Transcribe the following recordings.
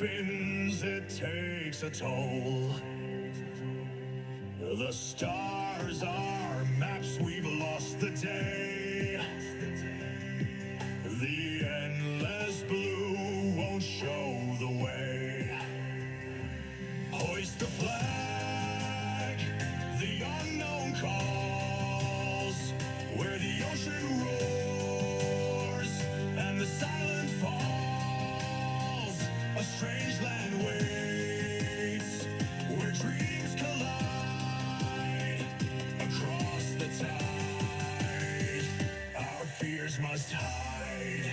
spins, it takes a toll. The stars are maps, we've lost the day. The endless blue won't show the way. Hoist the flag, the unknown calls, where the ocean roars and the silent falls. A strange land waits, where dreams collide. Across the tide, our fears must hide.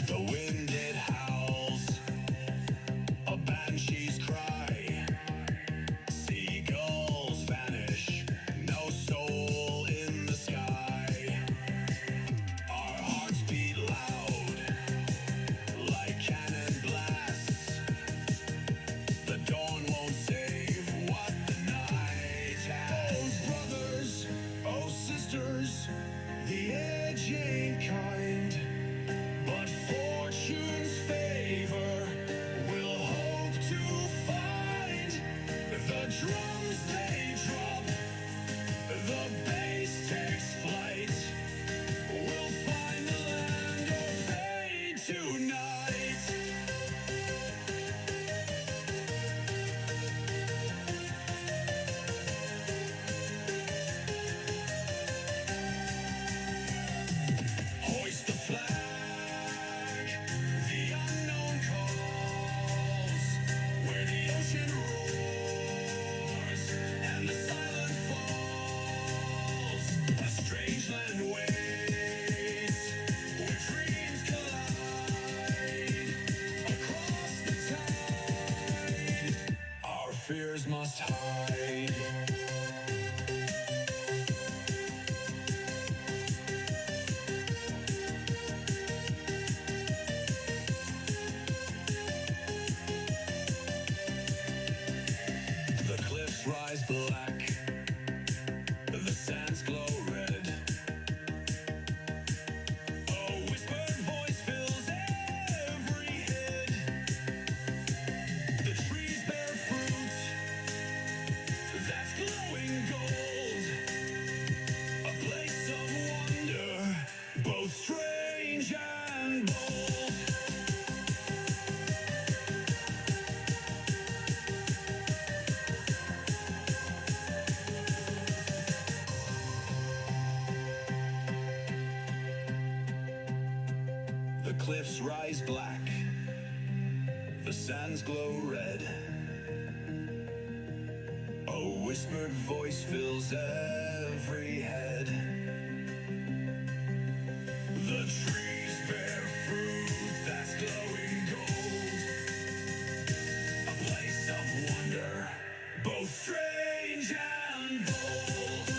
The wind it howls, a banshee's cry. Seagulls vanish, no soul in the sky. Our hearts beat loud, like cannon blasts. The dawn won't save what the night has. Oh brothers, oh sisters, the edge ain't kind, but fortune's favor will hope to find. The drums they drop, the bass takes flight. We'll find the land of fate tonight. Hoist the flag, the unknown calls, where the ocean roars and the silent falls. A strange land waits, where dreams collide. Across the tide, our fears must hide. The cliffs rise black, the sands glow red. A whispered voice fills every head. The trees bear fruit that's glowing gold. A place of wonder, both strange and bold. The cliffs rise black, the sands glow red. A whispered voice fills every head. The trees bear fruit that's glowing gold. A place of wonder, both strange and bold.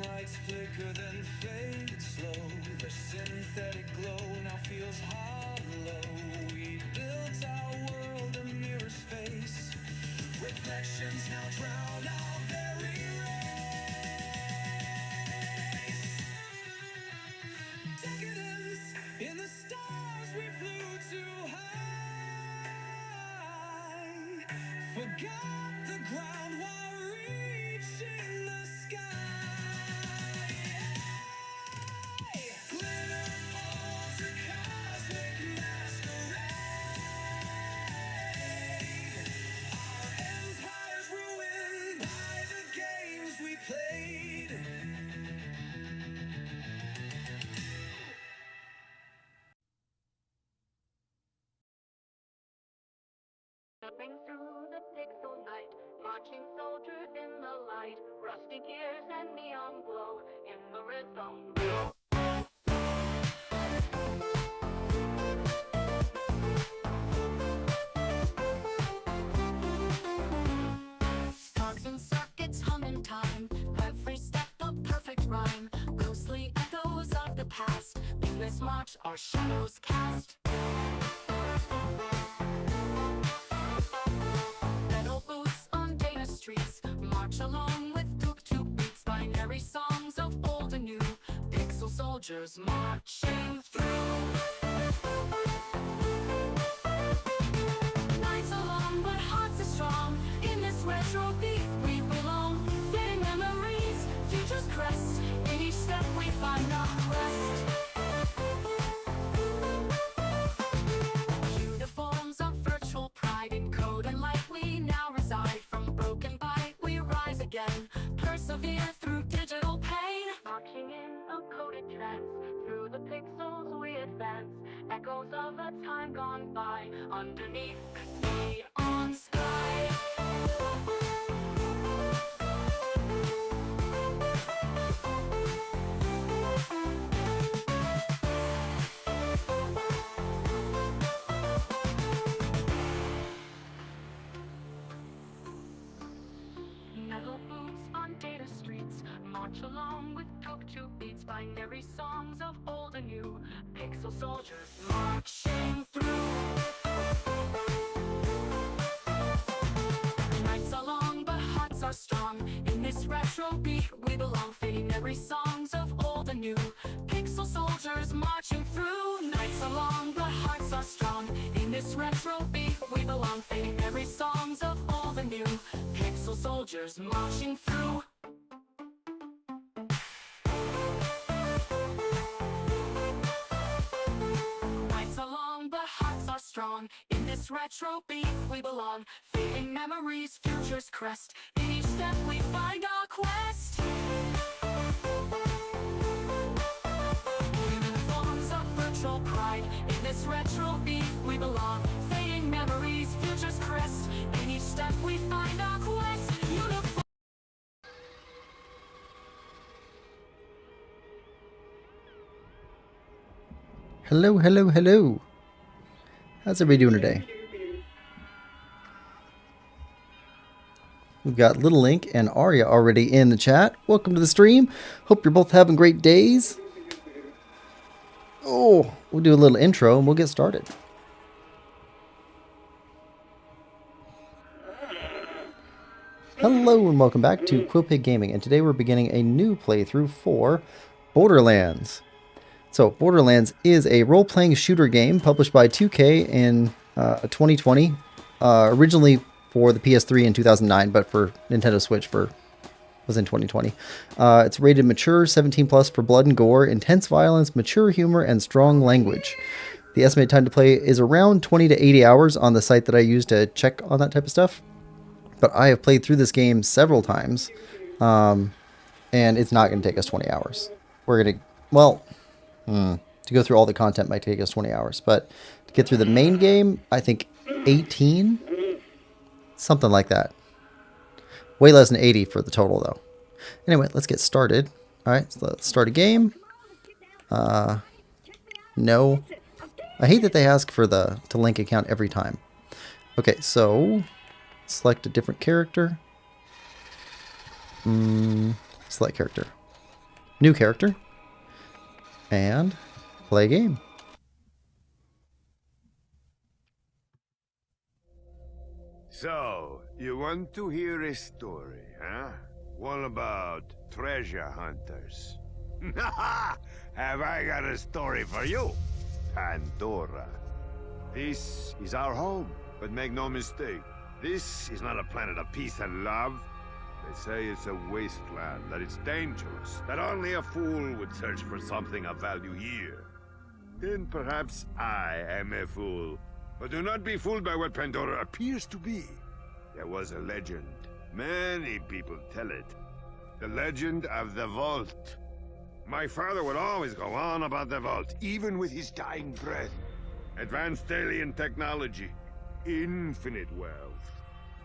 lights flicker then fade slow. The synthetic glow now feels hollow. We built our world a mirror's face. Reflections now drown our very race. Decadence in the stars, we flew too high. Forgot the ground while reaching the sky. Glitter falls, a cosmic masquerade. Our empire's ruined by the games we played. Stepping through the pixel night, marching soldiers in the light, rusty gears and neon glow in the rhythm. Cogs and circuits hum in time, every step a perfect rhyme, ghostly echoes of the past, beatless march our shadows cast. Metal boots on data streets, march along with tuk-tuk beats, binary songs of old and new, pixel soldiers marching through. Nights are long but hearts are strong, in this retro beat we belong, fading memories, future's crest, in each step we find our quest. Uniforms of virtual pride, in code and light we now reside, from broken byte we rise again, persevere through digital pain. Marching in a coded trance, through the pixels we advance, echoes of a time gone by, underneath the neon sky. Metal boots on data streets, march along with tuk-tuk beats, binary songs of old and new, pixel soldiers marching through. Nights are long but hearts are strong, in this retro beat we belong, fading memory songs of old and new, pixel soldiers marching through. Nights are long but hearts are strong, in this retro beat we belong, fading memory songs of old and new, pixel soldiers marching through. Nights are long but hearts are strong, in this retro beat we belong, fading memories, future's crest, in each step we find our quest. Uniforms of virtual pride, in this retro beat we belong, fading memories, future's crest, in each step we find our quest. Hello, hello, hello. How's everybody doing today? We've got Little Link and Arya already in the chat. Welcome to the stream. Hope you're both having great days. Oh, we'll do a little intro and we'll get started. Hello and welcome back to Quillpig Gaming, and today we're beginning a new playthrough for Borderlands. So, Borderlands is a role-playing shooter game published by 2K in 2020, originally for the PS3 in 2009, but for Nintendo Switch was in 2020. It's rated mature, 17 plus for blood and gore, intense violence, mature humor, and strong language. The estimated time to play is around 20 to 80 hours on the site that I use to check on that type of stuff. But I have played through this game several times, and it's not going to take us 20 hours. We're going to, well... to go through all the content might take us 20 hours, but to get through the main game, I think 18? Something like that. Way less than 80 for the total, though. Anyway, let's get started. Alright, so let's start a game. No. I hate that they ask for the link account every time. Okay, so select a different character. Select character. new character, and play game. So, you want to hear a story, huh? One about treasure hunters. Have I got a story for you? Pandora. This is our home, but make no mistake, this is not a planet of peace and love. They say it's a wasteland, that it's dangerous, that only a fool would search for something of value here. Then perhaps I am a fool. But do not be fooled by what Pandora appears to be. There was a legend. Many people tell it. The legend of the Vault. My father would always go on about the Vault, even with his dying breath. Advanced alien technology, infinite wealth,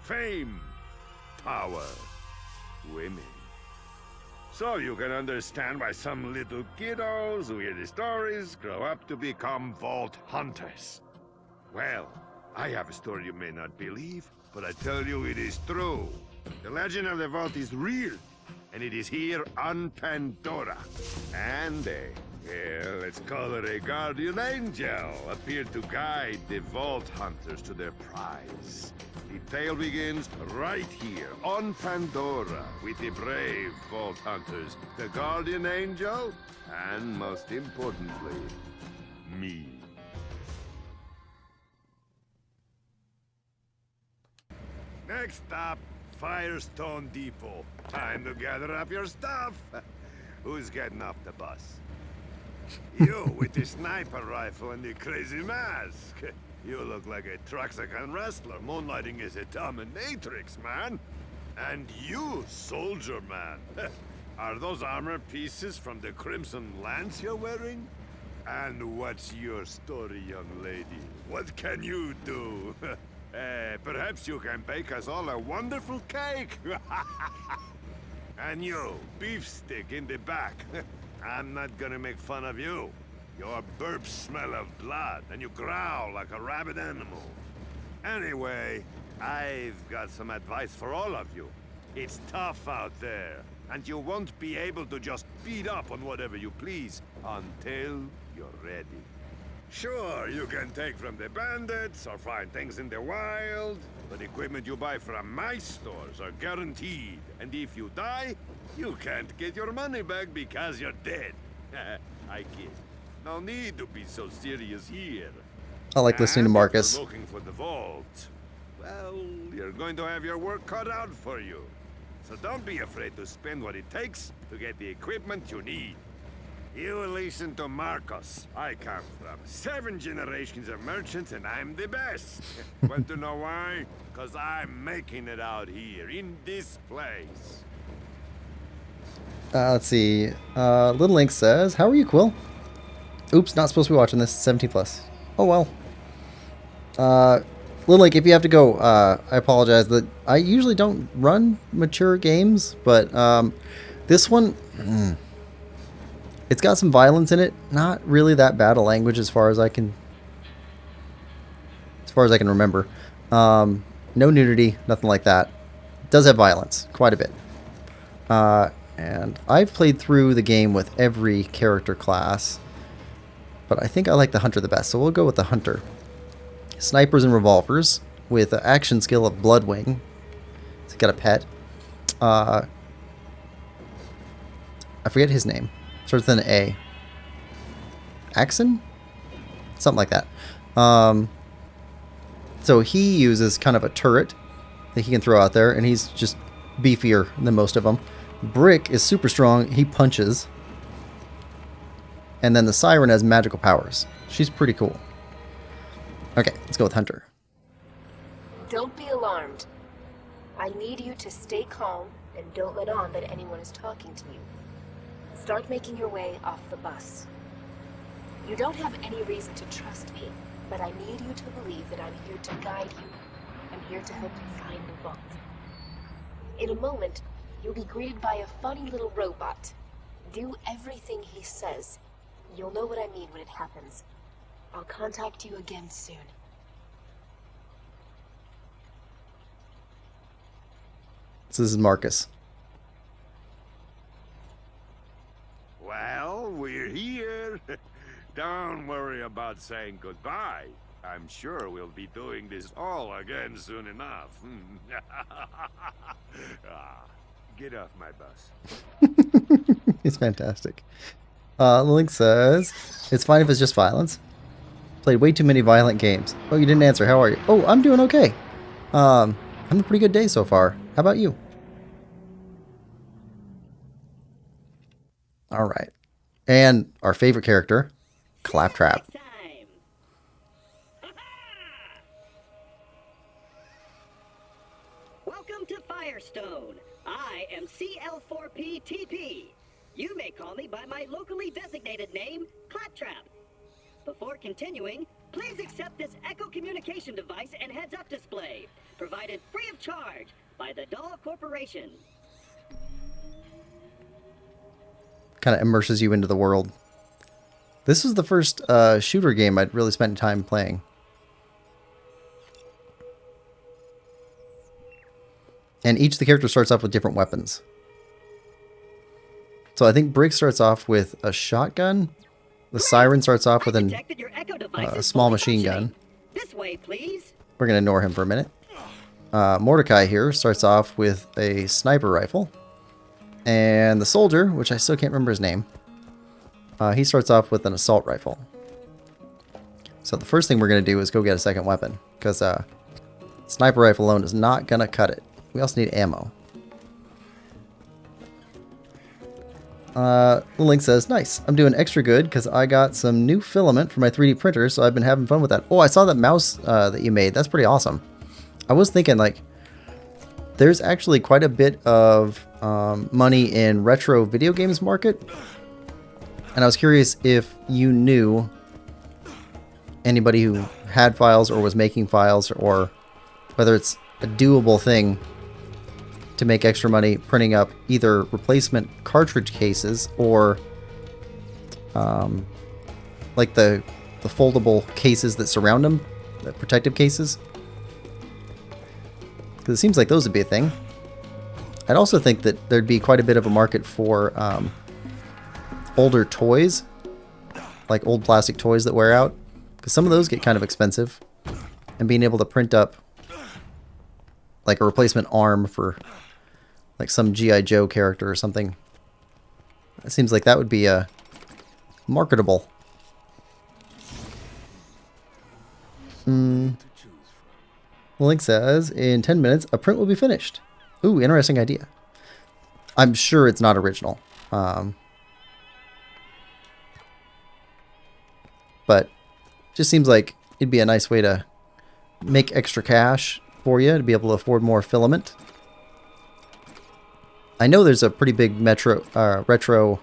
fame, power, women. So you can understand why some little kiddos who hear the stories grow up to become Vault Hunters. Well, I have a story you may not believe, but I tell you it is true. The legend of the Vault is real, and it is here on Pandora. And let's call it a guardian angel, appeared to guide the Vault Hunters to their prize. The tale begins right here on Pandora with the brave Vault Hunters, the guardian angel, and most importantly, me. Next stop, Firestone Depot. Time to gather up your stuff. Who's getting off the bus? You with the sniper rifle and the crazy mask. You look like a Traxican wrestler moonlighting as a dominatrix, man. And you, soldier man. Are those armor pieces from the Crimson Lance you're wearing? And what's your story, young lady? What can you do? Perhaps you can bake us all a wonderful cake. And you, beef stick in the back. I'm not gonna make fun of you. Your burps smell of blood, and you growl like a rabid animal. Anyway, I've got some advice for all of you. It's tough out there, and you won't be able to just beat up on whatever you please until you're ready. Sure, you can take from the bandits or find things in the wild, but equipment you buy from my stores are guaranteed. And if you die, you can't get your money back because you're dead. I kid. No need to be so serious here. I like listening to Marcus. If you're looking for the vault, well, you're going to have your work cut out for you. So don't be afraid to spend what it takes to get the equipment you need. You listen to Marcos. I come from 7 generations of merchants and I'm the best. Want to know why? Because I'm making it out here, in this place. Let's see. Little Link says, "How are you, Quill?" Oops, not supposed to be watching this. 17 plus. Oh well. Little Link, if you have to go, I apologize. That I usually don't run mature games, but this one, it's got some violence in it. Not really that bad a language as far as I can remember. No nudity, nothing like that. It does have violence, quite a bit. And I've played through the game with every character class, but I think I like the Hunter the best, so we'll go with the Hunter. Snipers and revolvers with an action skill of Bloodwing. He's got a pet. I forget his name. Starts with an A. Axon? Something like that. So he uses kind of a turret that he can throw out there, and he's just beefier than most of them. Brick is super strong. He punches. And then the Siren has magical powers. She's pretty cool. Okay, let's go with Hunter. Don't be alarmed. I need you to stay calm and don't let on that anyone is talking to you. Start making your way off the bus. You don't have any reason to trust me, but I need you to believe that I'm here to guide you. I'm here to help you find the vault. In a moment, you'll be greeted by a funny little robot. Do everything he says. You'll know what I mean when it happens. I'll contact you again soon. So this is Marcus. about saying goodbye. I'm sure we'll be doing this all again soon enough. Ah, get off my bus. He's fantastic. Link says, it's fine if it's just violence. Played way too many violent games. Oh, you didn't answer. How are you? Oh, I'm doing okay. Having a pretty good day so far. How about you? All right. And our favorite character, Claptrap. Welcome to Firestone. I am CL4PTP. You may call me by my locally designated name, Claptrap. Before continuing, please accept this Echo communication device and heads-up display, provided free of charge by the Doll Corporation. Kind of immerses you into the world. This was the first shooter game I'd really spent time playing. And each of the characters starts off with different weapons. So I think Briggs starts off with a shotgun. The Siren starts off with a small machine gun. This way, please. We're going to ignore him for a minute. Mordecai here starts off with a sniper rifle. And the soldier, which I still can't remember his name, he starts off with an assault rifle. So the first thing we're going to do is go get a second weapon, because sniper rifle alone is not going to cut it. We also need ammo. Link says, nice. I'm doing extra good because I got some new filament for my 3D printer, so I've been having fun with that. Oh, I saw that mouse that you made. That's pretty awesome. I was thinking, like, there's actually quite a bit of money in retro video games market. And I was curious if you knew anybody who had files or was making files, or whether it's a doable thing to make extra money printing up either replacement cartridge cases or like the foldable cases that surround them, the protective cases. Because it seems like those would be a thing. I'd also think that there'd be quite a bit of a market for older toys, like old plastic toys that wear out, because some of those get kind of expensive, and being able to print up like a replacement arm for like some G.I. Joe character or something. It seems like that would be marketable. Link says, in 10 minutes, a print will be finished. Ooh, interesting idea. I'm sure it's not original. But just seems like it'd be a nice way to make extra cash for you to be able to afford more filament. I know there's a pretty big retro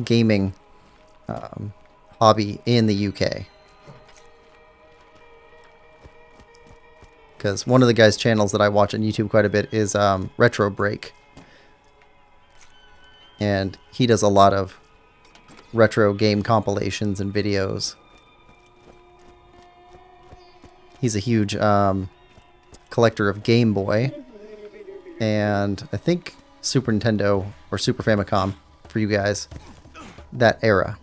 gaming hobby in the UK. Because one of the guys' channels that I watch on YouTube quite a bit is Retro Break. And he does a lot of retro game compilations and videos. He's a huge collector of Game Boy. And I think Super Nintendo or Super Famicom for you guys, that era.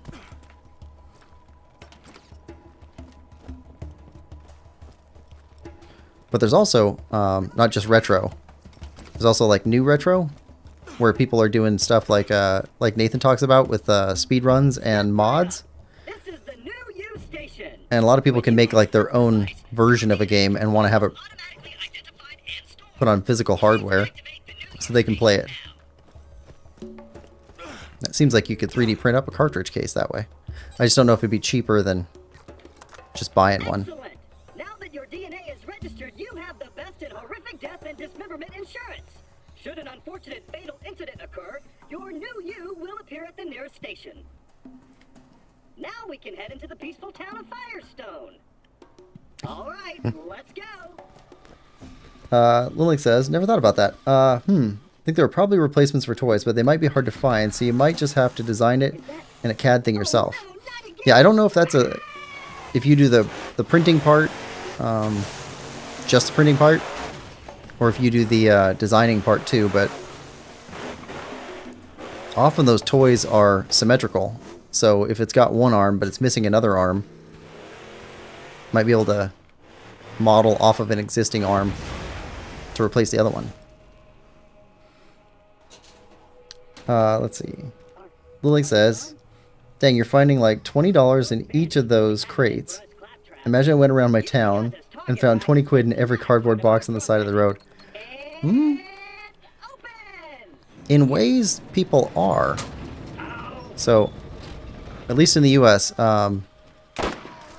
But there's also not just retro. There's also like new retro, where people are doing stuff like Nathan talks about with speed runs and mods. This is the new U station. And a lot of people can make like their own version of a game and want to have it put on physical hardware so they can play it. It seems like you could 3D print up a cartridge case that way. I just don't know if it'd be cheaper than just buying one. Excellent. Now that your DNA is registered, you have the best in horrific death and dismemberment insurance. Should an unfortunate fatal incident occur, your new you will appear at the nearest station. Now we can head into the peaceful town of Firestone. All right, let's go. Lily says, never thought about that. I think there are probably replacements for toys, but they might be hard to find, so you might just have to design it in a CAD thing yourself. Oh, no, not again. Yeah, I don't know if that's if you do the printing part, just the printing part, or if you do the designing part too, but often those toys are symmetrical. So if it's got one arm, but it's missing another arm, Might be able to model off of an existing arm to replace the other one. Let's see. Lily says, dang, you're finding like $20 in each of those crates. Imagine I went around my town and found 20 quid in every cardboard box on the side of the road. In ways, people are. So, at least in the US,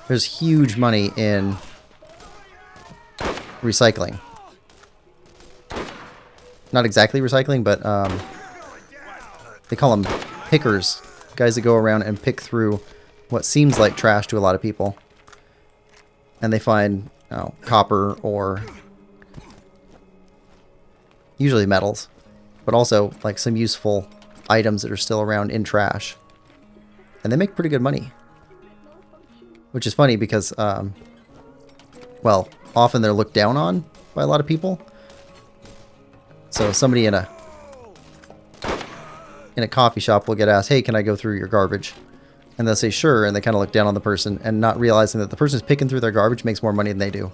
there's huge money in recycling. Not exactly recycling, but they call them pickers. Guys that go around and pick through what seems like trash to a lot of people. And they find copper or usually metals, but also like some useful items that are still around in trash. And they make pretty good money. Which is funny because, well, often they're looked down on by a lot of people. So somebody in a coffee shop will get asked, hey, can I go through your garbage? And they'll say, sure, and they kind of look down on the person and not realizing that the person who's picking through their garbage makes more money than they do.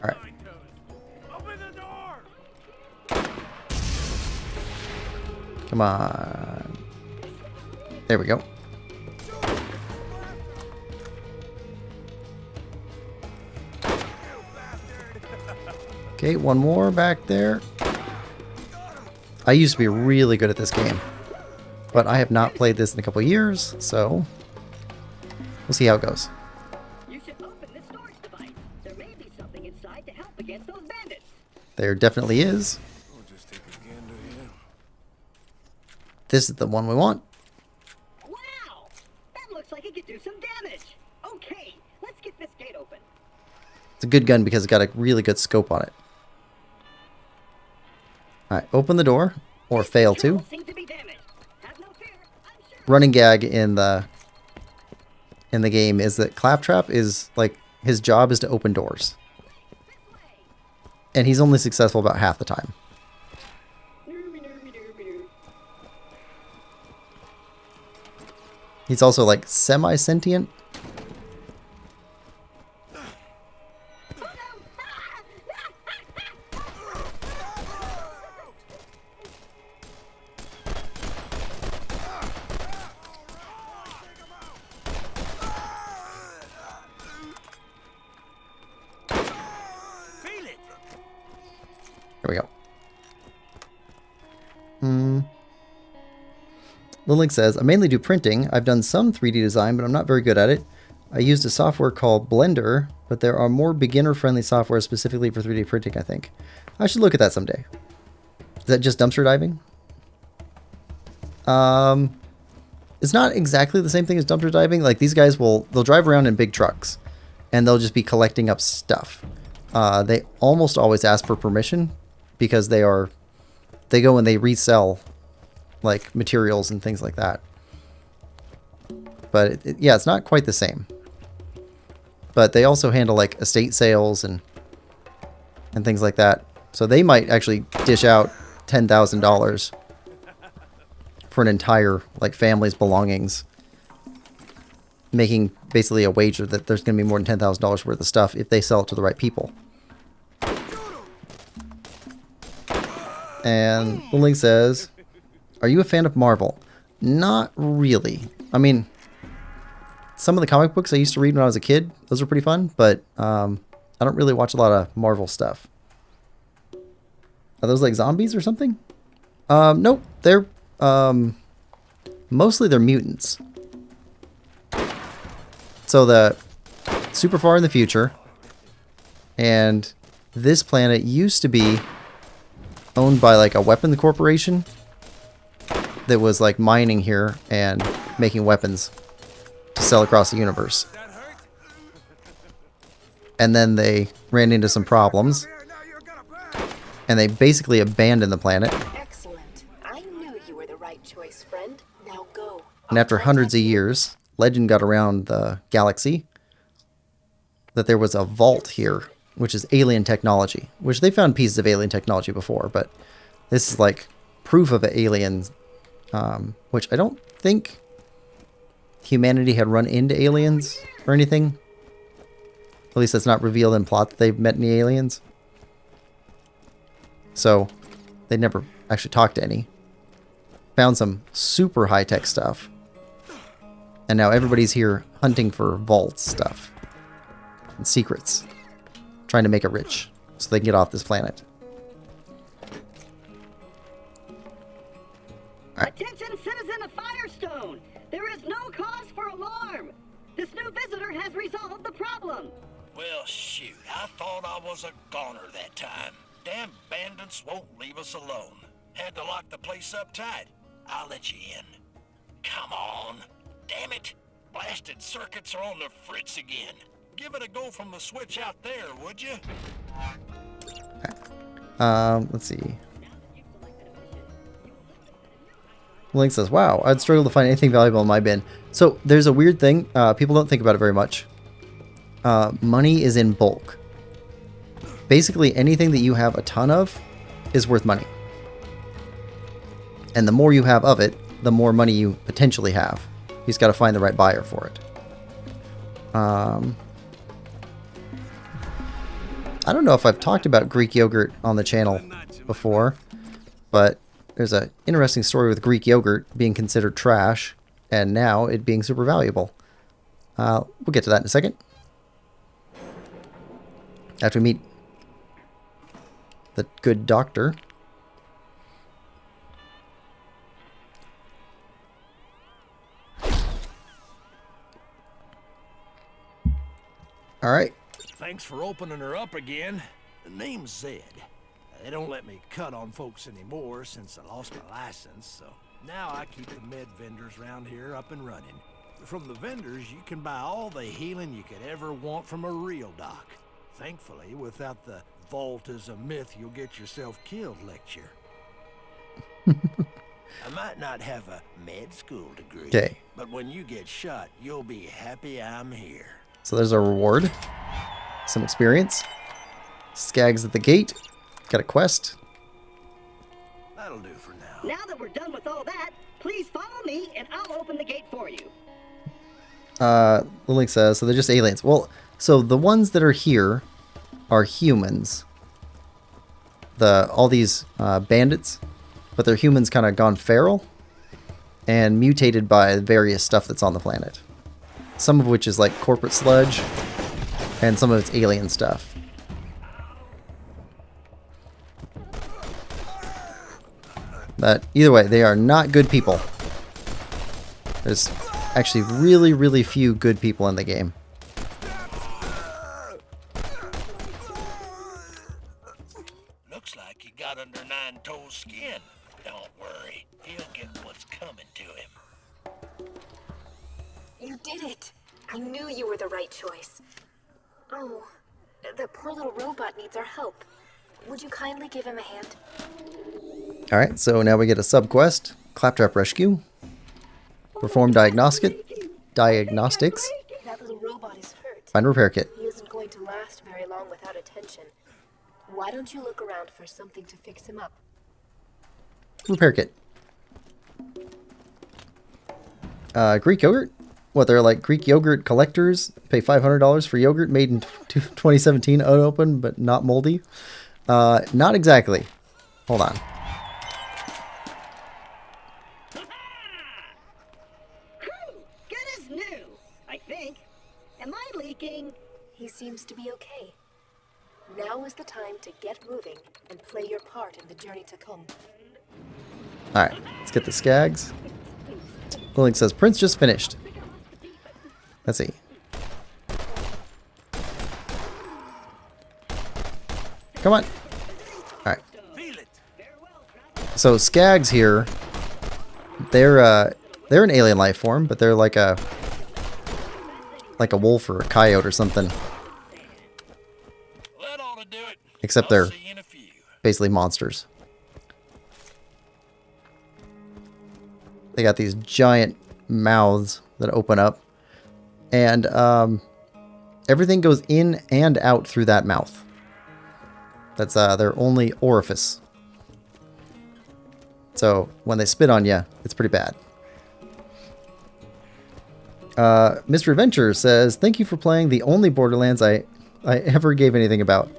Alright. Come on. There we go. Okay, one more back there. I used to be really good at this game, but I have not played this in a couple of years, so we'll see how it goes. You should open the storage device. There may be something inside to help against those bandits. There definitely is. This is the one we want. Wow! That looks like it could do some damage. Okay, let's get this gate open. It's a good gun because it's got a really good scope on it. Alright, open the door, or fail to. Seem to be damaged. Have no fear. I'm sure. Running gag in the game is that Claptrap is like, his job is to open doors. And he's only successful about half the time. He's also like semi-sentient. There we go. Lilink says, I mainly do printing. I've done some 3D design, but I'm not very good at it. I used a software called Blender, but there are more beginner-friendly software specifically for 3D printing, I think. I should look at that someday. Is that just dumpster diving? It's not exactly the same thing as dumpster diving. Like, these guys they'll drive around in big trucks, and they'll just be collecting up stuff. They almost always ask for permission, because they go and they resell like materials and things like that. But yeah, it's not quite the same. But they also handle like estate sales and things like that. So they might actually dish out $10,000 for an entire like family's belongings, making basically a wager that there's going to be more than $10,000 worth of stuff if they sell it to the right people. And the link says, are you a fan of Marvel? Not really. I mean, some of the comic books I used to read when I was a kid, those are pretty fun, but I don't really watch a lot of Marvel stuff. Are those like zombies or something? Nope. They're mostly they're mutants. So the super far in the future, and this planet used to be owned by like a weapons corporation that was like mining here and making weapons to sell across the universe. And then they ran into some problems, and they basically abandoned the planet. Excellent. I knew you were the right choice, friend. Now go. And after hundreds of years, legend got around the galaxy. that there was a vault here, which is alien technology, which they found pieces of alien technology before, but this is like proof of aliens, which I don't think humanity had run into aliens or anything. At least that's not revealed in plot that they've met any aliens. So they never actually talked to any. Found some super high-tech stuff. And now everybody's here hunting for vault stuff and secrets, trying to make it rich so they can get off this planet. Attention, citizen of Firestone! There is no cause for alarm! This new visitor has resolved the problem! Well, shoot, I thought I was a goner that time. Damn bandits won't leave us alone. Had to lock the place up tight. I'll let you in. Come on. Damn it. Blasted circuits are on the fritz again. Give it a go from the switch out there, would you? Let's see. Link says, wow, I'd struggle to find anything valuable in my bin. So there's a weird thing. People don't think about it very much. Money is in bulk. Basically, anything that you have a ton of is worth money. And the more you have of it, the more money you potentially have. He's got to find the right buyer for it. I don't know if I've talked about Greek yogurt on the channel before, but there's an interesting story with Greek yogurt being considered trash, and now it being super valuable. We'll get to that in a second. After we meet the good doctor. All right. Thanks for opening her up again. The name's Zed. They don't let me cut on folks anymore since I lost my license, so now I keep the med vendors around here up and running. From the vendors, you can buy all the healing you could ever want from a real doc. Thankfully, without the vault is a myth you'll get yourself killed lecture. I might not have a med school degree, Okay. but when you get shot, you'll be happy I'm here. So there's a reward. Some experience. Skags at the gate. Got a quest. That'll do for now. Now that we're done with all that, please follow me and I'll open the gate for you. Link says, so they're just aliens. Well, so the ones that are here are humans. All these bandits, but they're humans kind of gone feral and mutated by various stuff that's on the planet. Some of which is like corporate sludge, and some of it's alien stuff. But either way, they are not good people. There's actually really, really few good people in the game. Looks like he got under Nine Toes' skin. Don't worry, he'll get what's coming to him. You did it! I knew you were the right choice. Oh, the poor little robot needs our help. Would you kindly give him a hand? Alright, so now we get a sub-quest. Claptrap Rescue. Perform diagnostics. That little robot is hurt. Find a repair kit. He isn't going to last very long without attention. Why don't you look around for something to fix him up? Repair kit. Greek yogurt? What, they're like Greek yogurt collectors? Pay $500 for yogurt made in 2017, unopened but not moldy? Not exactly. Hold on. Good as new, I think. Am I leaking? He seems to be okay. Now is the time to get moving and play your part in the journey to come. Alright, let's get the Skags. Link says, Prince just finished. Let's see. Come on. Alright. So Skags here, they're an alien life form, but they're like a wolf or a coyote or something. That ought to do it. Except I'll they're see you in a few. basically monsters. They got these giant mouths that open up. And Everything goes in and out through that mouth. That's their only orifice. So when they spit on you, it's pretty bad. Mr. Adventure says, thank you for playing the only Borderlands I ever gave anything about.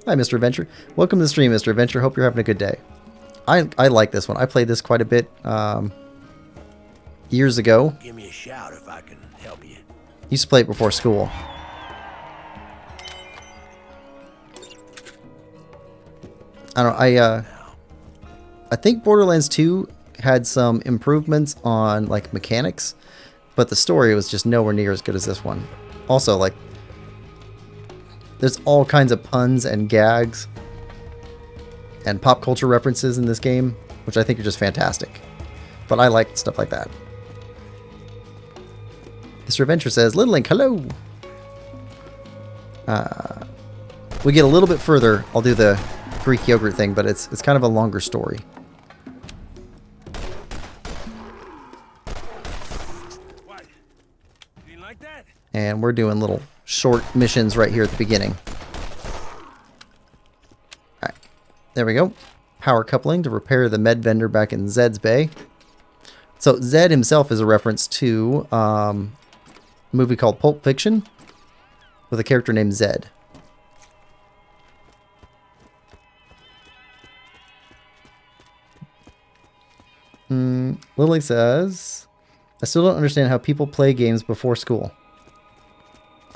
Hi, Mr. Adventure. Welcome to the stream, Mr. Adventure. Hope you're having a good day. I like this one. I played this quite a bit years ago. Give me a shout if I can help you. Used to play it before school. I don't know, I think Borderlands 2 had some improvements on like mechanics, but the story was just nowhere near as good as this one. Also, like, there's all kinds of puns and gags and pop culture references in this game, which I think are just fantastic. But I like stuff like that. Mr. Adventure says, Little Link, hello! We get a little bit further, I'll do the Greek yogurt thing, but it's kind of a longer story. What? You didn't like that? And we're doing little short missions right here at the beginning. Alright, there we go. Power coupling to repair the med vendor back in Zed's Bay. So Zed himself is a reference to a movie called Pulp Fiction with a character named Zed. Lily says, I still don't understand how people play games before school.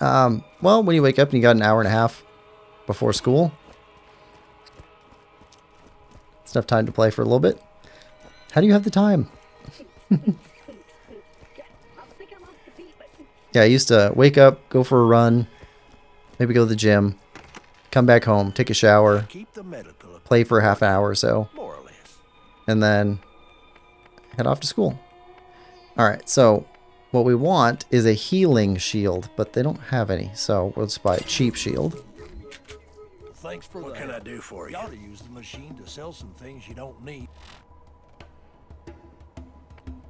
Well, when you wake up and you got an hour and a half before school, it's enough time to play for a little bit. How do you have the time? Yeah, I used to wake up, go for a run, maybe go to the gym, come back home, take a shower, Keep the medical play for a half an hour or so, more or less. and then head off to school. Alright, so what we want is a healing shield, but they don't have any, so we'll just buy a cheap shield. Thanks for what can I do for you? You ought to use the machine to sell some things you don't need.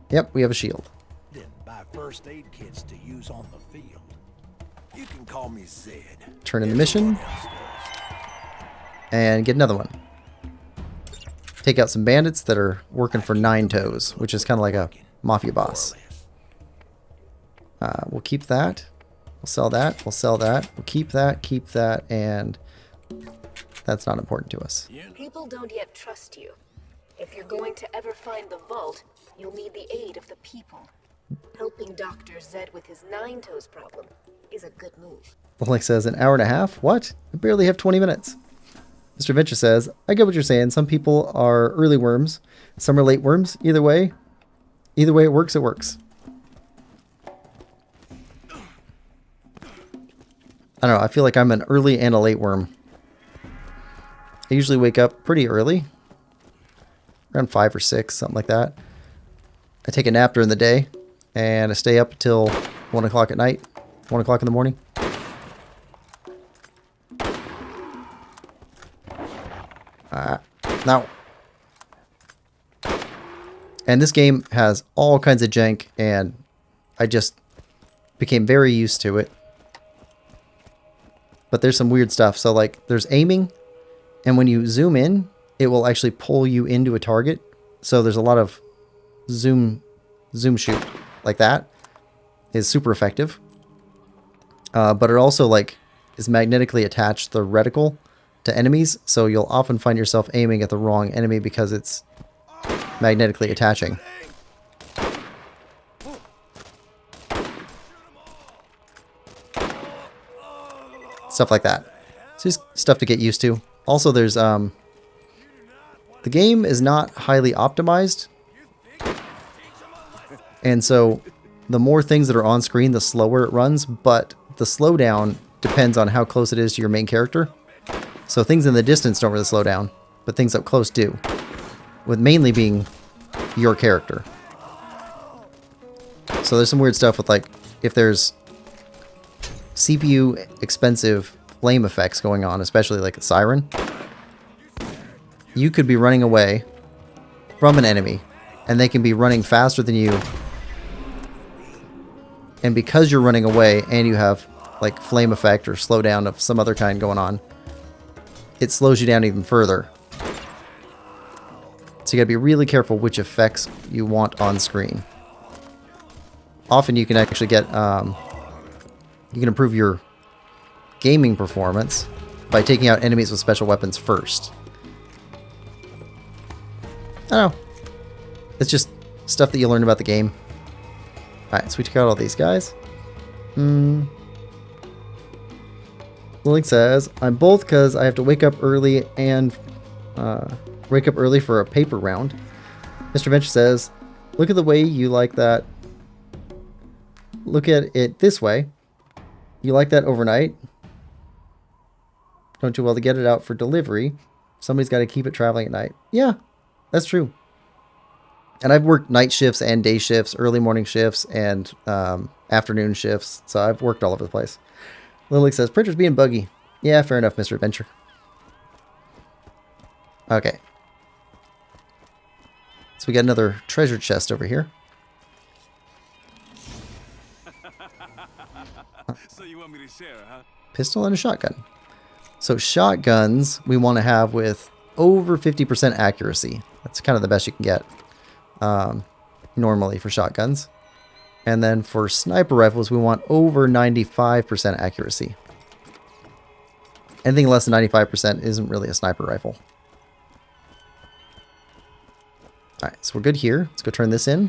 Yep, we have a shield. Then buy first aid kits to use on the field. You can call me Zed. Turn in the mission. Everyone else does. And get another one. Take out some bandits that are working for Nine Toes, which is kind of like a mafia boss. We'll keep that. We'll sell that. We'll sell that. We'll keep that, and that's not important to us. People don't yet trust you. If you're going to ever find the vault, you'll need the aid of the people. Helping Dr. Zed with his Nine Toes problem is a good move. Link says, an hour and a half? What? I barely have 20 minutes. Mr. Venture says, I get what you're saying. Some people are early worms. Some are late worms. Either way it works, it works. I don't know. I feel like I'm an early and a late worm. I usually wake up pretty early. Around 5 or 6, something like that. I take a nap during the day. And I stay up until 1 o'clock at night. 1 o'clock in the morning. Now. And this game has all kinds of jank. And I just became very used to it. But there's some weird stuff. So like there's aiming. And when you zoom in, it will actually pull you into a target. So there's a lot of zoom shoot. Like that is super effective. But it also like is magnetically attached the reticle to enemies, so you'll often find yourself aiming at the wrong enemy because it's magnetically attaching. Stuff like that. So just stuff to get used to. Also there's the game is not highly optimized. And so the more things that are on screen, the slower it runs, but the slowdown depends on how close it is to your main character. So things in the distance don't really slow down, but things up close do. With mainly being your character. So there's some weird stuff with like, if there's CPU expensive flame effects going on, especially like a siren, you could be running away from an enemy and they can be running faster than you. And because you're running away and you have like flame effect or slowdown of some other kind going on, it slows you down even further. So you gotta be really careful which effects you want on screen. Often you can actually get, you can improve your gaming performance by taking out enemies with special weapons first. I don't know. It's just stuff that you learn about the game. Alright, so we took out all these guys. Link says, I'm both because I have to wake up early and wake up early for a paper round. Mr. Venture says, look at the way you like that. Look at it this way. You like that overnight. Don't do well to get it out for delivery. Somebody's got to keep it traveling at night. Yeah, that's true. And I've worked night shifts and day shifts, early morning shifts, and afternoon shifts. So I've worked all over the place. Lily says, printer's being buggy. Yeah, fair enough, Mr. Adventure. Okay. So we got another treasure chest over here. So you want me to share, huh? Pistol and a shotgun. So shotguns we want to have with over 50% accuracy. That's kind of the best you can get normally for shotguns. And then for sniper rifles, we want over 95% accuracy. Anything less than 95% isn't really a sniper rifle. Alright, so we're good here. Let's go turn this in.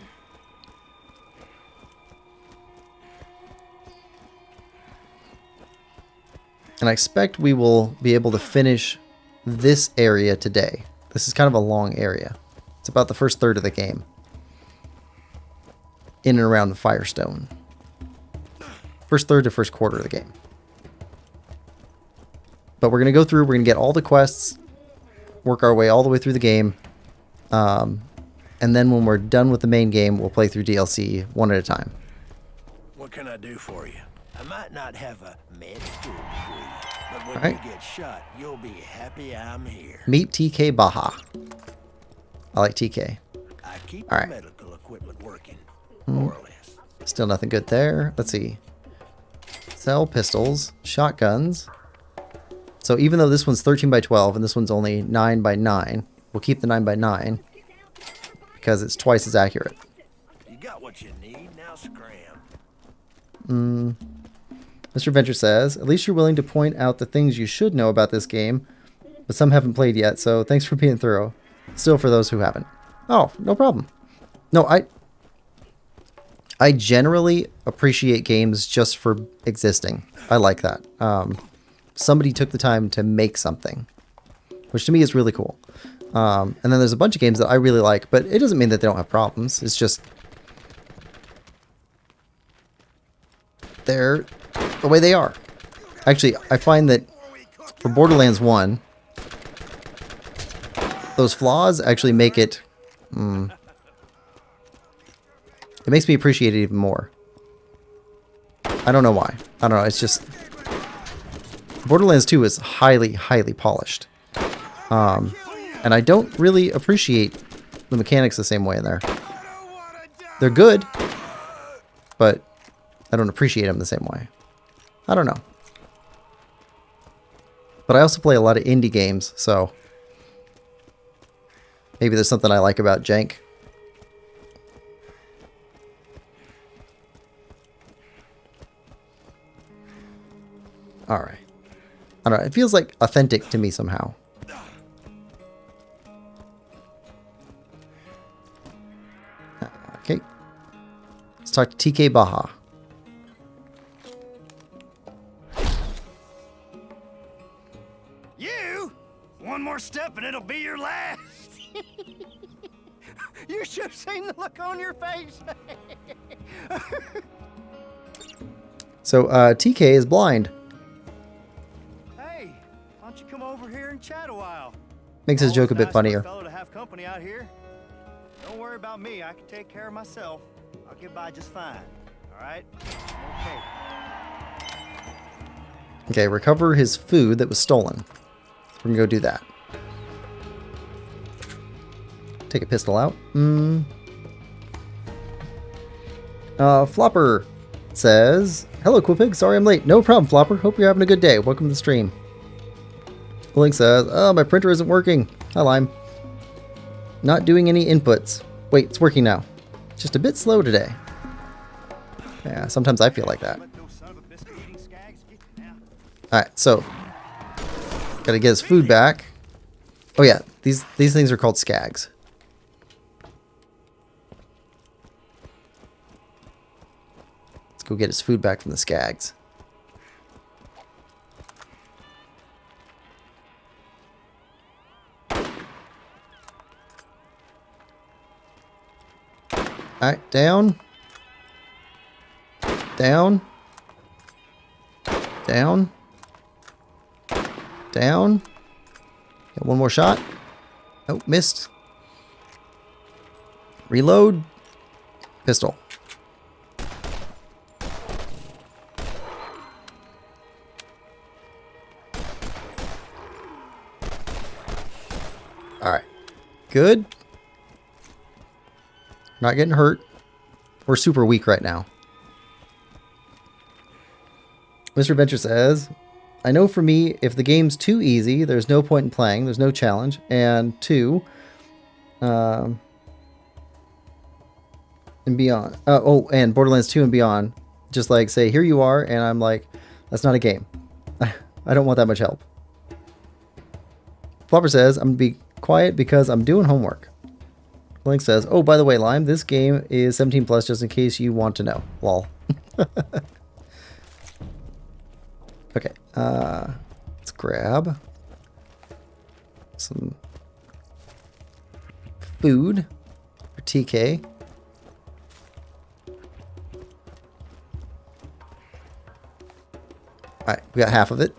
And I expect we will be able to finish this area today. This is kind of a long area. It's about the first third of the game. In and around the Firestone. First third to first quarter of the game. But we're going to go through, we're going to get all the quests, work our way all the way through the game. And then when we're done with the main game, we'll play through DLC one at a time. What can I do for you? I might not have a med school degree, but when Alright. you get shot, you'll be happy I'm here. Meet TK Baja. I like TK. I keep Alright. the medical equipment working, more or less. Still nothing good there. Let's see. Sell pistols, shotguns. So even though this one's 13 by 12 and this one's only 9 by 9, we'll keep the 9 by 9 because it's twice as accurate. You got what you need, now scram. Mr. Venture says, at least you're willing to point out the things you should know about this game, but some haven't played yet, so thanks for being thorough. Still for those who haven't. Oh, no problem. No, I generally appreciate games just for existing. I like that. Somebody took the time to make something, which to me is really cool. And then there's a bunch of games that I really like, but it doesn't mean that they don't have problems. It's just they're the way they are. Actually, I find that for Borderlands 1, those flaws actually make it... it makes me appreciate it even more. I don't know why. I don't know. It's just... Borderlands 2 is highly, highly polished. And I don't really appreciate the mechanics the same way in there. They're good, but I don't appreciate them the same way. I don't know. But I also play a lot of indie games, so maybe there's something I like about jank. Alright. I don't know. It feels like authentic to me somehow. Okay. Let's talk to TK Baja. You? One more step and it'll be your last. You should have seen the look on your face. So, TK is blind. Hey, why don't you come over here and chat a while? Makes his joke a bit Always nice for funnier. fellow to have company out here. Don't worry about me. I can take care of myself. I'll get by just fine. All right? Okay. Okay, recover his food that was stolen. We're gonna go do that. Take a pistol out. Flopper. says, hello, Quillpig. Sorry I'm late. No problem, Flopper. Hope you're having a good day. Welcome to the stream. Link says, oh, my printer isn't working. Hi, Lime. Not doing any inputs. Wait, it's working now. Just a bit slow today. Yeah, sometimes I feel like that. Alright, so gotta get his food back. Oh yeah, these things are called skags. Let's go get his food back from the skags. Alright, down. Down. Down. Down. Got one more shot. Oh, missed. Reload. Pistol. Alright. Good. Not getting hurt. We're super weak right now. Mr. Adventure says, I know for me, if the game's too easy, there's no point in playing. There's no challenge. And 2, and beyond. Oh, and Borderlands 2 and beyond. Just like say, here you are, and I'm like, that's not a game. I don't want that much help. Flopper says, I'm going to be quiet because I'm doing homework. Link says, oh, by the way, Lime, this game is 17 plus just in case you want to know. Lol. Okay, let's grab some food for TK. Alright, we got half of it.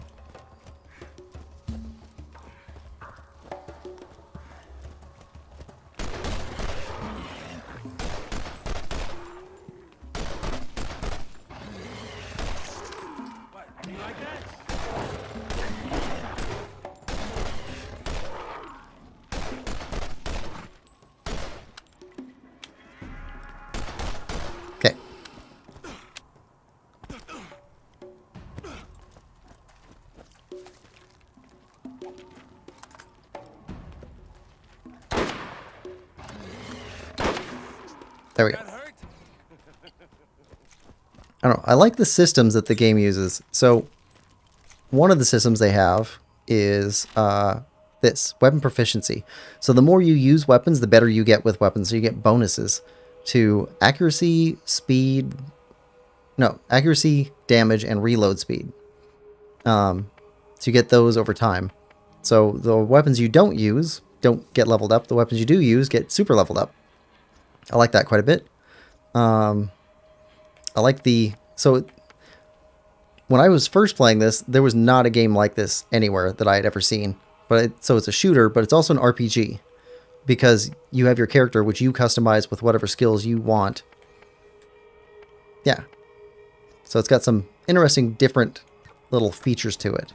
There we go. I don't know. I like the systems that the game uses. So one of the systems they have is this, weapon proficiency. So the more you use weapons, the better you get with weapons. So you get bonuses to accuracy, speed, accuracy, damage, and reload speed. So you get those over time. So the weapons you don't use don't get leveled up. The weapons you do use get super leveled up. I like that quite a bit. I like so when I was first playing this, there was not a game like this anywhere that I had ever seen. So it's a shooter, but it's also an RPG because you have your character, which you customize with whatever skills you want. Yeah. So it's got some interesting, different little features to it.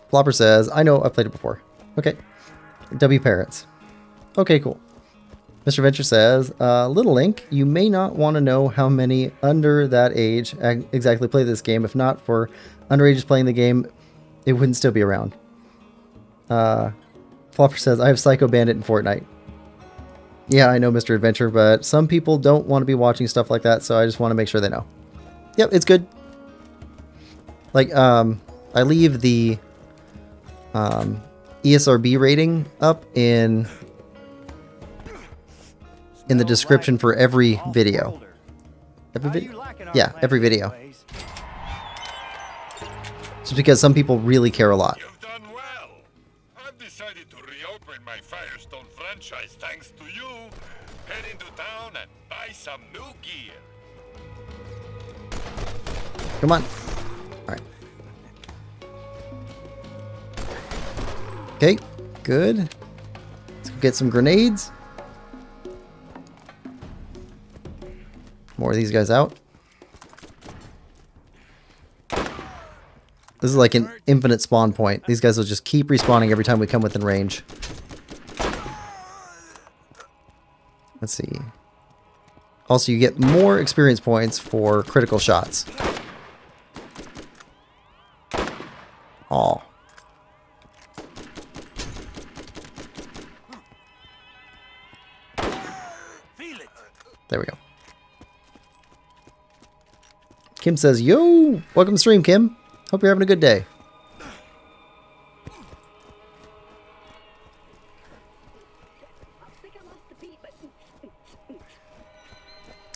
Flopper says, I know, I've played it before. Okay. W Parrots. Okay, cool. Mr. Venture says, Little Link, you may not want to know how many under that age exactly play this game. If not for underages playing the game, it wouldn't still be around. Flopper says, I have Psycho Bandit in Fortnite. Yeah, I know, Mr. Adventure, but some people don't want to be watching stuff like that, so I just want to make sure they know. Yep, it's good. Like, I leave the ESRB rating up in the description for every video. Every video? Yeah, every video. Just because some people really care a lot. You've done well. I've decided to reopen my Firestone franchise thanks to you. Head into town and buy some new gear. Come on. Alright. Okay, good. Let's go get some grenades. More of these guys out. This is like an infinite spawn point. These guys will just keep respawning every time we come within range. Let's see. Also, you get more experience points for critical shots. Aw. There we go. Kim says, yo, welcome to stream, Kim. Hope you're having a good day.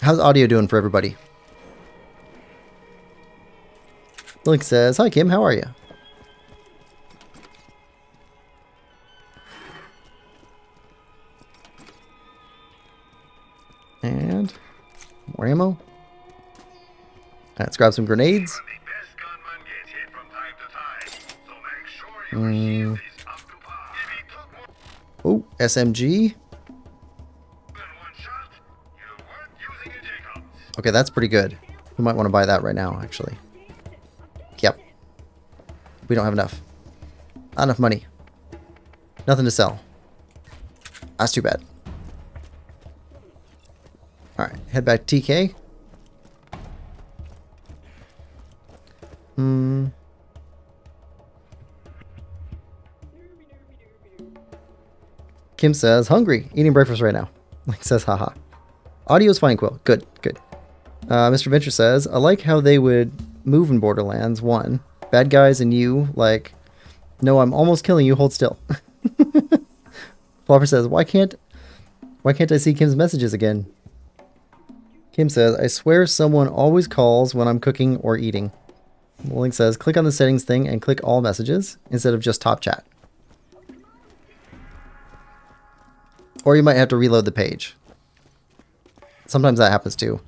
How's audio doing for everybody? Link says, hi, Kim, how are you? And more ammo. Let's grab some grenades. Oh, SMG. Okay, that's pretty good. We might want to buy that right now, actually. Yep. We don't have enough. Not enough money. Nothing to sell. That's too bad. Alright, head back to TK. Kim says, hungry. Eating breakfast right now. Like says, haha. Audio's fine, Quill. Good, good. Mr. Venture says, I like how they would move in Borderlands 1. Bad guys and you, like, no, I'm almost killing you, hold still. Flopper says, why can't I see Kim's messages again? Kim says, I swear someone always calls when I'm cooking or eating. Link says, click on the settings thing and click all messages instead of just top chat. Or you might have to reload the page. Sometimes that happens too.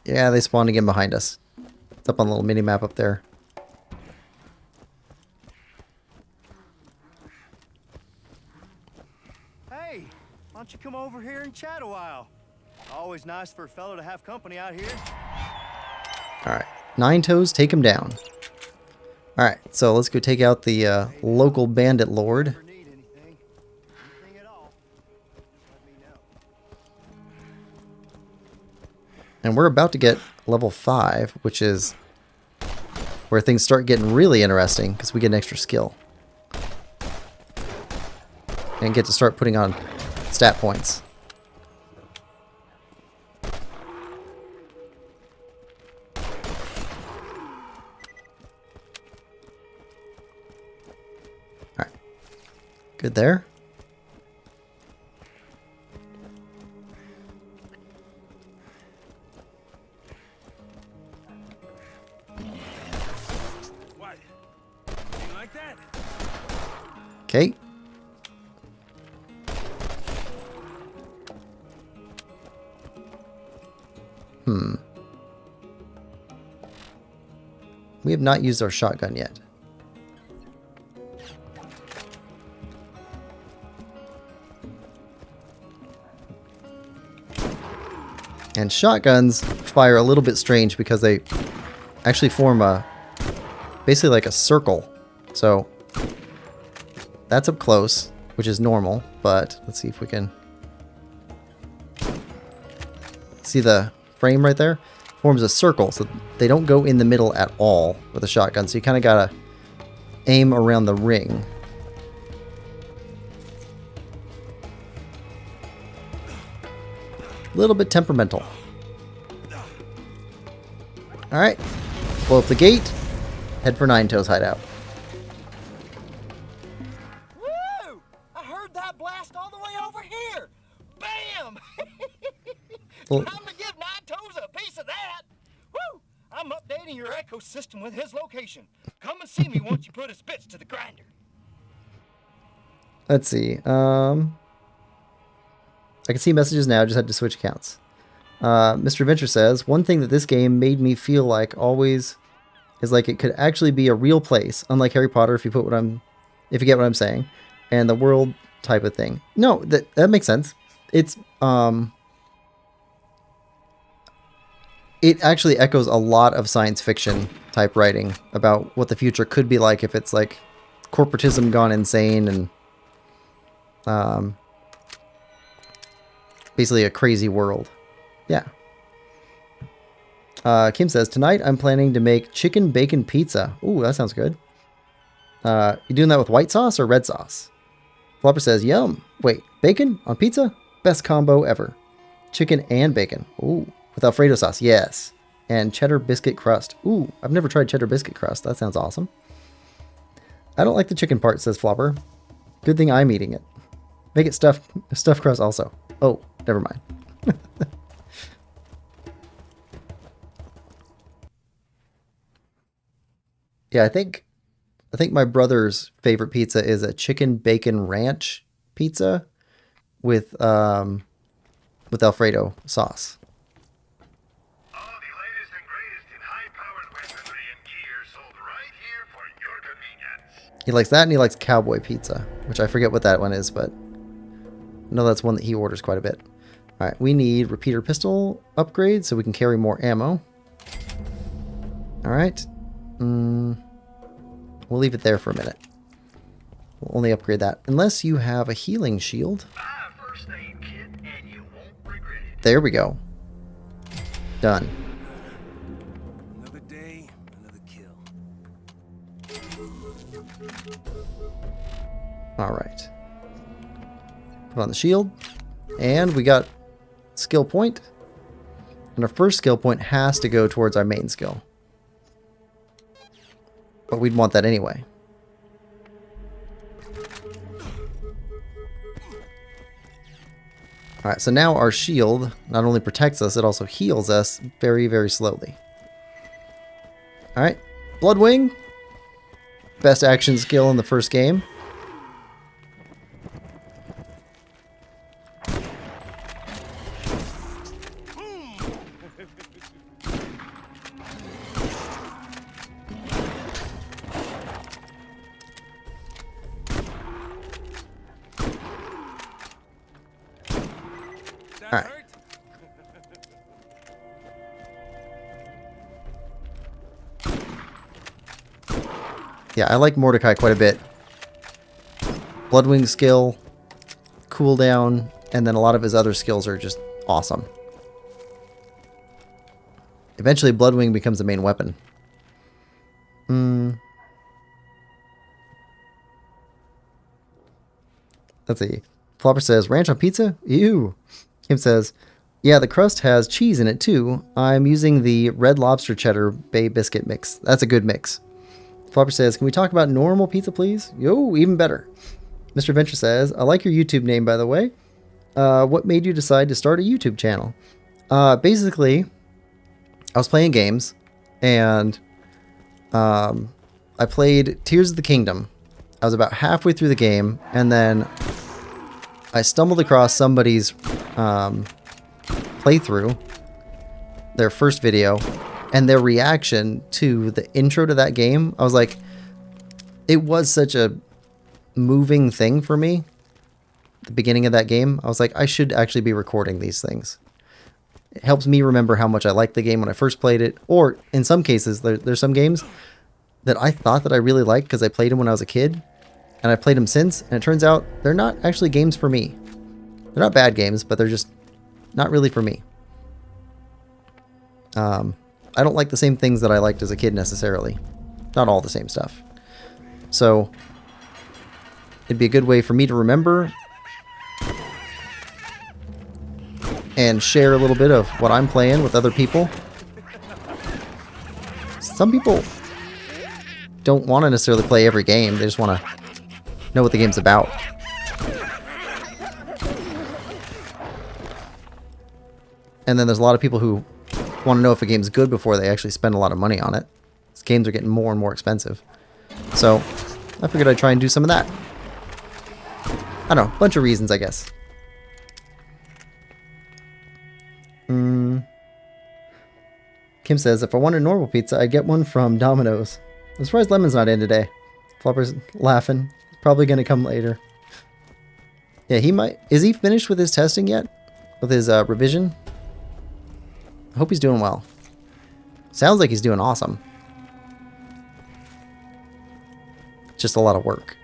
Yeah, they spawned again behind us. It's up on the little mini map up there. Hey, why don't you come over here and chat a while? Always nice for a fellow to have company out here. Alright, Nine Toes, take him down. Alright, so let's go take out the local bandit lord. And we're about to get level 5, which is where things start getting really interesting because we get an extra skill. And get to start putting on stat points. Alright. Good there. Okay. We have not used our shotgun yet. And shotguns fire a little bit strange because they actually form a basically like a circle. So that's up close, which is normal, but let's see if we can see the frame right there. Forms a circle, so they don't go in the middle at all with a shotgun. So you kind of gotta aim around the ring. A little bit temperamental. All right, blow up the gate. Head for Nine Toes hideout. Time to give Nine Toes a piece of that. Woo! I'm updating your ecosystem with his location. Come and see me once you put his bits to the grinder. Let's see. I can see messages now. Just had to switch accounts. Mr. Venture says, one thing that this game made me feel like always is like it could actually be a real place, unlike Harry Potter, if you get what I'm saying, and the world type of thing. No, that makes sense. It's it actually echoes a lot of science fiction type writing about what the future could be like if it's like corporatism gone insane and basically a crazy world. Yeah. Kim says, tonight I'm planning to make chicken bacon pizza. Ooh, that sounds good. You doing that with white sauce or red sauce? Flopper says, yum. Wait, bacon on pizza? Best combo ever. Chicken and bacon. Ooh, with Alfredo sauce. Yes. And cheddar biscuit crust. Ooh, I've never tried cheddar biscuit crust. That sounds awesome. I don't like the chicken part, says Flopper. Good thing I'm eating it. Make it stuffed crust also. Oh, never mind. Yeah, I think my brother's favorite pizza is a chicken bacon ranch pizza with Alfredo sauce. All the latest and greatest in high-powered weaponry and gear sold right here for your convenience. He likes that, and he likes cowboy pizza, which I forget what that one is, but I know that's one that he orders quite a bit. All right, we need repeater pistol upgrade so we can carry more ammo. All right. We'll leave it there for a minute. We'll only upgrade that. Unless you have a healing shield. First aid kit, and you won't regret it. There we go. Done. Another day, another kill. Alright. Put on the shield. And we got skill point. And our first skill point has to go towards our main skill. But we'd want that anyway. Alright, so now our shield not only protects us, it also heals us very, very slowly. Alright, Bloodwing. Best action skill in the first game. Alright. Yeah, I like Mordecai quite a bit. Bloodwing skill, cooldown, and then a lot of his other skills are just awesome. Eventually, Bloodwing becomes the main weapon. Let's see. Flopper says, ranch on pizza? Ew. Kim says, yeah, the crust has cheese in it too. I'm using the Red Lobster Cheddar Bay Biscuit mix. That's a good mix. Flopper says, can we talk about normal pizza, please? Yo, even better. Mr. Venture says, I like your YouTube name, by the way. What made you decide to start a YouTube channel? Basically, I was playing games, and I played Tears of the Kingdom. I was about halfway through the game, and then I stumbled across somebody's playthrough, their first video, and their reaction to the intro to that game. I was like, it was such a moving thing for me. The beginning of that game, I was like, I should actually be recording these things. It helps me remember how much I liked the game when I first played it. Or in some cases, there's some games that I thought that I really liked because I played them when I was a kid, and I played them since, and it turns out they're not actually games for me. They're not bad games, but they're just not really for me. I don't like the same things that I liked as a kid necessarily. Not all the same stuff. So it'd be a good way for me to remember and share a little bit of what I'm playing with other people. Some people don't want to necessarily play every game. They just want to know what the game's about. And then there's a lot of people who want to know if a game's good before they actually spend a lot of money on it. These games are getting more and more expensive. So I figured I'd try and do some of that. I don't know, a bunch of reasons, I guess. Kim says, if I wanted normal pizza, I'd get one from Domino's. I'm surprised Lemon's not in today. Flopper's laughing. He's probably going to come later. Yeah, he might. Is he finished with his testing yet? With his revision? I hope he's doing well. Sounds like he's doing awesome. just a lot of work.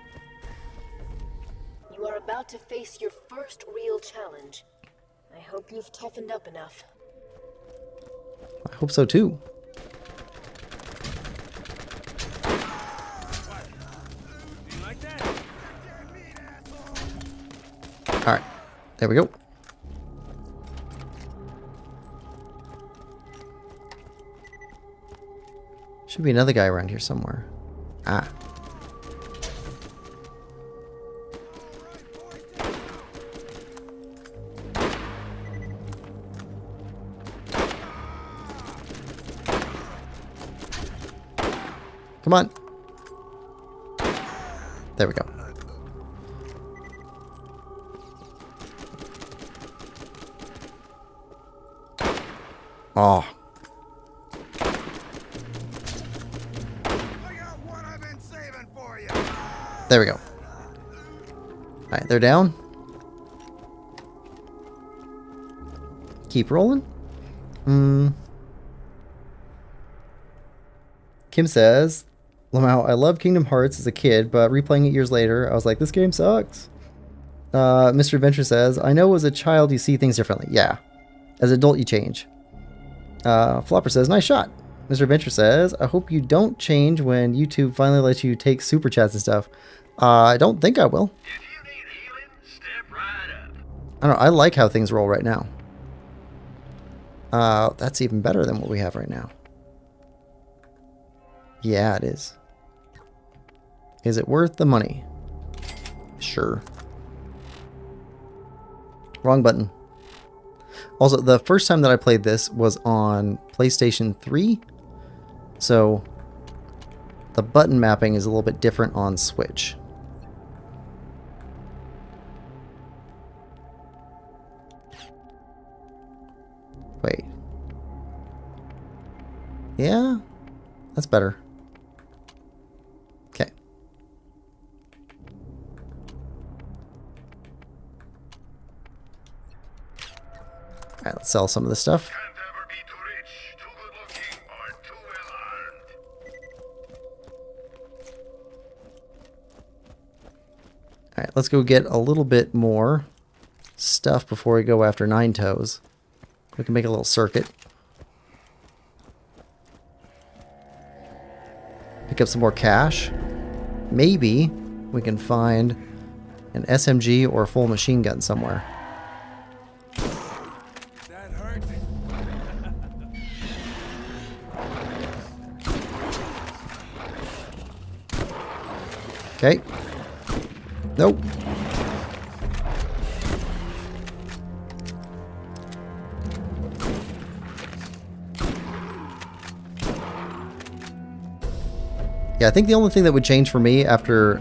You are about to face your first real challenge. I hope you've toughened up enough. I hope so too. Alright, there we go. Should be another guy around here somewhere. Ah. Come on. There we go. Oh. There we go. Alright, they're down. Keep rolling. Kim says, Lamau, I love Kingdom Hearts as a kid, but replaying it years later, I was like, this game sucks. Mr. Adventure says, I know as a child you see things differently. Yeah. As an adult you change. Flopper says, nice shot. Mr. Adventure says, I hope you don't change when YouTube finally lets you take super chats and stuff. I don't think I will. If you need healing, step right up. I don't know, I like how things roll right now. That's even better than what we have right now. Yeah, it is. Is it worth the money? Sure. Wrong button. Also, the first time that I played this was on PlayStation 3. So, the button mapping is a little bit different on Switch. Wait. Yeah? That's better. Okay. Alright, let's sell some of this stuff. Can't ever be too rich, too good looking, or too well armed. Alright, let's go get a little bit more stuff before we go after Nine Toes. We can make a little circuit. Pick up some more cash. Maybe we can find an SMG or a full machine gun somewhere. That hurt. Okay. Nope. Yeah, I think the only thing that would change for me after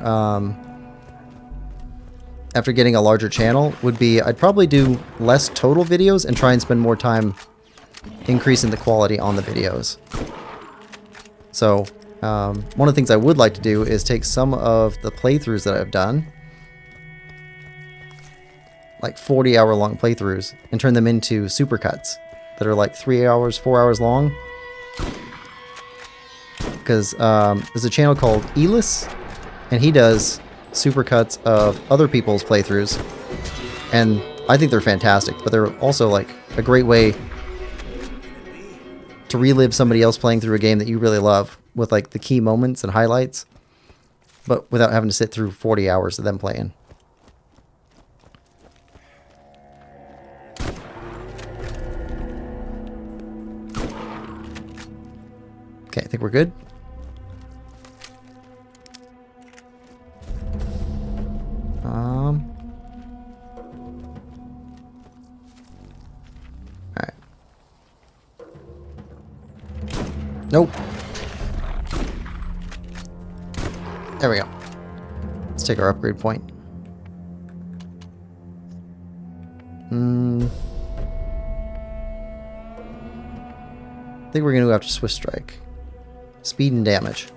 after getting a larger channel would be I'd probably do less total videos and try and spend more time increasing the quality on the videos. So one of the things I would like to do is take some of the playthroughs that I've done, like 40-hour-long playthroughs, and turn them into supercuts that are like 3 hours, 4 hours long. Because there's a channel called Elis, and he does supercuts of other people's playthroughs, and I think they're fantastic, but they're also like a great way to relive somebody else playing through a game that you really love with like the key moments and highlights, but without having to sit through 40 hours of them playing. Okay, I think we're good. Alright. Nope. There we go. Let's take our upgrade point. I think we're going to go after Swift Strike. Speed and damage.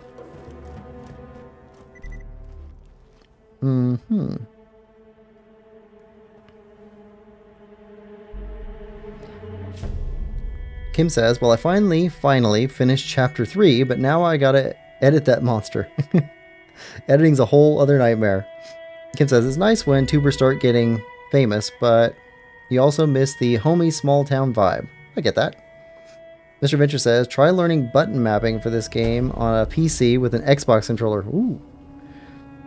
Kim says, well, I finally finished chapter 3, but now I gotta edit that monster. Editing's a whole other nightmare. Kim says, it's nice when tubers start getting famous, but you also miss the homey small town vibe. I get that. Mr. Venture says, try learning button mapping for this game on a PC with an Xbox controller. Ooh.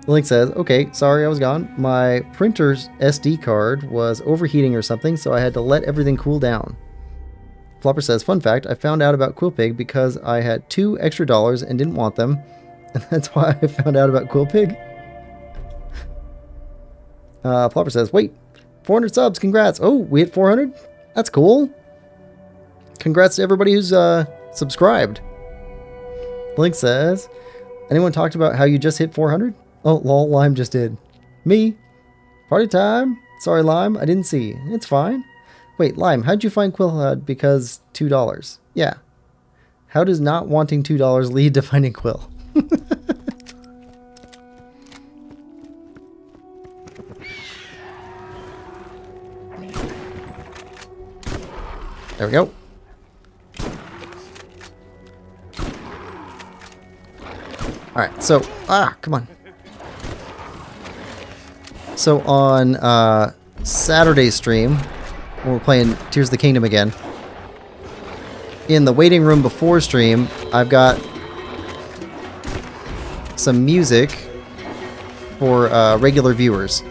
Link says, okay, sorry I was gone. My printer's SD card was overheating or something, so I had to let everything cool down. Flopper says, fun fact, I found out about Quillpig because I had $2 extra and didn't want them. And that's why I found out about Quillpig. Flopper says, wait, 400 subs, congrats. Oh, we hit 400? That's cool. Congrats to everybody who's subscribed. Link says, anyone talked about how you just hit 400? Oh, lol, Lime just did. Me? Party time? Sorry, Lime, I didn't see. It's fine. Wait, Lime, how'd you find Quillhud because $2? Yeah. How does not wanting $2 lead to finding Quill? There we go. Alright, so, come on. So on Saturday's stream, when we're playing Tears of the Kingdom again, in the waiting room before stream, I've got some music for regular viewers.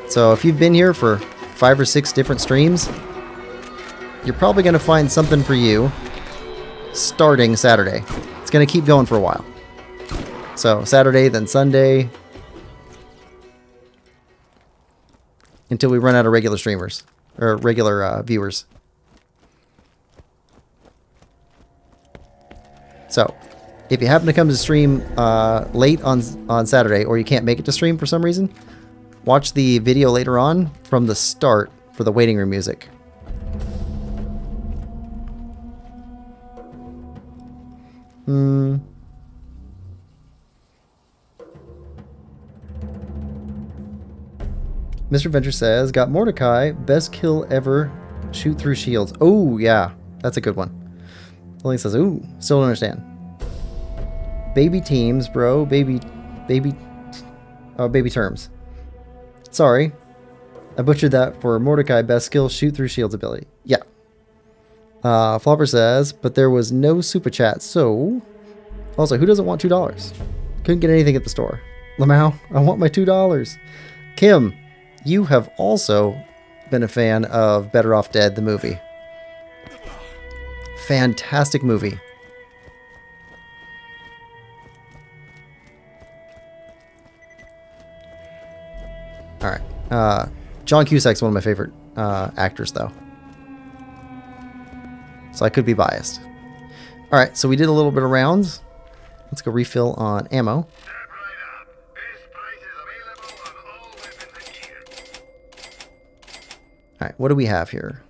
So if you've been here for 5 or 6 different streams, you're probably going to find something for you starting Saturday. It's going to keep going for a while. So Saturday, then Sunday, until we run out of regular streamers, or regular viewers. So, if you happen to come to stream late on Saturday, or you can't make it to stream for some reason, watch the video later on from the start for the waiting room music. Mr. Venture says, got Mordecai, best kill ever, shoot through shields. Oh, yeah, that's a good one. Link says, ooh, still don't understand. Baby teams, bro, baby terms. Sorry, I butchered that for Mordecai, best skill, shoot through shields ability. Yeah. Flopper says, but there was no super chat, so... Also, who doesn't want $2? Couldn't get anything at the store. Lamau, I want my $2. Kim, you have also been a fan of Better Off Dead, the movie. Fantastic movie. Alright. John Cusack's one of my favorite actors, though. So I could be biased. Alright, so we did a little bit of rounds. Let's go refill on ammo. Alright, what do we have here?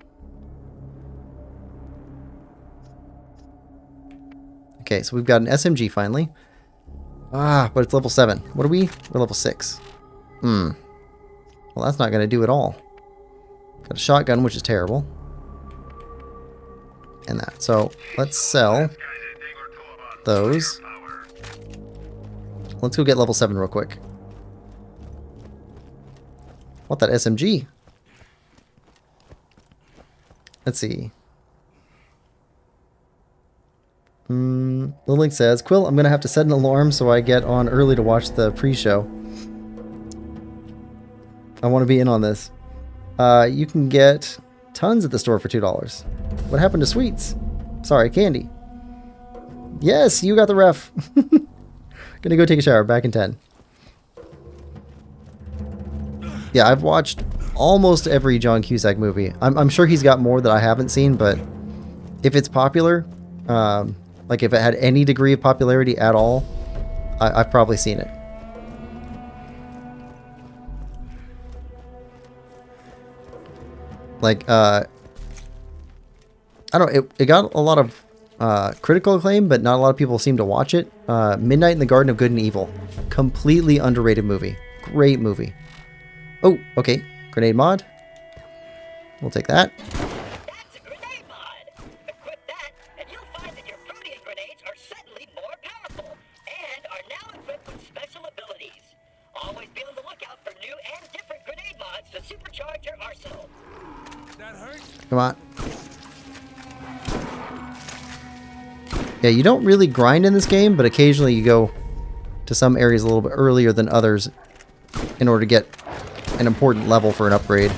Okay, so we've got an SMG finally. But it's level 7. What are we? We're level 6. Well, that's not going to do at all. Got a shotgun, which is terrible. And that. So, let's sell those. Let's go get level 7 real quick. Want that SMG? Let's see. Link says, Quill, I'm going to have to set an alarm so I get on early to watch the pre-show. I want to be in on this. You can get tons at the store for $2. What happened to sweets? Sorry, candy. Yes, you got the ref. Gonna go take a shower. Back in 10. Yeah, I've watched almost every John Cusack movie. I'm sure he's got more that I haven't seen, but if it's popular, like if it had any degree of popularity at all, I've probably seen it. Like, I don't know, it got a lot of critical acclaim, but not a lot of people seem to watch it. Midnight in the Garden of Good and Evil. Completely underrated movie. Great movie. Oh, okay. Grenade mod. We'll take that. That's a grenade mod. Equip that, and you'll find that your protein grenades are suddenly more powerful, and are now equipped with special Come on. Yeah, you don't really grind in this game, but occasionally you go to some areas a little bit earlier than others in order to get an important level for an upgrade.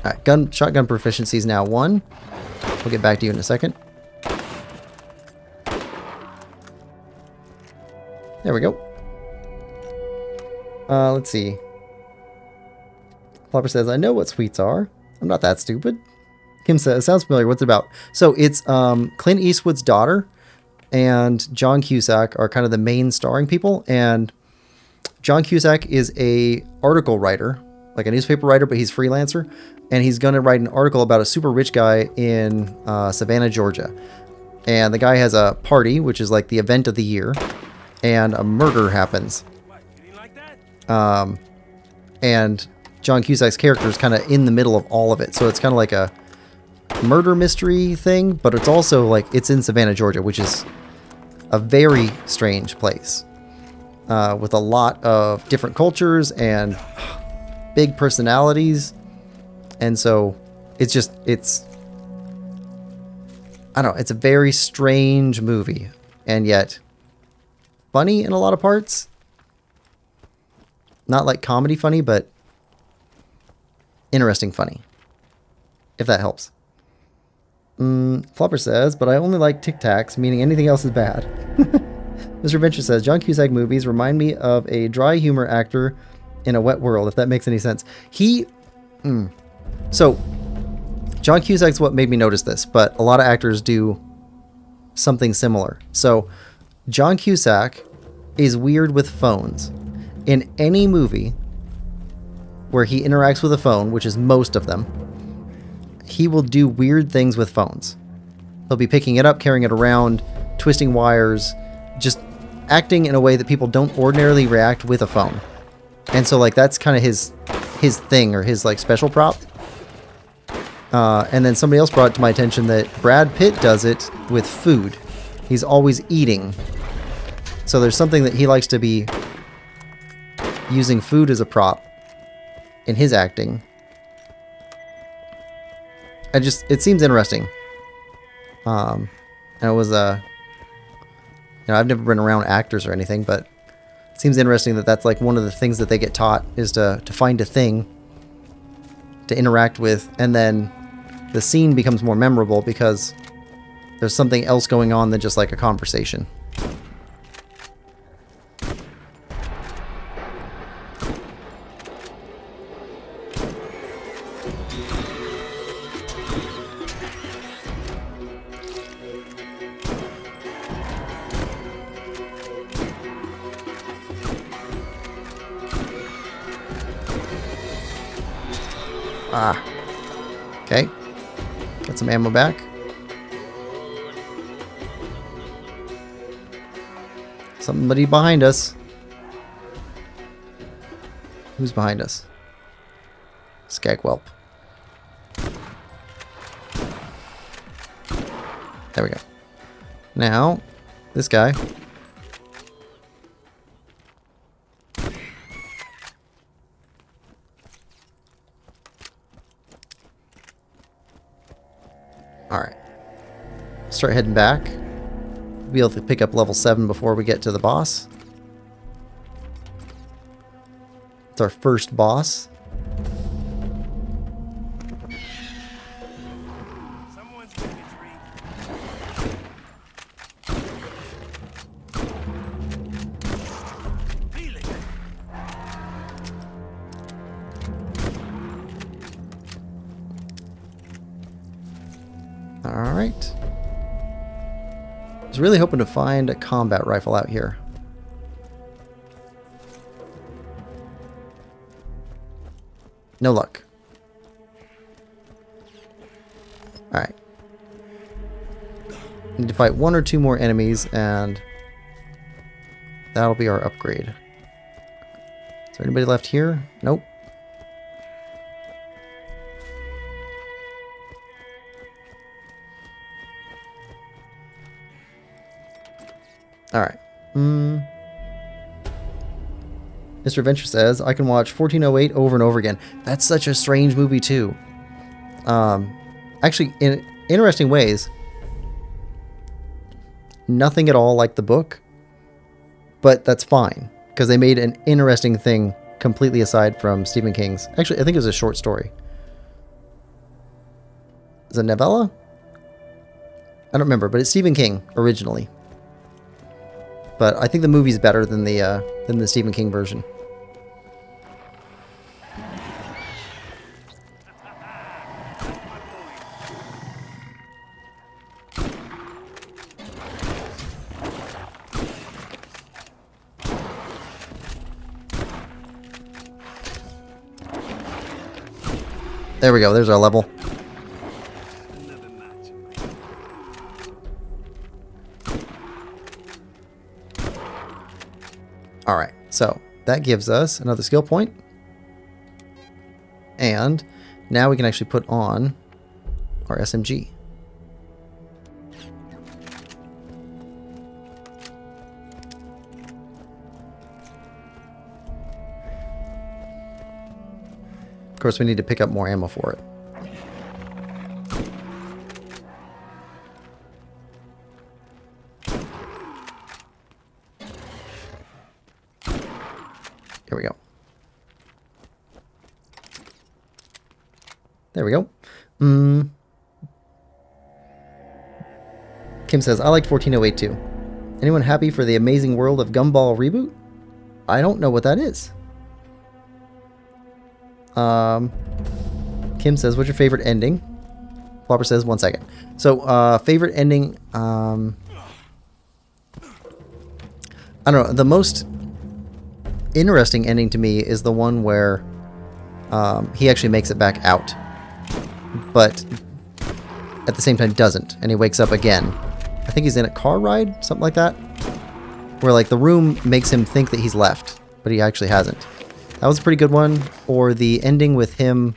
Alright, shotgun proficiency is now 1. We'll get back to you in a second. There we go. Let's see. Flopper says, I know what sweets are. I'm not that stupid. Kim says, sounds familiar. What's it about? So it's Clint Eastwood's daughter and John Cusack are kind of the main starring people. And John Cusack is a article writer, like a newspaper writer, but he's freelancer. And he's going to write an article about a super rich guy in Savannah, Georgia. And the guy has a party, which is like the event of the year. And a murder happens. And John Cusack's character is kind of in the middle of all of it. So it's kind of like a murder mystery thing, but it's also like it's in Savannah, Georgia, which is a very strange place with a lot of different cultures and big personalities. And so it's I don't know, it's a very strange movie and yet funny in a lot of parts. Not like comedy funny, but interesting funny, if that helps. Flopper says, but I only like Tic Tacs, meaning anything else is bad. Mr. Venture says, John Cusack movies remind me of a dry humor actor in a wet world, if that makes any sense. So, John Cusack's what made me notice this, but a lot of actors do something similar. So, John Cusack is weird with phones. In any movie where he interacts with a phone, which is most of them, he will do weird things with phones. He'll be picking it up, carrying it around, twisting wires, just acting in a way that people don't ordinarily react with a phone. And so, like, that's kind of his thing, or his, like, special prop. And then somebody else brought it to my attention that Brad Pitt does it with food. He's always eating. So there's something that he likes to be using food as a prop in his acting. It seems interesting. And it was I've never been around actors or anything, but it seems interesting that that's like one of the things that they get taught is to find a thing to interact with, and then the scene becomes more memorable because there's something else going on than just like a conversation. Okay. Got some ammo back. Somebody behind us. Who's behind us? Skagwhelp. There we go. Now, this guy. Alright. Start heading back. Be able to pick up level 7 before we get to the boss. It's our first boss. Someone's gonna drink. Feel it. Alright. I was really hoping to find a combat rifle out here. No luck. Alright. Need to fight 1 or 2 more enemies, and that'll be our upgrade. Is there anybody left here? Nope. Alright. Mr. Venture says, I can watch 1408 over and over again. That's such a strange movie, too. Actually, in interesting ways, nothing at all like the book, but that's fine, because they made an interesting thing completely aside from Stephen King's. Actually, I think it was a short story. Is it a novella? I don't remember, but it's Stephen King originally. But I think the movie's better than the Stephen King version. There we go. There's our level. Alright, so that gives us another skill point. And now we can actually put on our SMG. Of course, we need to pick up more ammo for it. Here we go. There we go. Kim says, I liked 1408 too. Anyone happy for the Amazing World of Gumball reboot? I don't know what that is. Kim says, what's your favorite ending? Flopper says, 1 second. So, favorite ending, I don't know. The most interesting ending to me is the one where he actually makes it back out, but at the same time doesn't, and he wakes up again. I think he's in a car ride, something like that, where like the room makes him think that he's left, but he actually hasn't. That was a pretty good one. Or the ending with him,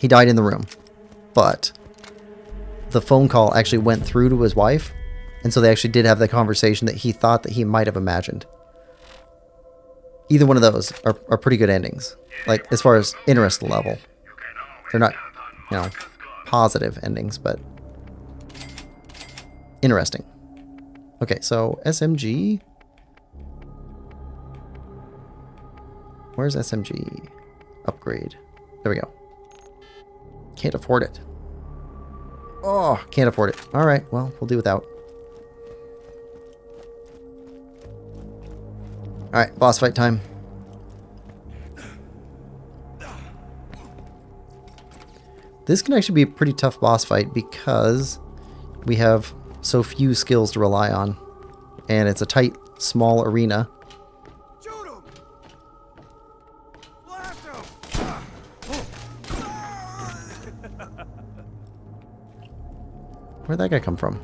he died in the room, but the phone call actually went through to his wife, and so they actually did have the conversation that he thought that he might have imagined. Either one of those are pretty good endings, like as far as interest level. They're not, you know, positive endings, but interesting. Okay, so SMG. Where's SMG? Upgrade. There we go. Can't afford it. Oh, can't afford it. All right, well, we'll do without. All right, boss fight time. This can actually be a pretty tough boss fight because we have so few skills to rely on, and it's a tight, small arena. Where'd that guy come from?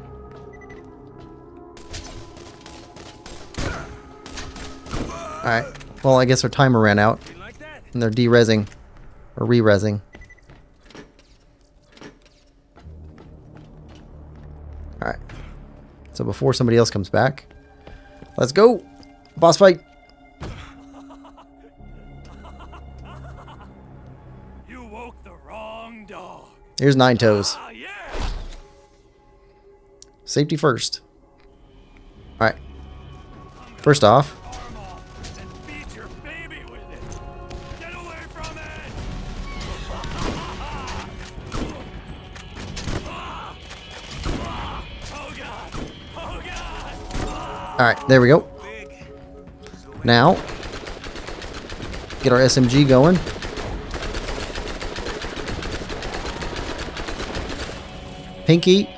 Alright, well I guess our timer ran out, and they're de-rezzing, or re-rezzing. Alright, so before somebody else comes back, let's go! Boss fight! You woke the wrong dog. Here's Nine Toes. Safety first. Alright. First off. Alright, there we go. Now, get our SMG going. Pinky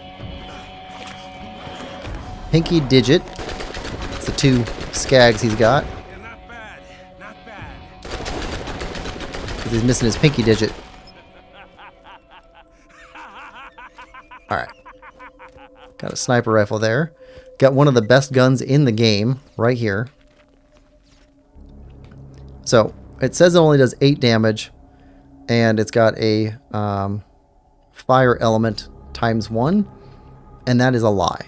Digit. It's the two skags he's got. Not bad. Not bad. Because he's missing his pinky digit. Alright. Got a sniper rifle there. Got one of the best guns in the game right here. So, it says it only does 8 damage. And it's got a fire element ×1. And that is a lie.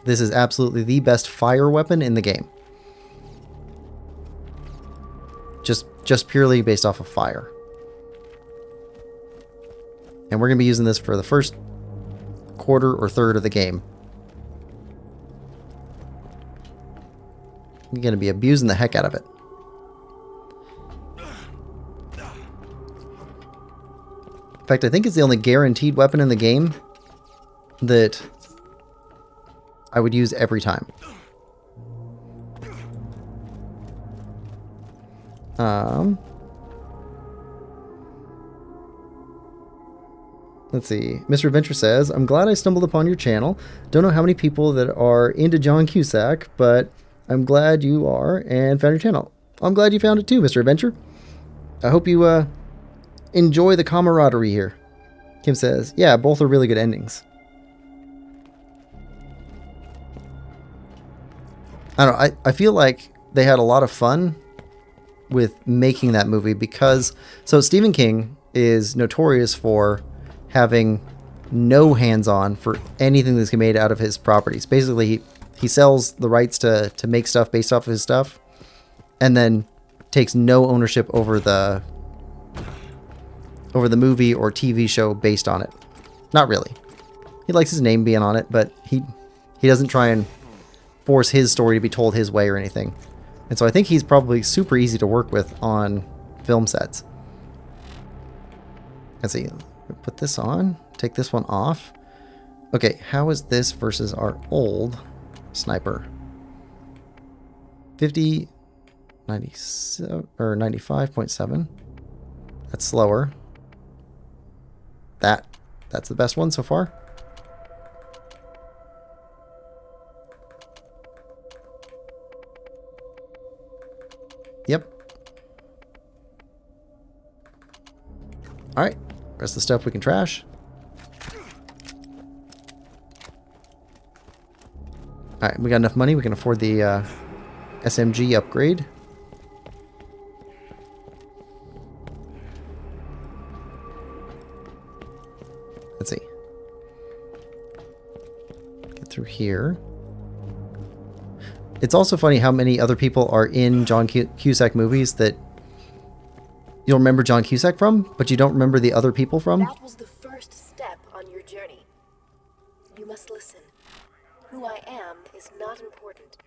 This is absolutely the best fire weapon in the game. just purely based off of fire. And we're going to be using this for the first quarter or third of the game. I'm going to be abusing the heck out of it. In fact, I think it's the only guaranteed weapon in the game that I would use every time. Let's see. Mr. Adventure says, I'm glad I stumbled upon your channel. Don't know how many people that are into John Cusack, but I'm glad you are and found your channel. I'm glad you found it too, Mr. Adventure. I hope you enjoy the camaraderie here. Kim says, yeah, both are really good endings. I don't know, I feel like they had a lot of fun with making that movie because, so Stephen King is notorious for having no hands-on for anything that's made out of his properties. Basically, he sells the rights to make stuff based off of his stuff, and then takes no ownership over the movie or TV show based on it. Not really. He likes his name being on it, but he doesn't try and force his story to be told his way or anything. And so I think he's probably super easy to work with on film sets. Let's see. Put this on. Take this one off. Okay, how is this versus our old sniper? 50, 97, or 95.7. That's slower. That's the best one so far. Yep. Alright. Rest of the stuff we can trash. Alright, we got enough money. We can afford the SMG upgrade. Let's see. Get through here. It's also funny how many other people are in John Cusack movies that you'll remember John Cusack from, but you don't remember the other people from. That was the first step on your journey. You must listen. Who I am is not important.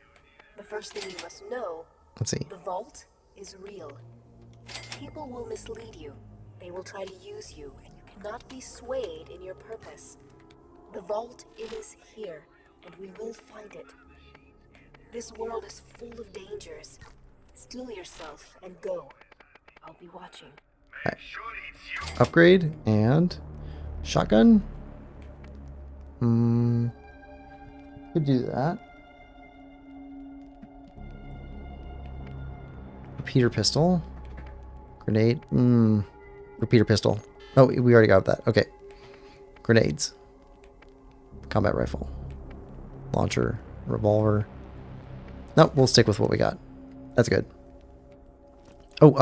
The first thing you must know, Let's see. the vault is real. People will mislead you. They will try to use you, and you cannot be swayed in your purpose. The vault is here, and we will find it. This world is full of dangers. Still yourself and go. I'll be watching. Right. Upgrade and shotgun. Could do that. Repeater pistol. Grenade. Repeater pistol. Oh, we already got that. Okay. Grenades. Combat rifle. Launcher. Revolver. Nope, we'll stick with what we got. That's good. Oh,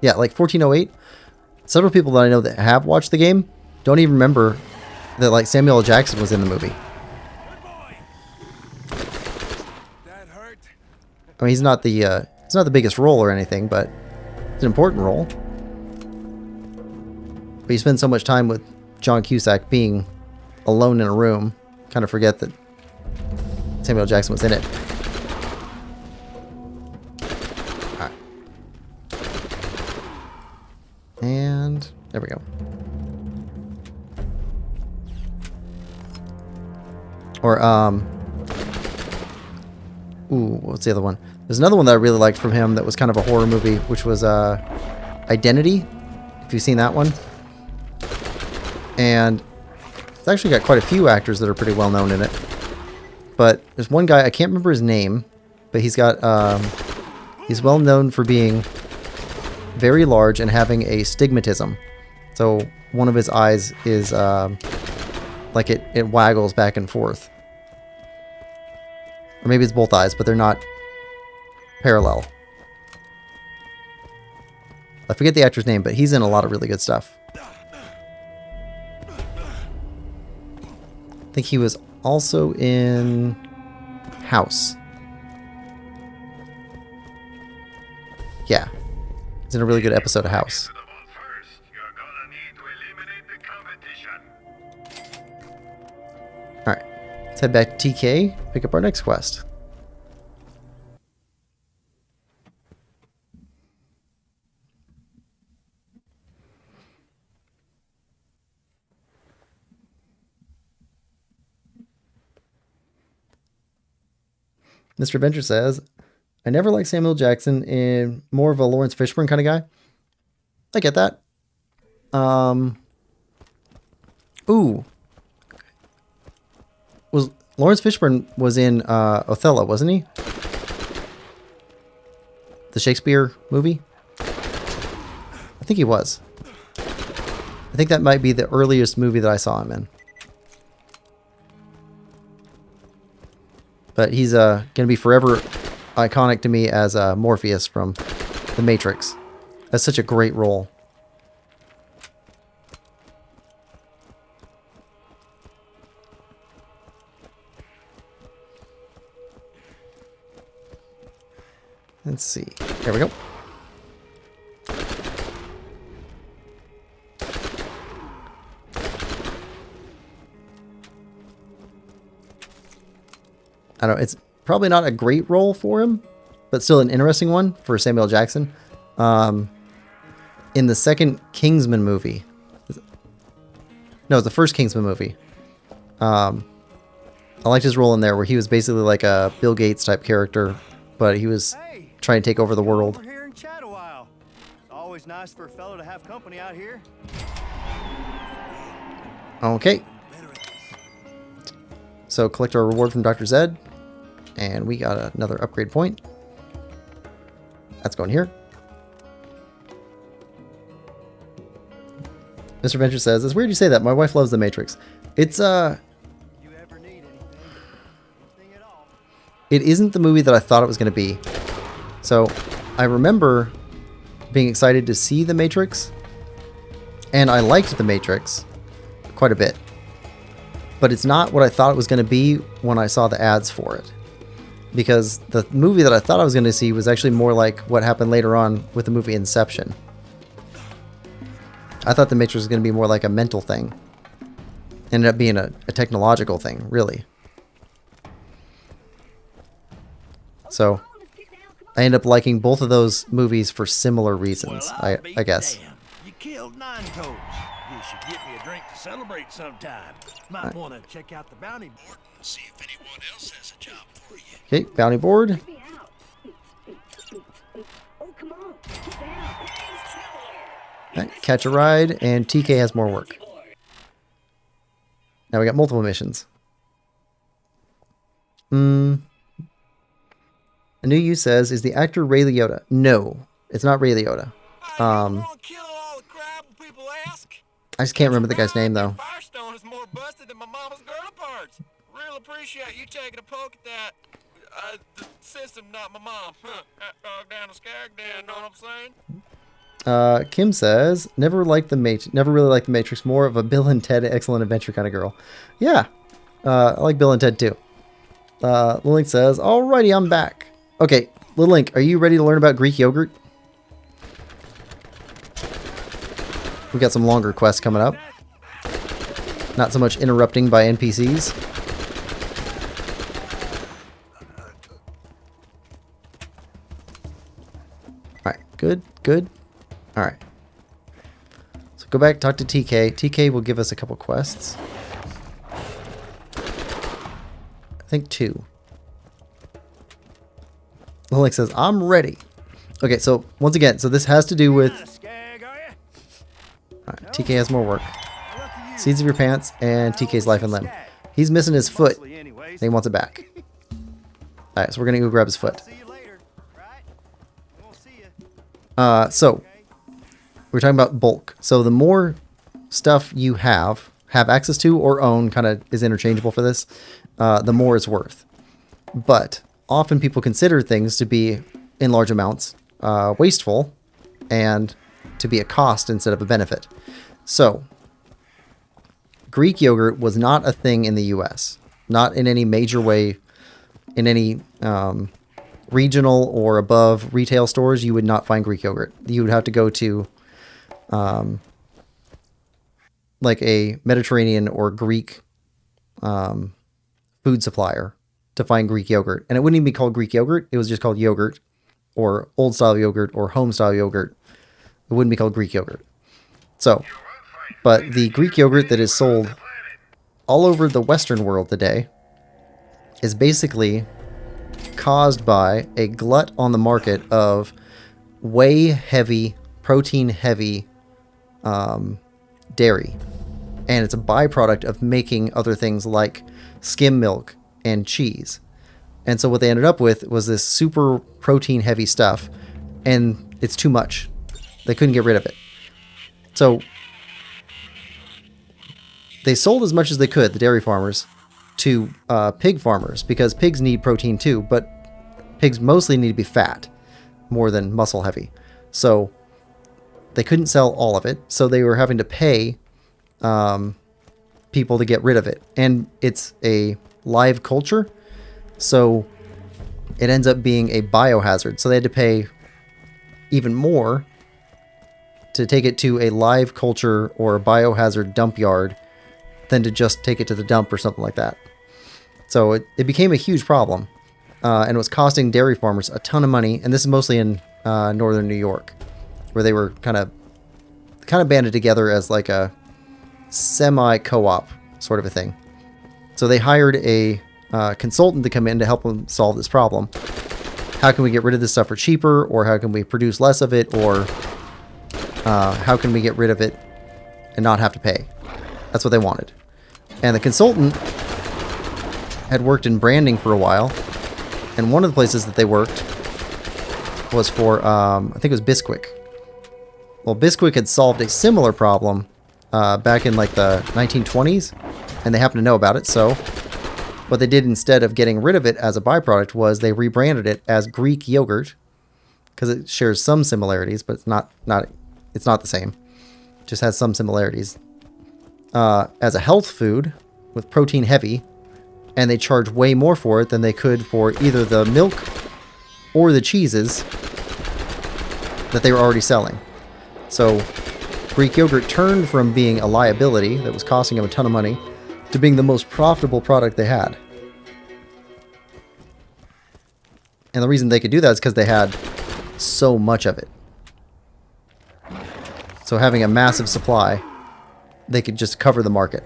yeah, like 1408. Several people that I know that have watched the game don't even remember that like Samuel L. Jackson was in the movie. That hurt. I mean, he's not the biggest role or anything, but it's an important role. But you spend so much time with John Cusack being alone in a room, kind of forget that Samuel L. Jackson was in it. Alright. And there we go. Or, ooh, what's the other one? There's another one that I really liked from him that was kind of a horror movie, which was Identity, if you've seen that one. And it's actually got quite a few actors that are pretty well known in it. But there's one guy, I can't remember his name, but he's got, he's well known for being very large and having astigmatism. So one of his eyes is, like it waggles back and forth. Or maybe it's both eyes, but they're not parallel. I forget the actor's name, but he's in a lot of really good stuff. I think he was also in House. Yeah. He's in a really good episode of House. To the vault first, you're gonna need to eliminate the competition. Alright, let's head back to TK, pick up our next quest. Mr. Venture says, I never liked Samuel Jackson, and more of a Lawrence Fishburne kind of guy. I get that. Ooh. Was Lawrence Fishburne was in Othello, wasn't he? The Shakespeare movie? I think he was. I think that might be the earliest movie that I saw him in. But he's going to be forever iconic to me as Morpheus from The Matrix. That's such a great role. Let's see. There we go. I don't know, it's probably not a great role for him, but still an interesting one for Samuel Jackson. In the second Kingsman movie. No, the first Kingsman movie. I liked his role in there where he was basically like a Bill Gates type character, but he was trying to take over the world. Over here and chat a while. It's always nice for a fellow to have company out here. Okay. So collect our reward from Dr. Zed. And we got another upgrade point. That's going here. Mr. Venture says, it's weird you say that. My wife loves The Matrix. It's, You ever need anything at all? it isn't the movie that I thought it was going to be. So I remember being excited to see The Matrix. And I liked The Matrix quite a bit. But it's not what I thought it was going to be when I saw the ads for it. Because the movie that I thought I was going to see was actually more like what happened later on with the movie Inception. I thought The Matrix was going to be more like a mental thing. Ended up being a technological thing, really. So, I ended up liking both of those movies for similar reasons, Well, I guess. Damn. You killed 9 toes. You should get me a drink to celebrate sometime. Might want to check out the bounty board and see if anyone else has a job for you. Okay, bounty board. Let me out. Oh, come on. Get down. Alright, catch a ride, and TK has more work. Now we got multiple missions. A new use says, is the actor Ray Liotta? No, it's not Ray Liotta. I just can't remember the guy's name, though. Firestone is more busted than my mama's girl parts. Real appreciate you taking a poke at that. The system, not my mom. Down the skag, know what I'm saying? Kim says, never really liked the Matrix. More of a Bill and Ted Excellent Adventure kind of girl. Yeah, I like Bill and Ted too. Little Link says, alrighty, I'm back. Okay, Little Link, are you ready to learn about Greek yogurt? We got some longer quests coming up. Not so much interrupting by NPCs. Alright, good. Alright. So go back, talk to TK. TK will give us a couple quests. I think 2. Link says, I'm ready. Okay, so once again, so this has to do with... Alright, TK has more work. Seeds of your pants and TK's life and limb. He's missing his foot. And he wants it back. Alright, so we're going to go grab his foot. So, we're talking about bulk. So the more stuff you have access to or own, kind of is interchangeable for this, the more it's worth. But often people consider things to be, in large amounts, wasteful and to be a cost instead of a benefit. So, Greek yogurt was not a thing in the US. Not in any major way, in any regional or above retail stores, you would not find Greek yogurt. You would have to go to like a Mediterranean or Greek food supplier to find Greek yogurt. And it wouldn't even be called Greek yogurt. It was just called yogurt or old style yogurt or home style yogurt. It wouldn't be called Greek yogurt. So, but the Greek yogurt that is sold all over the Western world today is basically caused by a glut on the market of whey heavy, protein heavy dairy. And it's a byproduct of making other things like skim milk and cheese. And so what they ended up with was this super protein heavy stuff, and it's too much. They couldn't get rid of it. So they sold as much as they could, the dairy farmers, to pig farmers, because pigs need protein too, but pigs mostly need to be fat more than muscle heavy. So they couldn't sell all of it, so they were having to pay people to get rid of it. And it's a live culture, so it ends up being a biohazard. So they had to pay even more to take it to a live culture or a biohazard dump yard than to just take it to the dump or something like that. So it became a huge problem, and it was costing dairy farmers a ton of money. And this is mostly in northern New York, where they were kind of banded together as like a semi-co-op sort of a thing. So they hired a consultant to come in to help them solve this problem. How can we get rid of this stuff for cheaper, or how can we produce less of it, or how can we get rid of it and not have to pay? That's what they wanted. And the consultant had worked in branding for a while, and one of the places that they worked was for, I think it was Bisquick. Well, Bisquick had solved a similar problem back in like the 1920s, and they happened to know about it. So what they did, instead of getting rid of it as a byproduct, was they rebranded it as Greek yogurt, because it shares some similarities, but it's not the same. It just has some similarities. As a health food with protein heavy, and they charge way more for it than they could for either the milk or the cheeses that they were already selling. So Greek yogurt turned from being a liability that was costing them a ton of money to being the most profitable product they had. And the reason they could do that is because they had so much of it. So having a massive supply, they could just cover the market.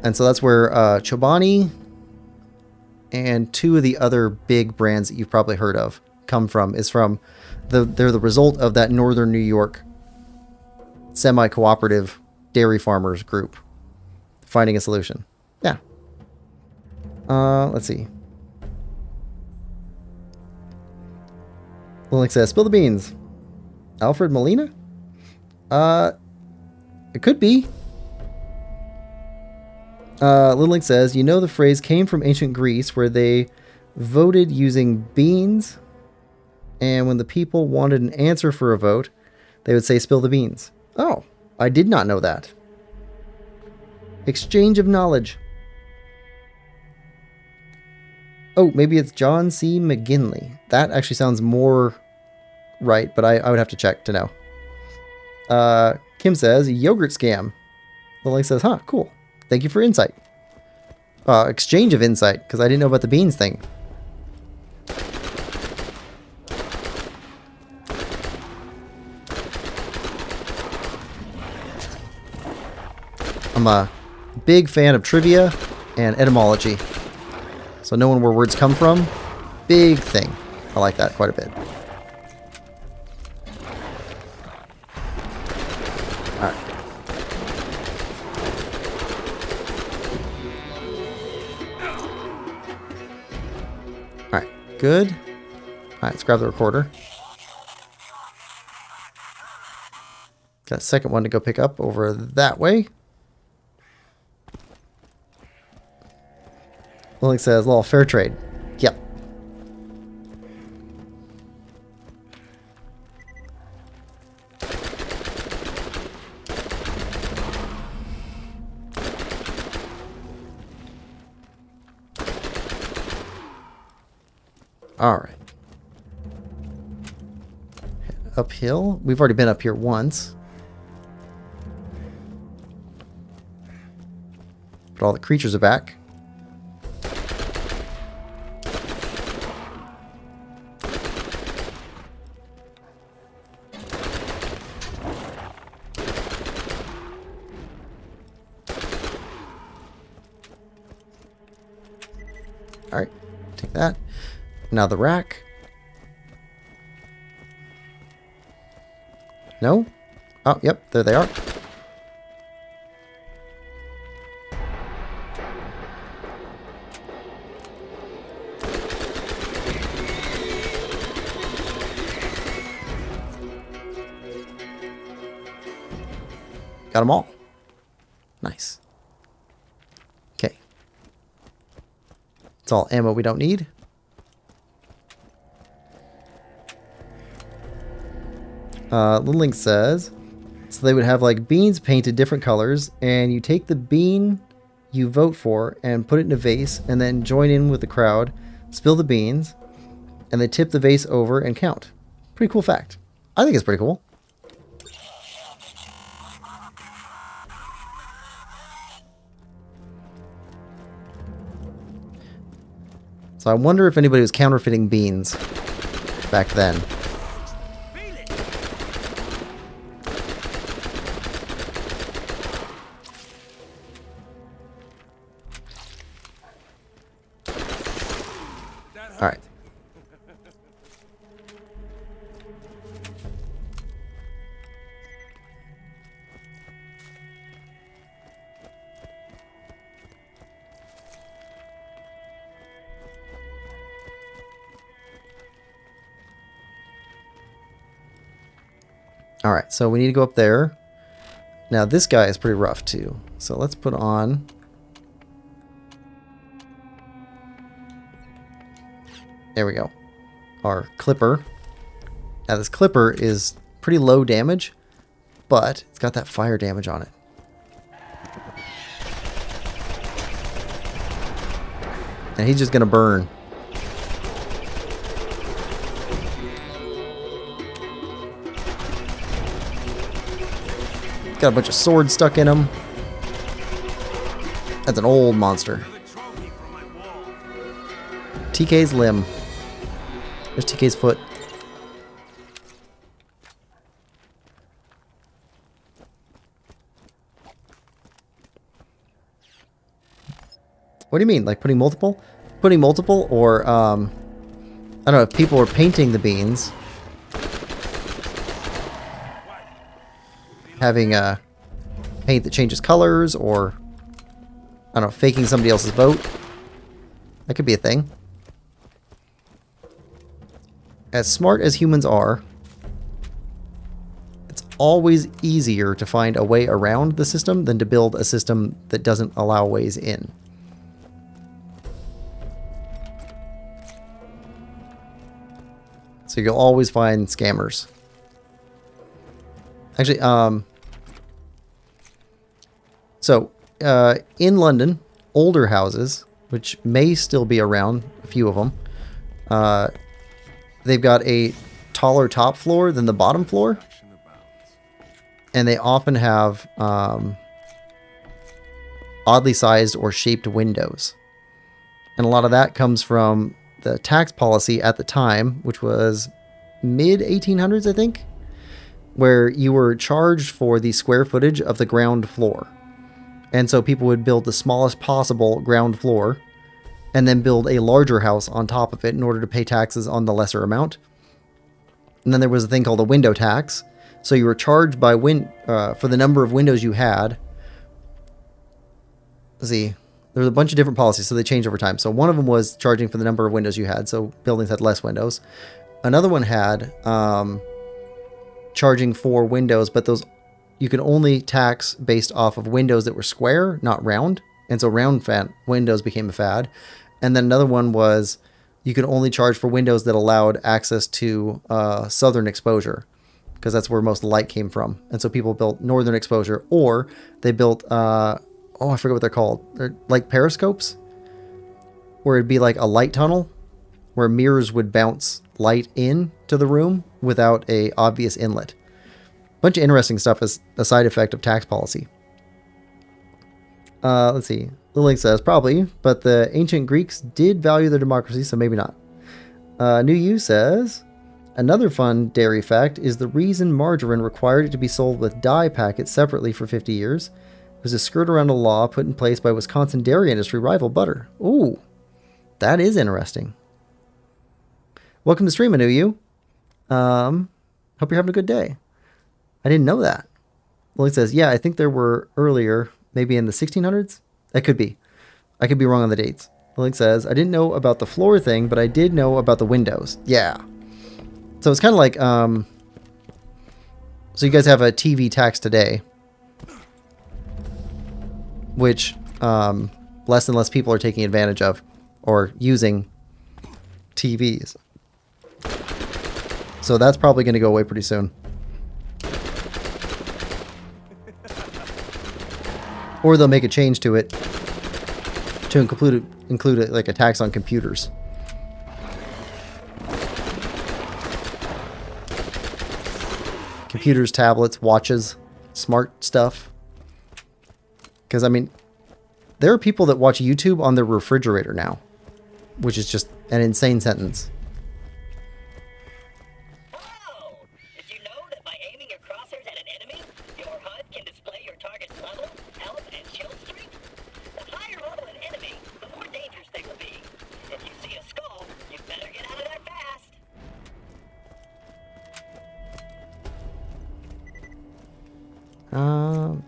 And so that's where Chobani and two of the other big brands that you've probably heard of come from. They're the result of that northern New York semi-cooperative dairy farmers group finding a solution. Yeah. Let's see. Link says, spill the beans. Alfred Molina? It could be. Link says, you know the phrase came from ancient Greece, where they voted using beans, and when the people wanted an answer for a vote, they would say, spill the beans. Oh, I did not know that. Exchange of knowledge. Oh, maybe it's John C. McGinley. That actually sounds more right, but I would have to check to know. Kim says, yogurt scam. Link says, huh, cool. Thank you for insight. Exchange of insight, because I didn't know about the beans thing. I'm a big fan of trivia and etymology. So knowing where words come from, big thing. I like that quite a bit. Alright. Alright, good. Alright, let's grab the recorder. Got a second one to go pick up over that way. Link says, little fair trade. Yep. Alright. Uphill. We've already been up here once. But all the creatures are back. Alright, take that. Now the rack. No? Oh, yep, there they are. Got them all. Nice. Okay. It's all ammo we don't need. Little Link says, so they would have like beans painted different colors, and you take the bean you vote for and put it in a vase, and then join in with the crowd, spill the beans, and they tip the vase over and count. Pretty cool fact. I think it's pretty cool. So I wonder if anybody was counterfeiting beans back then. All right. All right, so we need to go up there. Now this guy is pretty rough too. So let's put on there we go. Our clipper. Now this clipper is pretty low damage, but it's got that fire damage on it. And he's just gonna burn. Got a bunch of swords stuck in him. That's an old monster. TK's limb. There's TK's foot. What do you mean? Like putting multiple? Putting multiple, or I don't know, if people were painting the beans, having a paint that changes colors, or I don't know, faking somebody else's vote. That could be a thing. As smart as humans are, it's always easier to find a way around the system than to build a system that doesn't allow ways in. So you'll always find scammers. Actually, in London, older houses, which may still be around, a few of them, they've got a taller top floor than the bottom floor. And they often have oddly sized or shaped windows. And a lot of that comes from the tax policy at the time, which was mid 1800s, I think, where you were charged for the square footage of the ground floor. And so people would build the smallest possible ground floor and then build a larger house on top of it in order to pay taxes on the lesser amount. And then there was a thing called a window tax. So you were charged by for the number of windows you had. Let's see. There was a bunch of different policies, so they changed over time. So one of them was charging for the number of windows you had, so buildings had less windows. Another one had charging for windows, but those you could only tax based off of windows that were square, not round. And so round windows became a fad. And then another one was you could only charge for windows that allowed access to southern exposure, because that's where most light came from. And so people built northern exposure, or they built I forget what they're called. They're like periscopes, where it'd be like a light tunnel where mirrors would bounce light in to the room without a obvious inlet. Bunch of interesting stuff as a side effect of tax policy. Let's see. The link says probably, but the ancient Greeks did value their democracy, so maybe not. New You says another fun dairy fact is the reason margarine required it to be sold with dye packets separately for 50 years was a skirt around a law put in place by Wisconsin dairy industry rival butter. Ooh, that is interesting. Welcome to stream, New You. Hope you're having a good day. I didn't know that. Well, it says, yeah, I think there were earlier, maybe in the 1600s? That could be. I could be wrong on the dates. The link says, I didn't know about the floor thing, but I did know about the windows. Yeah. So it's kind of like, so you guys have a TV tax today, which less and less people are taking advantage of or using TVs. So that's probably going to go away pretty soon. Or they'll make a change to it to include like a tax on computers. Computers, tablets, watches, smart stuff. Because, I mean, there are people that watch YouTube on their refrigerator now, which is just an insane sentence. Whoa! Did you know that by aiming your crosshairs at an enemy, your HUD can display your target's level, health, and shield streak? The higher level an enemy, the more dangerous they will be. If you see a skull, you better get out of there fast.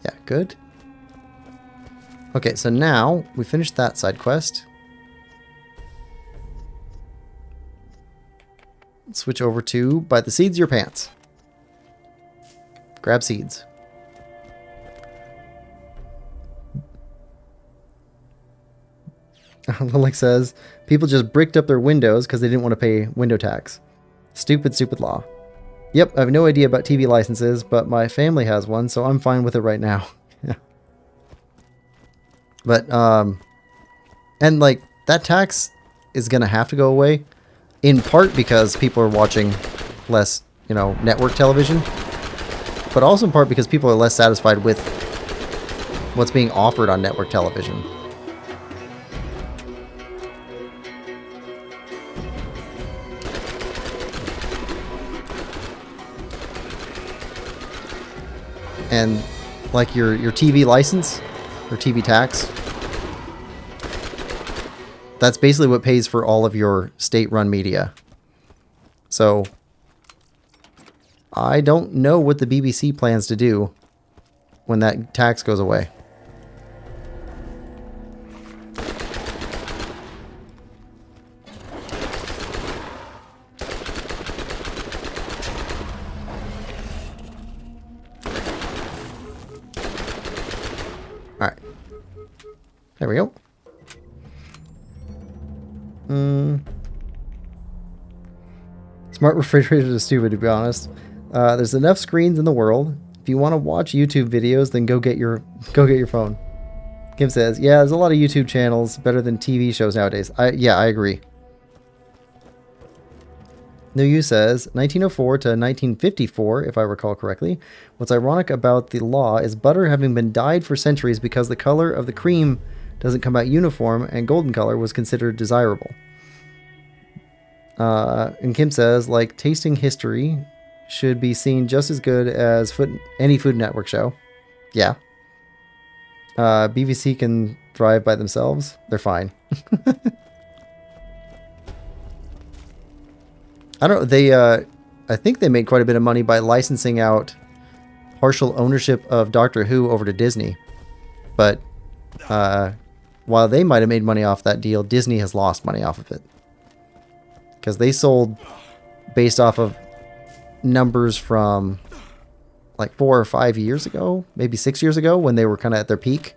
Yeah, good. Okay, so now we finished that side quest. Switch over to buy the seeds your pants. Grab seeds. Lilic says, people just bricked up their windows because they didn't want to pay window tax. Stupid, stupid law. Yep, I have no idea about TV licenses, but my family has one, so I'm fine with it right now. Yeah. But, and like, that tax is going to have to go away, in part because people are watching less, you know, network television, but also in part because people are less satisfied with what's being offered on network television. And like your TV license or TV tax, that's basically what pays for all of your state-run media. So I don't know what the BBC plans to do when that tax goes away. Alright. There we go. Smart refrigerators are stupid, to be honest. There's enough screens in the world. If you want to watch YouTube videos, then go get your phone. Kim says, yeah, there's a lot of YouTube channels better than TV shows nowadays. Yeah, I agree. New You says, 1904 to 1954, if I recall correctly. What's ironic about the law is butter having been dyed for centuries because the color of the cream doesn't come out uniform and golden color was considered desirable. And Kim says, like, tasting history should be seen just as good as any Food Network show. Yeah. BBC can thrive by themselves. They're fine. I don't know. They, I think they made quite a bit of money by licensing out partial ownership of Doctor Who over to Disney. But while they might have made money off that deal, Disney has lost money off of it. Because they sold based off of numbers from like 4 or 5 years ago, maybe 6 years ago, when they were kind of at their peak.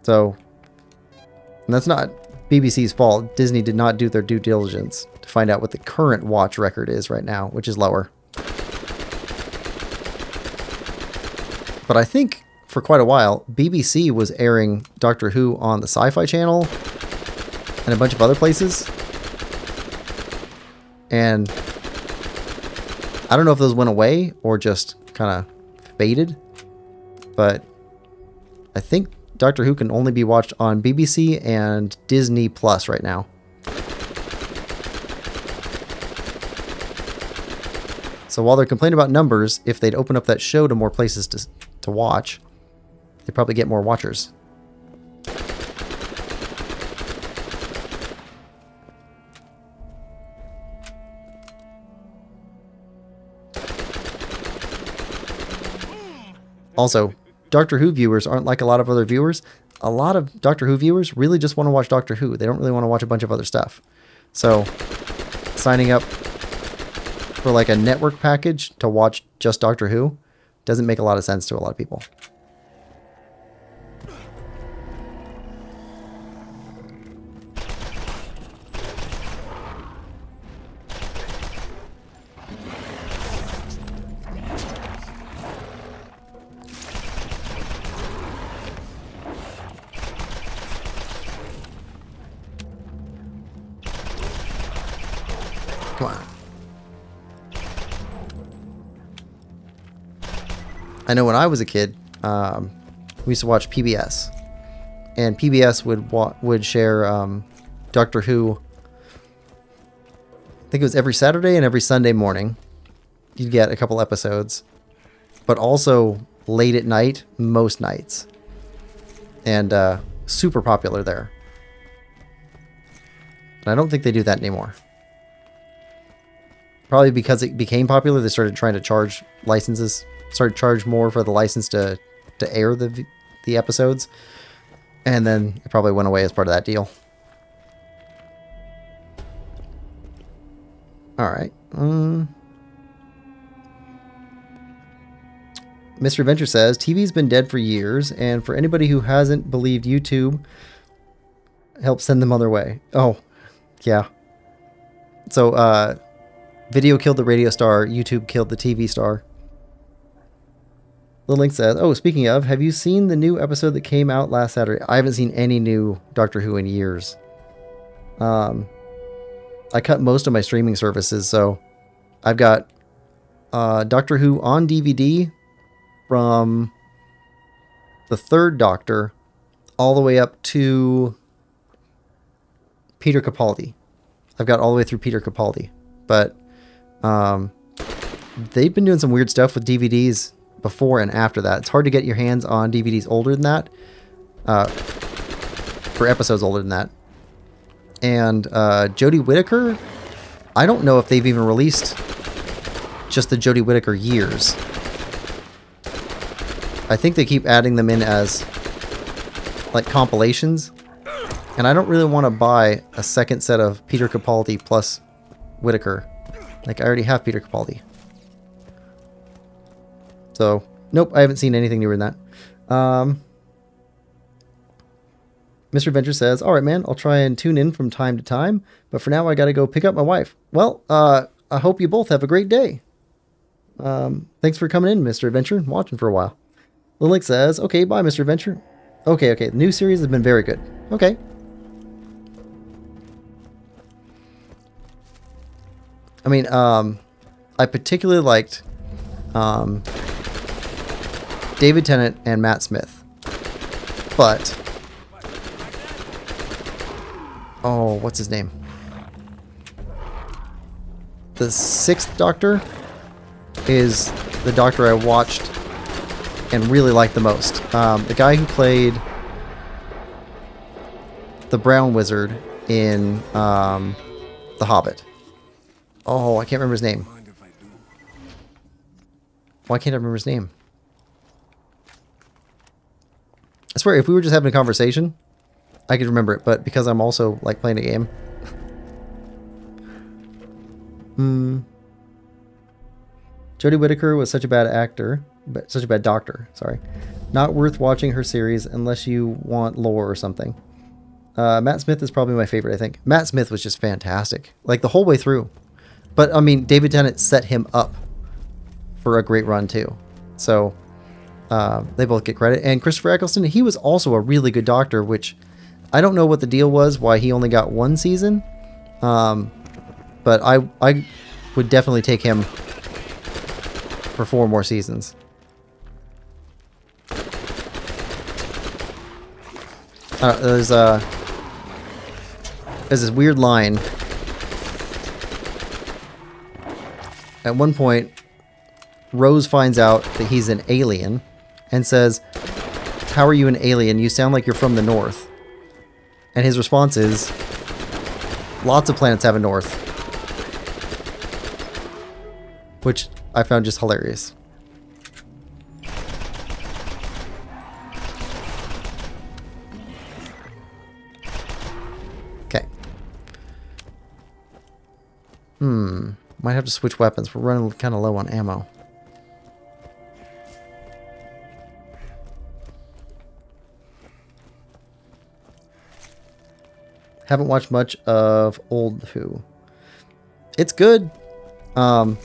So, and that's not BBC's fault. Disney did not do their due diligence to find out what the current watch record is right now, which is lower. But I think for quite a while, BBC was airing Doctor Who on the Sci-Fi Channel and a bunch of other places. And I don't know if those went away or just kind of faded, but I think Doctor Who can only be watched on BBC and Disney Plus right now. So while they're complaining about numbers, if they'd open up that show to more places to watch, they'd probably get more watchers. Also, Doctor Who viewers aren't like a lot of other viewers. A lot of Doctor Who viewers really just want to watch Doctor Who. They don't really want to watch a bunch of other stuff. So, signing up for like a network package to watch just Doctor Who doesn't make a lot of sense to a lot of people. Come on. I know when I was a kid, we used to watch PBS, and PBS would share Doctor Who. I think it was every Saturday and every Sunday morning. You'd get a couple episodes, but also late at night most nights, and super popular there. And I don't think they do that anymore. Probably because it became popular, they started trying to charge licenses. Started to charge more for the license to air the episodes. And then it probably went away as part of that deal. Alright. Mr. Adventure says, TV's been dead for years, and for anybody who hasn't believed YouTube, help send them on their way. Oh, yeah. So, video killed the radio star, YouTube killed the TV star. The link says, oh, speaking of, have you seen the new episode that came out last Saturday? I haven't seen any new Doctor Who in years. I cut most of my streaming services, so I've got Doctor Who on DVD from the third Doctor all the way up to Peter Capaldi. I've got all the way through Peter Capaldi. But they've been doing some weird stuff with DVDs before and after that. It's hard to get your hands on DVDs older than that. For episodes older than that. And Jodie Whittaker, I don't know if they've even released just the Jodie Whittaker years. I think they keep adding them in as like compilations. And I don't really want to buy a second set of Peter Capaldi plus Whittaker. Like, I already have Peter Capaldi. So, nope, I haven't seen anything newer than that. Mr. Adventure says, alright man, I'll try and tune in from time to time, but for now I gotta go pick up my wife. Well, I hope you both have a great day. Thanks for coming in, Mr. Adventure, and watching for a while. Lilic says, okay, bye, Mr. Adventure. Okay, the new series has been very good. Okay. I mean, I particularly liked David Tennant and Matt Smith. But, oh, what's his name? The sixth Doctor is the Doctor I watched and really liked the most. The guy who played the Brown Wizard in The Hobbit. Oh, I can't remember his name. Why can't I remember his name? I swear, if we were just having a conversation, I could remember it, but because I'm also, like, playing a game. Jodie Whittaker was such a bad actor, but such a bad doctor, sorry. Not worth watching her series unless you want lore or something. Matt Smith is probably my favorite, I think. Matt Smith was just fantastic, like, the whole way through. But, I mean, David Tennant set him up for a great run, too. So, they both get credit. And Christopher Eccleston, he was also a really good doctor, which I don't know what the deal was, why he only got one season. But I would definitely take him for 4 more seasons. There's this weird line. At one point, Rose finds out that he's an alien and says, "How are you an alien? You sound like you're from the north." And his response is, "Lots of planets have a north." Which I found just hilarious. Okay. Might have to switch weapons. We're running kind of low on ammo. Haven't watched much of Old Who. It's good. Got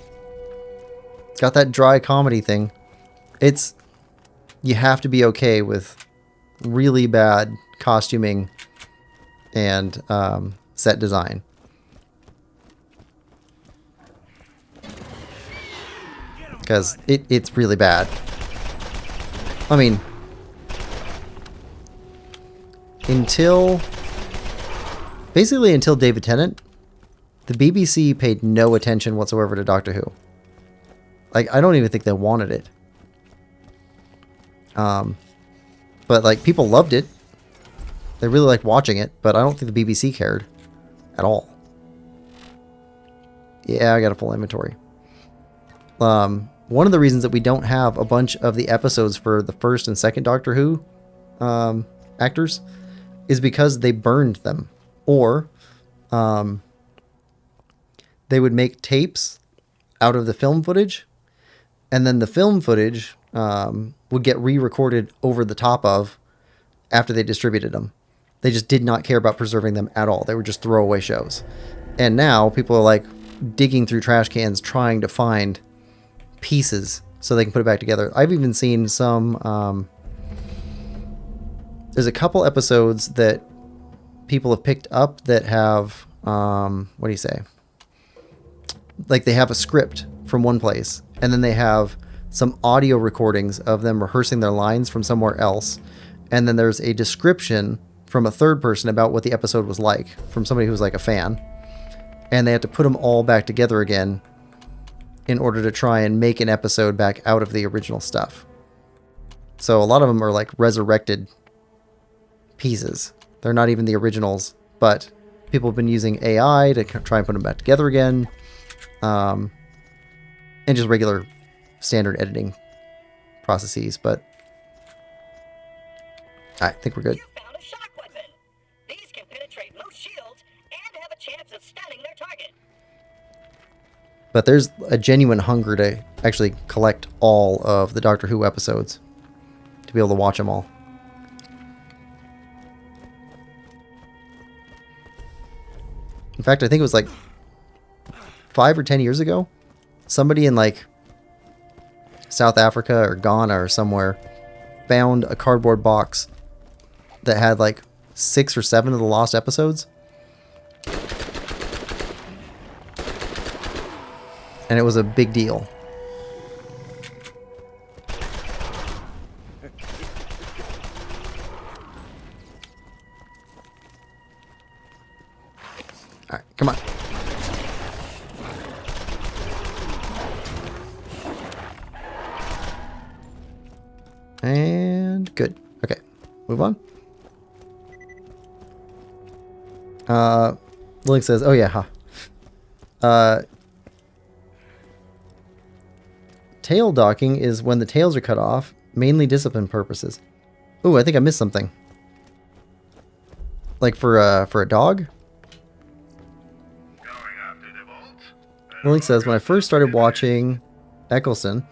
that dry comedy thing. You have to be okay with really bad costuming and set design. Because it's really bad. I mean, basically until David Tennant, the BBC paid no attention whatsoever to Doctor Who. Like, I don't even think they wanted it. But like, people loved it. They really liked watching it, but I don't think the BBC cared at all. Yeah, I got a full inventory. One of the reasons that we don't have a bunch of the episodes for the first and second Doctor Who actors is because they burned them. Or they would make tapes out of the film footage, and then the film footage would get re-recorded over the top of after they distributed them. They just did not care about preserving them at all. They were just throwaway shows. And now people are like digging through trash cans trying to find pieces so they can put it back together. I've even seen some... there's a couple episodes that people have picked up that have... what do you say? Like, they have a script from one place, and then they have some audio recordings of them rehearsing their lines from somewhere else, and then there's a description from a third person about what the episode was like, from somebody who's like a fan, and they have to put them all back together again in order to try and make an episode back out of the original stuff. So a lot of them are like resurrected pieces. They're not even the originals, but people have been using AI to try and put them back together again. And just regular standard editing processes, but I think we're good. You found a shock weapon. These can penetrate most shields and have a chance of stunning their target. But there's a genuine hunger to actually collect all of the Doctor Who episodes to be able to watch them all. In fact, I think it was like 5 or 10 years ago, somebody in like South Africa or Ghana or somewhere found a cardboard box that had like 6 or 7 of the lost episodes. And it was a big deal. Alright, come on. And good. Okay, move on. Link says, oh yeah, tail docking is when the tails are cut off, mainly discipline purposes. Ooh, I think I missed something. Like for a dog? Link says, when I first started watching Eccleston,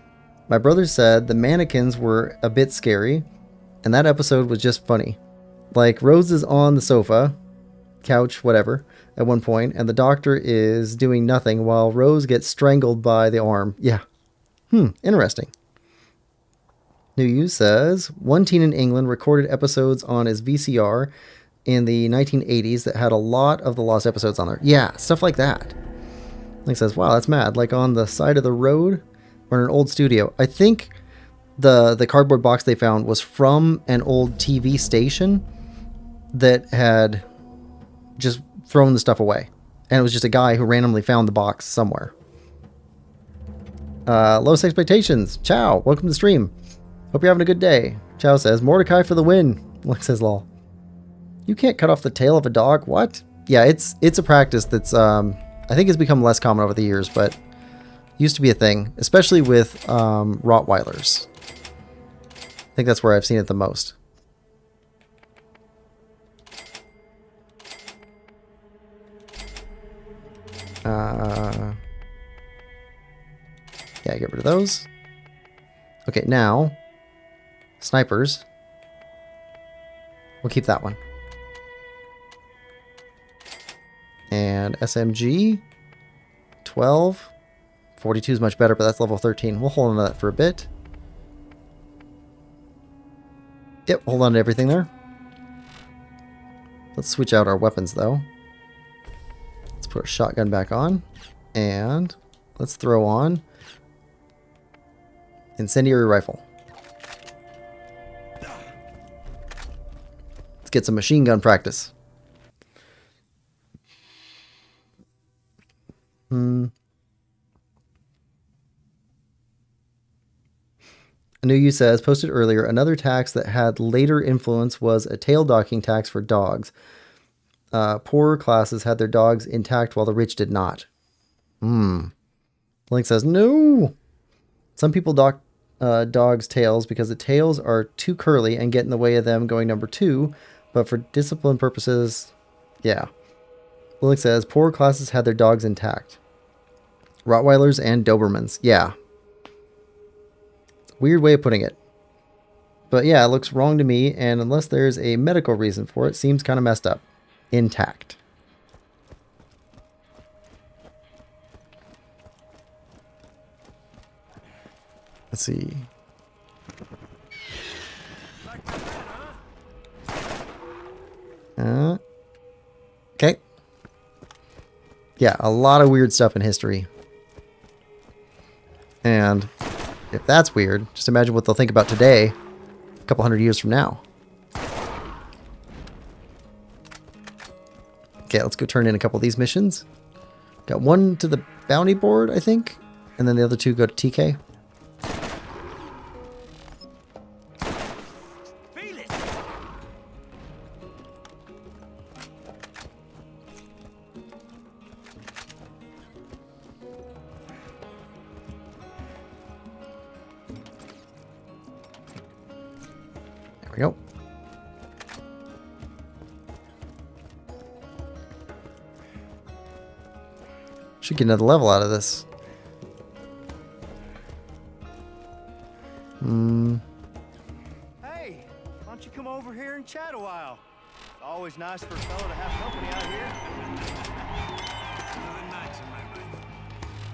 my brother said the mannequins were a bit scary, and that episode was just funny. Like, Rose is on the sofa, couch, whatever, at one point, and the doctor is doing nothing while Rose gets strangled by the arm. Yeah. Interesting. New Use says, one teen in England recorded episodes on his VCR in the 1980s that had a lot of the lost episodes on there. Yeah, stuff like that. Link says, wow, that's mad. Like on the side of the road or in an old studio. I think the cardboard box they found was from an old TV station that had just thrown the stuff away. And it was just a guy who randomly found the box somewhere. Lowest expectations. Ciao. Welcome to the stream. Hope you're having a good day. Ciao says, Mordecai for the win. Link says, lol. You can't cut off the tail of a dog? What? Yeah, it's a practice that's, I think it's become less common over the years, but used to be a thing, especially with Rottweilers. I think that's where I've seen it the most. Yeah, get rid of those. Okay, now, snipers. We'll keep that one. And SMG, 12. 42 is much better, but that's level 13. We'll hold on to that for a bit. Yep, hold on to everything there. Let's switch out our weapons, though. Let's put our shotgun back on. And let's throw on incendiary rifle. Let's get some machine gun practice. Anuyu says, posted earlier, another tax that had later influence was a tail docking tax for dogs. Poorer classes had their dogs intact while the rich did not. Link says, no! Some people dock dogs' tails because the tails are too curly and get in the way of them going number 2, but for discipline purposes, yeah. Link says, poorer classes had their dogs intact. Rottweilers and Dobermans, yeah. Weird way of putting it. But yeah, it looks wrong to me, and unless there's a medical reason for it, seems kind of messed up. Intact. Let's see. Okay. Yeah, a lot of weird stuff in history. And if that's weird, just imagine what they'll think about today, a couple hundred years from now. Okay, let's go turn in a couple of these missions. Got one to the bounty board, I think, and then the other 2 go to TK. There we go. Should get another level out of this. Hey, why don't you come over here and chat a while? It's always nice for a fellow to have company out here.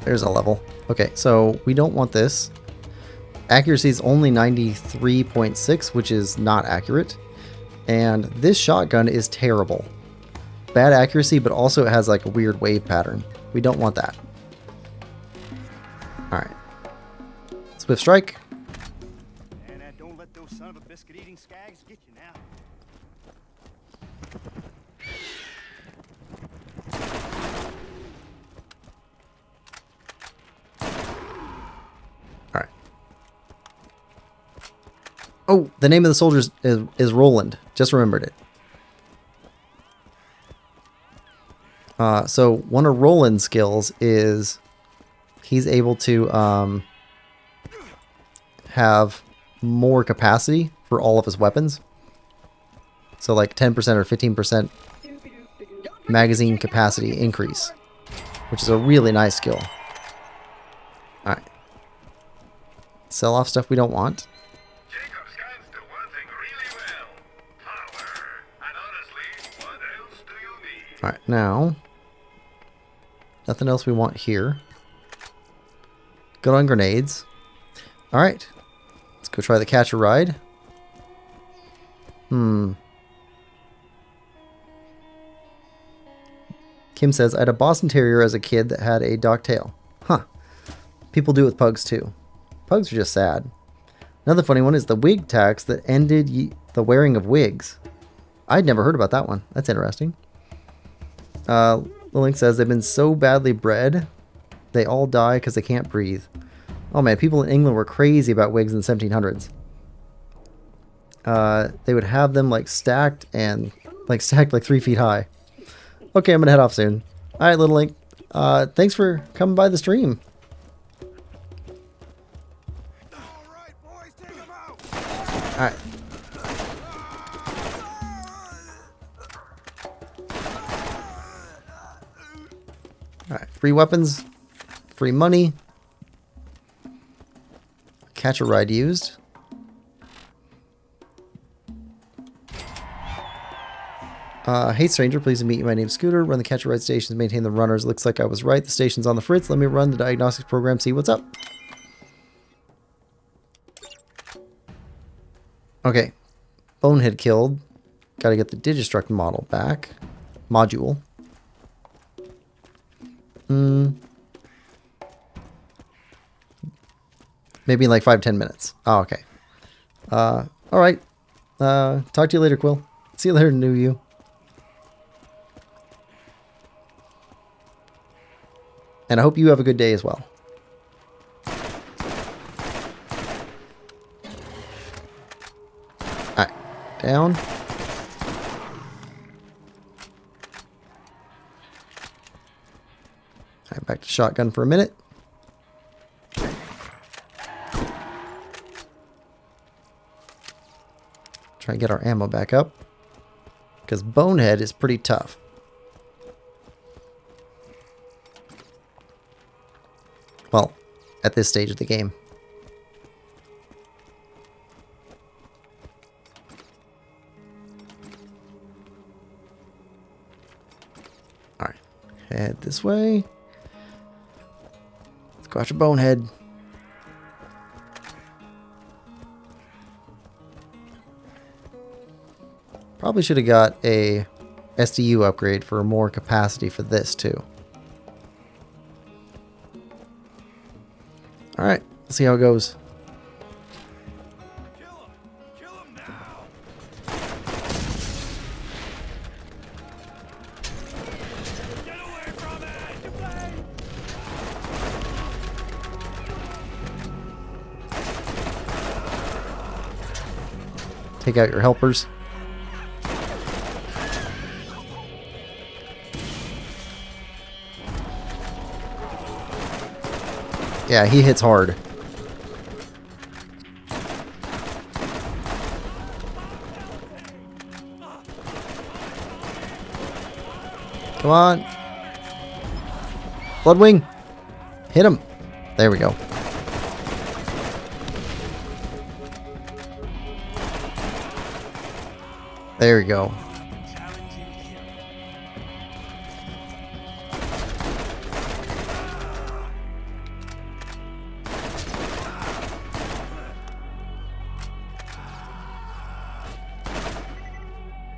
There's a level. Okay, so we don't want this. Accuracy is only 93.6, which is not accurate. And this shotgun is terrible. Bad accuracy, but also it has like a weird wave pattern. We don't want that. Alright. Swift strike. And don't let those son of a biscuit eating skags get you now. Alright. Oh, the name of the soldier is Roland. Just remembered it. So one of Roland's skills is he's able to have more capacity for all of his weapons. So like 10% or 15% magazine capacity increase, which is a really nice skill. Alright. Sell off stuff we don't want. Jacob scans do one thing really well. Power. And honestly, what else do you need? Alright, now... Nothing else we want here. Good on grenades. Alright. Let's go try the catcher ride. Kim says, I had a Boston Terrier as a kid that had a dock tail. Huh. People do it with pugs too. Pugs are just sad. Another funny one is the wig tax that ended the wearing of wigs. I'd never heard about that one. That's interesting. The link says they've been so badly bred, they all die because they can't breathe. Oh man, people in England were crazy about wigs in the 1700s. They would have them like stacked like 3 feet high. Okay, I'm gonna head off soon. All right, Little Link. Thanks for coming by the stream. All right. All right, free weapons, free money. Catch a ride used. Hey stranger, pleased to meet you. My name's Scooter. Run the catch a ride stations, maintain the runners. Looks like I was right. The station's on the fritz. Let me run the diagnostics program, see what's up. Okay. Bonehead killed. Gotta get the Digistruct model back. Module. Maybe in like 5-10 minutes. Oh, okay. Alright. Talk to you later, Quill. See you later, new you. And I hope you have a good day as well. Alright. Down. Alright, back to shotgun for a minute. Try and get our ammo back up. Because Bonehead is pretty tough. Well, at this stage of the game. Alright. Head this way. Let's go after Bonehead. Probably should have got a SDU upgrade for more capacity for this too. Alright, let's see how it goes. Kill him now. Get away from it! Take out your helpers. Yeah, he hits hard. Come on. Bloodwing. Hit him. There we go. There we go.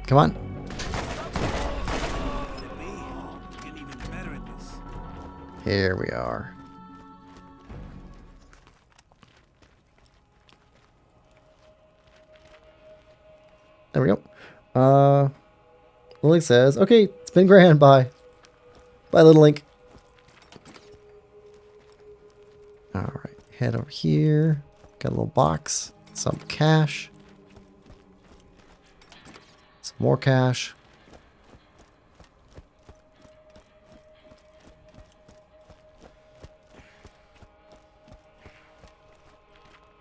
Come on. Here we are. There we go. Little Link says, okay, it's been grand. Bye. Bye, Little Link. All right. Head over here. Got a little box. Some cash. Some more cash.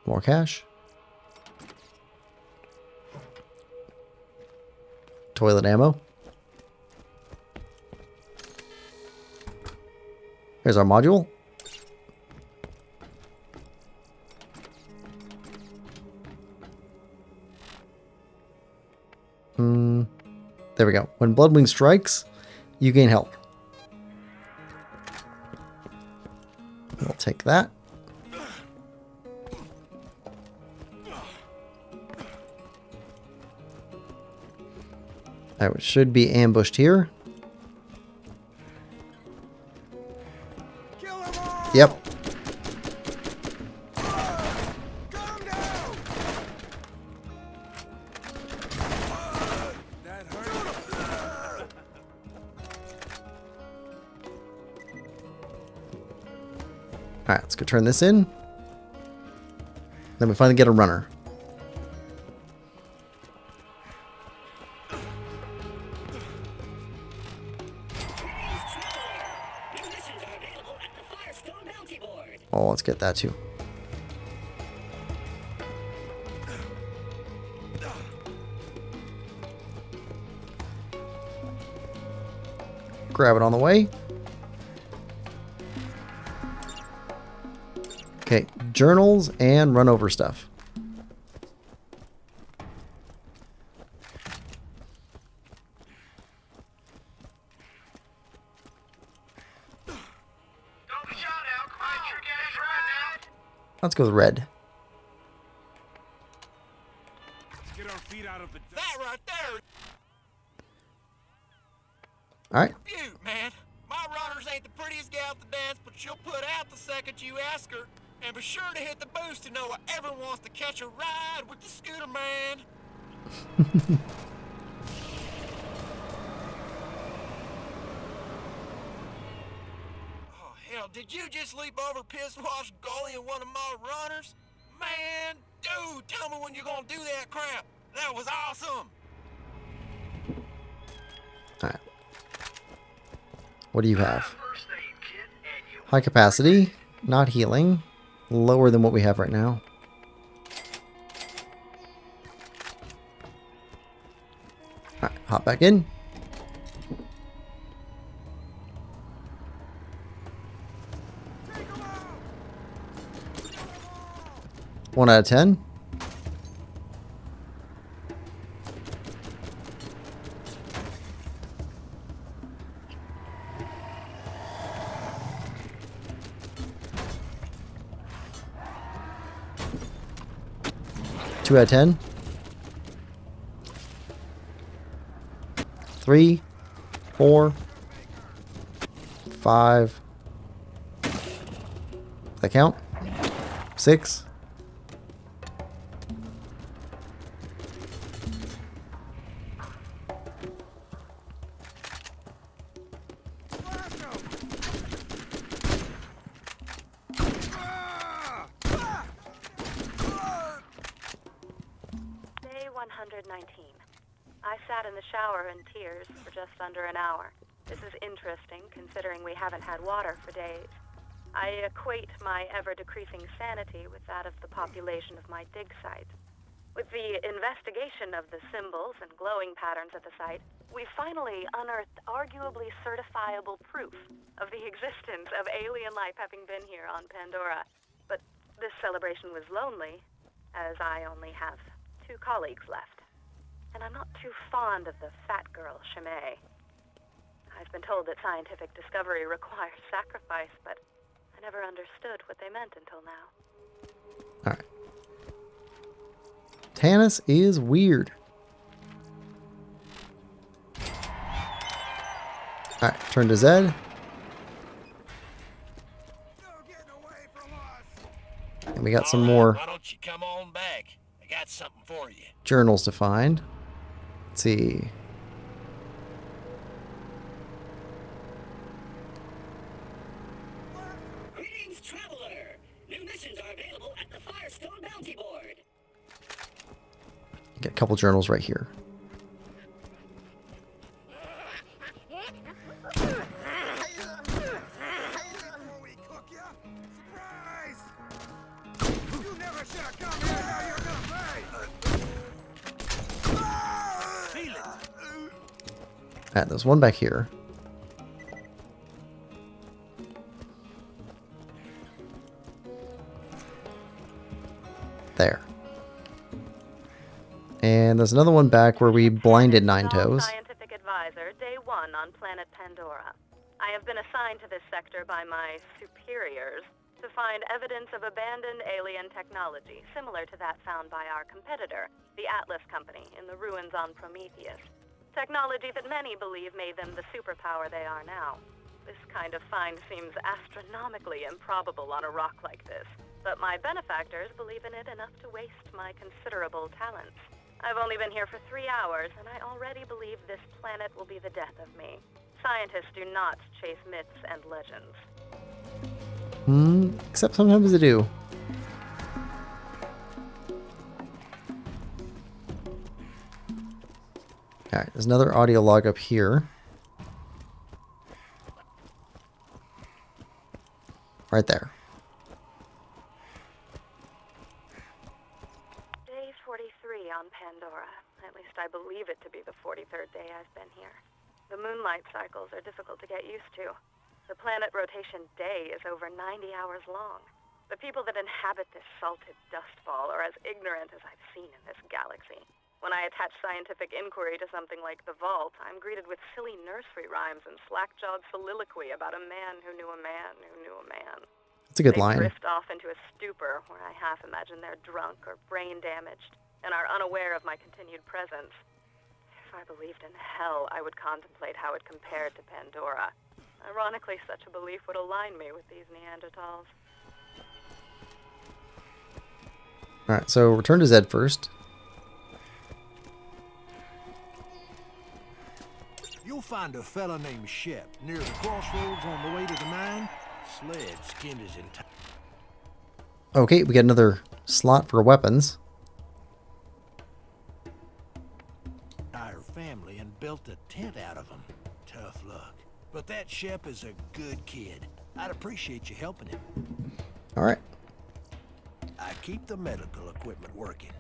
More cash. Toilet ammo. Here's our module. There we go. When Bloodwing strikes, you gain health. We'll take that. I should be ambushed here. Yep. Alright, let's go turn this in. Then we finally get a runner. Oh, let's get that too. Grab it on the way. Okay, journals and run over stuff. Let's go with red. Get our feet out of the That right there. All right. Beaut, man. My runners ain't the prettiest gal at the dance, but she'll put out the second you ask her. And be sure to hit the boost to know whoever wants to catch a ride with the scooter man. Oh, hell, did you just leap over piss wash goalie and one of my runners? Man, dude, tell me when you're gonna do that crap. That was awesome. All right. What do you have? High capacity, not healing, lower than what we have right now. All right, hop back in. One out of 10. Two out of 10. 3, 4, 5. Does that count? 6. Day 119. I sat in the shower in tears for just under an hour. This is interesting, considering we haven't had water for days. I equate my ever-decreasing sanity with that of the population of my dig site. With the investigation of the symbols and glowing patterns at the site, we finally unearthed arguably certifiable proof of the existence of alien life having been here on Pandora. But this celebration was lonely, as I only have 2 colleagues left. And I'm not too fond of the fat girl, Chimay. I've been told that scientific discovery requires sacrifice, but I never understood what they meant until now. Alright. Tanis is weird. Alright, turn to Zed. And we got some more Why don't you come on back? I got something for you. journals to find. Let's see. Greetings, traveler. New missions are available at the Firestone Bounty Board. Get a couple journals right here. Alright, there's one back here. There. And there's another one back where we blinded Nine Toes. Scientific advisor, day 1 on planet Pandora. I have been assigned to this sector by my superiors to find evidence of abandoned alien technology, similar to that found by our competitor, the Atlas Company, in the ruins on Prometheus. Technology that many believe made them the superpower they are now. This kind of find seems astronomically improbable on a rock like this, but my benefactors believe in it enough to waste my considerable talents. I've only been here for 3 hours, and I already believe this planet will be the death of me. Scientists do not chase myths and legends. Except sometimes they do. Alright, there's another audio log up here. Right there. Day 43 on Pandora. At least I believe it to be the 43rd day I've been here. The moonlight cycles are difficult to get used to. The planet rotation day is over 90 hours long. The people that inhabit this salted dust ball are as ignorant as I've seen in this galaxy. When I attach scientific inquiry to something like the vault, I'm greeted with silly nursery rhymes and slack-jawed soliloquy about a man who knew a man who knew a man. That's a good They line. drift off into a stupor where I half imagine they're drunk or brain damaged and are unaware of my continued presence. If I believed in hell, I would contemplate how it compared to Pandora. Ironically, such a belief would align me with these Neanderthals. Alright, so return to Zed first. You'll find a fella named Shep near the crossroads on the way to the mine. Sled skinned his entire... Okay, we got another slot for weapons. family and built a tent out of him. Tough luck. But that Shep is a good kid. I'd appreciate you helping him. Alright. I keep the medical equipment working.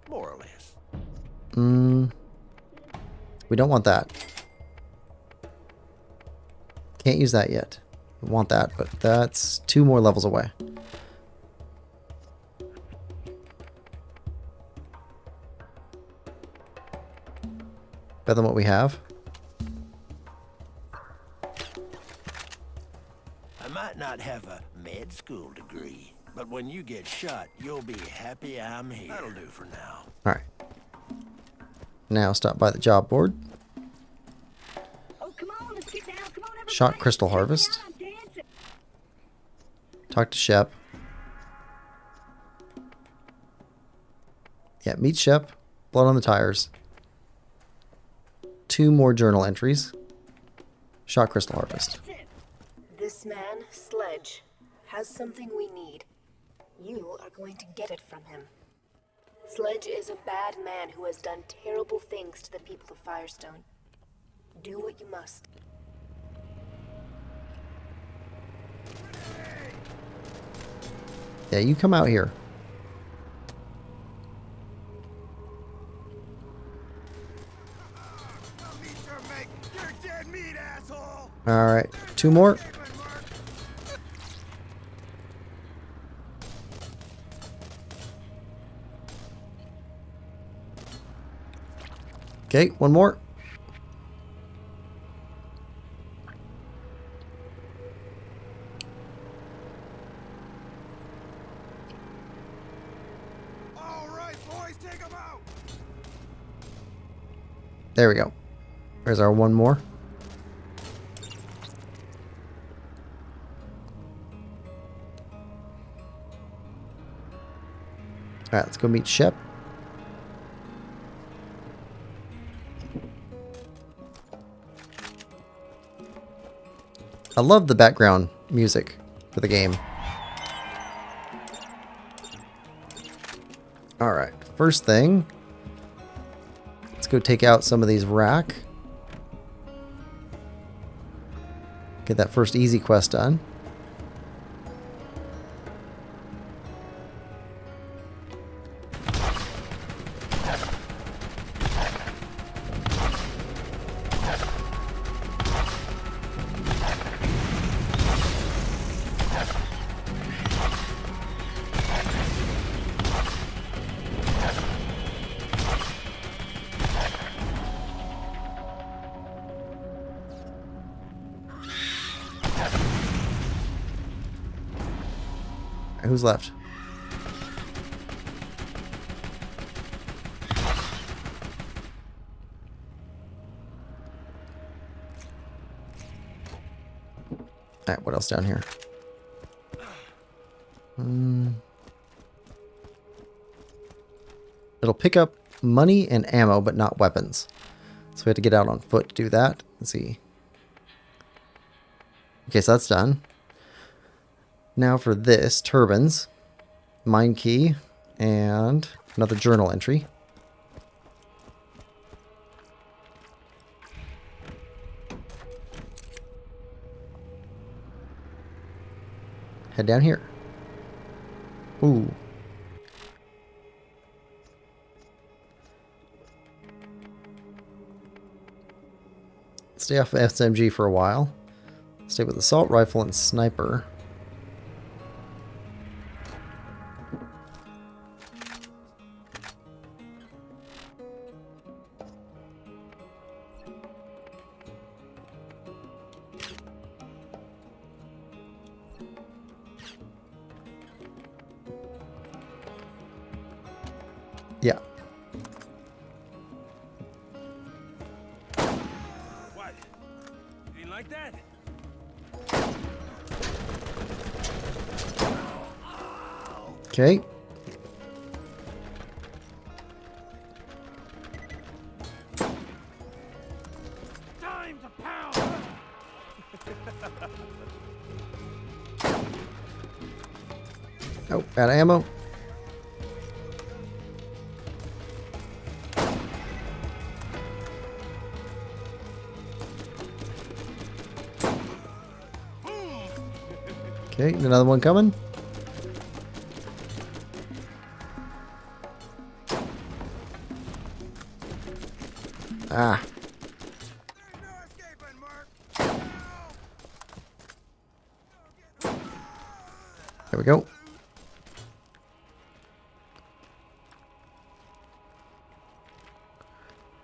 More or less. We don't want that. Can't use that yet. We want that, but that's 2 more levels away. Better than what we have. I might not have a med school degree, but when you get shot, you'll be happy I'm here. That'll do for now. Alright. Now stop by the job board. Oh, come on, let's get down. Come on, everybody. Shot crystal harvest. Talk to Shep. Yeah, meet Shep. Blood on the tires. 2 more journal entries. Shot crystal harvest. This man, Sledge, has something we need. You are going to get it from him. Sledge is a bad man who has done terrible things to the people of Firestone. Do what you must. Yeah, you come out here. Alright, 2 more. Okay, 1 more. All right, boys, take them out. There we go. There's our 1 more. Alright, let's go meet Shep. I love the background music for the game. Alright, first thing. Let's go take out some of these rack. Get that first easy quest done. Who's left? Alright, what else down here? It'll pick up money and ammo, but not weapons. So we have to get out on foot to do that. Let's see. Okay, so that's done. Now for this, turbines, mine key, and another journal entry. Head down here. Ooh. Stay off SMG for a while. Stay with assault rifle and sniper. Yeah. What? You didn't like that? Okay. Time to pound! Oh, out of ammo. Okay, another one coming. Ah. There we go.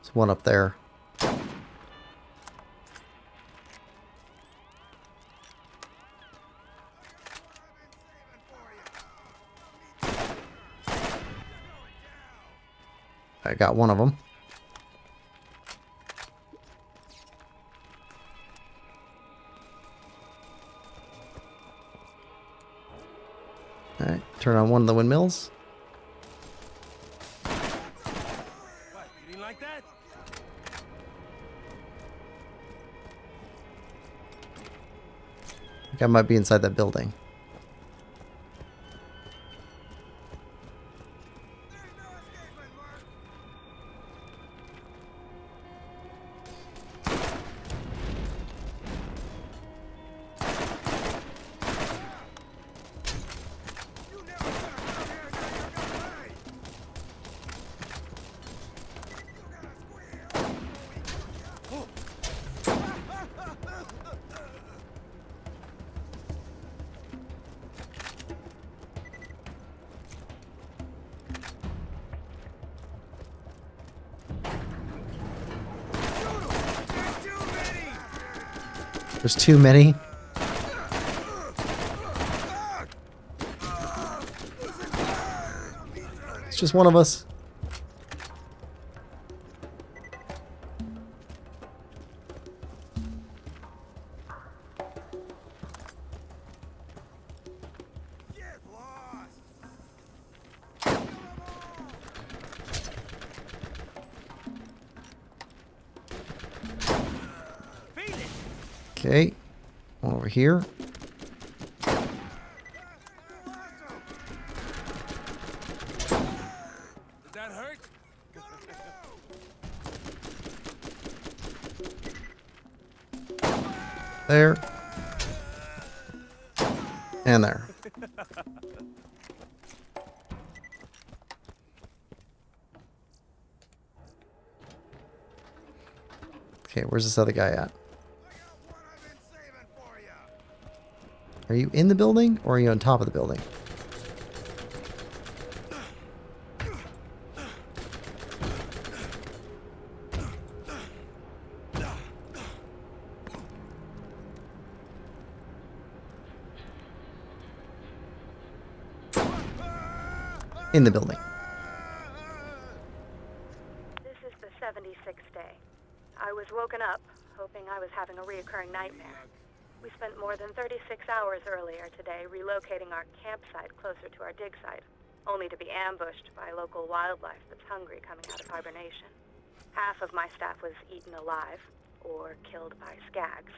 There's one up there. I got one of them. Alright, turn on one of the windmills. What? You didn't like that? I think I might be inside that building. There's too many. It's just one of us. Okay, one over here. Did that hurt? There. And there. Okay, where's this other guy at? Are you in the building or are you on top of the building? In the building. This is the 76th day. I was woken up, hoping I was having a reoccurring nightmare. We spent more than 36 hours earlier today relocating our campsite closer to our dig site, only to be ambushed by local wildlife that's hungry coming out of hibernation. Half of my staff was eaten alive, or killed by skags.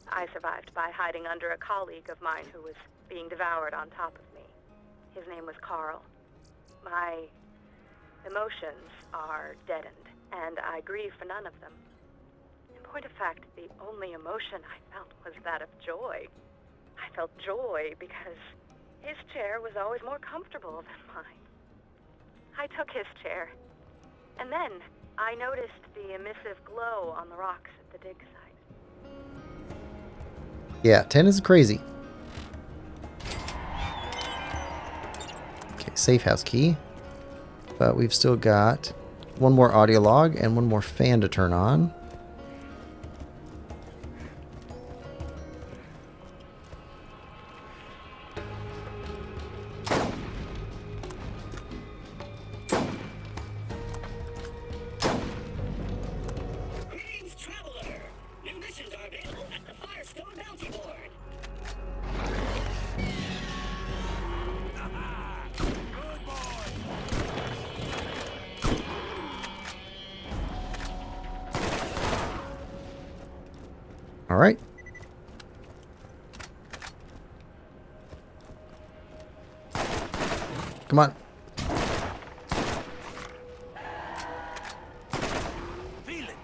I survived by hiding under a colleague of mine who was being devoured on top of me. His name was Carl. My emotions are deadened, and I grieve for none of them. In point of fact, the only emotion I felt was that of joy. I felt joy because his chair was always more comfortable than mine. I took his chair, and then I noticed the emissive glow on the rocks at the dig site. Yeah, 10 is crazy. Okay, safe house key. But we've still got one more audio log and one more fan to turn on. Greetings, traveler! New missions are available at the Firestone Bounty Board. Good boy. All right. Come on. Feel it.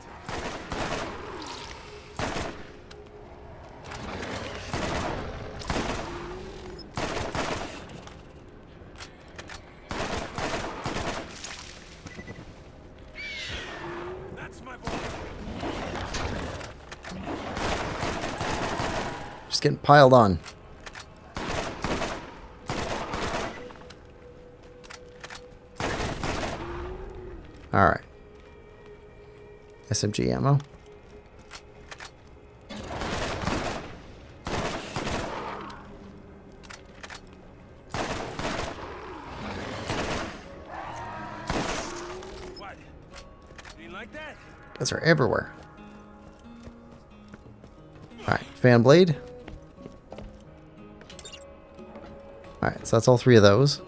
That's my boy. Just getting piled on. All right. SMG ammo. What? You like that? Those are everywhere. All right, fan blade. All right, so that's all three of those.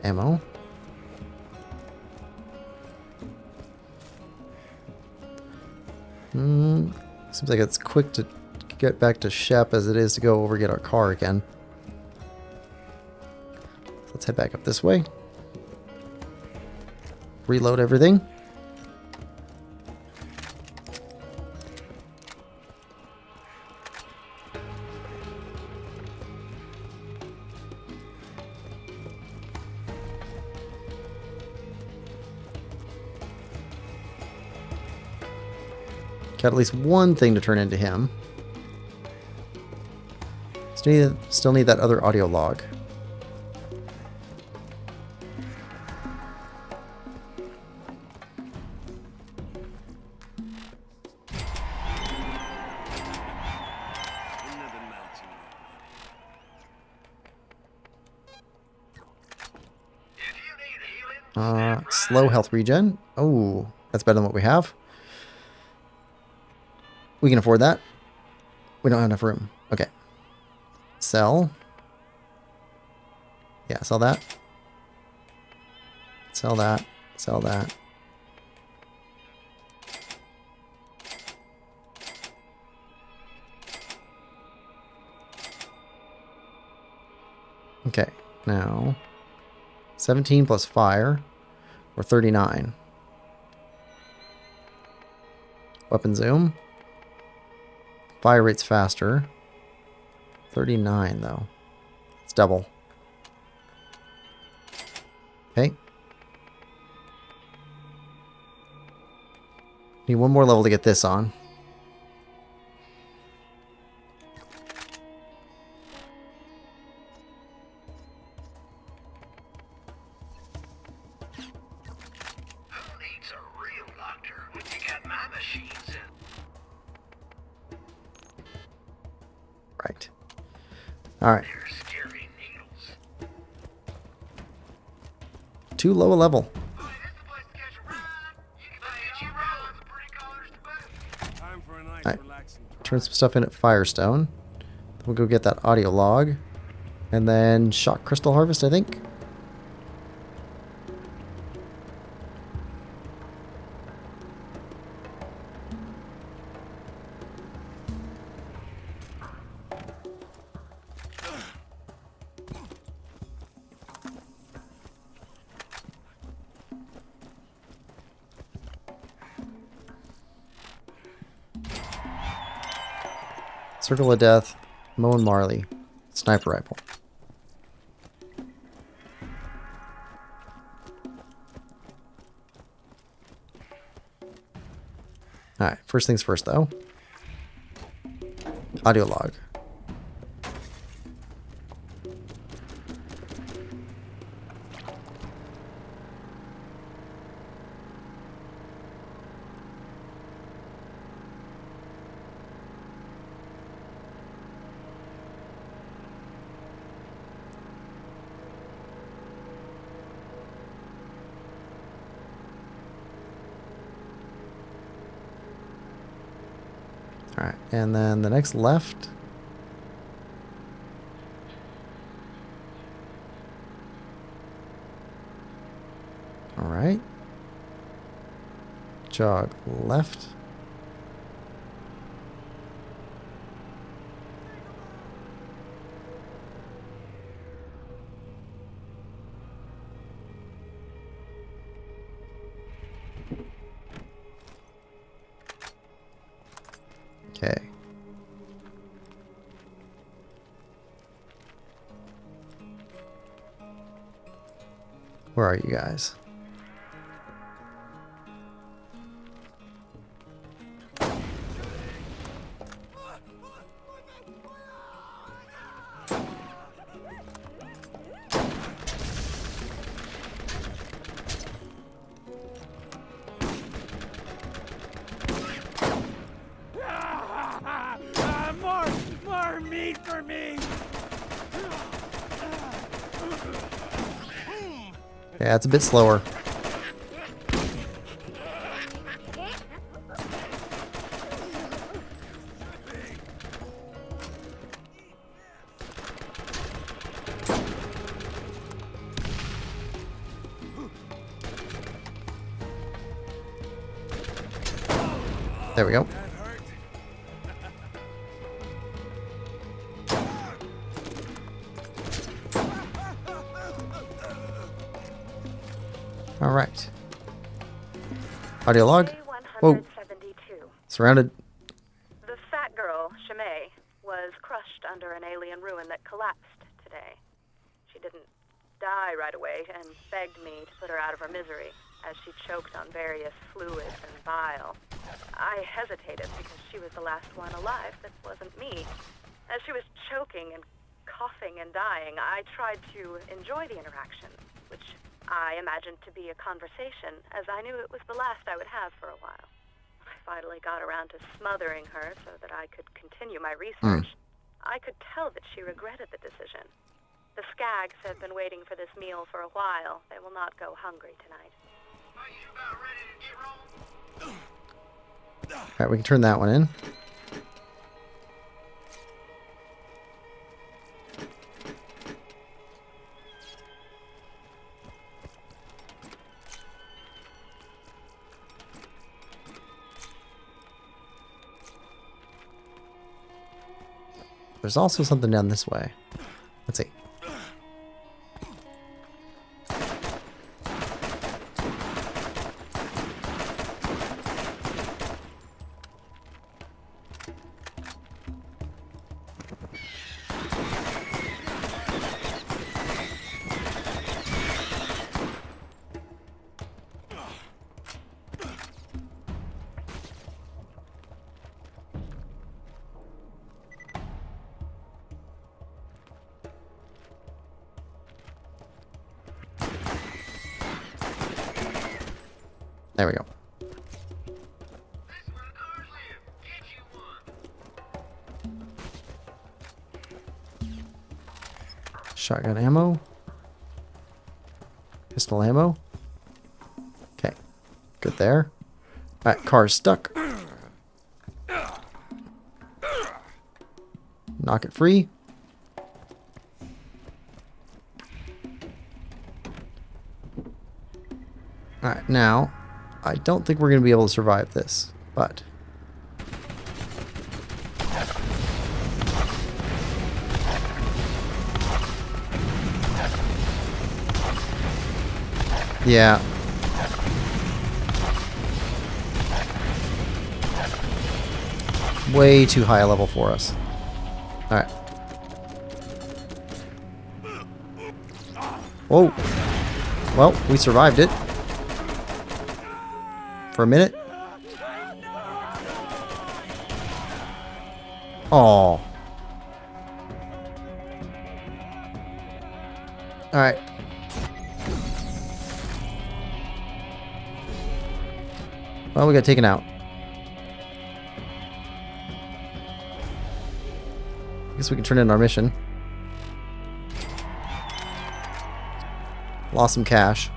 Ammo. Seems like it's quick to get back to Shep as it is to go over get our car again. Let's head back up this way. Reload everything. Got at least one thing to turn into him. Still need that other audio log. Another mountain. Slow health regen. Oh, that's better than what we have. We can afford that. We don't have enough room. Okay. Sell. Yeah, sell that. Sell that. Sell that. Okay, now 17 plus fire, or 39. Weapon zoom. Fire rate's faster. 39 though. It's double. Okay. Need one more level to get this on. Right. All right. Too low a level. turn some stuff in at Firestone. We'll go get that audio log. And then shock crystal harvest, I think. Circle of Death, Moe and Marley, sniper rifle. Alright, first things first though. Audio log. Alright, and then the next left. Alright. Jog left. Okay. Where are you guys? More meat for me! Yeah, it's a bit slower. There we go. All right. Audio log. Whoa. Surrounded. The fat girl, Shimei, was crushed under an alien ruin that collapsed today. She didn't die right away and begged me to put her out of her misery as she choked on various fluids and bile. I hesitated because she was the last one alive that wasn't me. As she was choking and coughing and dying, I tried to enjoy the interaction, which I imagined to be a conversation, as I knew it was the last I would have for a while. I finally got around to smothering her so that I could continue my research. I could tell that she regretted the decision. The Skags have been waiting for this meal for a while. They will not go hungry tonight. Are you about ready to get rolling? All right, we can turn that one in. There's also something down this way. Let's see. There we go. Shotgun ammo. Pistol ammo. Okay. Good there. Alright, car's stuck. Knock it free. Alright, now, I don't think we're going to be able to survive this, but... yeah. Way too high a level for us. Alright. Whoa. Well, we survived it. For a minute. Oh. Alright. Well, we got taken out. I guess we can turn in our mission. Lost some cash.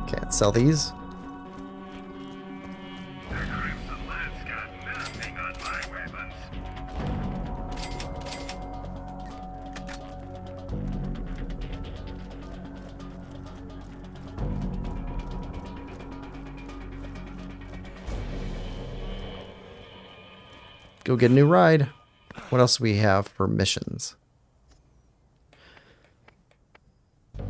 Can't sell these. Go get a new ride. What else do we have for missions? I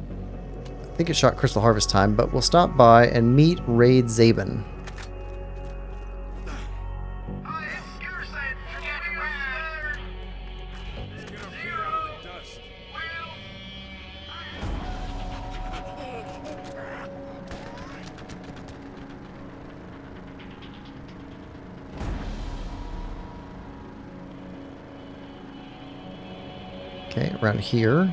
think it shot Crystal Harvest time, but we'll stop by and meet Raid Zabin. Okay, around here.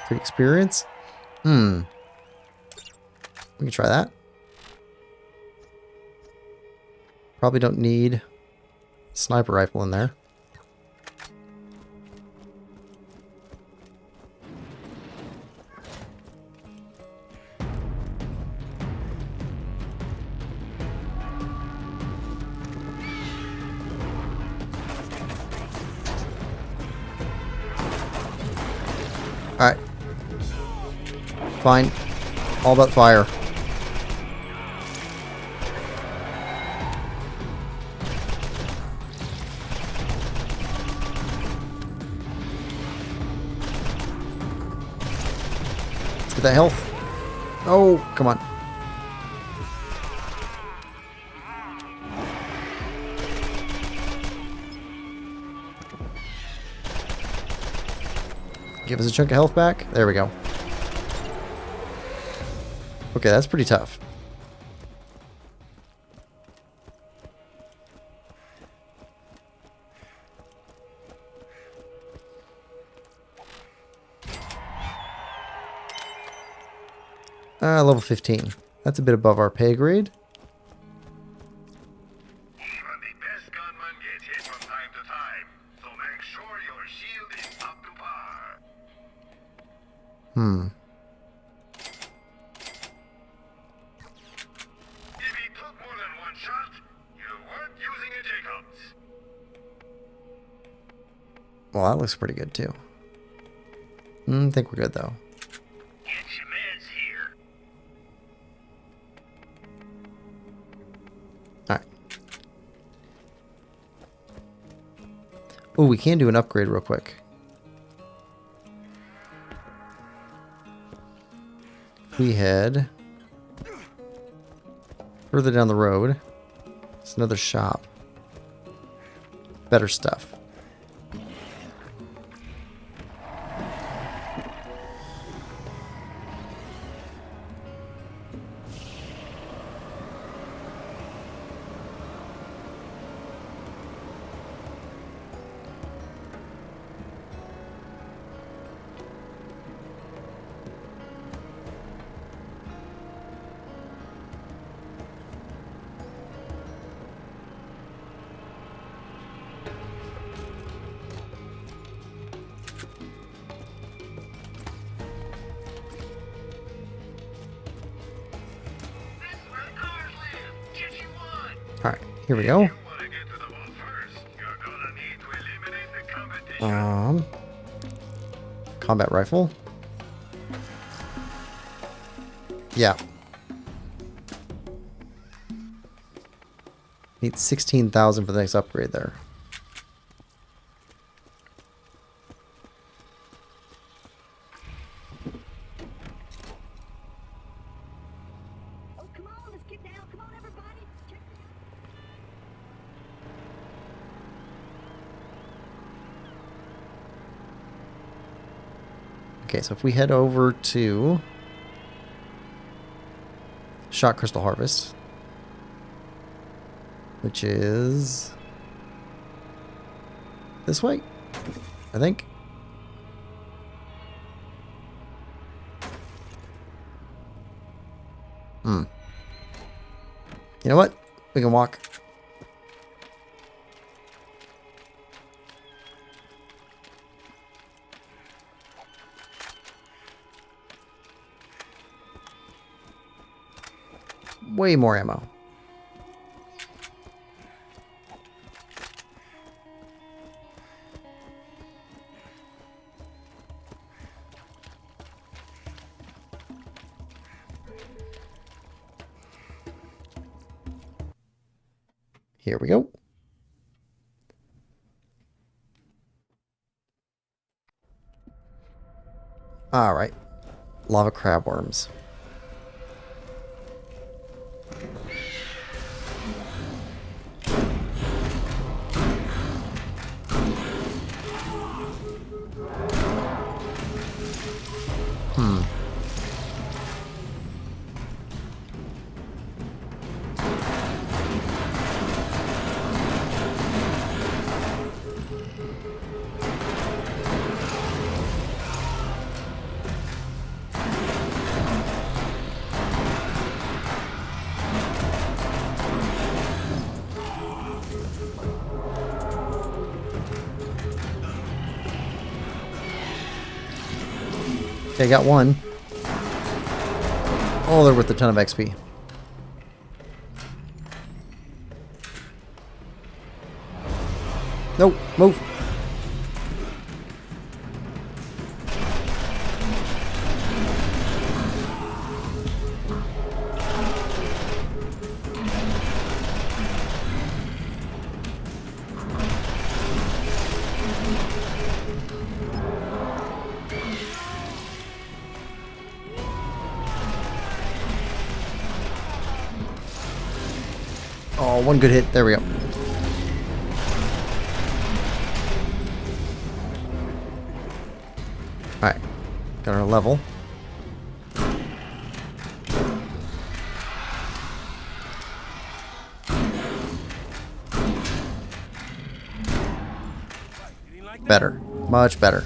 Free experience? We can try that. Probably don't need a sniper rifle in there. Alright. Fine. All about fire. Let's get that health. Oh, come on. Give us a chunk of health back. There we go. Okay, that's pretty tough. Level 15. That's a bit above our pay grade. Even the best gunman gets hit from time to time, so make sure your shield is up to par. If he took more than one shot, you weren't using a Jacobs. Well, that looks pretty good too. I think we're good though. Get your meds here. Alright. Oh, we can do an upgrade real quick. We head further down the road. It's another shop. Better stuff. Alright, here we go. Combat rifle. Yeah. Need 16,000 for the next upgrade there. Oh, come on, let's get down. Come on, everybody. Check this out. Okay, so if we head over to Shot Crystal Harvest, which is this way, I think. You know what? We can walk. Way more ammo. Here we go. All right. Lava crab worms. Okay, got one. Oh, they're worth a ton of XP. Nope, move. Oh, one good hit. There we go. Alright. Got our level. Better. Much better.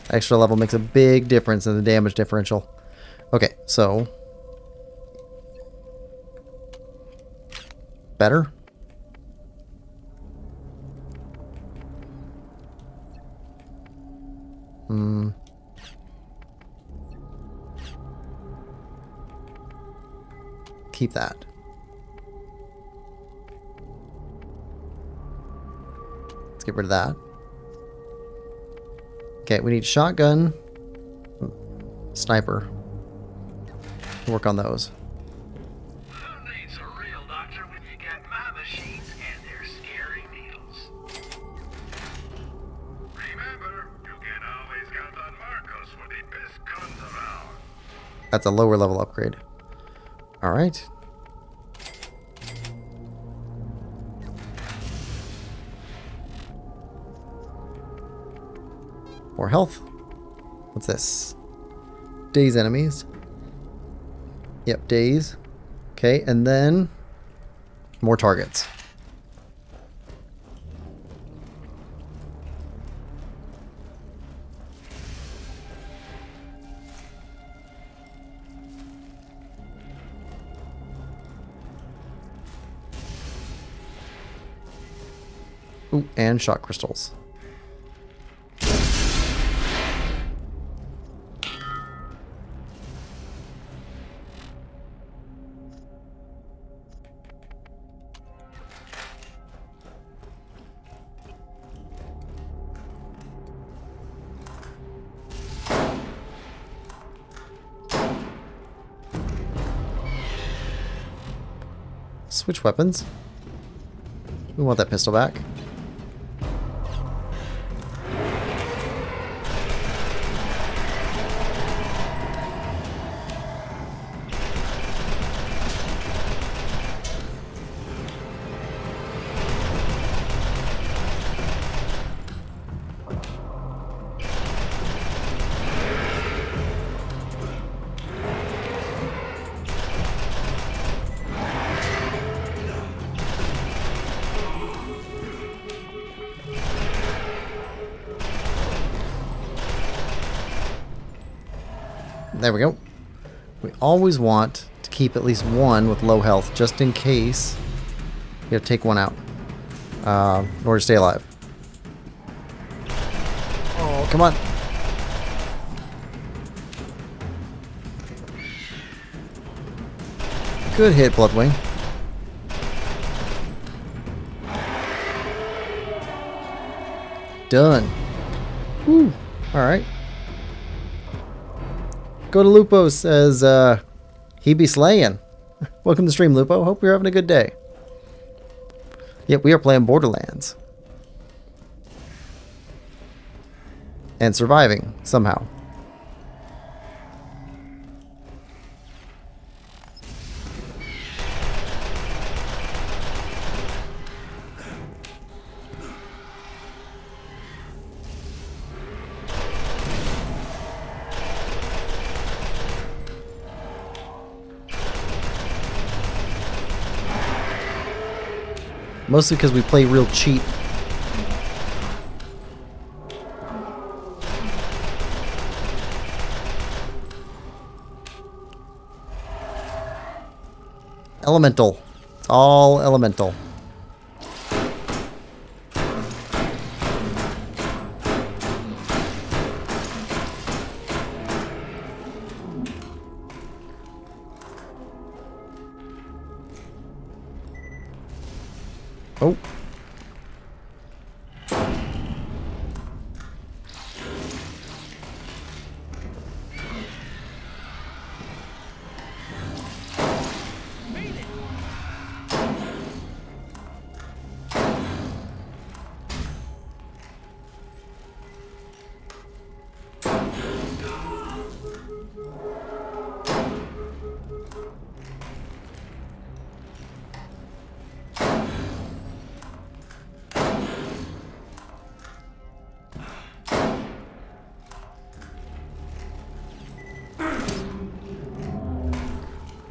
Extra level makes a big difference in the damage differential. Okay, so... better. Keep that. Let's get rid of that. Okay, we need shotgun, sniper. Work on those. That's a lower level upgrade. All right. More health. What's this? Daze enemies. Yep, daze. Okay, and then more targets. Ooh, and shot crystals. Switch weapons. We want that pistol back. There we go. We always want to keep at least one with low health, just in case we have to take one out in order to stay alive. Oh, come on. Good hit, Bloodwing. Done. Whew. Alright. Go to Lupo says, he be slaying. Welcome to the stream, Lupo. Hope you're having a good day. Yep, we are playing Borderlands. And surviving, somehow. Mostly because we play real cheap. Elemental. It's all elemental. Oh.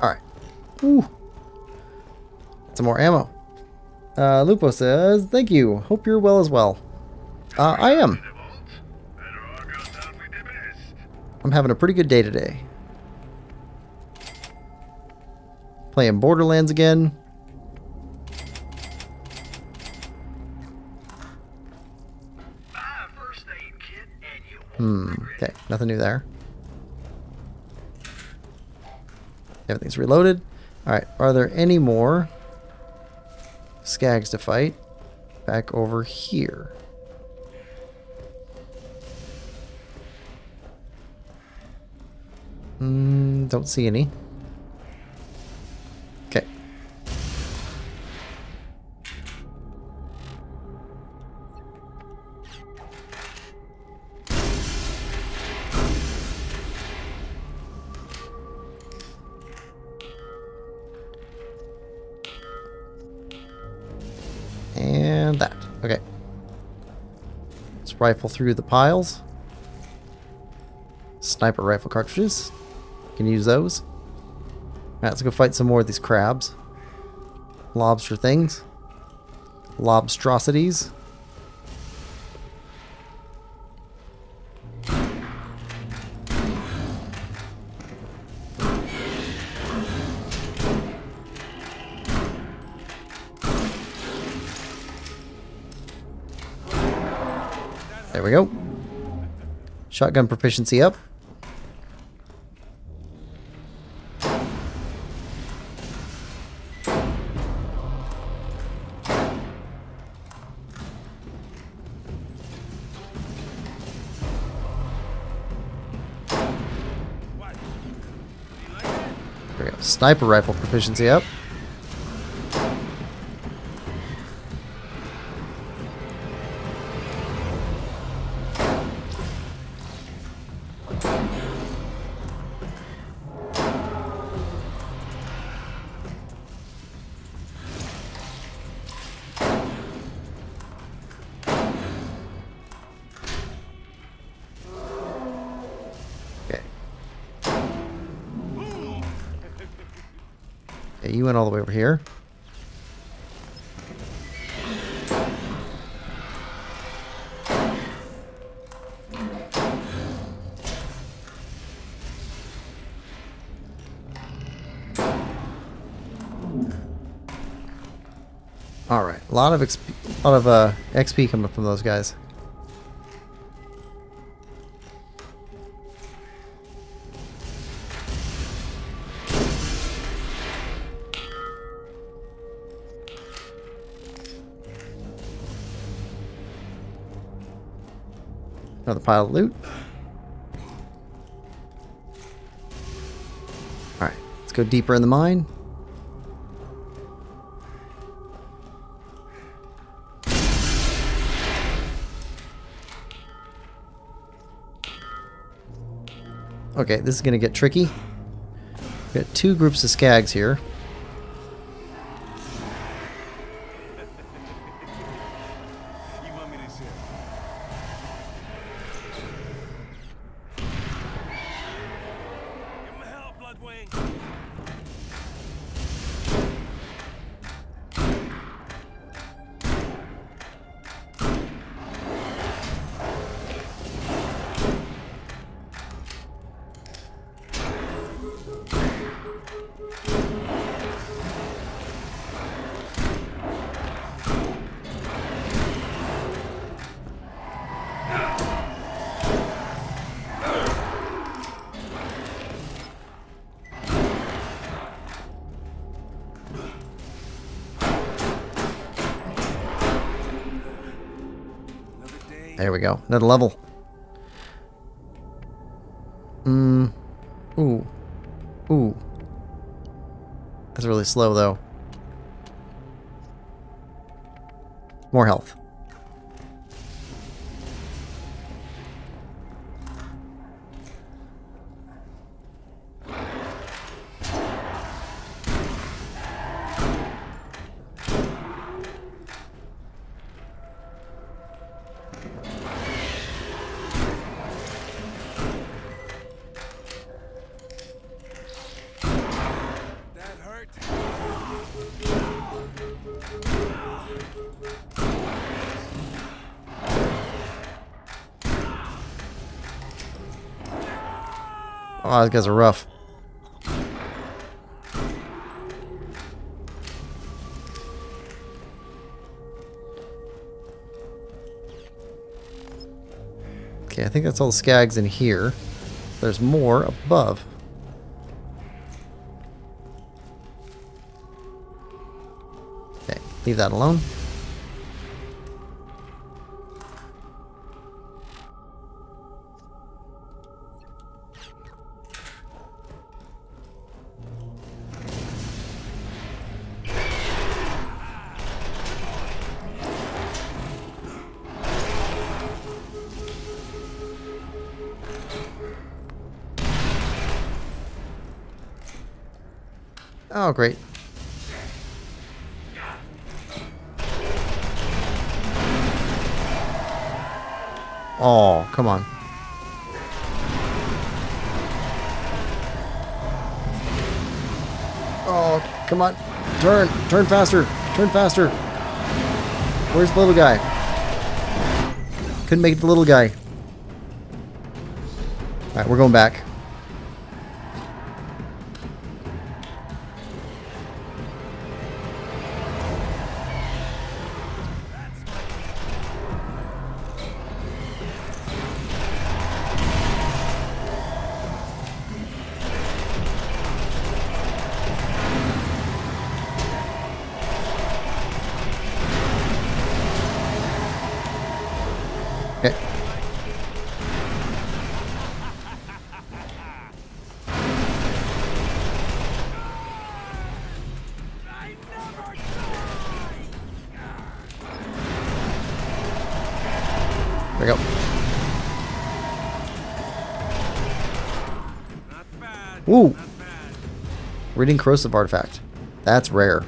Alright. Ooh. Some more ammo. Lupo says, thank you. Hope you're well as well. I am. I'm having a pretty good day today. Playing Borderlands again. Okay, nothing new there. Everything's reloaded. Alright, are there any more skags to fight? Back over here. Don't see any. Okay. And that. Okay. Let's rifle through the piles. Sniper rifle cartridges. Can use those. Alright, let's go fight some more of these crabs. Lobster things. Lobstrosities. There we go. Shotgun proficiency up. There we go. Sniper rifle proficiency up. Okay, you went all the way over here. All right, a lot of XP coming from those guys. Another pile of loot. Alright, let's go deeper in the mine. Okay, this is going to get tricky. We've got two groups of skags here. There we go. Another level. Ooh. Ooh. That's really slow, though. More health. Oh, these guys are rough. Okay, I think that's all the skags in here. There's more above. Okay, leave that alone. Oh, great. Oh, come on. Come on. Turn. Turn faster. Turn faster. Where's the little guy? Couldn't make it the little guy. Alright, we're going back. Okay. There we go. Ooh! Reading corrosive artifact. That's rare.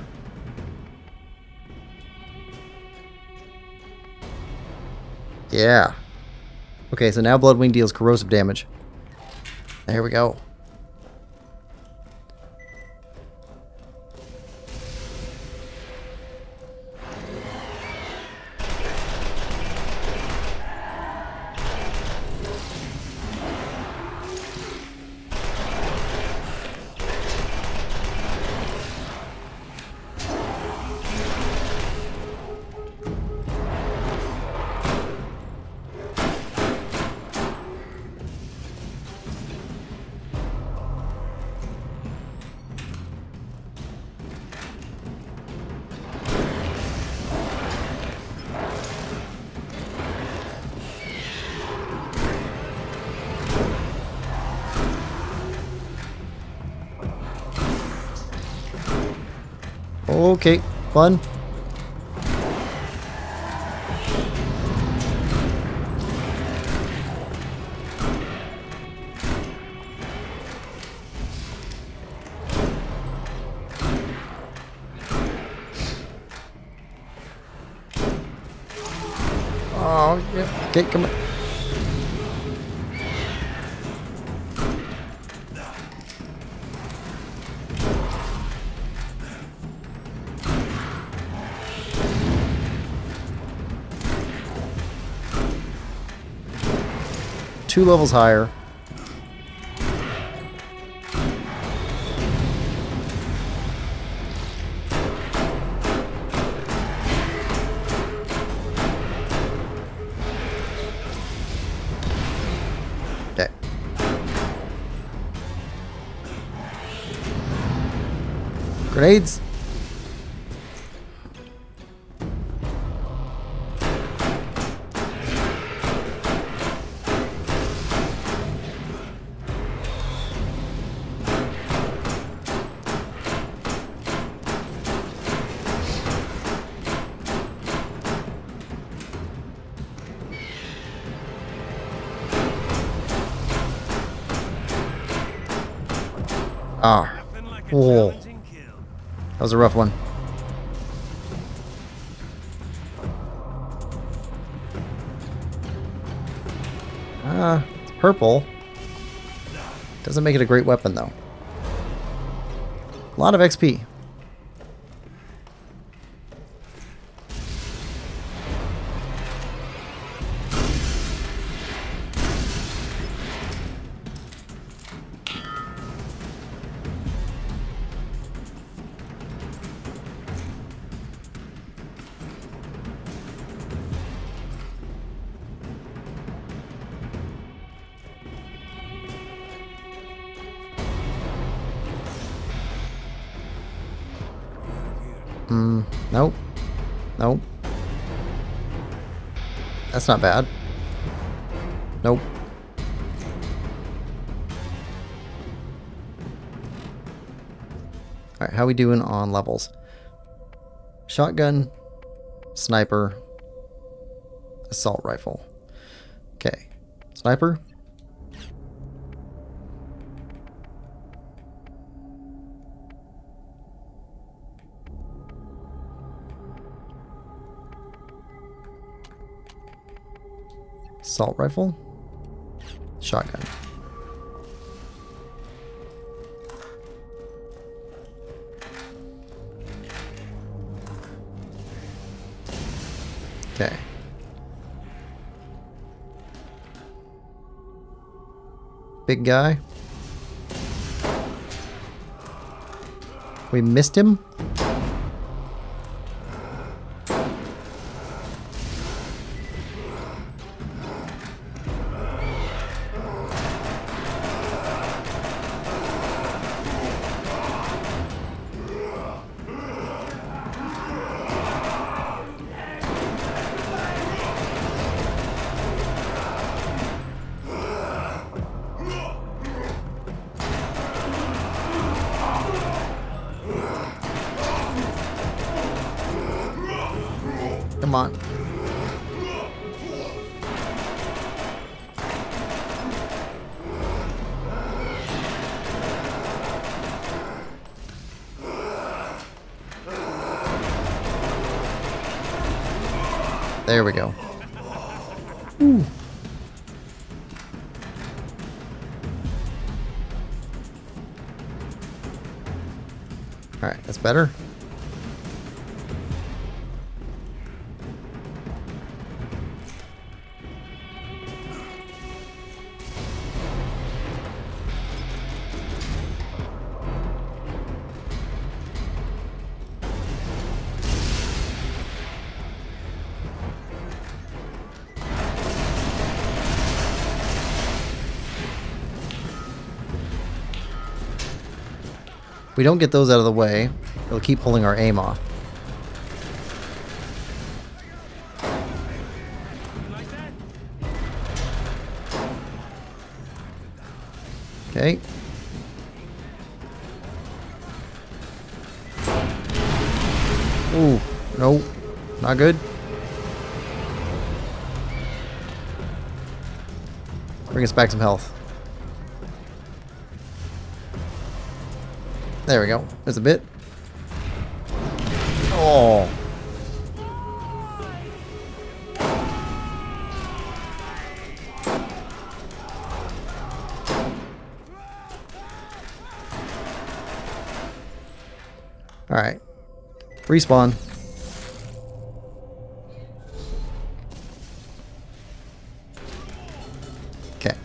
Yeah. Okay, so now Bloodwing deals corrosive damage. There we go. Okay, fun. Oh, yeah. Okay, come on. Two levels higher. Okay. Grenades. Ah. Whoa. That was a rough one. It's purple. Doesn't make it a great weapon, though. A lot of XP. Nope. Nope. That's not bad. Nope. Alright, how we doing on levels? Shotgun, sniper, assault rifle. Okay. Sniper. Assault rifle. Shotgun. big guy. We missed him? Come on. There we go. Ooh. All right, that's better. If we don't get those out of the way, it'll keep pulling our aim off. Okay. Ooh, no, not good. Bring us back some health. There we go. There's a bit. Oh. All right. Respawn. Okay.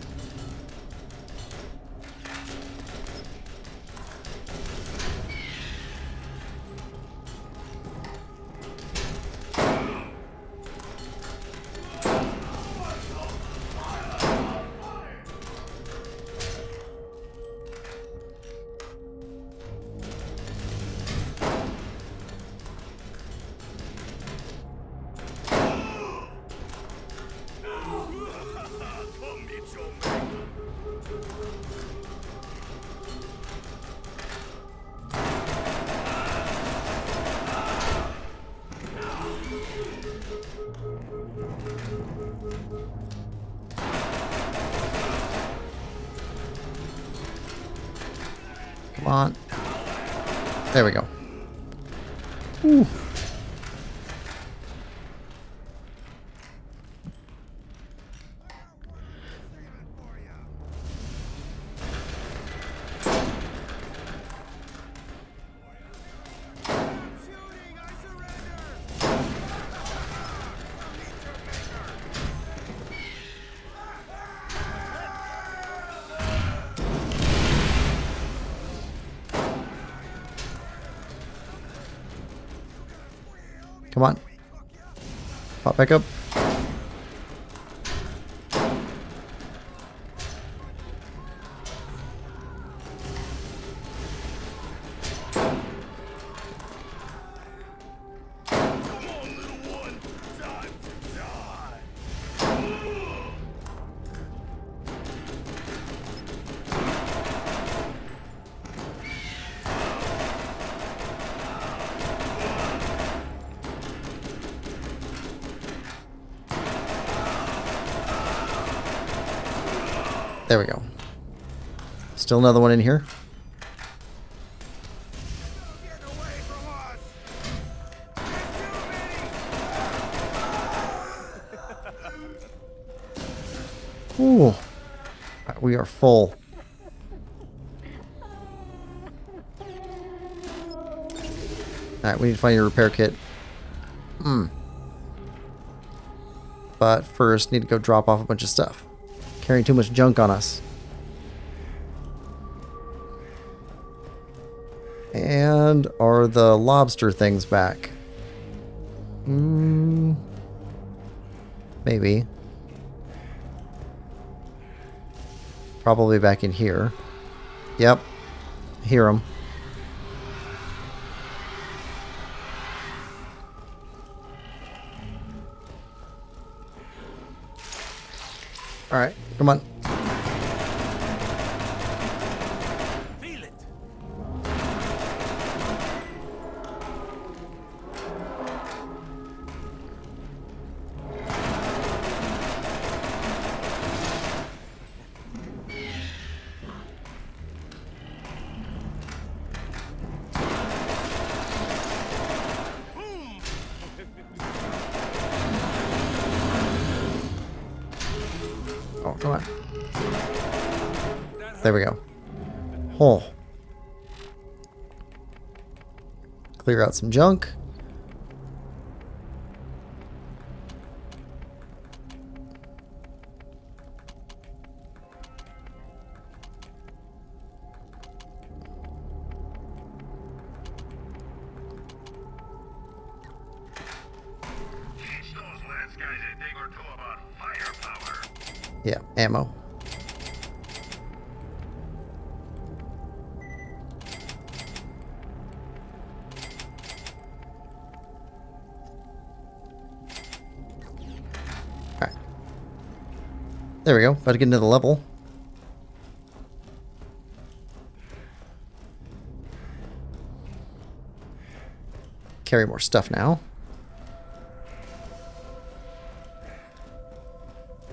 Come on. There we go. Ooh. Come on. Pop back up. There we go. Still another one in here. Ooh. We are full. Alright, we need to find your repair kit. But first, need to go drop off a bunch of stuff. Carrying too much junk on us. And are the lobster things back? Maybe. Probably back in here. Yep. Hear them. Alright, come on. Feel it. Oh, come on. There we go. Oh. Clear out some junk. Teach those Lance guys a thing or two about firepower. Yeah, ammo. Alright. There we go. About to get into the level. Carry more stuff now.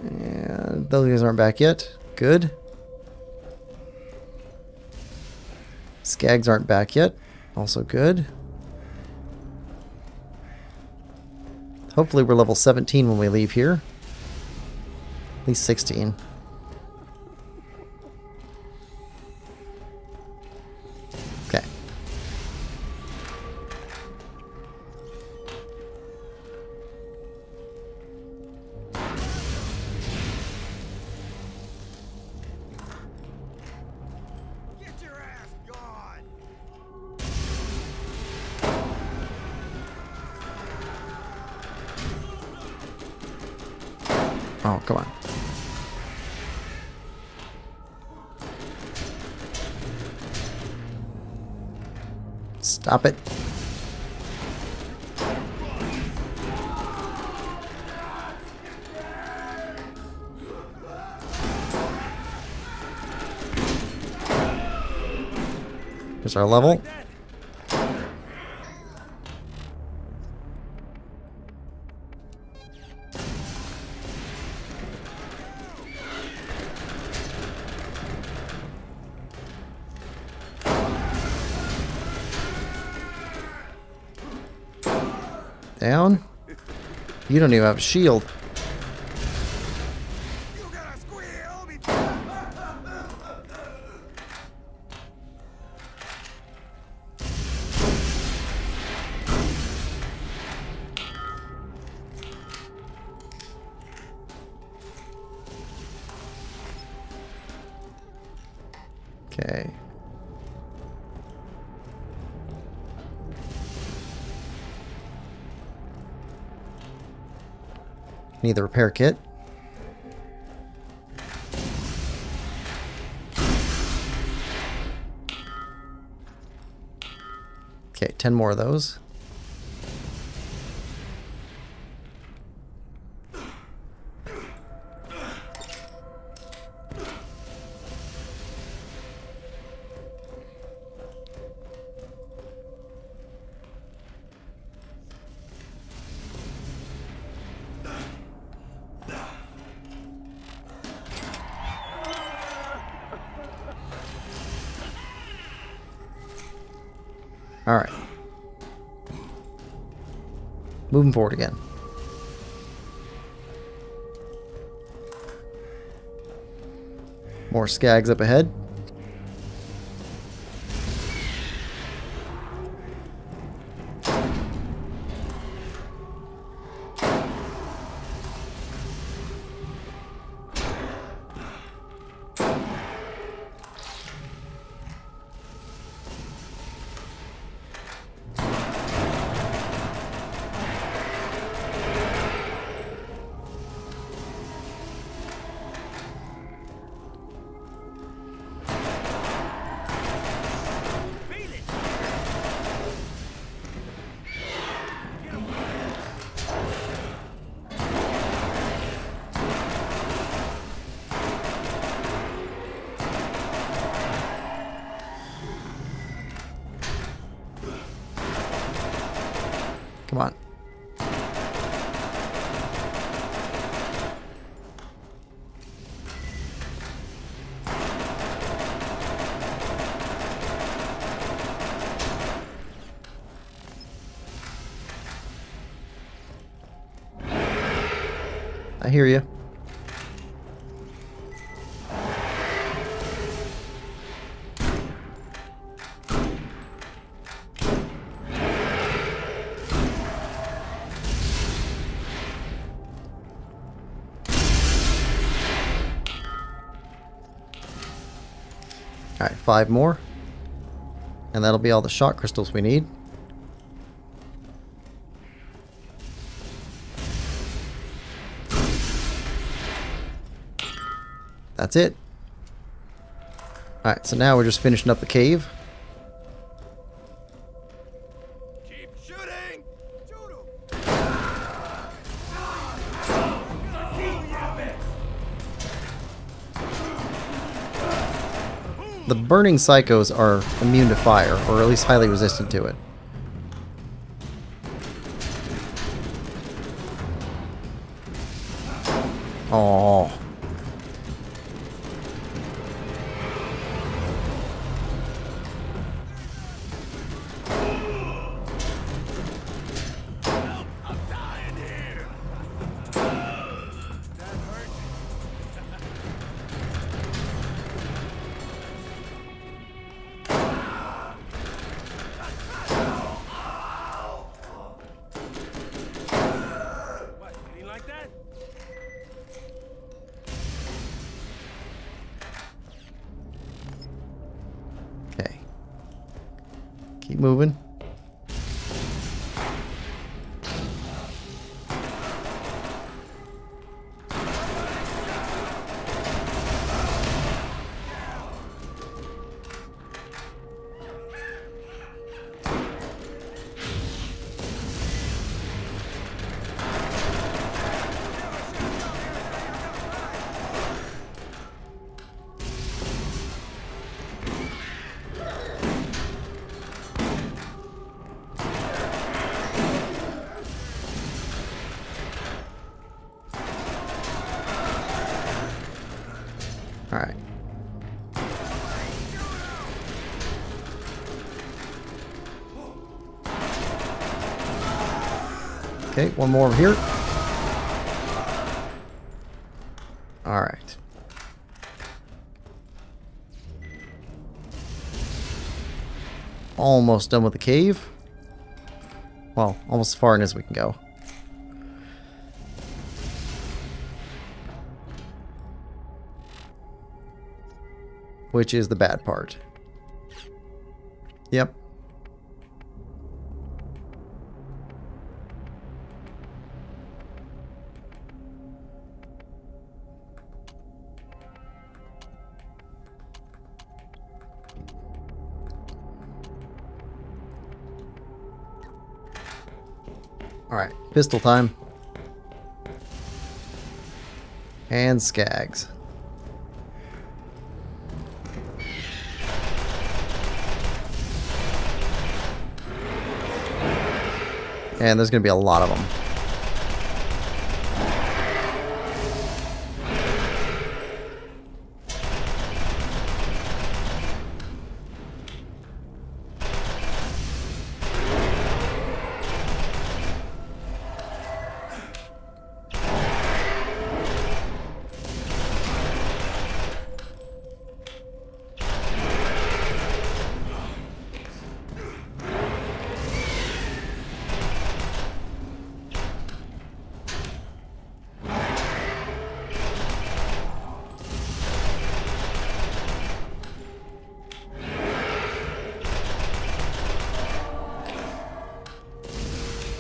And those guys aren't back yet. Good. Skags aren't back yet. Also good. Hopefully we're level 17 when we leave here. At least 16. Okay. Get your ass gone. Oh, come on. Stop it. Here's our level. Down. You don't even have a shield. You gotta squeal me. Okay. Need the repair kit. Okay, 10 more of those. All right. Moving forward again. More skags up ahead. Come on. I hear you. Alright, 5 more. And that'll be all the shot crystals we need. That's it. Alright, so now we're just finishing up the cave. Keep shooting! The burning psychos are immune to fire, or at least highly resistant to it. Oh. Okay. Keep moving. Alright. Okay, one more over here. Alright. Almost done with the cave. Well, almost as far in as we can go. Which is the bad part. Yep. Alright, pistol time. And skags. And there's going to be a lot of them.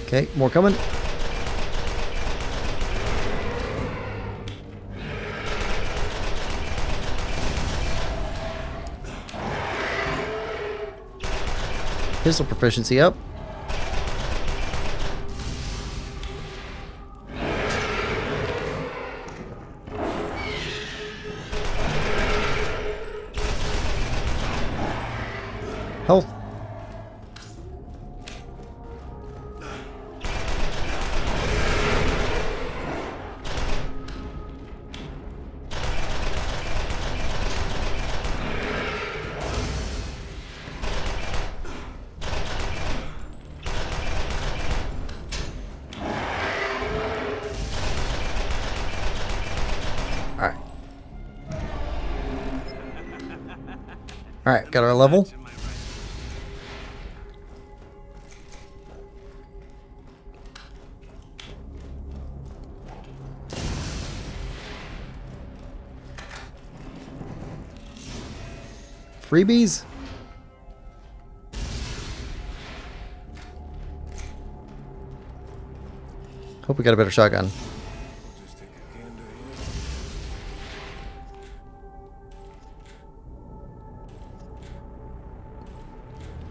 Okay, more coming. Pistol proficiency up. Health. Alright, got our level. Freebies? Hope we got a better shotgun.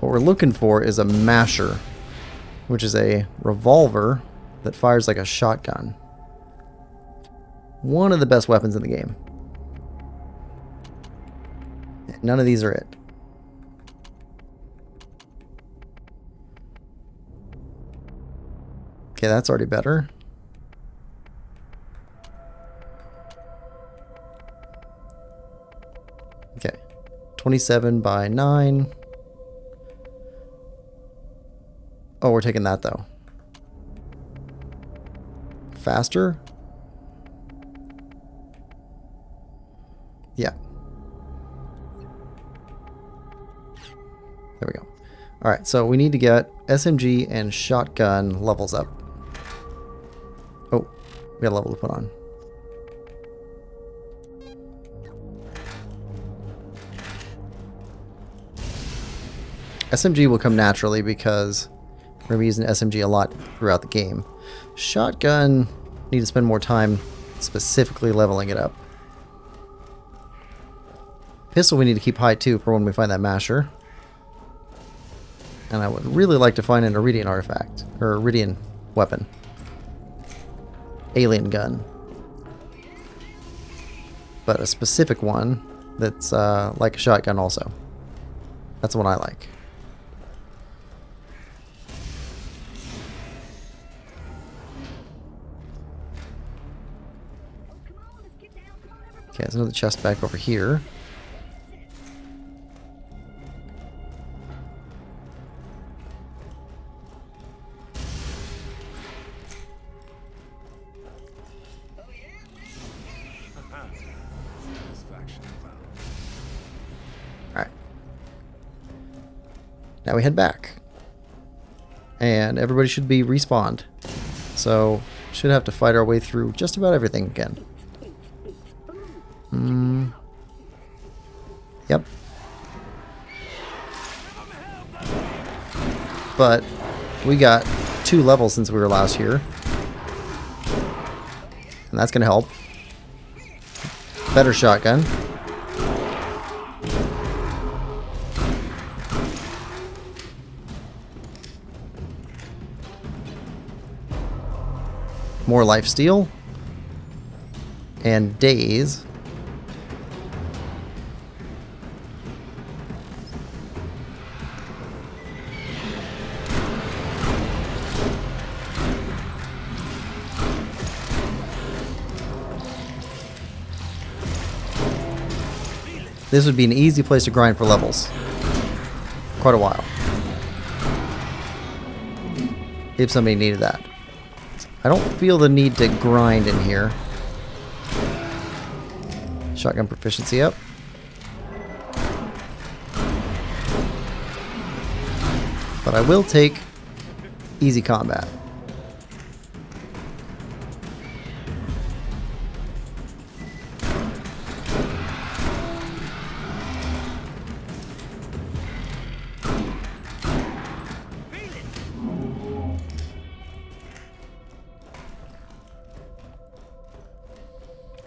What we're looking for is a masher, which is a revolver that fires like a shotgun. One of the best weapons in the game. None of these are it. Okay, that's already better. Okay. 27 by 9. Oh, we're taking that though. Faster? Yeah. There we go. Alright, so we need to get SMG and shotgun levels up. Oh, we got a level to put on. SMG will come naturally because we're going to be using SMG a lot throughout the game. Shotgun, need to spend more time specifically leveling it up. Pistol we need to keep high too for when we find that masher. And I would really like to find an Iridian artifact, or Iridian weapon. Alien gun. But a specific one that's like a shotgun also. That's the one I like. Okay, there's another chest back over here. Alright. Now we head back. And everybody should be respawned. So, should have to fight our way through just about everything again. Yep. But we got 2 levels since we were last here. And that's going to help. Better shotgun. More lifesteal. And days. This would be an easy place to grind for levels. Quite a while. If somebody needed that. I don't feel the need to grind in here. Shotgun proficiency up. But I will take easy combat.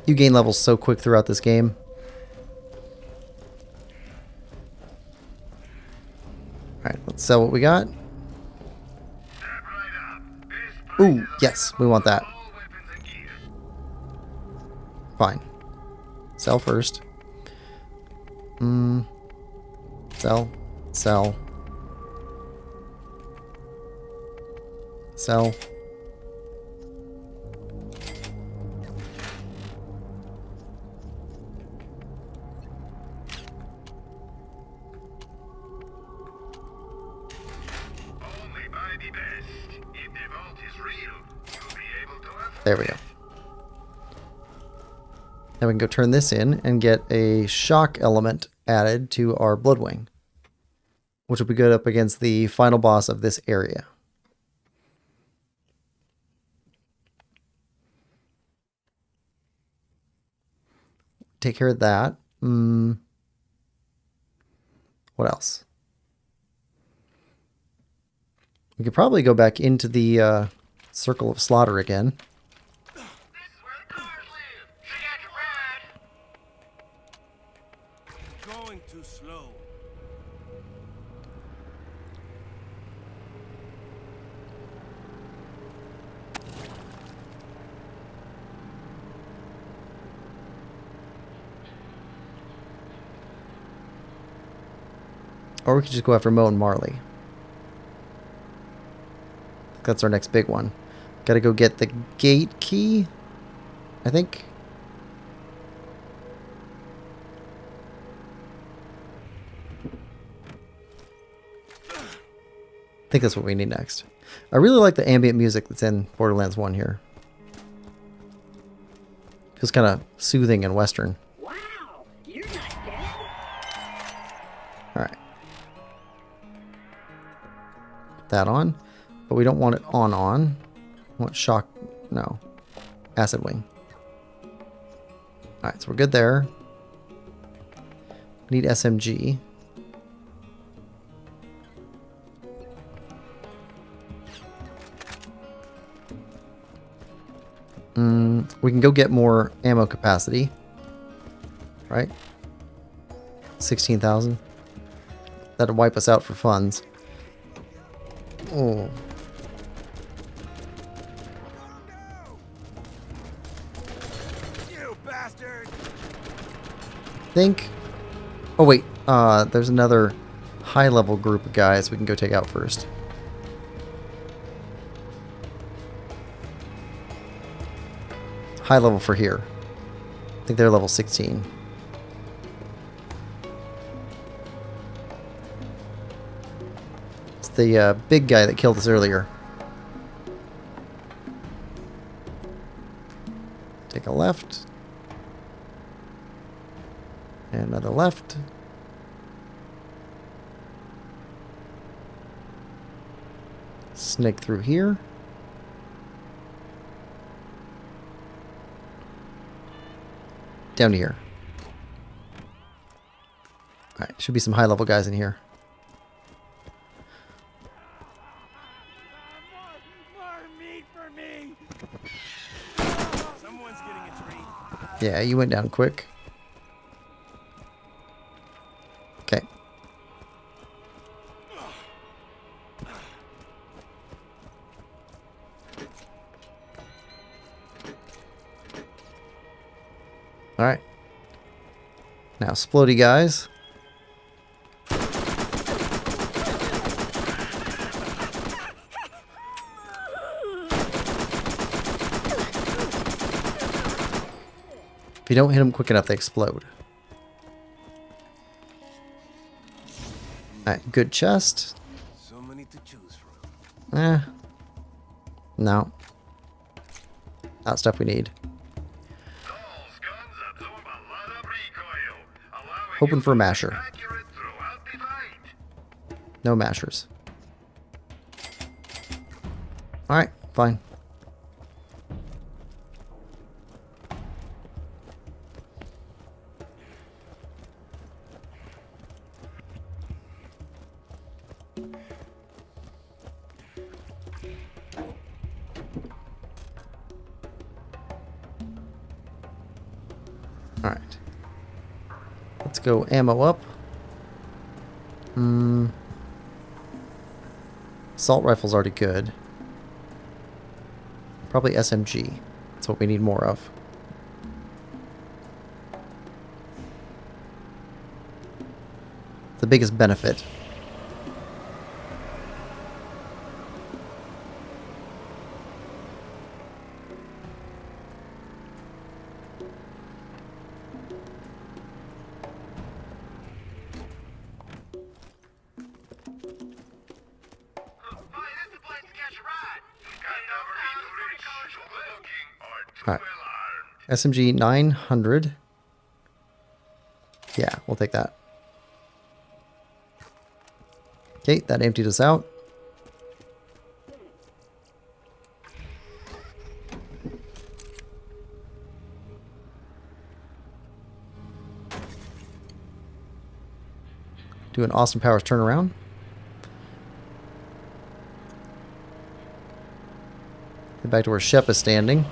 You gain levels so quick throughout this game. Alright, let's sell what we got. Ooh, yes, we want that. Fine. Sell first. Sell. Sell. Sell. There we go. Now we can go turn this in and get a shock element added to our Bloodwing, which will be good up against the final boss of this area. Take care of that. What else? We could probably go back into the Circle of Slaughter again. Going too slow. Or we could just go after Mo and Marley. That's our next big one. Gotta go get the gate key, I think. I think that's what we need next. I really like the ambient music that's in Borderlands 1 here. Feels kind of soothing and western. Wow, you're not dead. Alright. Put that on. But we don't want it on. We want shock. No. Acid wing. Alright, so we're good there. Need SMG. We can go get more ammo capacity. Right? 16,000. That'll wipe us out for funds. Oh. You bastard! Think. Oh wait, there's another high-level group of guys we can go take out first. High level for here. I think they're level 16. It's the big guy that killed us earlier. Take a left. And another left. Snake through here. Down to here. Alright, should be some high level guys in here. More meat for me! Someone's getting a treat. Yeah, you went down quick. Okay. Alright. Now, splody guys. If you don't hit them quick enough, they explode. Alright, good chest. So many to choose from. No. Not stuff we need. Hoping for a masher. No mashers. Alright, fine. Alright. Let's go ammo up. Assault rifle's already good. Probably SMG. That's what we need more of. The biggest benefit. Alright. SMG 900. Yeah, we'll take that. Okay, that emptied us out. Do an Austin Powers turnaround. Get back to where Shep is standing.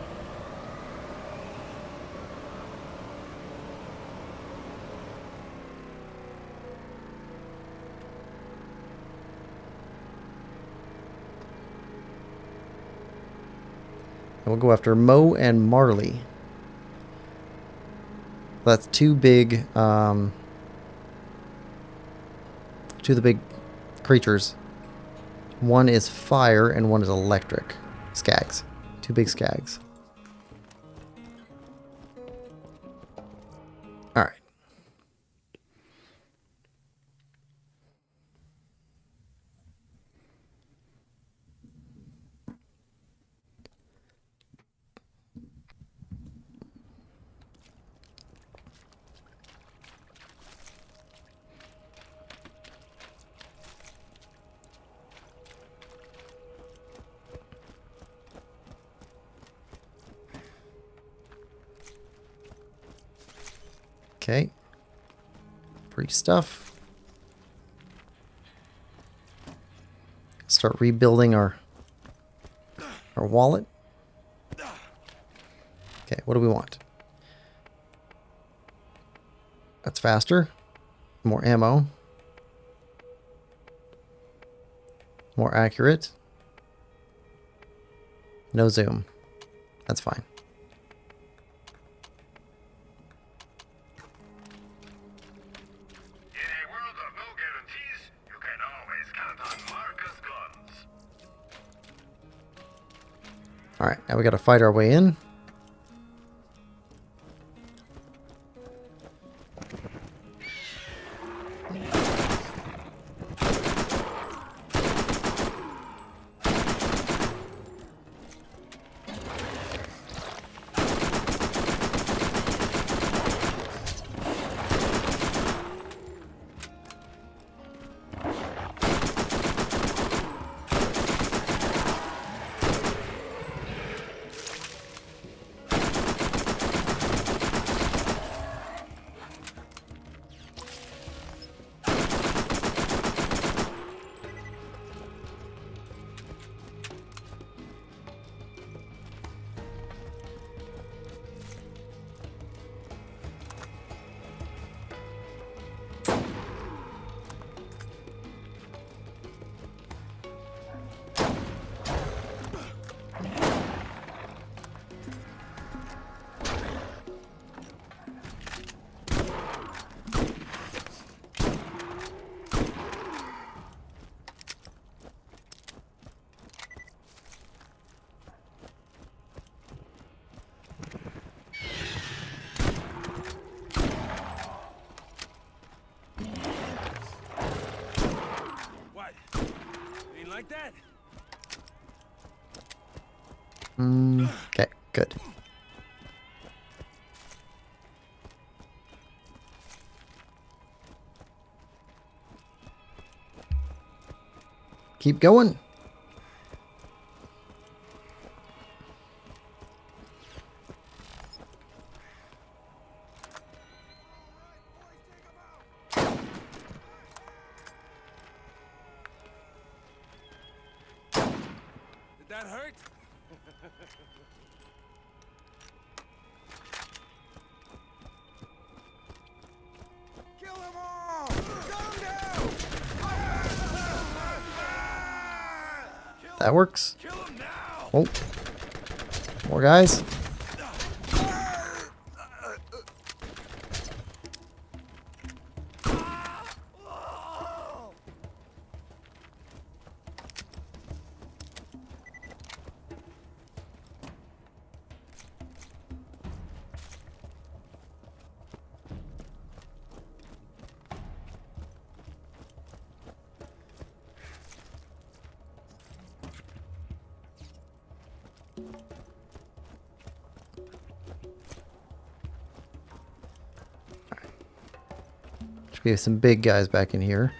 And we'll go after Mo and Marley. That's two big, two of the big creatures. One is fire and one is electric. Skags. Two big skags. Alright. Okay. Free stuff. Start rebuilding our wallet. Okay, what do we want? That's faster. More ammo. More accurate. No zoom. That's fine. Alright, now we gotta fight our way in. Like that? Okay, good. Keep going. That hurt? Kill them all! Gun down! That works. Kill him now! Oh. More guys. We have some big guys back in here.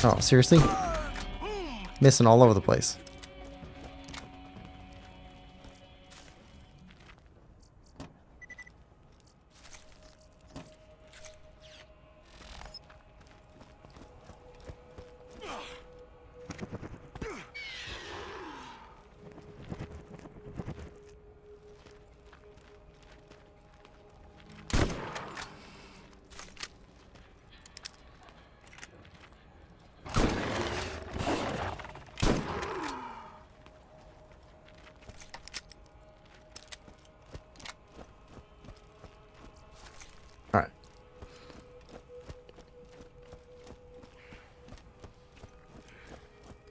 Oh, seriously? Missing all over the place. Alright.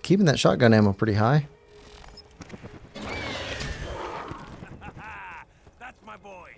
Keeping that shotgun ammo pretty high. That's my boy.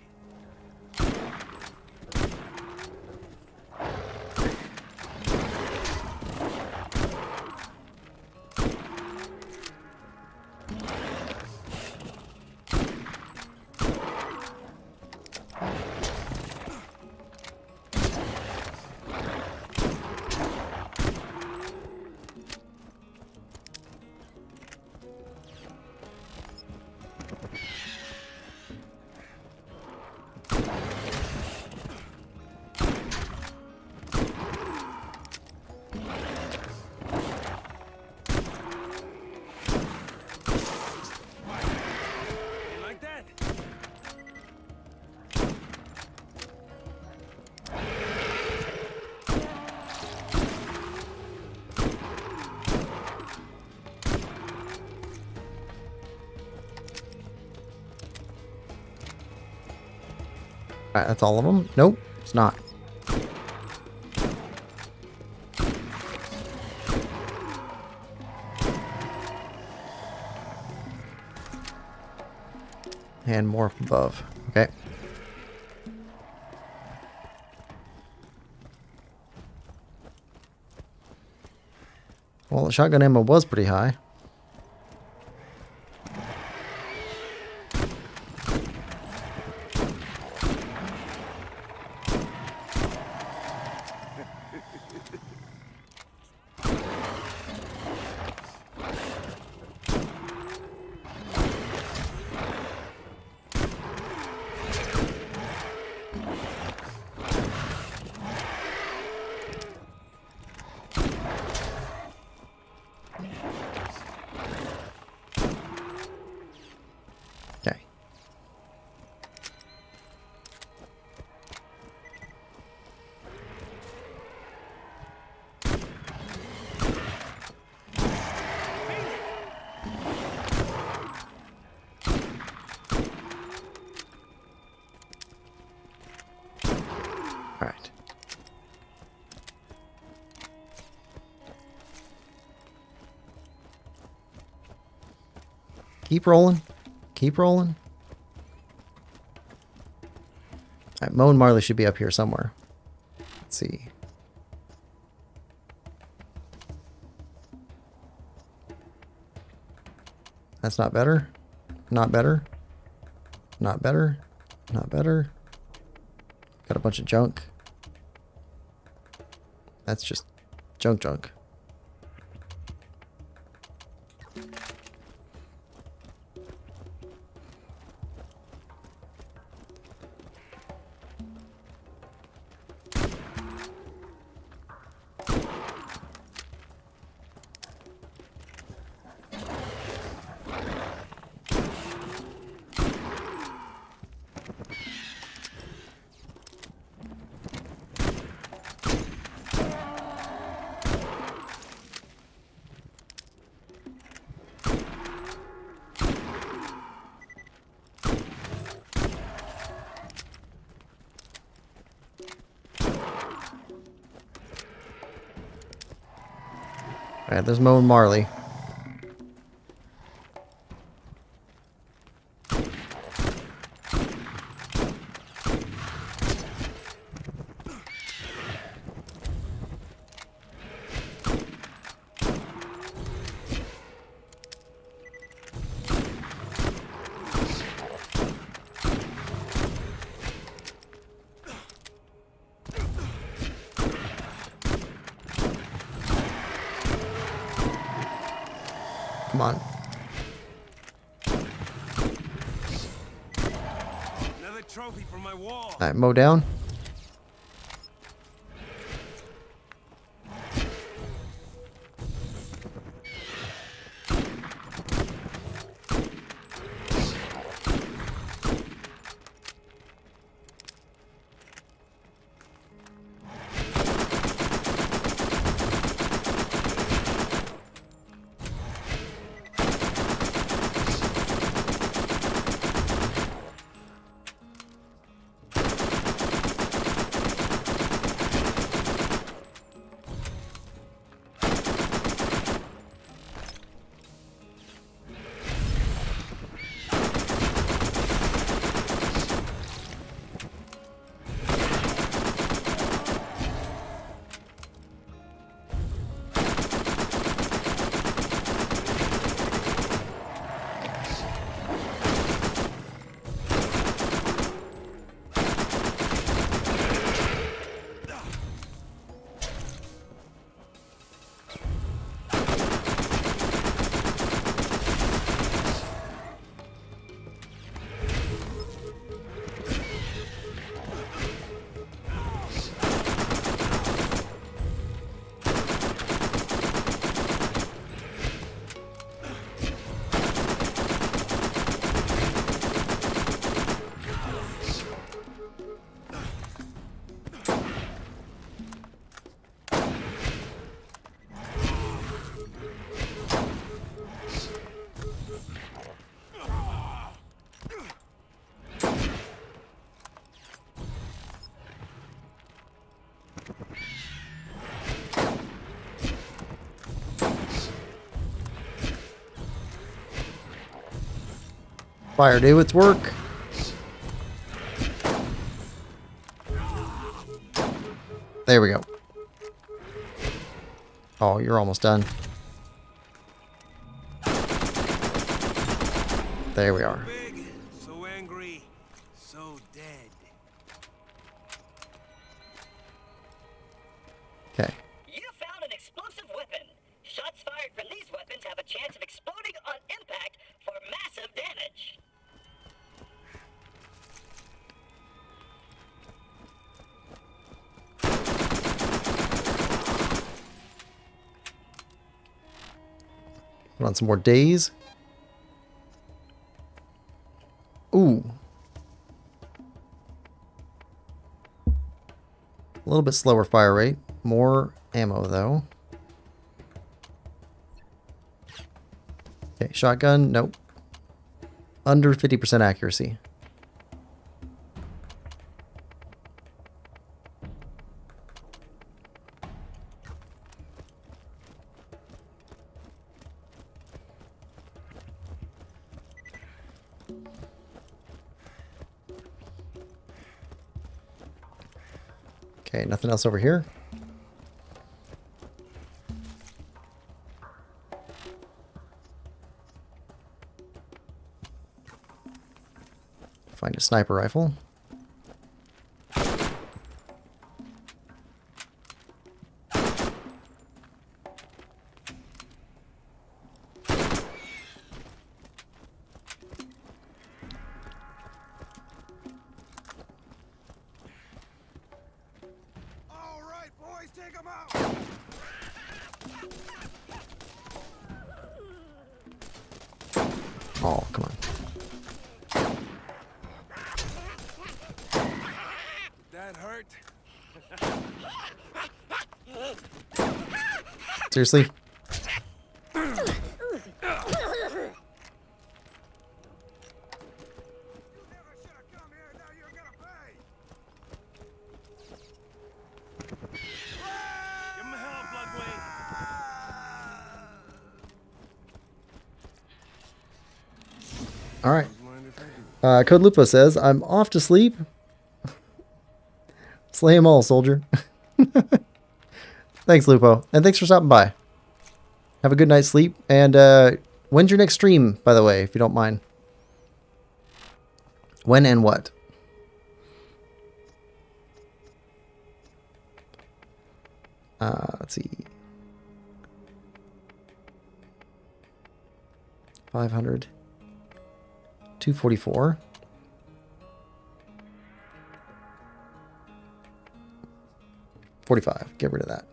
You like that? Alright, that's all of them. Nope, it's not. And more from above. Okay. Well, the shotgun ammo was pretty high. Okay. All right. Keep rolling. Keep rolling. All right, Mo and Marley should be up here somewhere. Let's see. That's not better. Not better. Not better. Not better. Got a bunch of junk. That's just junk. All right, there's Mo and Marley. Come on. Another trophy for my wall. All right, mow down. Fire, do its work. There we go. Oh, you're almost done. There we are. Big, so angry, so dead. Okay. You found an explosive weapon. Shots fired from these weapons have a chance of exploding on impact for massive damage. Put on some more days. Ooh. A little bit slower fire rate. More ammo, though. Okay, shotgun. Nope. Under 50% accuracy. Okay, nothing else over here. Find a sniper rifle. All right, boys, take them out. Oh, come on. That hurt. Seriously? All right. Code Lupo says, I'm off to sleep. Slay 'em all, soldier. Thanks, Lupo. And thanks for stopping by. Have a good night's sleep. And when's your next stream, by the way, if you don't mind? When and what? Let's see. 500. 244. $45. Get rid of that.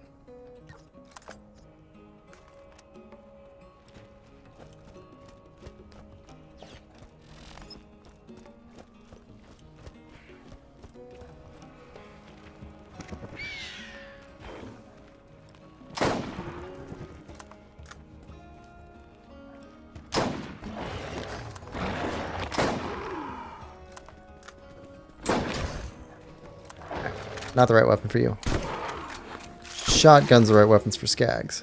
Not the right weapon for you. Shotgun's the right weapons for skags.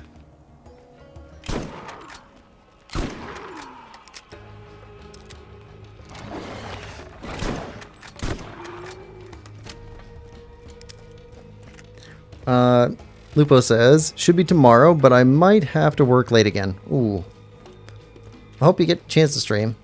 Lupo says, should be tomorrow, but I might have to work late again. Ooh. I hope you get a chance to stream.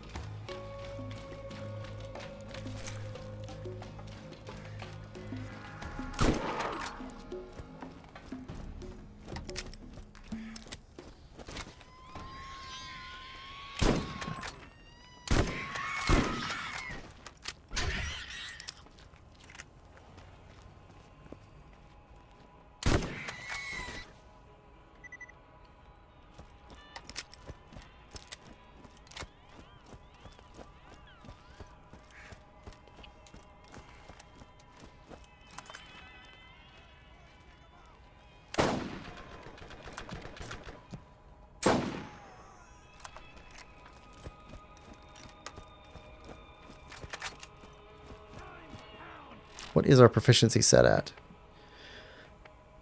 What is our proficiency set at?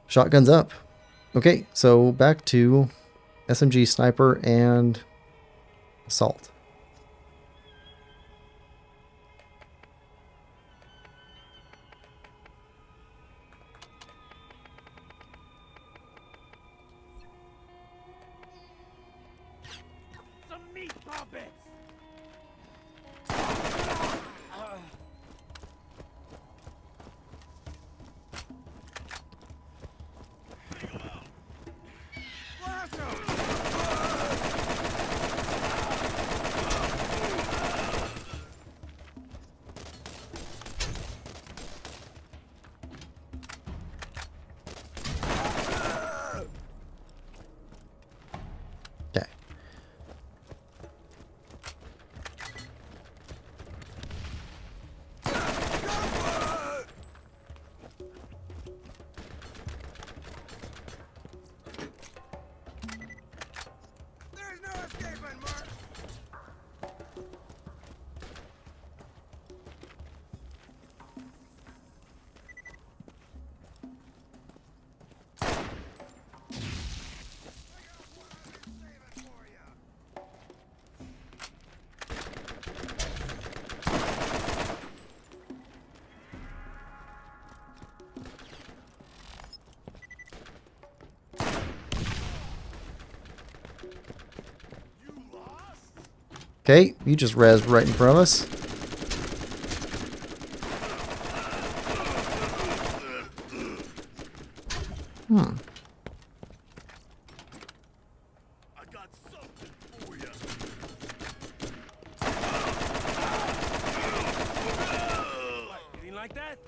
Shotgun's up. Okay, so back to SMG, sniper, and assault. Some meat puppets! Okay. There's no escaping, Mark. Okay, you just rezzed right in front of us. I got something for you. Anything like that?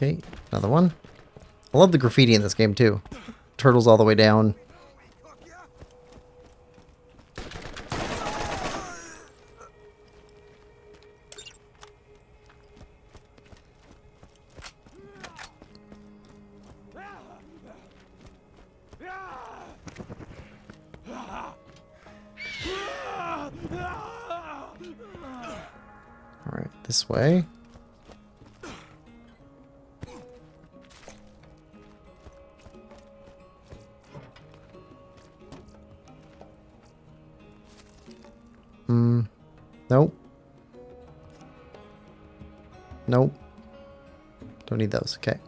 Okay, another one. I love the graffiti in this game too. Turtles all the way down. All right, this way. Nope. Nope. Don't need those. Okay.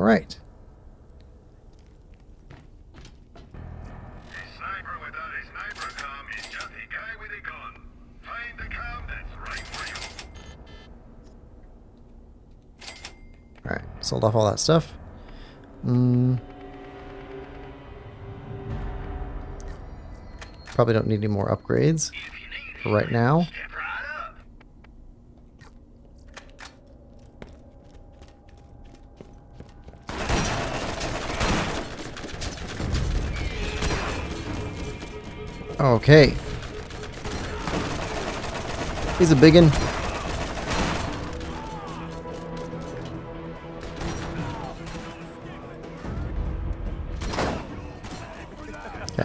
right. A sniper without a sniper com is just a guy with a gun. Find the com that's right for you. Alright, sold off all that stuff. Probably don't need any more upgrades for right now. Step right up. Okay. He's a biggin. Okay. I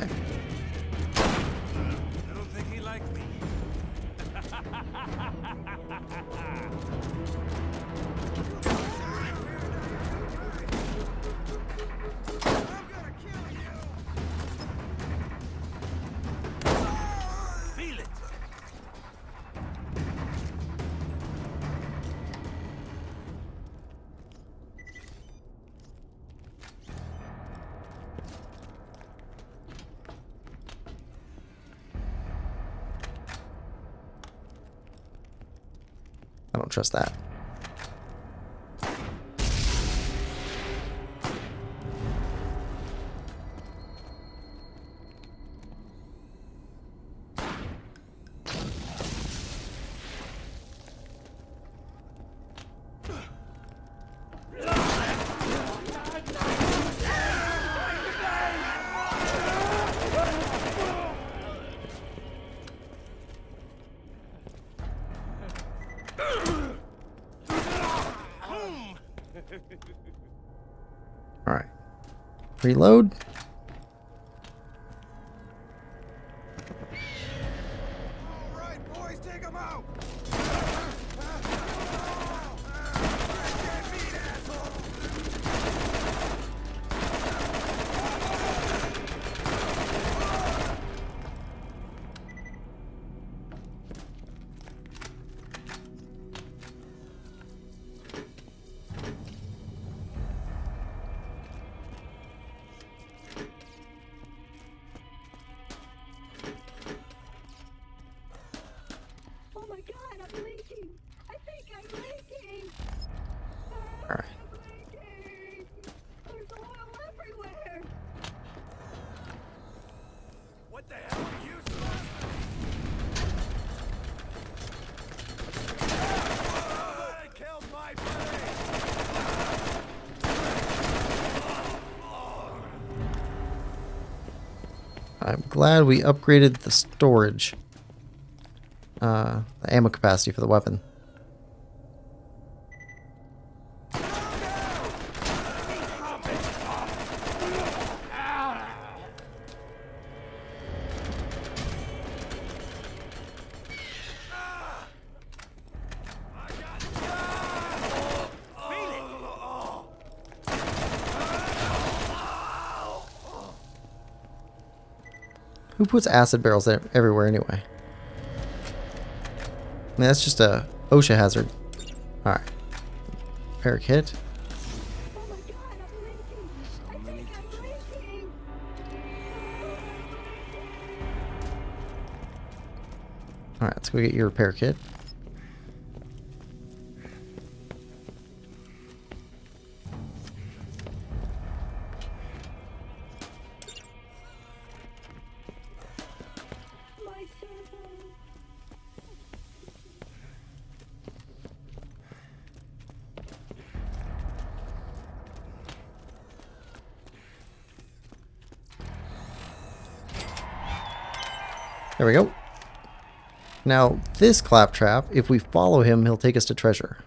don't think he liked me. Feel it. I don't trust that. Alright. Reload. Alright, boys, take him out. Oh my god, I'm leaking! I think I'm leaking! Alright. I'm leaking! There's oil everywhere! What the hell are you supposed to be? It killed my buddy! I'm glad we upgraded the storage. The ammo capacity for the weapon. Who puts acid barrels everywhere anyway? I mean, that's just a OSHA hazard. Alright. Repair kit. Oh my god, I'm leaking! I think I'm leaking! Alright, let's go get your repair kit. My servo! There we go. Now, this claptrap, if we follow him, he'll take us to treasure.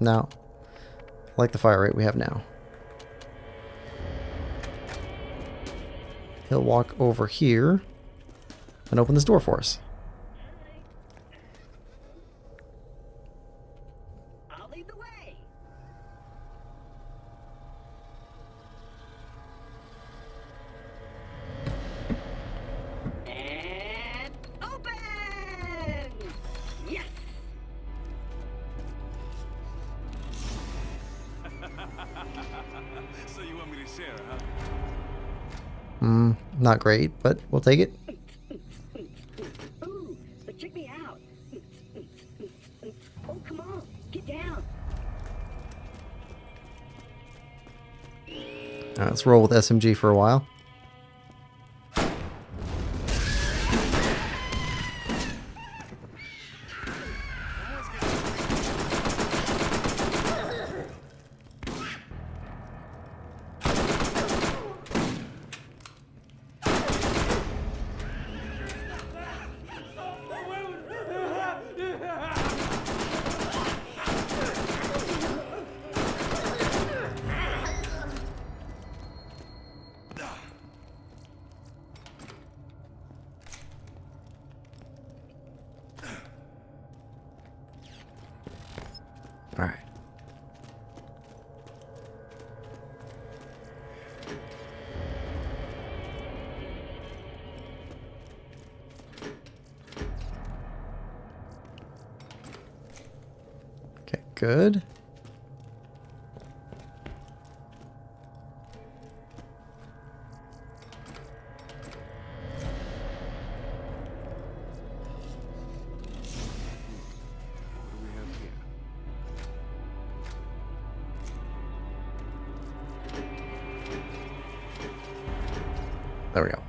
Now, I like the fire rate we have now. He'll walk over here and open this door for us. lead the way. And open! Yes! So you want me to share, huh? Not great, but we'll take it. Ooh, but check me out. Oh, come on, get down. Let's roll with SMG for a while. All right. Okay, good. What do we have here? There we go.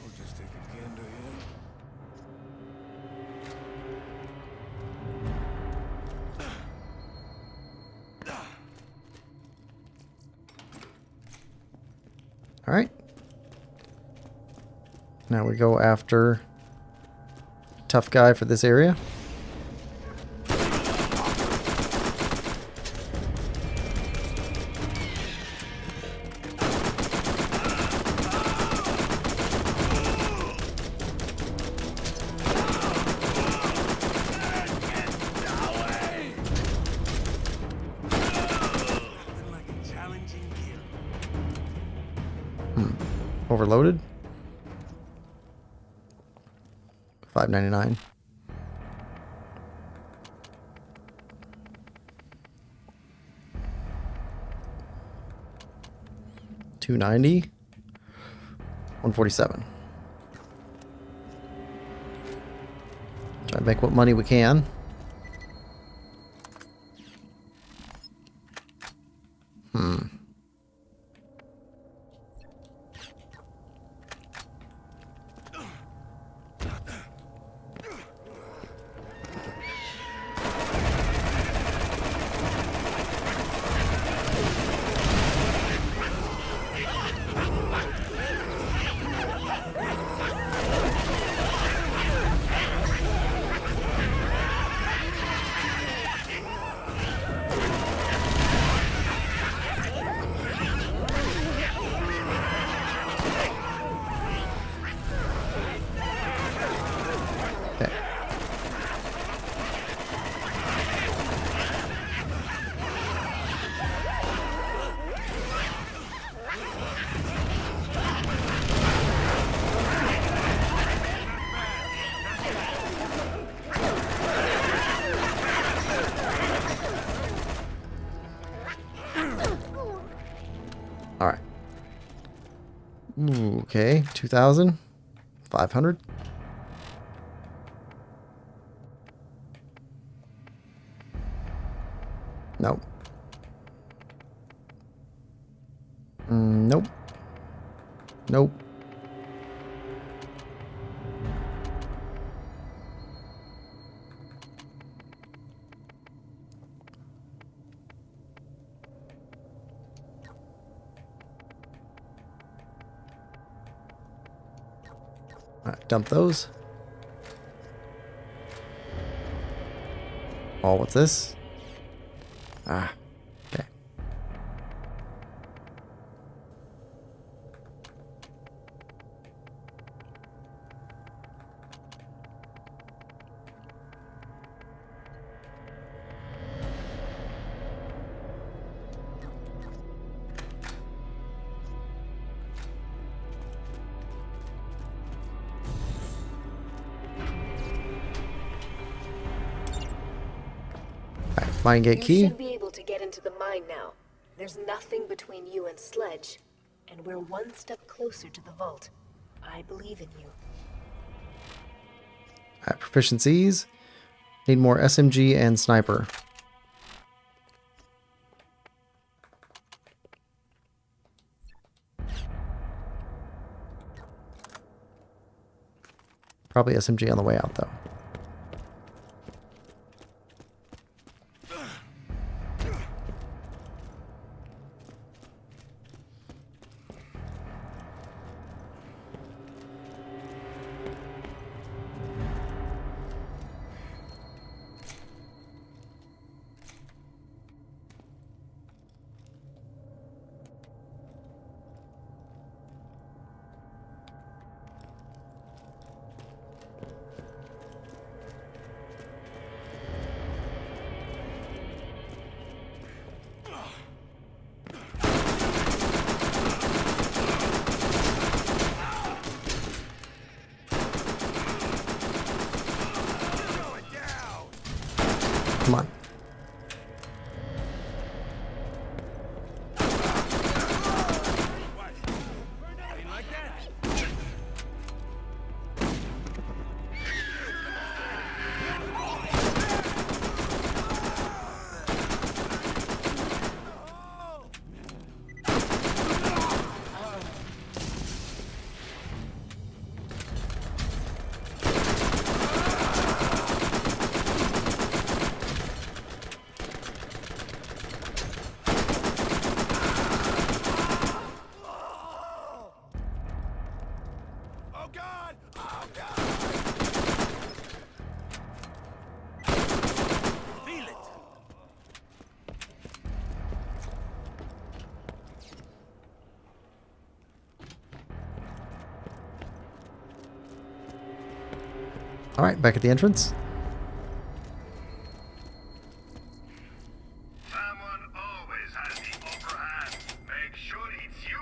We'll just take a gander here. All right. Now we go after tough guy for this area. Nothing like a challenging kill. Overloaded. $5.99. $2.90. $147. Try to make what money we can. Okay. All right. Ooh, okay, 2,000, 500. Nope. Nope. Nope. Alright, dump those. Oh, what's this? Ah, okay. Alright, mine gate You key. should be able to get into the mine now. There's nothing between you and Sledge, and we're one step closer to the vault. I believe in you. Alright, proficiencies. Need more SMG and sniper. Probably SMG on the way out, though. Come on. Alright, back at the entrance. Someone always has the upper hand. Make sure it's you.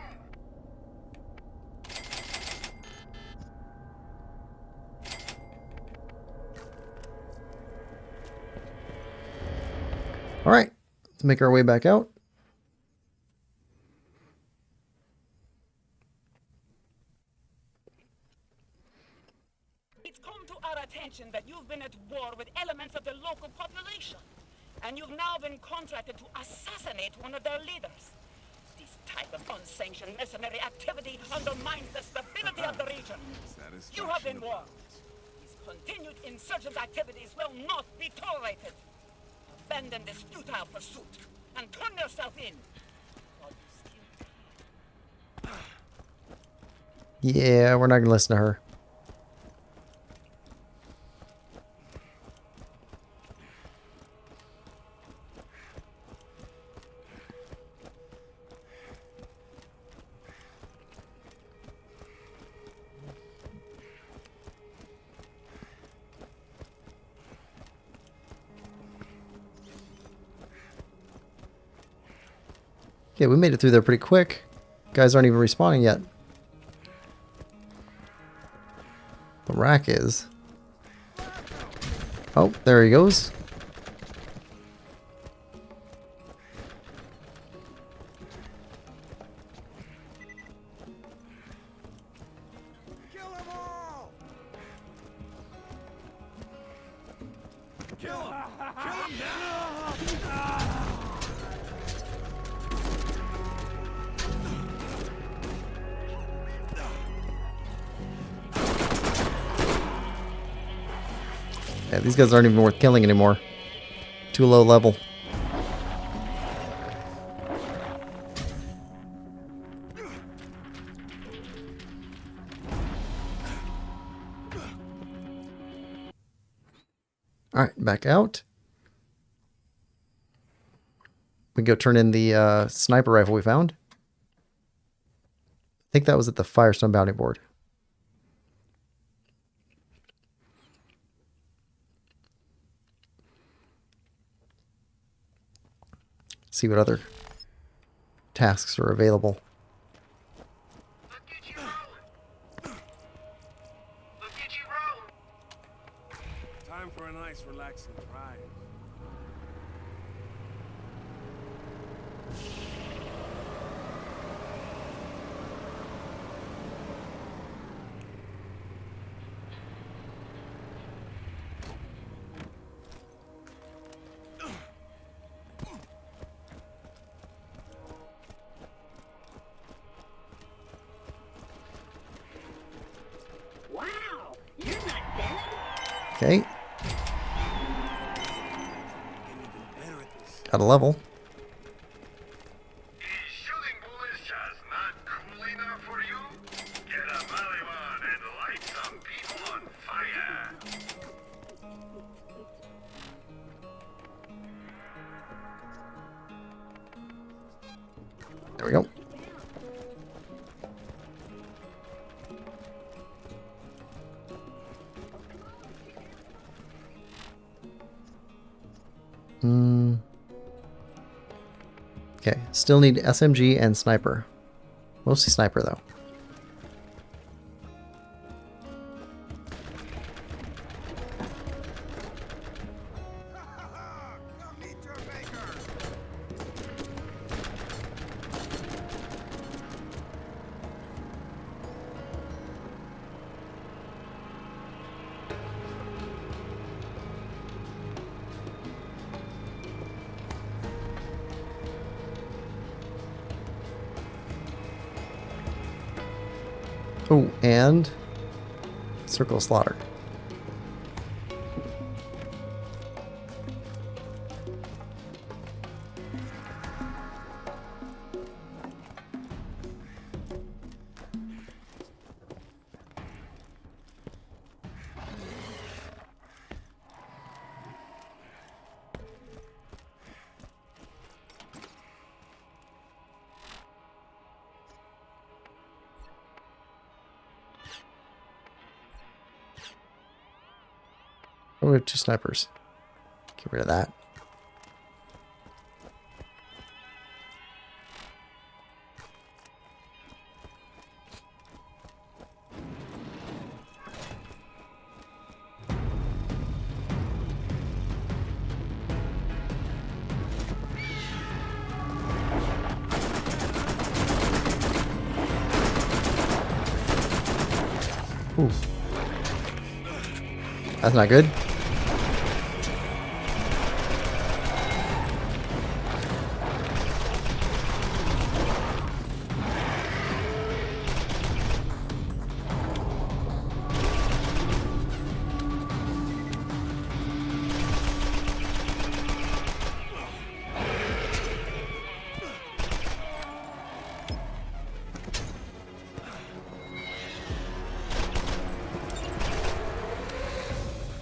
Alright, let's make our way back out. It's come to our attention that you've been at war with elements of the local population, and you've now been contracted to assassinate one of their leaders. This type of unsanctioned mercenary activity undermines the stability of the region. You have been warned. These continued insurgent activities will not be tolerated. Abandon this futile pursuit and turn yourself in. While you still Yeah, we're not going to listen to her. Yeah, we made it through there pretty quick. Guys aren't even respawning yet. The rack is. Oh, there he goes. Kill them all! Kill them! Kill them now! Yeah, these guys aren't even worth killing anymore. Too low level. All right, back out. We can go turn in the sniper rifle we found. I think that was at the Firestone bounty board. See what other tasks are available. Time for a nice, relaxing ride. Wow, you're not dead? Okay. Got a level. Shooting bullets just not cool enough for you? Get a Maliban and light some people on fire. There we go. Okay, still need SMG and sniper. Mostly sniper though. Oh, and Circle of Slaughter. Oh, we have 2 snipers. Get rid of that. Ooh. That's not good.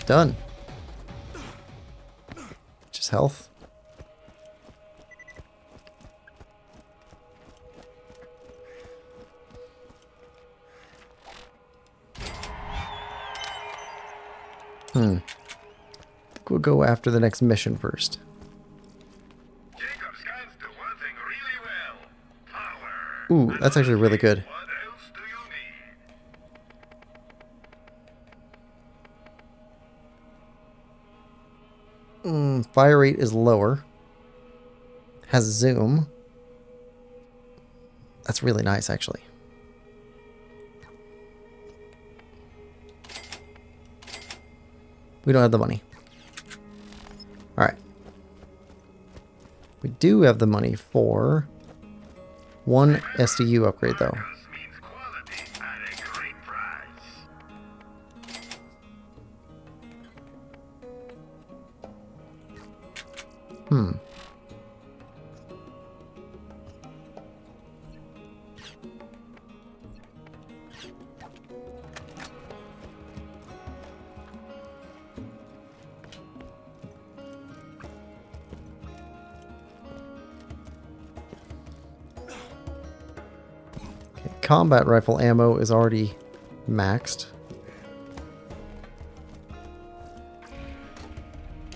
Done. Just health. I think we'll go after the next mission first. Jacob scans do one thing really well. Power. Ooh, that's actually really good. What else do you need? Fire rate is lower. Has zoom. That's really nice, actually. We don't have the money. Alright. We do have the money for one SDU upgrade, though. Means quality at a great price. combat rifle ammo is already maxed.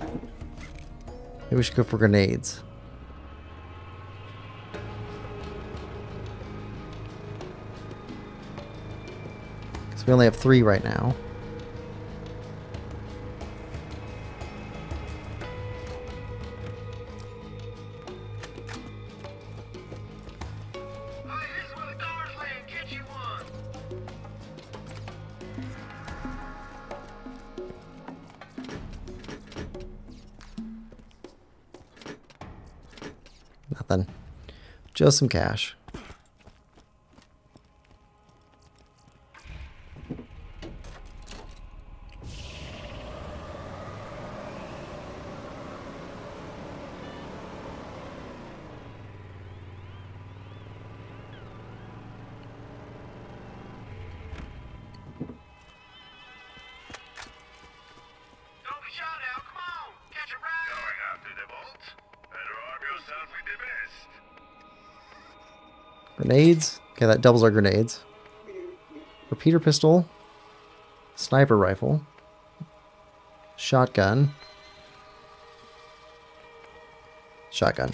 Maybe we should go for grenades. So we only have 3 right now. Nothing. Just some cash. Grenades. Okay, that doubles our grenades. Repeater pistol. Sniper rifle. Shotgun. Shotgun.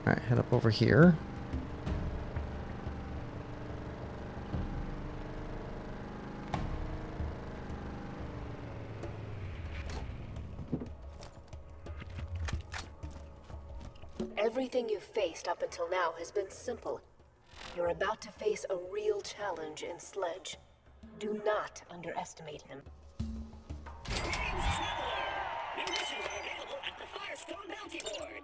Alright, head up over here. Everything you've faced up until now has been simple. You're about to face a real challenge in Sledge. Do not underestimate him. New missions are available at the Firestone Bounty Board.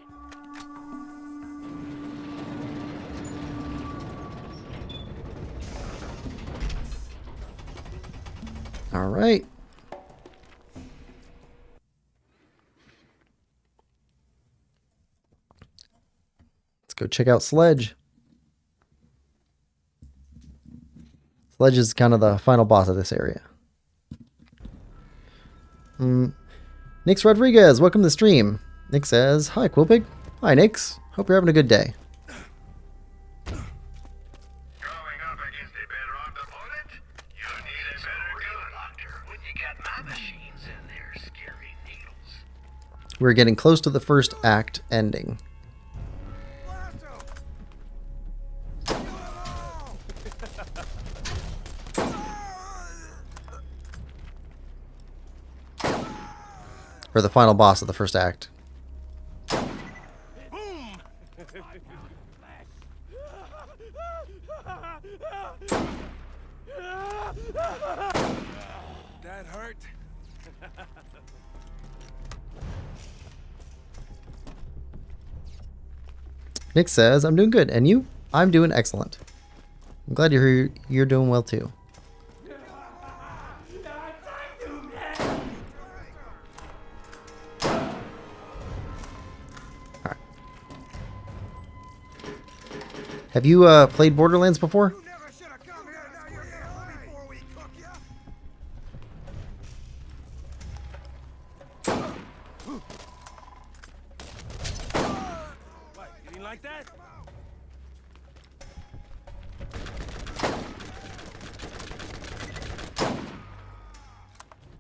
All right. Let's go check out Sledge. Sledge is kind of the final boss of this area. Nix Rodriguez, welcome to the stream. Nick says, hi, Quillpig. Hi, Nix. Hope you're having a good day. We're getting close to the first act ending. Or the final boss of the first act. That hurt. Nick says, I'm doing good. And you? I'm doing excellent. I'm glad you're doing well too. Alright. Have you played Borderlands before? Like that?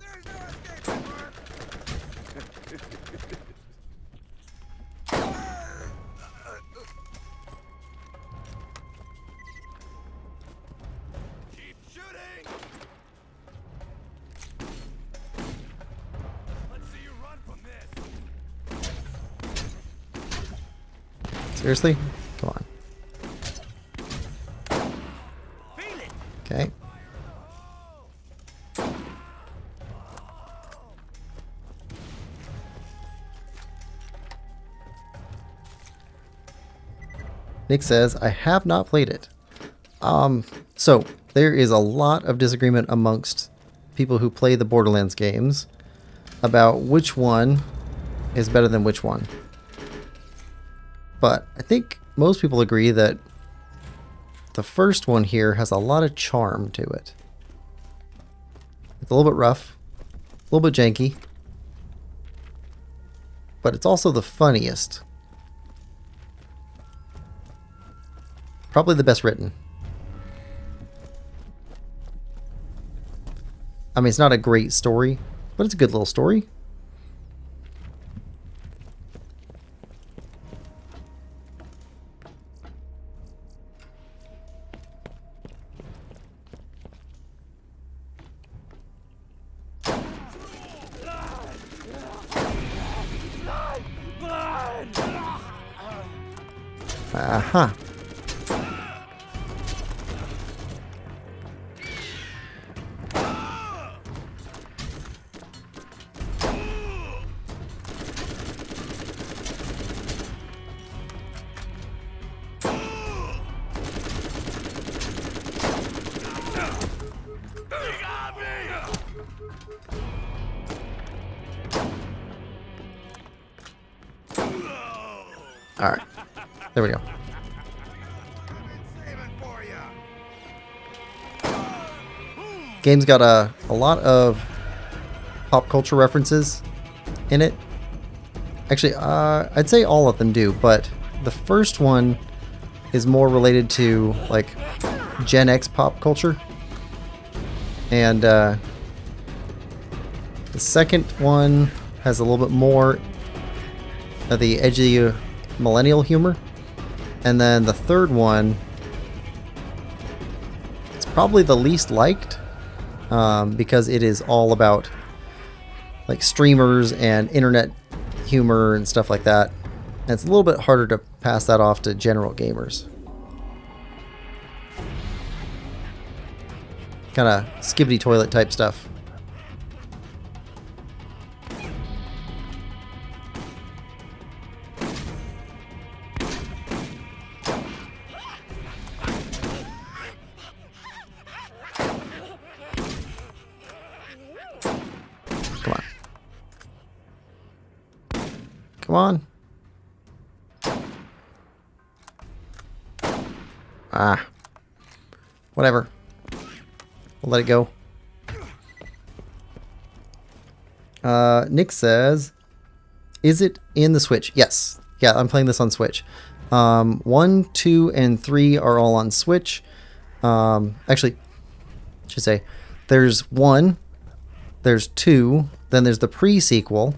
There's no escape, Mark. Keep shooting. Let's see you run from this. Seriously? Come on. Okay. Nick says, I have not played it. So there is a lot of disagreement amongst people who play the Borderlands games about which one is better than which one. But I think most people agree that the first one here has a lot of charm to it. It's a little bit rough, a little bit janky, but it's also the funniest. Probably the best written. I mean, it's not a great story, but it's a good little story. Aha. All right. There we go. Game's got a lot of pop culture references in it. Actually, I'd say all of them do, but the first one is more related to like Gen X pop culture. And the second one has a little bit more of the edgy millennial humor. And then the third one, it's probably the least liked because it is all about like streamers and internet humor and stuff like that. And it's a little bit harder to pass that off to general gamers. Kind of skibbity toilet type stuff. Come on. Ah. Whatever. We'll let it go. Nick says, is it in the Switch? Yes. Yeah, I'm playing this on Switch. 1, 2, and 3 are all on Switch. Actually, I should say, there's 1, there's 2, then there's the pre-sequel,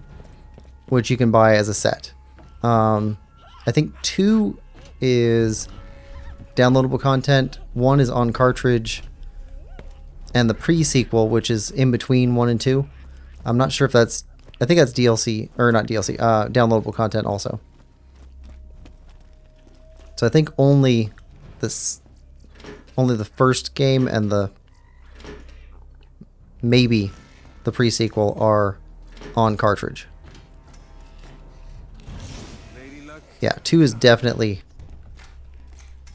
which you can buy as a set. I think 2 is downloadable content, 1 is on cartridge, and the pre-sequel, which is in between 1 and 2. I'm not sure if that's... I think that's DLC, or not DLC, downloadable content also. So I think only the first game and maybe the pre-sequel are on cartridge. Yeah, 2 is definitely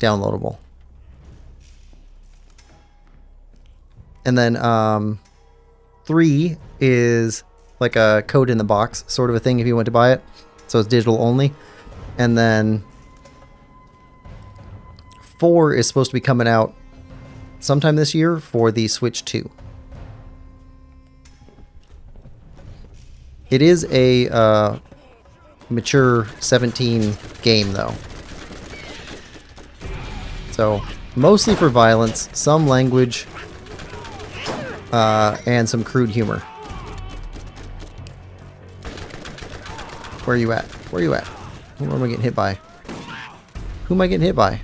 downloadable. And then 3 is like a code in the box sort of a thing if you want to buy it. So it's digital only. And then 4 is supposed to be coming out sometime this year for the Switch 2. It is a mature 17 game though. So mostly for violence, some language, and some crude humor. Where are you at? Where are you at? Who am I getting hit by? Who am I getting hit by?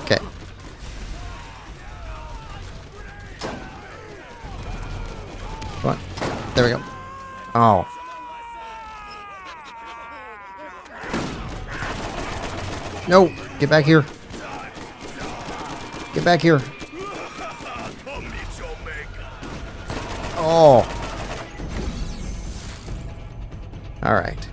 Okay. Come on. There we go. Oh. No! Get back here. Get back here. Oh. Alright.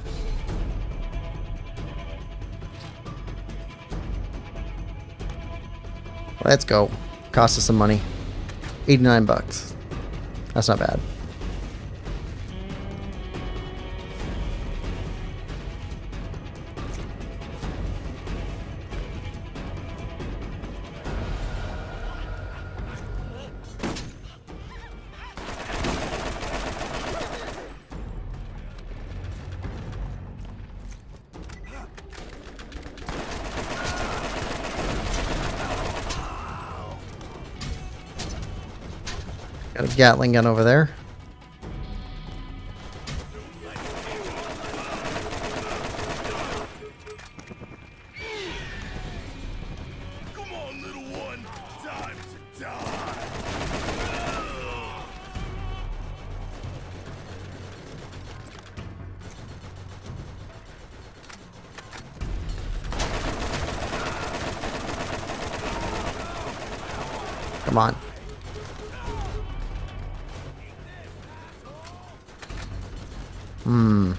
Let's go. Cost us some money. 89 bucks. That's not bad. Got a Gatling gun over there. Come on, little one. Time to die. Come on. Hmm.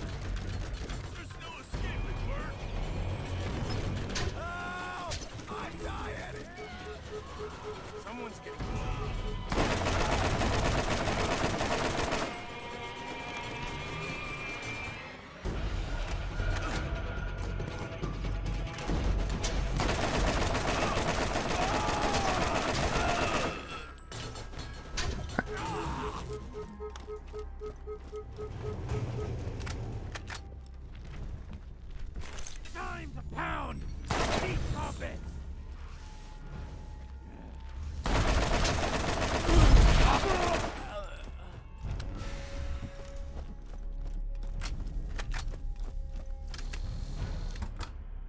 Time to pound. Keep pumping.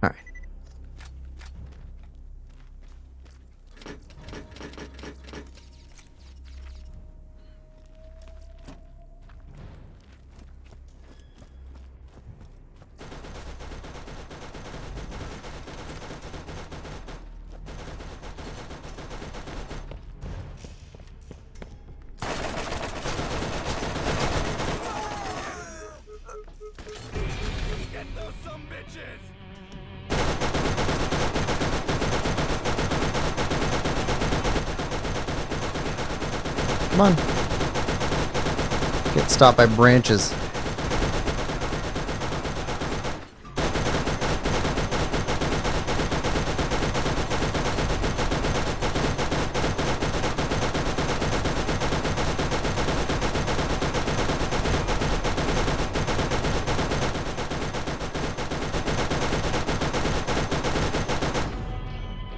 All right. Get those some bitches. Come on. Get stopped by branches.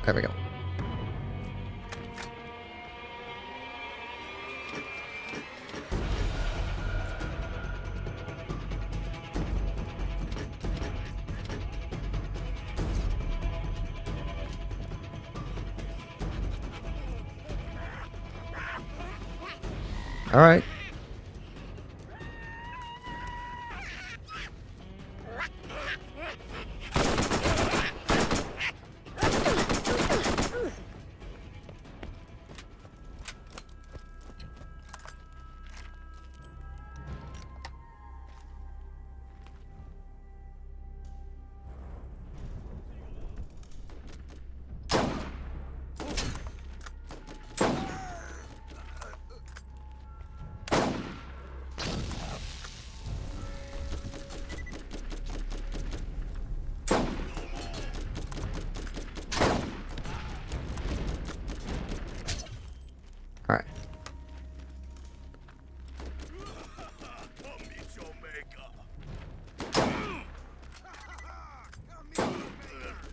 There we go. All right. All right.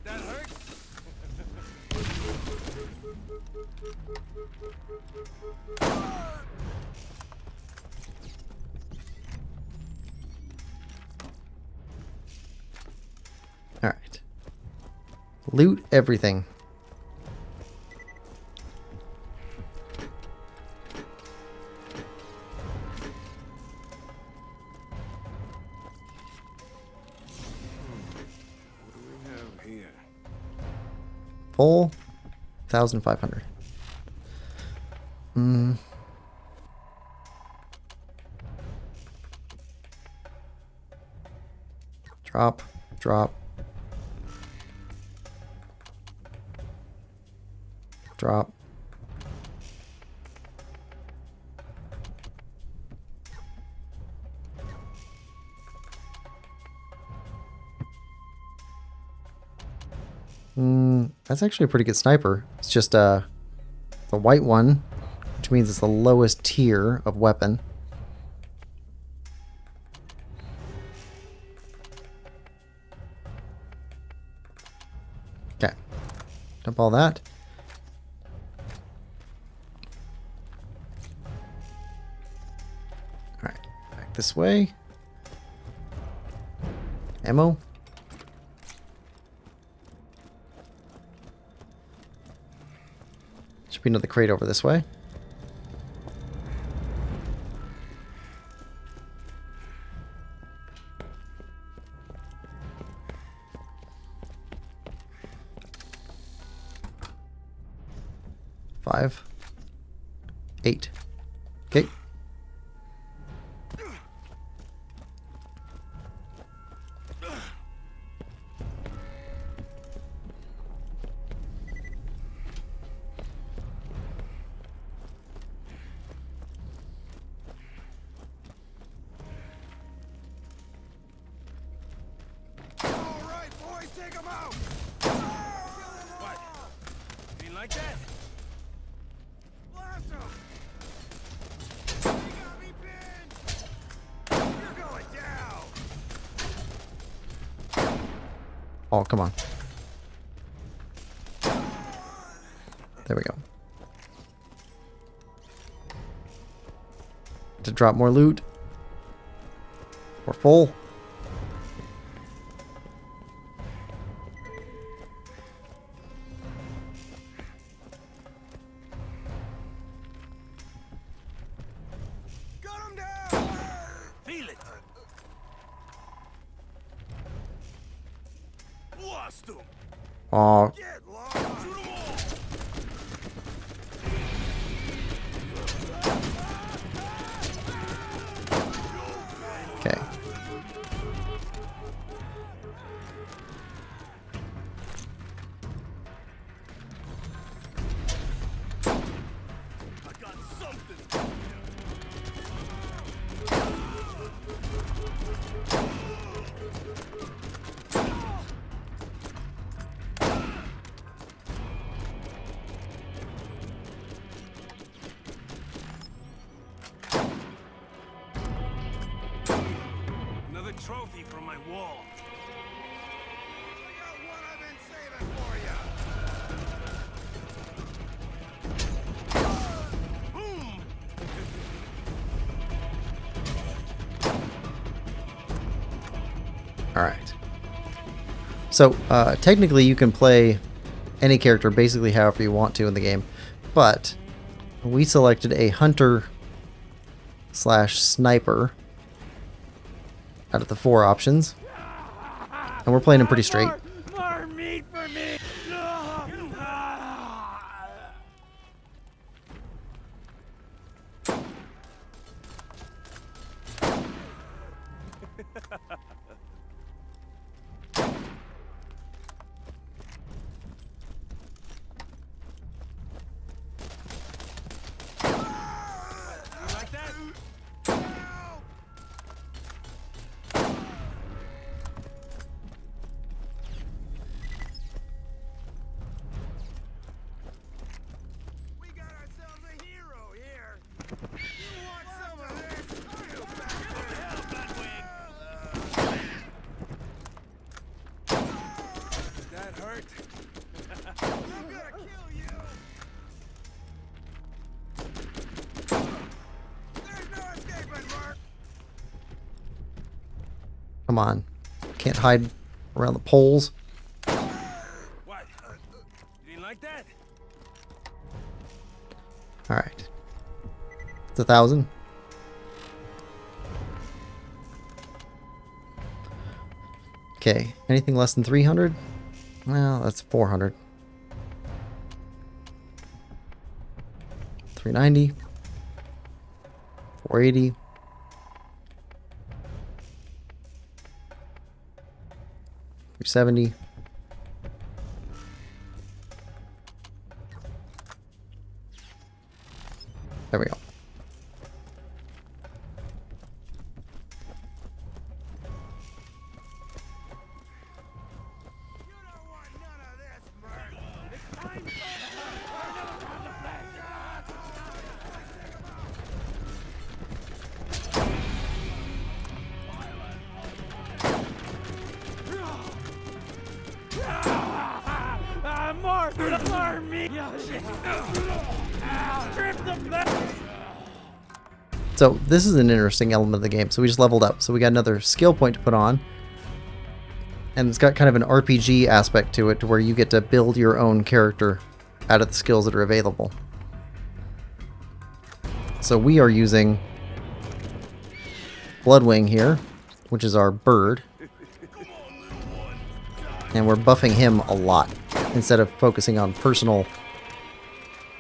That hurt? All right. Loot everything. What do we have here? Full 1,500. Hmm. Drop, drop. Drop. That's actually a pretty good sniper. It's just the white one, which means it's the lowest tier of weapon. Okay. Dump all that. Alright, back this way. Ammo. Should be another crate over this way. Five. 8. Okay. Like that? Blast him! You got me pinned! You're going down! Oh, come on. There we go. To drop more loot. We're full. Feel it. Lost him. Oh, Get lost. Shoot 'em all. okay. I got something. Another trophy from my wall. I got what I've been saving for you! Boom! Alright. So, technically you can play any character basically however you want to in the game, but we selected a hunter slash sniper out of the 4 options, and we're playing him pretty straight. More meat for me! Like that? We got ourselves a hero here! You want some of this? You bastard! That hurt. I'm gonna kill you! There's no escaping, Mark! Come on. Can't hide around the poles. What? You didn't like that? Alright. It's 1,000. Okay. Anything less than 300? Well, that's 400. 390. 480. 270. There we go. So this is an interesting element of the game. So we just leveled up. So we got another skill point to put on. And it's got kind of an RPG aspect to it, to where you get to build your own character out of the skills that are available. So we are using Bloodwing here, which is our bird. And we're buffing him a lot, instead of focusing on personal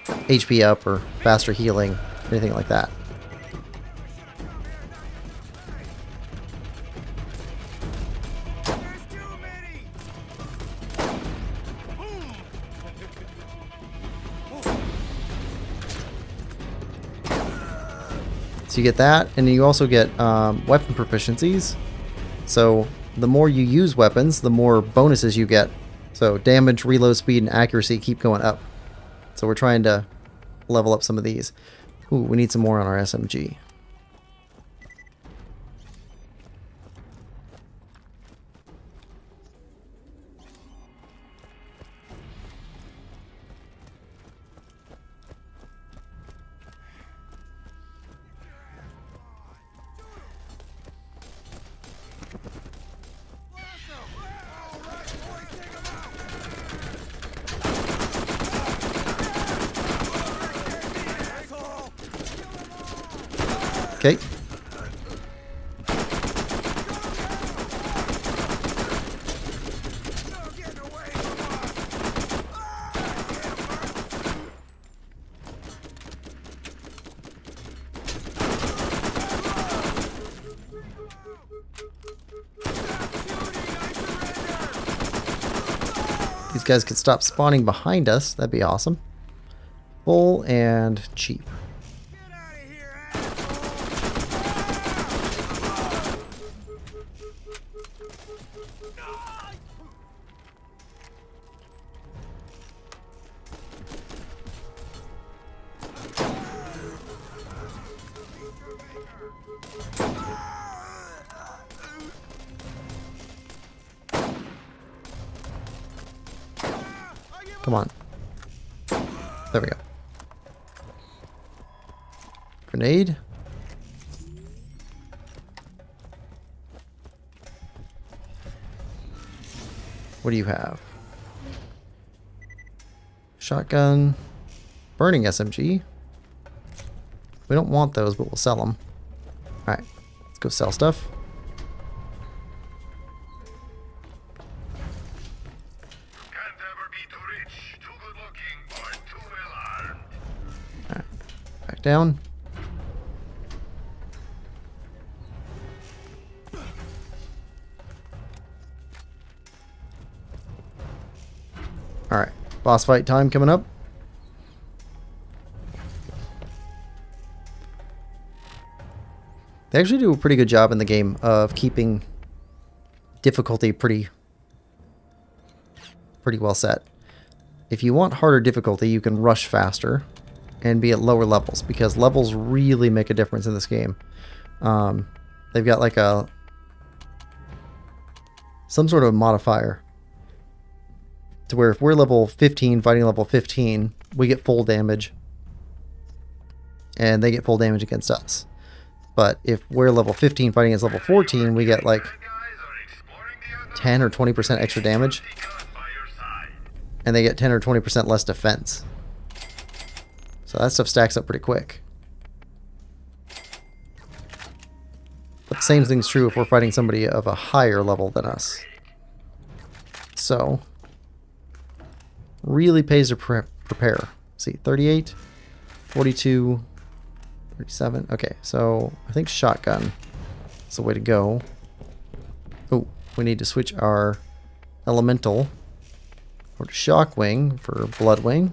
HP up or faster healing, anything like that. So you get that, and you also get weapon proficiencies. So the more you use weapons, the more bonuses you get. So damage, reload speed, and accuracy keep going up. So we're trying to level up some of these. Ooh, we need some more on our SMG. Okay. These guys could stop spawning behind us. That'd be awesome. Full and cheap. Come on. There we go. Grenade. What do you have? Shotgun. Burning SMG. We don't want those, but we'll sell them. Alright, let's go sell stuff. Back down. Alright, boss fight time coming up. They actually do a pretty good job in the game of keeping difficulty pretty well set. If you want harder difficulty, you can rush faster and be at lower levels, because levels really make a difference in this game. They've got like some sort of modifier to where if we're level 15 fighting level 15, we get full damage and they get full damage against us. But if we're level 15 fighting against level 14, we get like 10 or 20% extra damage, and they get 10 or 20% less defense. So that stuff stacks up pretty quick. But the same thing's true if we're fighting somebody of a higher level than us. So, really pays to prepare. Let's see, 38, 42, 37. Okay, so I think shotgun is the way to go. Oh, we need to switch our Elemental. Or Shockwing for Bloodwing.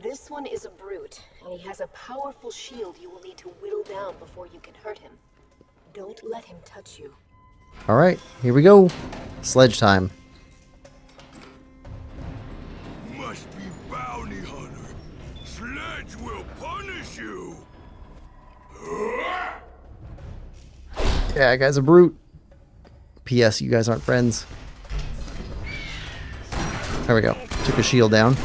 This one is a brute, and he has a powerful shield you will need to whittle down before you can hurt him. Don't let him touch you. Alright, here we go. Sledge time. Must be bounty hunter. Sledge will punish you. Yeah, guy's a brute. P.S. You guys aren't friends. There we go. Took a shield down.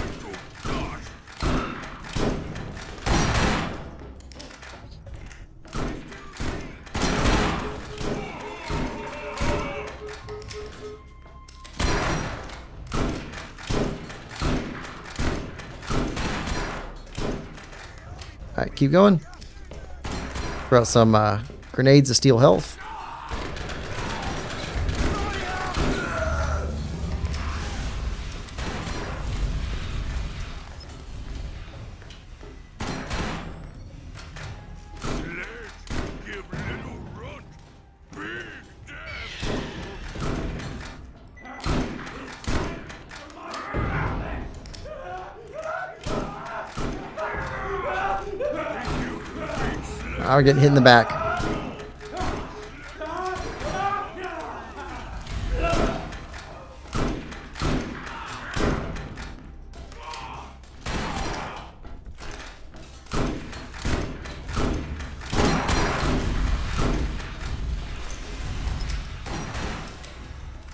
Alright, keep going. Throw out some grenades to steal health. We're getting hit in the back.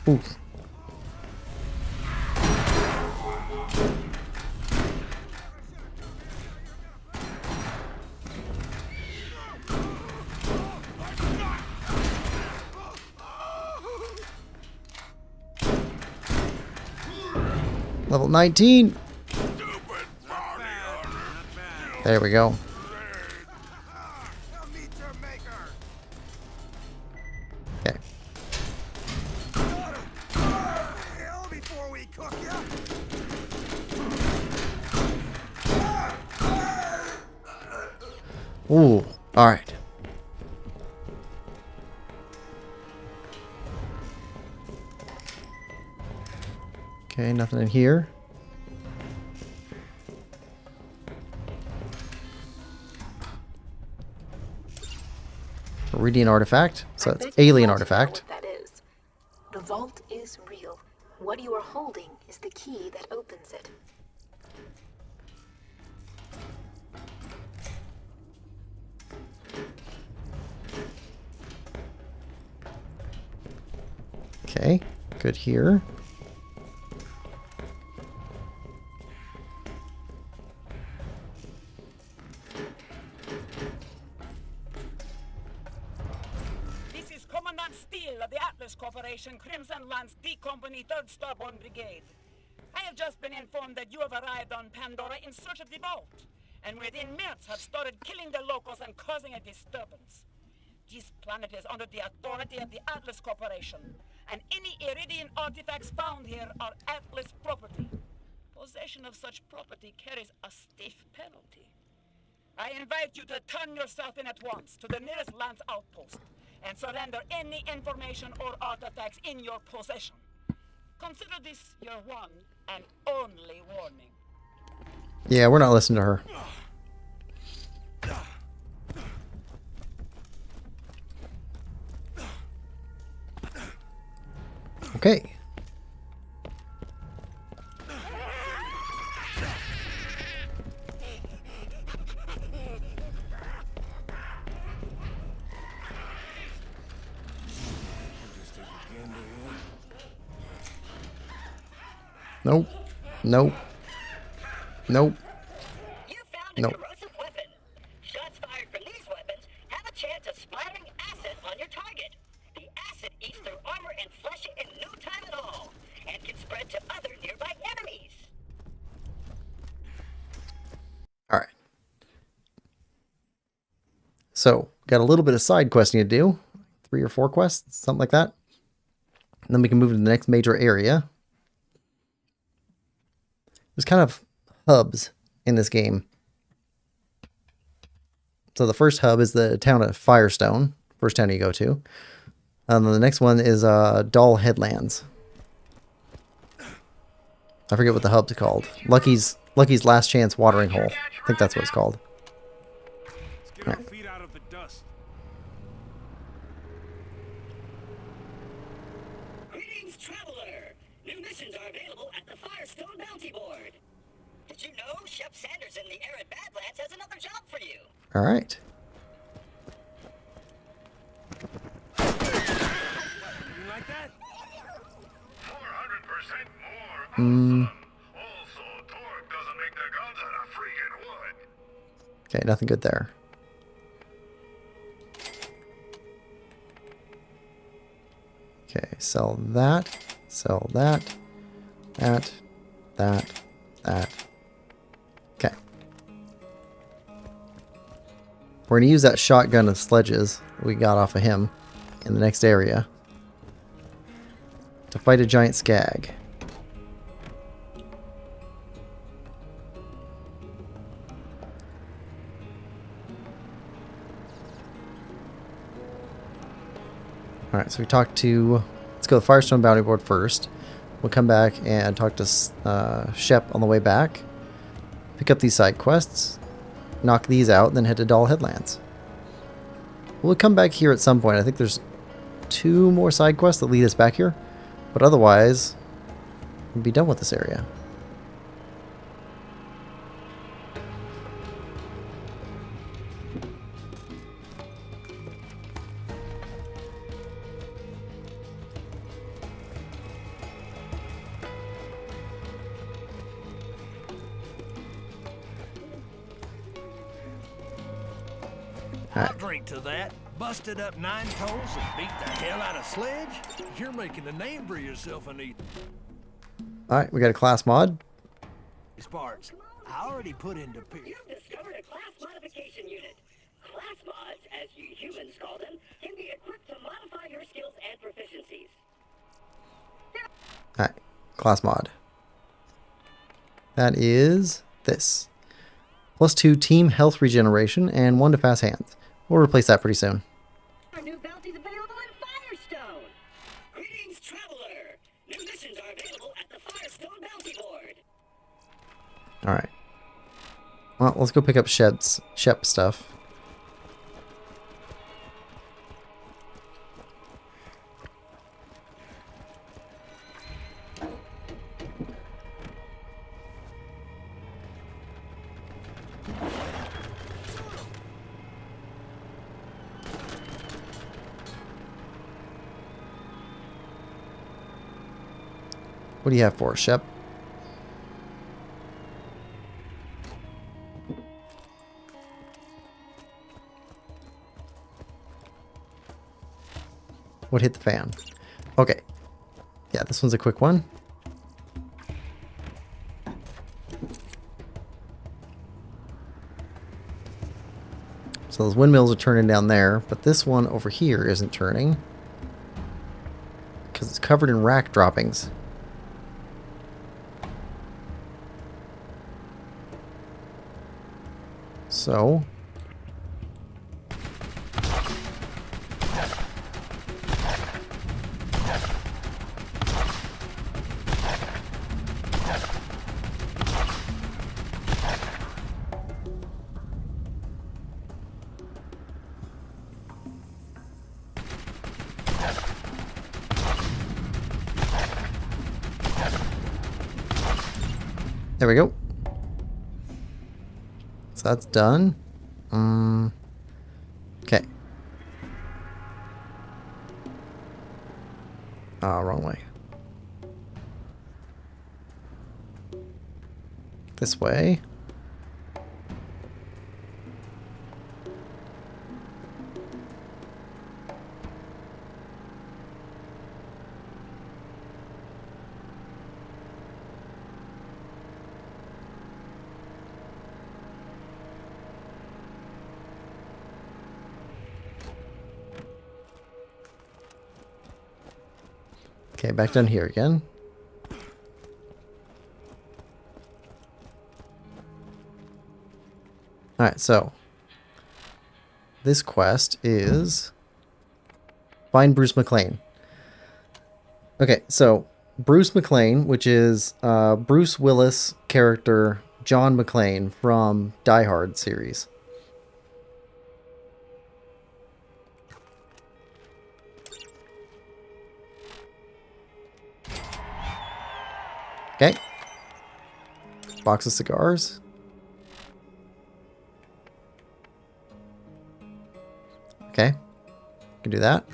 Oof. Level 19. There we go. Okay. Ooh, all right. Okay, nothing in here. Iridian artifact. So it's alien artifact. What that is. The vault is real. What you are holding is the key that opens it. Okay, good here. This is Commandant Steele of the Atlas Corporation, Crimson Lance D Company, 3rd Starborn Brigade. I have just been informed that you have arrived on Pandora in search of the vault, and within minutes have started killing the locals and causing a disturbance. This planet is under the authority of the Atlas Corporation, and any Iridian artifacts found here are Atlas property. Possession of such property carries a stiff penalty. I invite you to turn yourself in at once to the nearest Lance outpost and surrender any information or artifacts in your possession. Consider this your one and only warning. Yeah, we're not listening to her. Okay. Nope. Nope. Nope. You found a Nope. corrosive weapon. Shots fired from these weapons have a chance of splattering acid on your target. The acid eats through armor and flesh in no time at all, and can spread to other nearby enemies. All right. So, got a little bit of side questing to do. 3 or 4 quests, something like that. And then we can move to the next major area. There's kind of hubs in this game. So the first hub is the town of Firestone. First town you go to. And then the next one is Doll Headlands. I forget what the hub's called. Lucky's Last Chance Watering Hole. I think that's what it's called. Let's get our feet out of the dust. Greetings, traveler! New missions are available at the Firestone Bounty Board. Did you know Shep Sanders in the Arid Badlands has another job for you? All right. You like that? 400% more. Hmm. Also, torque doesn't make the guns out of freaking wood. Okay, nothing good there. Okay, sell that, that. Okay. We're going to use that shotgun of sledges we got off of him in the next area to fight a giant skag. Alright, so we talked to... Let's go to the Firestone Bounty Board first. We'll come back and talk to Shep on the way back. Pick up these side quests. Knock these out, and then head to Doll Headlands. We'll come back here at some point. I think there's 2 more side quests that lead us back here. But otherwise, we'll be done with this area. I'll drink to that. Busted up 9 toes and beat the hell out of Sledge? You're making a name for yourself, Anita. Alright, we got a class mod. Sparks, I already put into You've discovered a class modification unit. Class mods, as you humans call them, can be equipped to modify your skills and proficiencies. Alright, class mod. That is this. +2 team health regeneration and 1 to fast hands. We'll replace that pretty soon. Our new bounties available in Firestone. Greetings, traveler. New missions are available at the Firestone Bounty Board. Alright. Well, let's go pick up Shep stuff. What do you have for us, Shep? What hit the fan? Okay. Yeah, this one's a quick one. So those windmills are turning down there, but this one over here isn't turning because it's covered in rack droppings. So there we go. So that's done. Okay. Wrong way. This way. Okay, back down here again. Alright, so this quest is Find Bruce McLean. Okay, so Bruce McLean, which is Bruce Willis character John McClane from Die Hard series. Okay. Box of cigars. Okay. Can do that.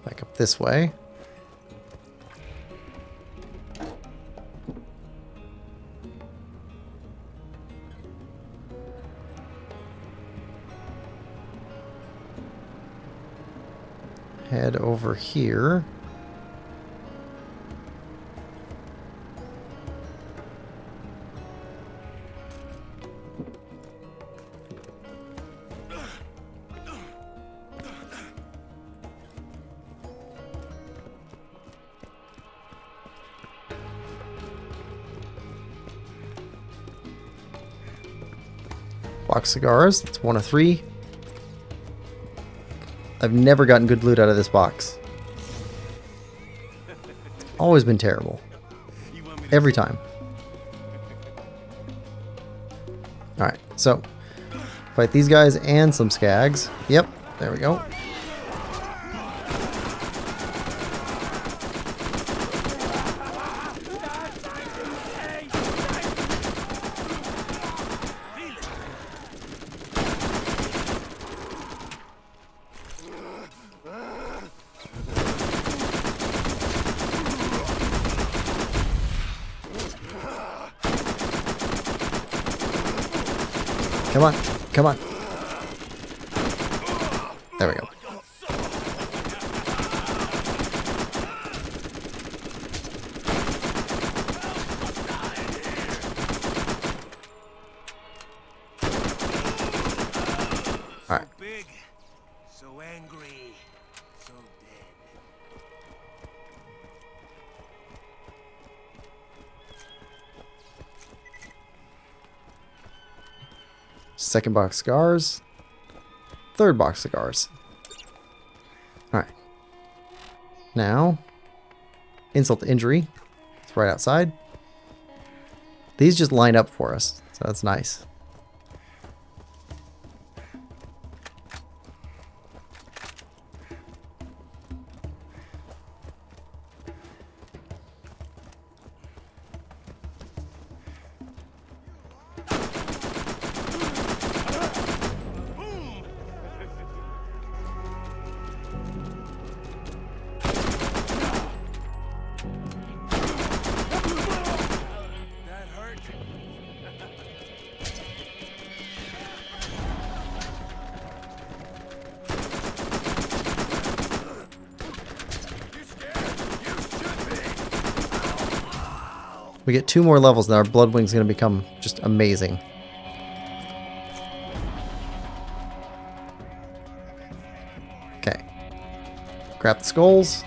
Back up this way. Head over here. Box cigars. That's 1 of 3. I've never gotten good loot out of this box. Always been terrible. Every time. Alright, so fight these guys and some skags. Yep, there we go. Come on, come on. There we go. All right. Big, so angry, so dead. Second box cigars. Third box cigars. Alright. Now, insult to injury. It's right outside. These just line up for us, so that's nice. We get 2 more levels and our blood wing's going to become just amazing. Okay. Grab the skulls.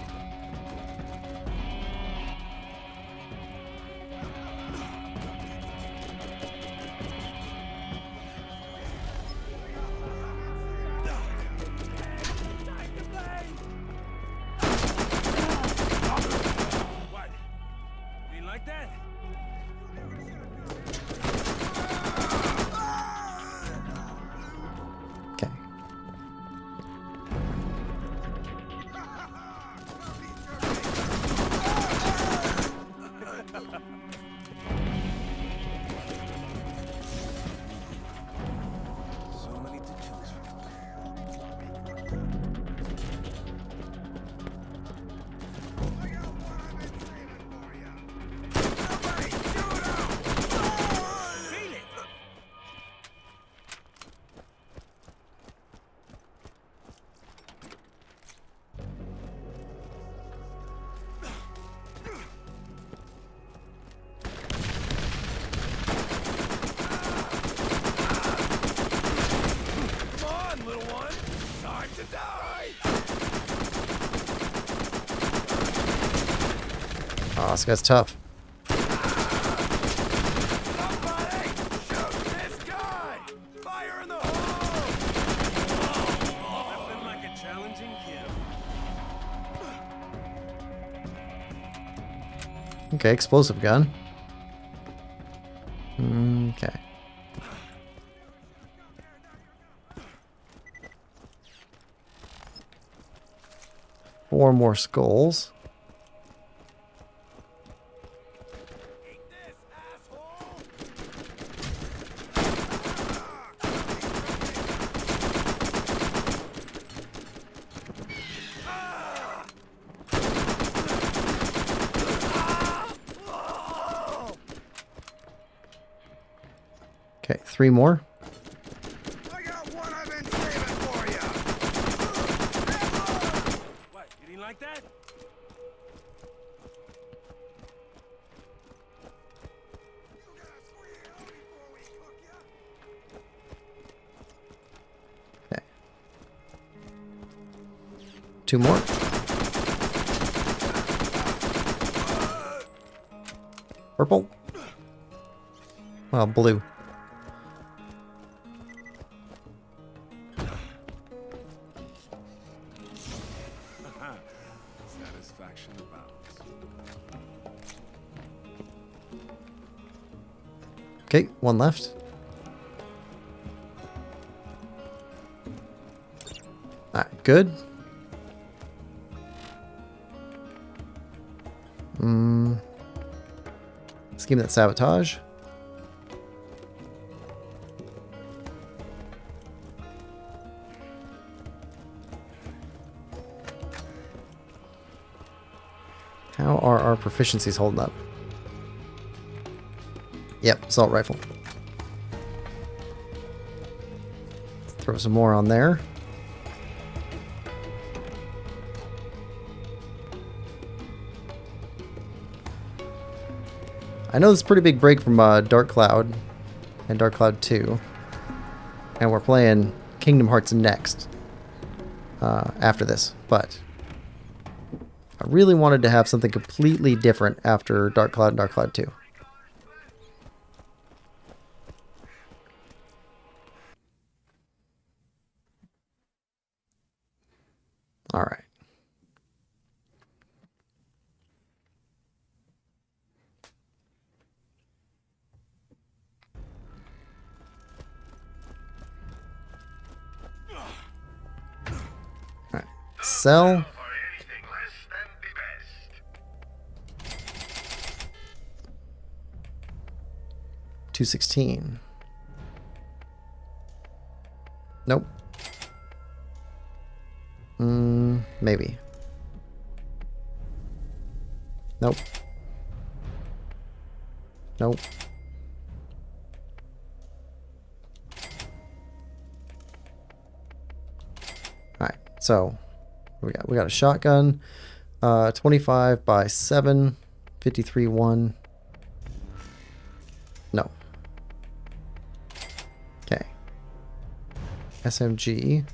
Okay. So many to choose from. Oh, this guy's tough. Okay, explosive gun. Okay. Four more skulls. Okay, three more. I got one I've been saving for you. What, you didn't like that? Okay. Two more. Purple. Well, blue. Satisfaction abounds. Okay, one left. Alright, good. Scheme that sabotage. How are our proficiencies holding up? Yep, assault rifle. Throw some more on there. I know this is a pretty big break from Dark Cloud and Dark Cloud 2. And we're playing Kingdom Hearts next after this. But I really wanted to have something completely different after Dark Cloud and Dark Cloud 2. Alright. Alright. Sell. 216. Nope. Maybe. Nope. Nope. Alright, so we got a shotgun. 25 by 7, 53 1. No. Okay. SMG.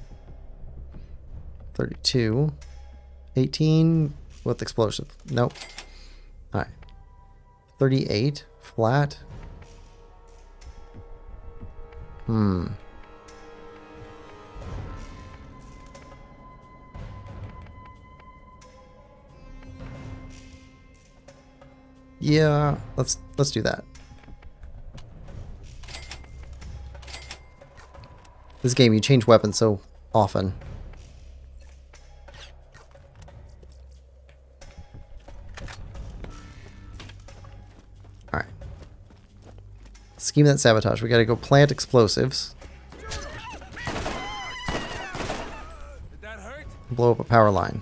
32. 18 with explosive. Nope. Alright. 38. Flat. Yeah, let's do that. This game, you change weapons so often. Alright. Scheme that sabotage. We gotta go plant explosives. Did that hurt? Blow up a power line.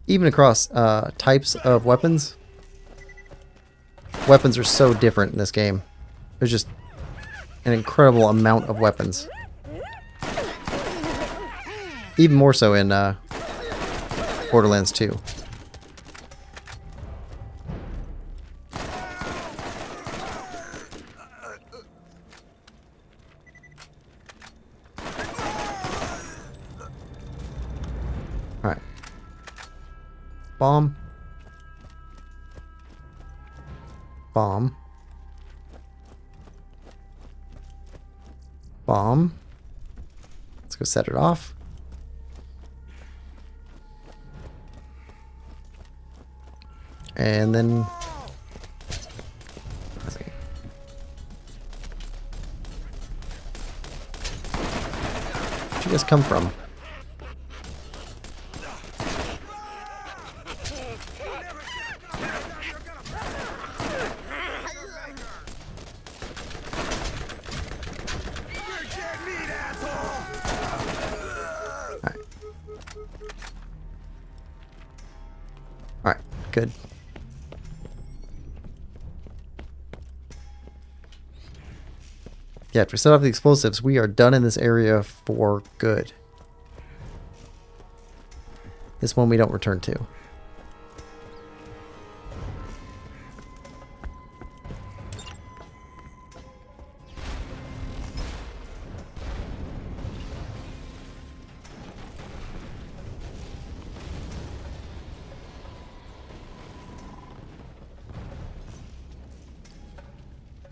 Even across types of weapons, weapons are so different in this game. There's just an incredible amount of weapons. Even more so in Borderlands 2. Alright. Bomb. Bomb. bomb. Let's go set it off. And then... let's see. Where'd you guys come from? Alright, good. Yeah, if we set off the explosives, we are done in this area for good. This one we don't return to.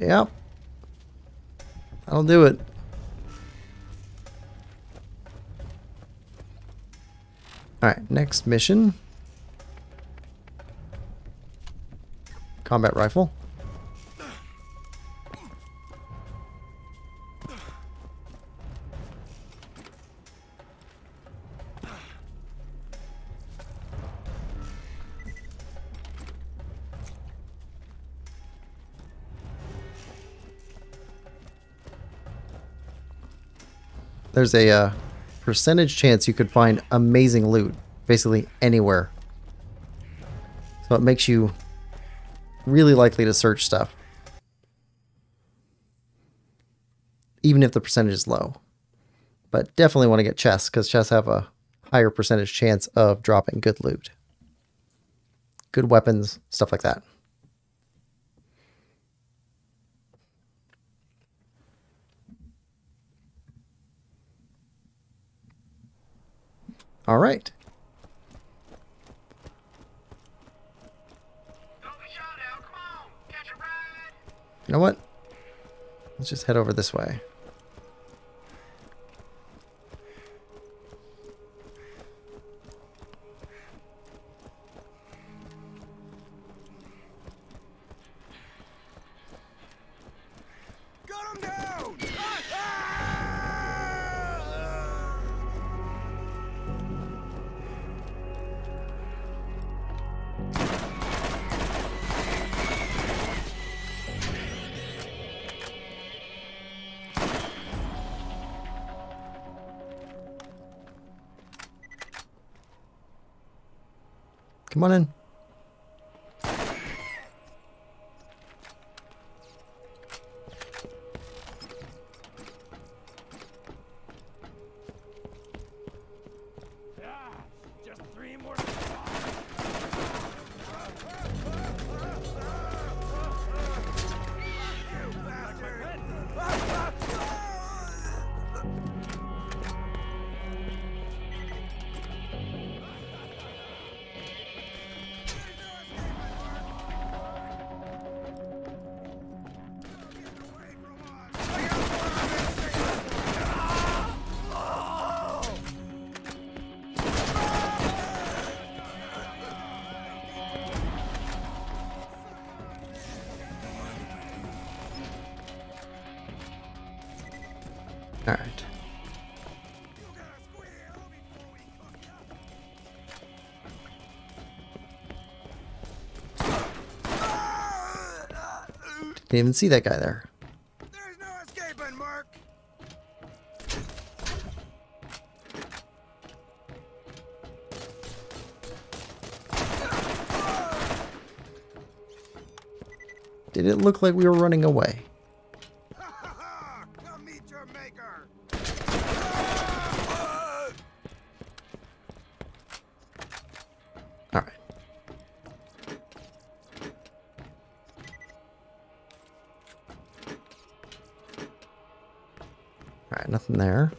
Yep. That'll do it. Alright, next mission. Combat rifle. There's a percentage chance you could find amazing loot basically anywhere. So it makes you really likely to search stuff. Even if the percentage is low. But definitely want to get chests, because chests have a higher percentage chance of dropping good loot. Good weapons, stuff like that. All right. You know what? Let's just head over this way. Got him down! Come on in. Just 3 more. All right. Didn't even see that guy there. There's no escaping, Mark! Did it look like we were running away? Come meet your maker! All right. All right, nothing there.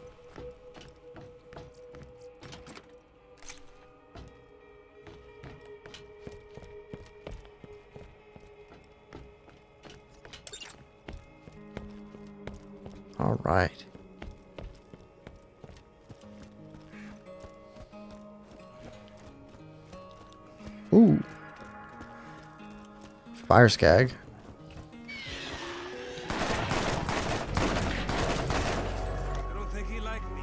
All right. Ooh. Fire Skag. I don't think he liked me.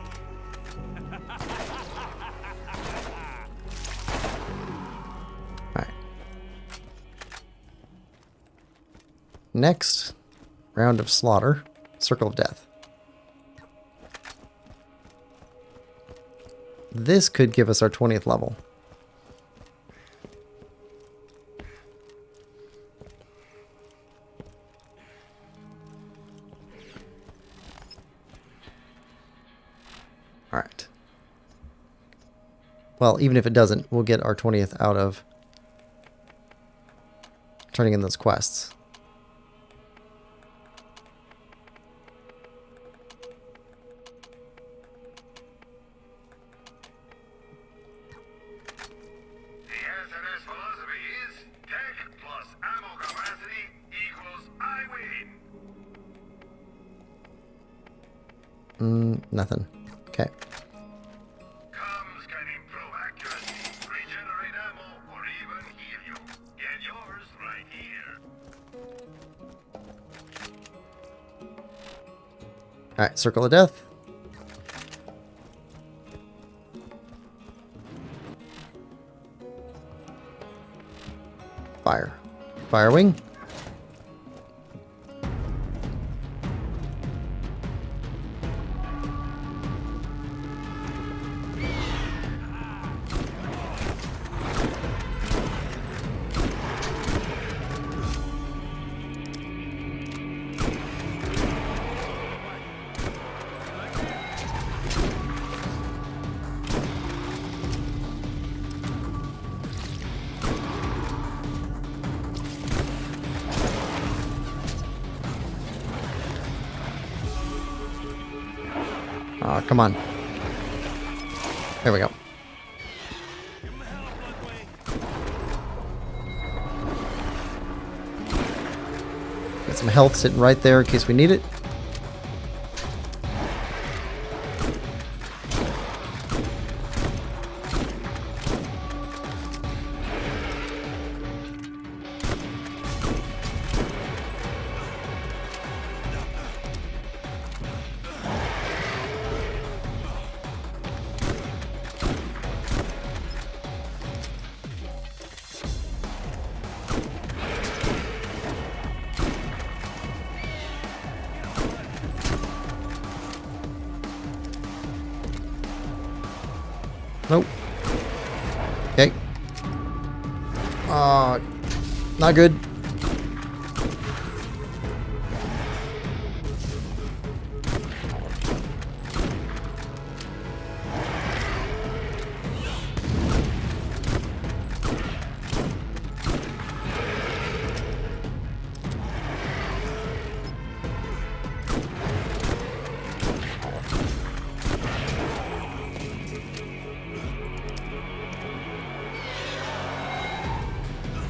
Alright. Next round of slaughter. Circle of Death. This could give us our 20th level. Alright. Well, even if it doesn't, we'll get our 20th out of turning in those quests. The SNS philosophy is tech plus ammo capacity equals I win. Nothing. Okay. Comms can improve accuracy, regenerate ammo, or even heal you. Get yours right here. Alright, Circle of Death. Fire. Fire Wing. Oh, come on. There we go. Got some health sitting right there in case we need it. Nope. Okay. Not good.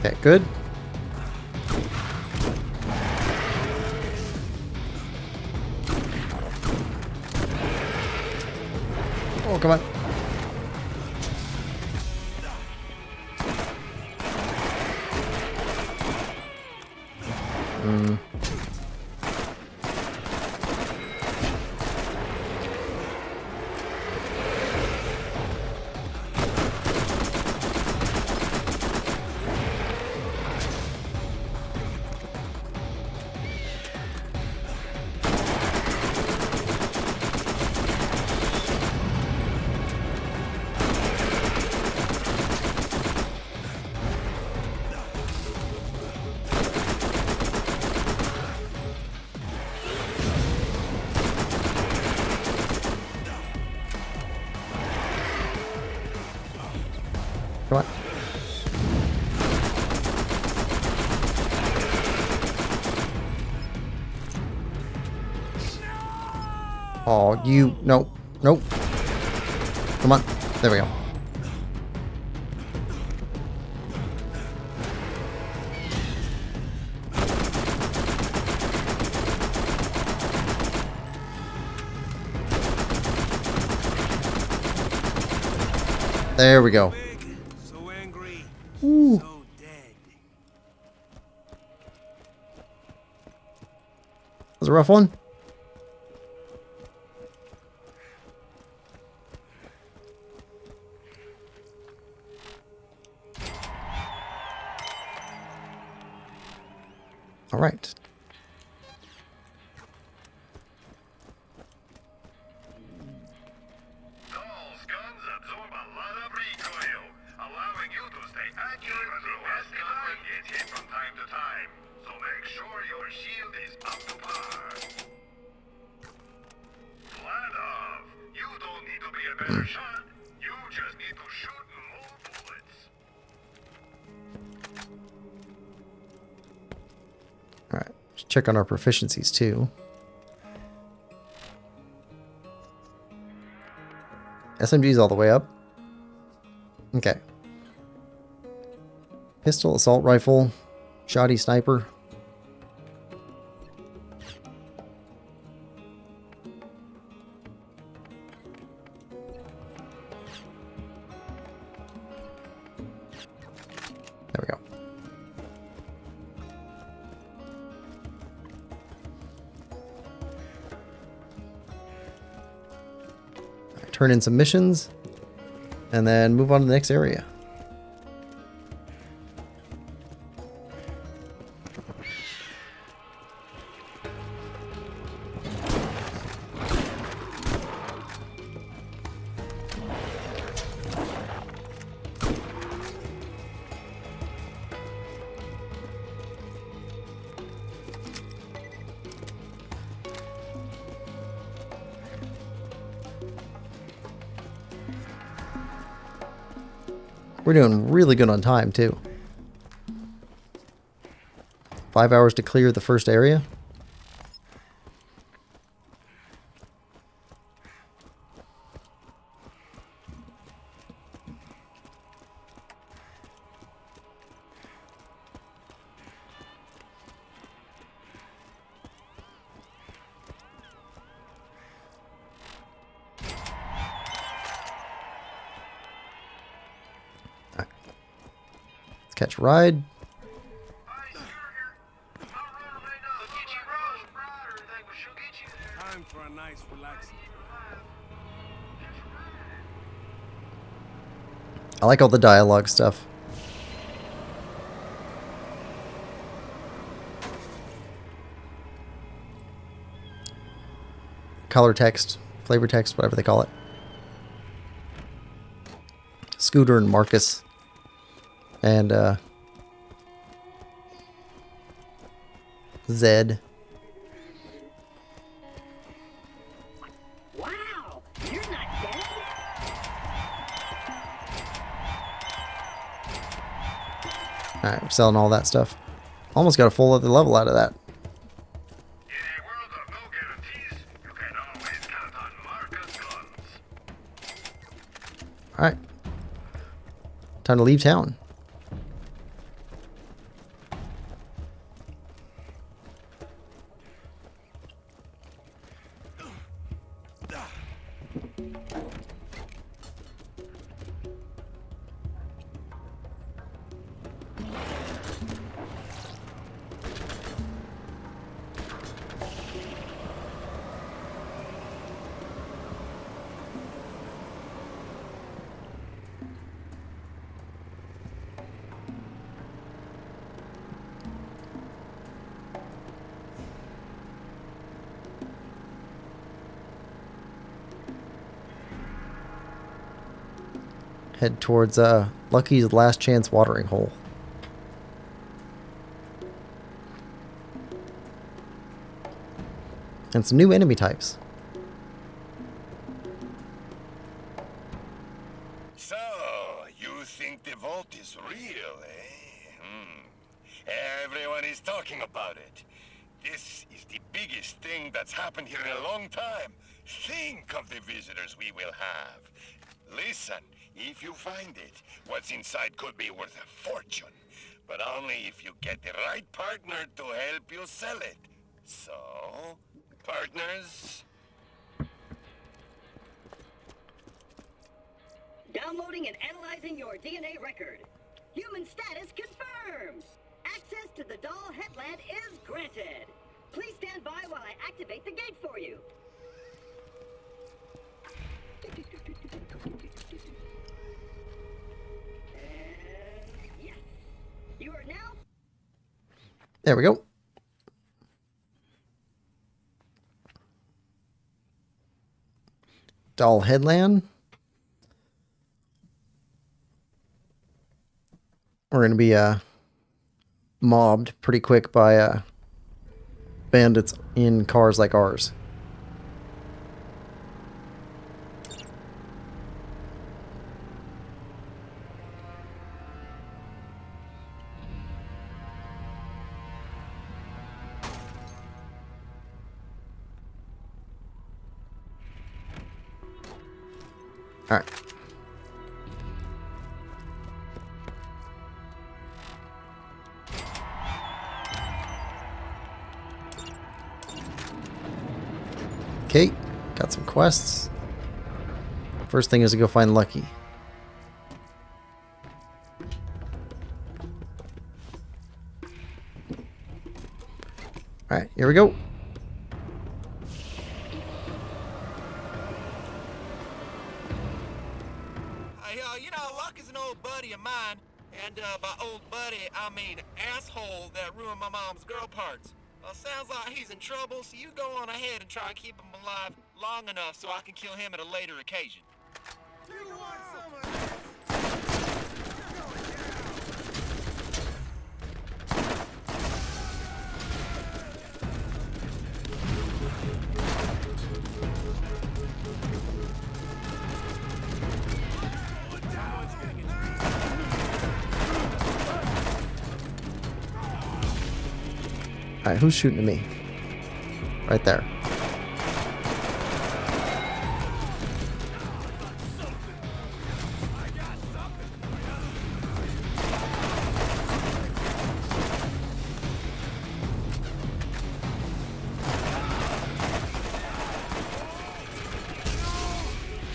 Okay, good. Oh, come on. Come on. Oh, you... No. Nope. Come on. There we go. There we go. So angry, Ooh. So dead. That was a rough one. All right. Those guns absorb a lot of recoil, allowing you to stay accurate as the gun gets hit from time to time. So make sure your shield is up to par. Flat off. You don't need to be a better shot. You just need to shoot more bullets. All right. Let's check on our proficiencies too. SMG's all the way up. Okay. Pistol, assault rifle, shoddy sniper. There we go. Turn in some missions, and then move on to the next area. We're doing really good on time, too. 5 hours to clear the first area. Catch a ride. Time for a nice relaxing. I like all the dialogue stuff. Color text, flavor text, whatever they call it. Scooter and Marcus. And Zed. Wow, you're not dead? Alright, we're selling all that stuff. Almost got a full other level out of that. In a world of no guarantees, you can always count on Marcus guns. Alright. Time to leave town. Head towards Lucky's Last Chance watering hole. And some new enemy types. So, you think the vault is real, eh? Everyone is talking about it. This is the biggest thing that's happened here in a long time. Think of the visitors we will have. Listen, if you find it, what's inside could be worth a fortune. But only if you get the right partner to help you sell it. So, partners? Downloading and analyzing your DNA record. Human status confirmed. Access to the doll headland is granted. Please stand by while I activate the gate for you. Yes. You are now... There we go. Doll Headland. We're going to be mobbed pretty quick by bandits in cars like ours. All right. Okay, got some quests. First thing is to go find Lucky. All right, here we go. You know, Luck is an old buddy of mine, and by old buddy, I mean asshole that ruined my mom's girl parts. Sounds like he's in trouble, so you go on ahead and try and keep him alive long enough so I can kill him at a later occasion. You want some of this? All right, who's shooting at me? Right there.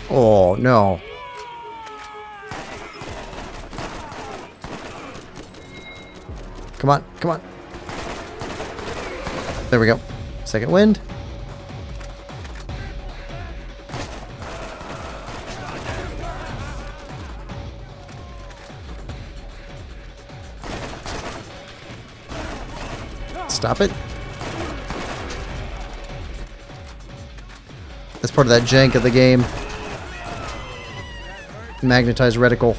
Oh, no. Come on, come on. There we go. Second wind. Stop it. That's part of that jank of the game. Magnetized reticle.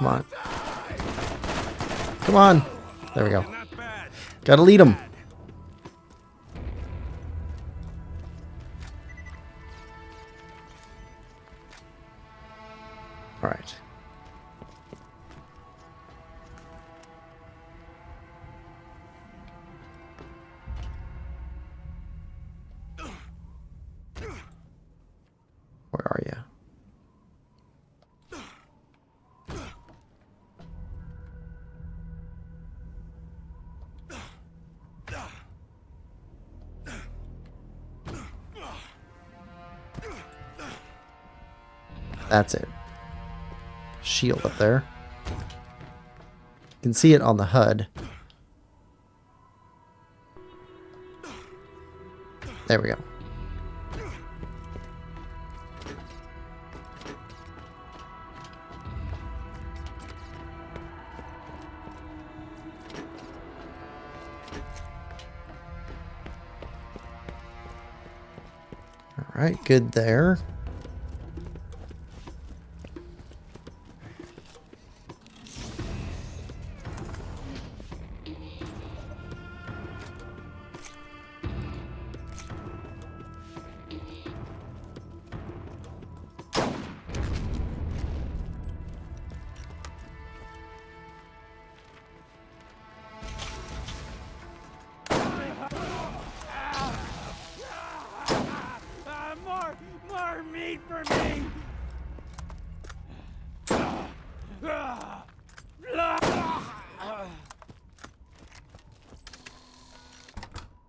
Come on. Come on. There we go. Gotta lead him. All right. Where are you? That's it. Shield up there. You can see it on the HUD. There we go. All right, good there. More meat for me!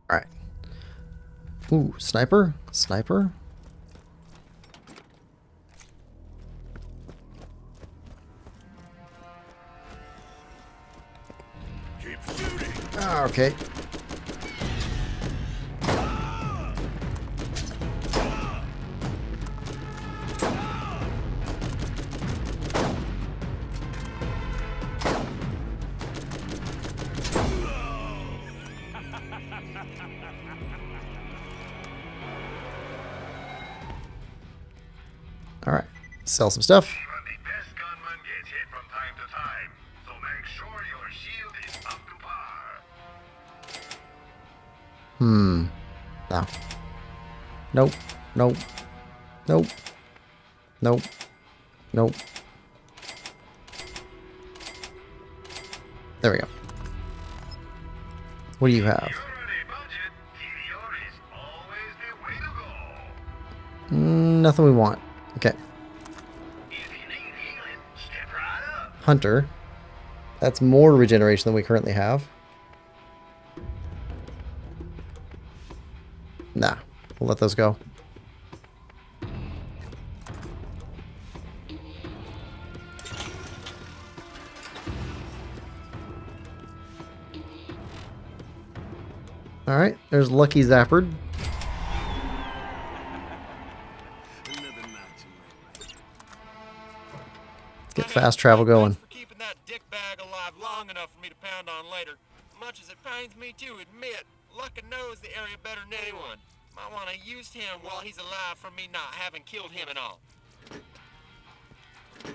All right. Ooh, sniper? Sniper? Keep shooting. Ah, okay. All right. Sell some stuff. Even the best gunman gets hit from time to time, so make sure your shield is up to par. No. Nope. Nope. Nope. Nope. Nope. There we go. What do you have? You're on a budget. TDR is always the way to go. Nothing we want. Okay. If you need healing, step right up. Hunter. That's more regeneration than we currently have. Nah. We'll let those go. Alright, there's Lucky Zappard. Let's get fast travel going. Thanks for keeping that dick bag alive long enough for me to pound on later. Much as it pains me to admit, Lucka knows the area better than anyone. Might want to use him while he's alive for me not having killed him and all. A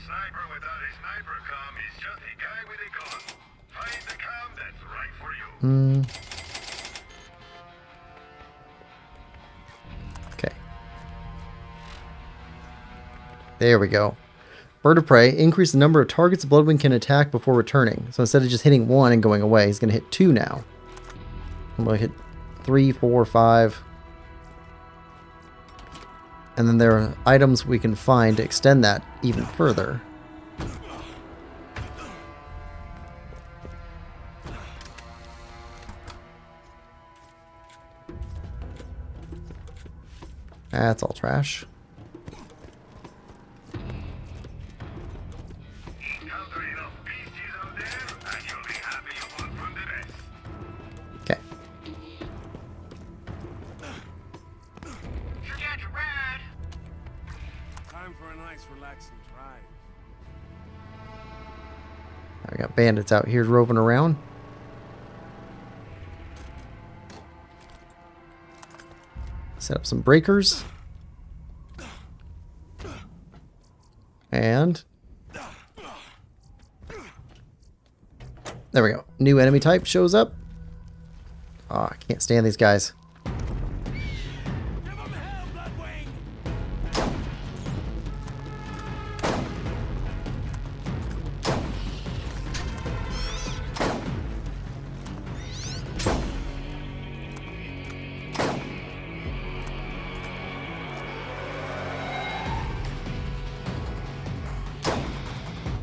sniper without a sniper comm is just a guy with a gun. Find the comm that's right for you. Okay. There we go. Bird of Prey. Increase the number of targets Bloodwind can attack before returning. So instead of just hitting one and going away, he's going to hit two now. I'm going to hit 3, 4, 5. And then there are items we can find to extend that even further. That's all trash. Encounter enough beasties out there, and you'll be happy you won from the rest. Okay. Forget your ride. Time for a nice, relaxing drive. We got bandits out here roving around. Set up some breakers. And there we go. New enemy type shows up. Oh, I can't stand these guys. Give 'em hell, Bloodwing!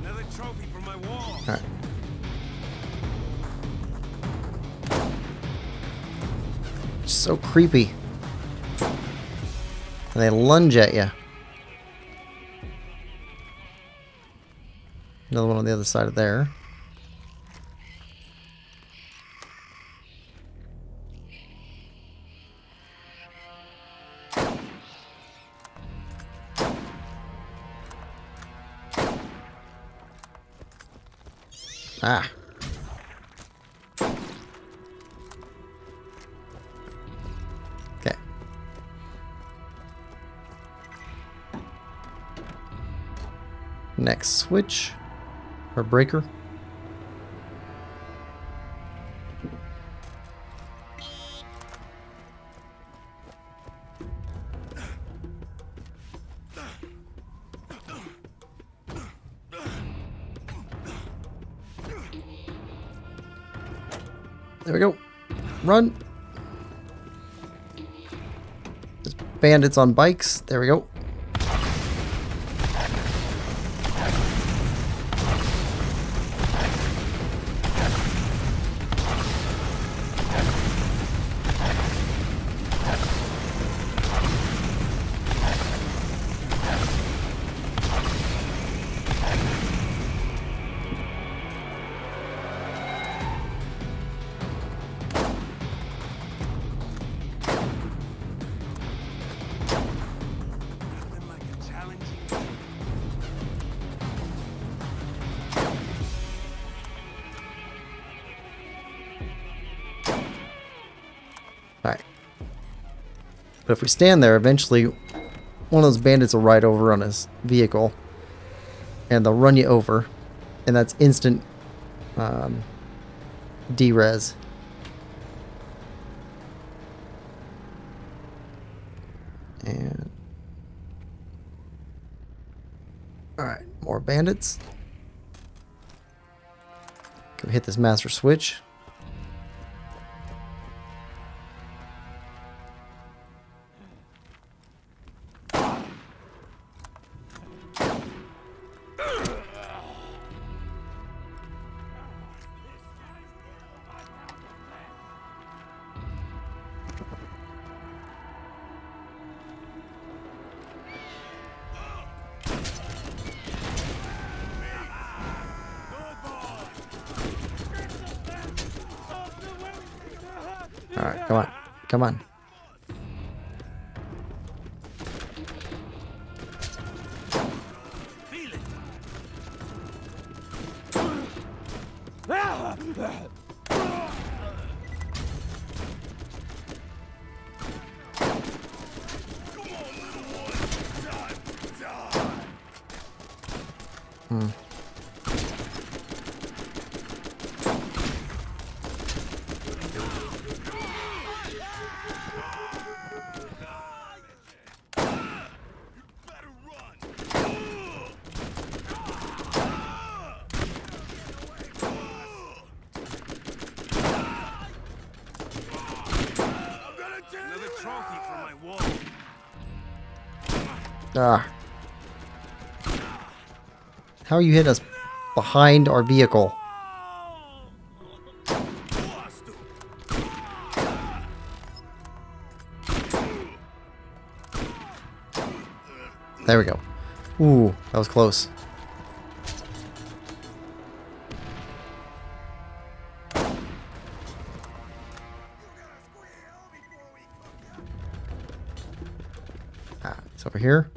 Another trophy for my wall. All right. So creepy. And they lunge at you. Another one on the other side of there. Ah. Okay. Next switch or breaker. There we go. Run. There's bandits on bikes. There we go. Alright. But if we stand there, eventually one of those bandits will ride over on his vehicle and they'll run you over, and that's instant D-res. And alright, more bandits. Can we hit this master switch? Alright, come on. Come on. Ah. How you hit us behind our vehicle? There we go. Ooh, that was close. Ah, it's over here.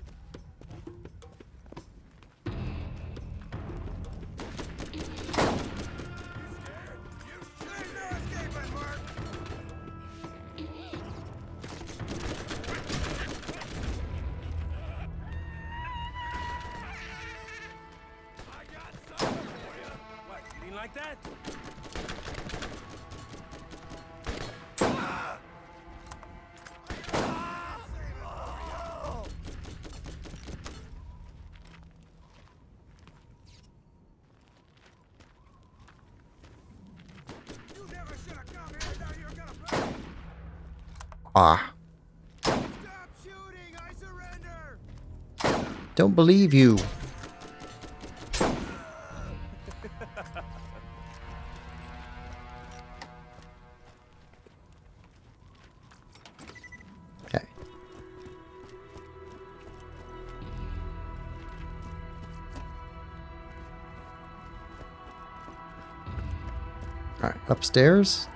Like that? Ah. Don't believe you. Okay. All right, upstairs.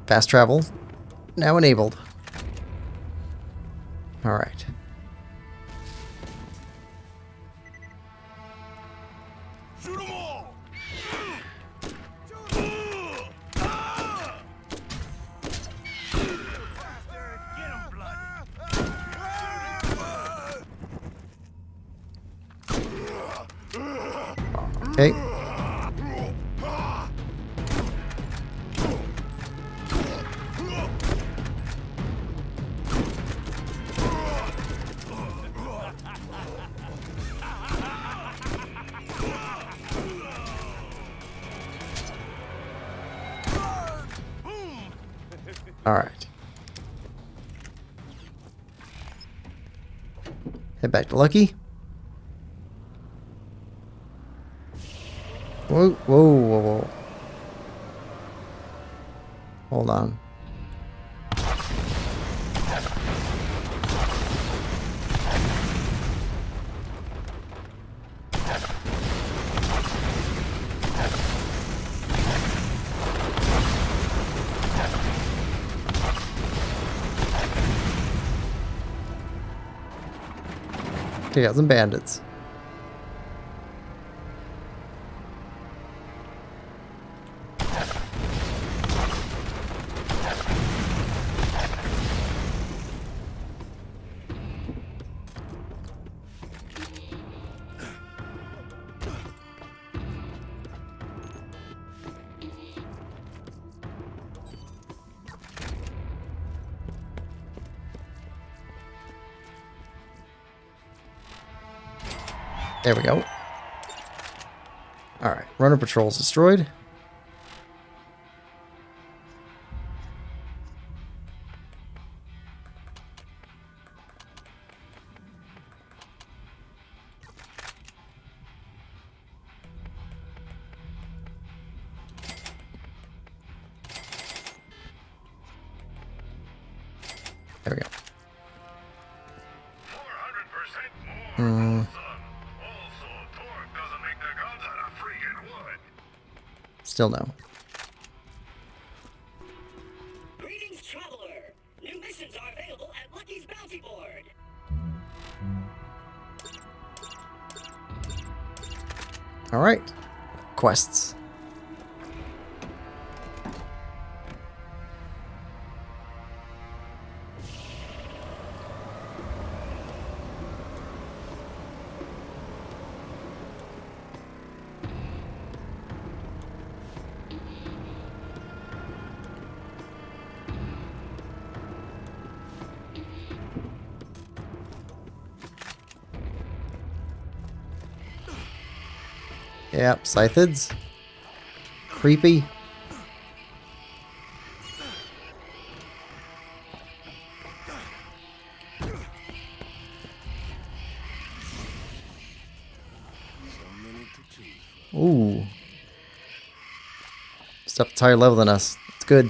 Fast travel now enabled. All right. Shoot 'em all! Okay. All right. Head back to Lucky. Whoa, whoa, whoa, whoa. Hold on. Take out some bandits. There we go. Alright, runner patrol's destroyed. There we go. 400% more. Still no. Greetings, traveler. New missions are available at Lucky's Bounty Board. Alright. Quests. Yep, Scythids. Creepy. Ooh. Stuff that's higher level than us. It's good.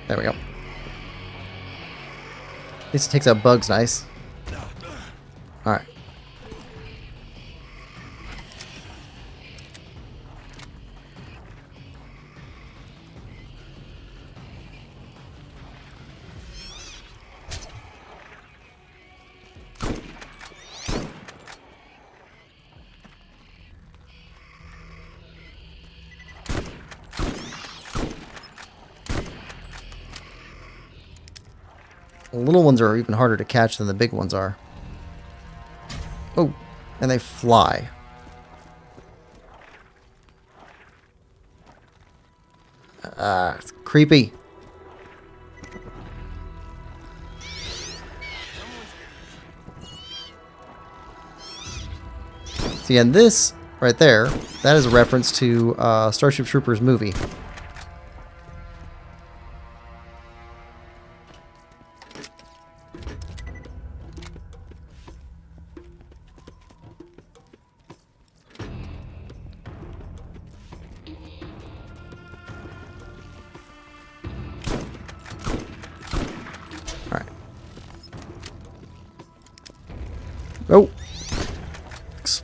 There we go. At least it takes out bugs nice. Alright. The little ones are even harder to catch than the big ones are. Oh, and they fly. It's creepy. See, and this right there, that is a reference to Starship Troopers movie.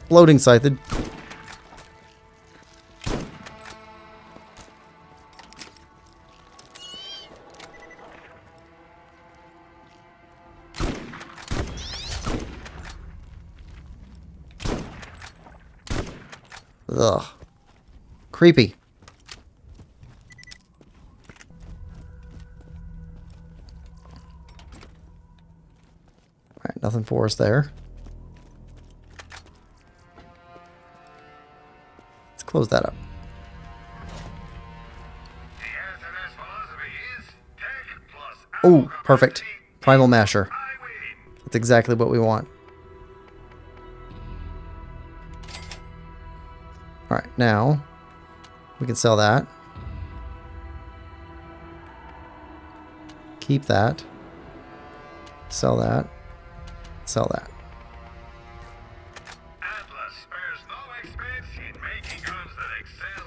exploding scythed. Ugh. Creepy. Alright, nothing for us there. Let's close that up. Oh, perfect. Primal Masher. That's exactly what we want. Alright, now we can sell that. Keep that. Sell that. Sell that. Atlas spares no expense in making guns that excel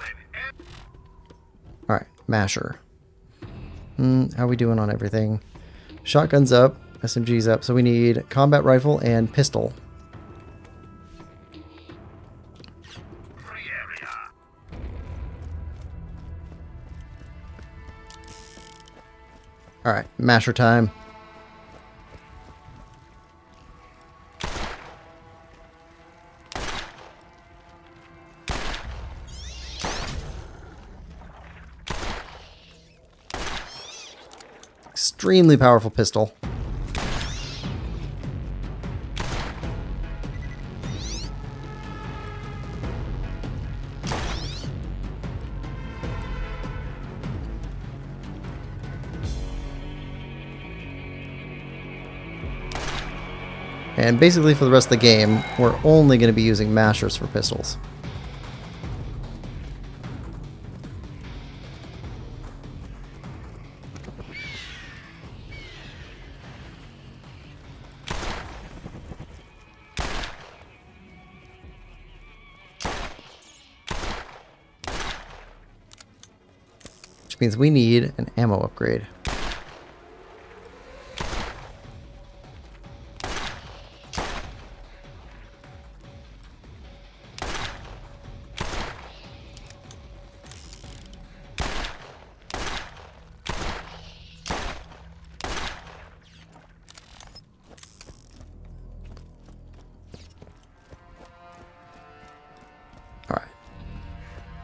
in Alright, Masher. How are we doing on everything? Shotgun's up, SMG's up, so we need combat rifle and pistol. Alright, Masher time. Extremely powerful pistol. And basically for the rest of the game, we're only going to be using mashers for pistols. Which means we need an ammo upgrade.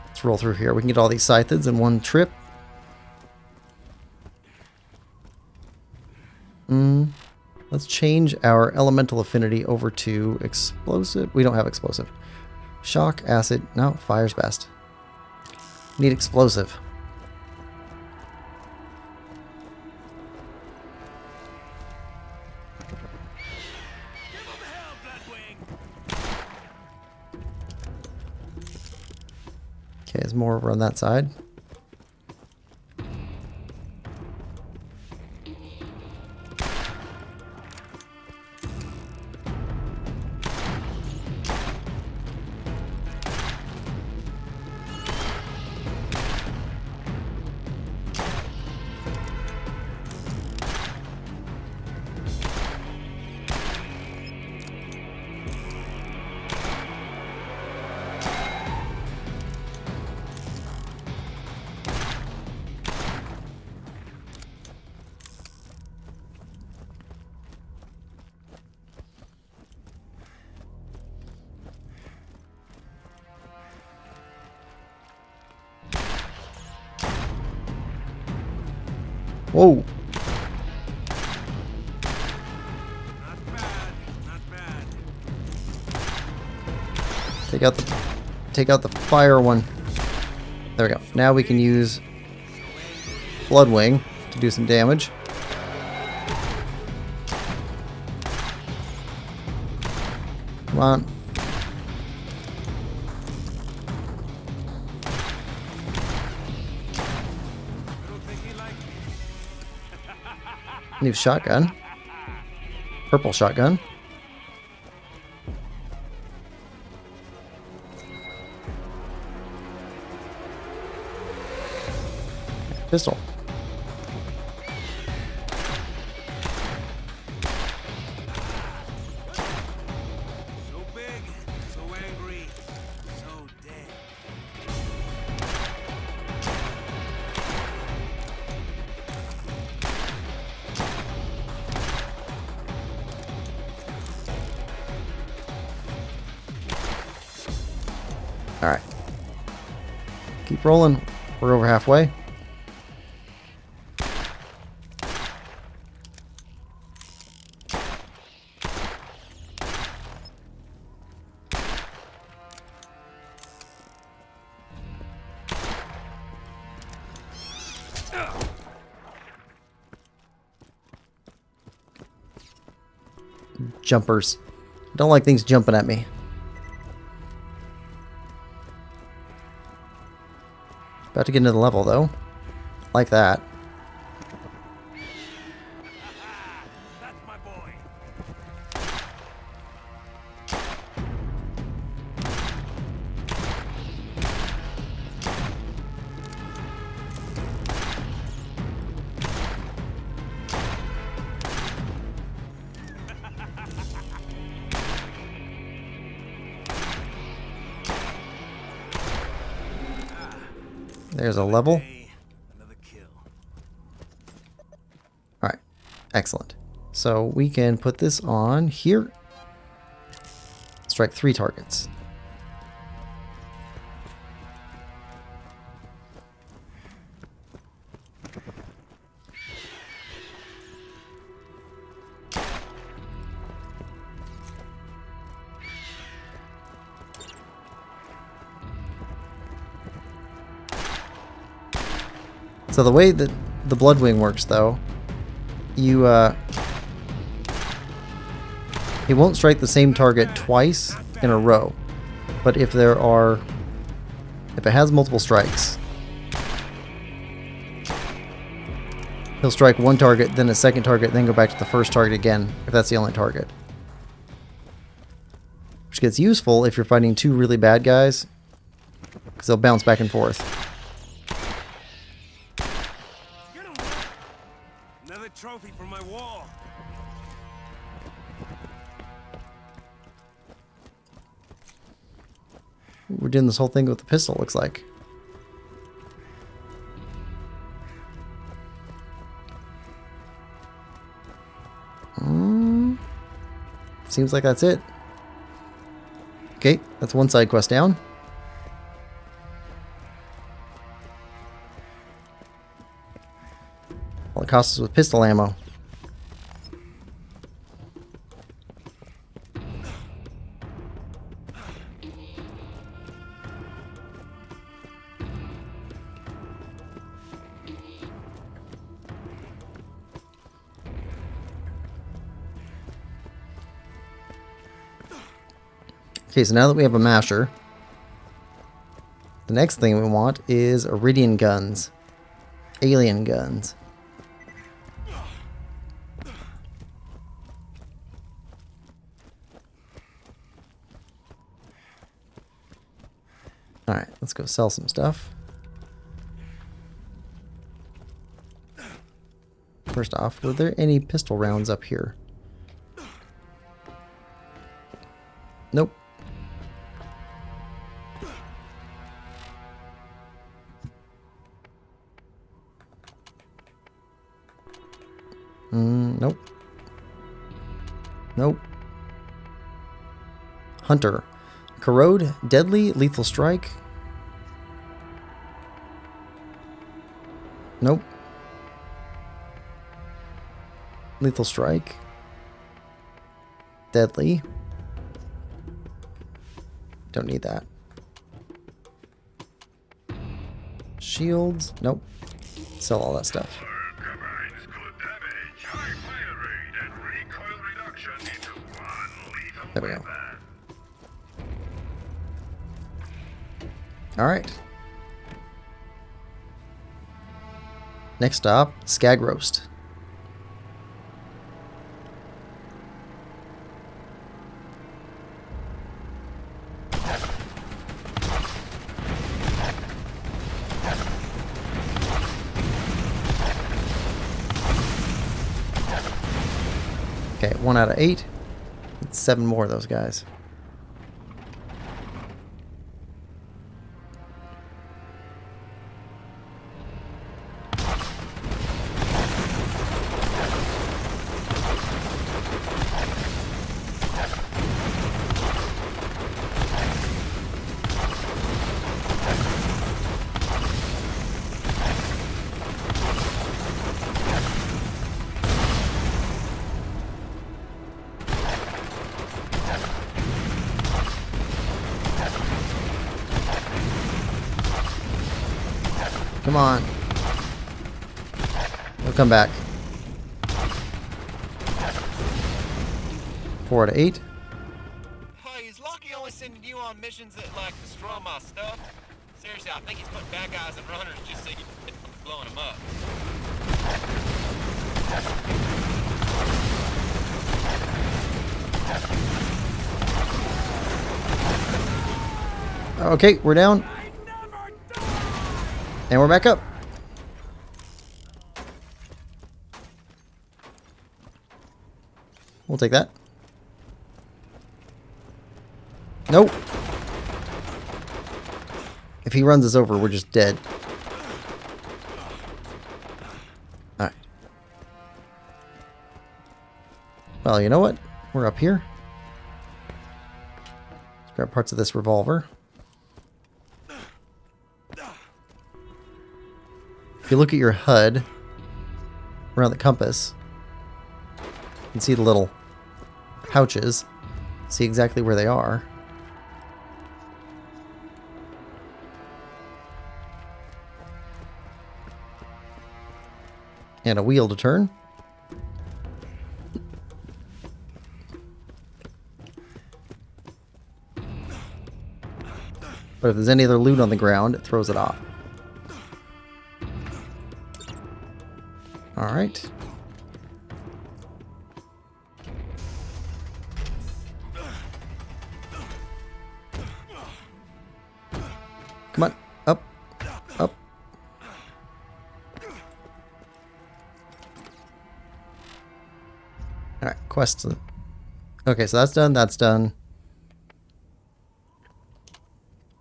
Let's roll through here. We can get all these scytheds in one trip. Let's change our elemental affinity over to explosive. We don't have explosive. Shock, acid. No, fire's best. Need explosive. Okay, there's more over on that side. Whoa. Not bad. Take out the fire one. There we go. Now we can use Blood Wing to do some damage. Come on. New shotgun. Purple shotgun. Pistol. So big, so angry. Keep rolling. We're over halfway. Jumpers. I don't like things jumping at me. About to get into the level though. Like that. That's my boy. There's a level. Another kill. Alright. Excellent. So we can put this on here. Strike 3 targets. So the way that the Bloodwing works, though, you it won't strike the same target twice in a row. But if it has multiple strikes, he'll strike one target, then a second target, then go back to the first target again, if that's the only target. Which gets useful if you're fighting 2 really bad guys, because they'll bounce back and forth. Another trophy for my wall. We're doing this whole thing with the pistol, looks like. Seems like that's it. Okay, that's one side quest down. All it costs us with pistol ammo. Okay, so now that we have a masher, the next thing we want is Iridian guns. Alien guns. Alright, let's go sell some stuff. First off, were there any pistol rounds up here? Nope. Nope. Nope. Hunter. Corrode, deadly, lethal strike. Nope. Lethal strike. Deadly. Don't need that. Shields. Nope. Sell all that stuff. There we go. Alright. Next stop, Skag Roast. Okay, 1 out of 8. 7 more of those guys. Come on. We'll come back. 4 out of 8. Hey, is Lucky only sending you on missions that, like, destroy my stuff? Seriously, I think he's putting bad guys and runners just so you can blowing them up. Okay, we're down. And we're back up. We'll take that. Nope. If he runs us over, we're just dead. Alright. Well, you know what? We're up here. Let's grab parts of this revolver. If you look at your HUD around the compass, you can see the little pouches. See exactly where they are. And a wheel to turn. But if there's any other loot on the ground, it throws it off. Alright. Come on. Up. Up. Alright, quest. Okay, so that's done, that's done.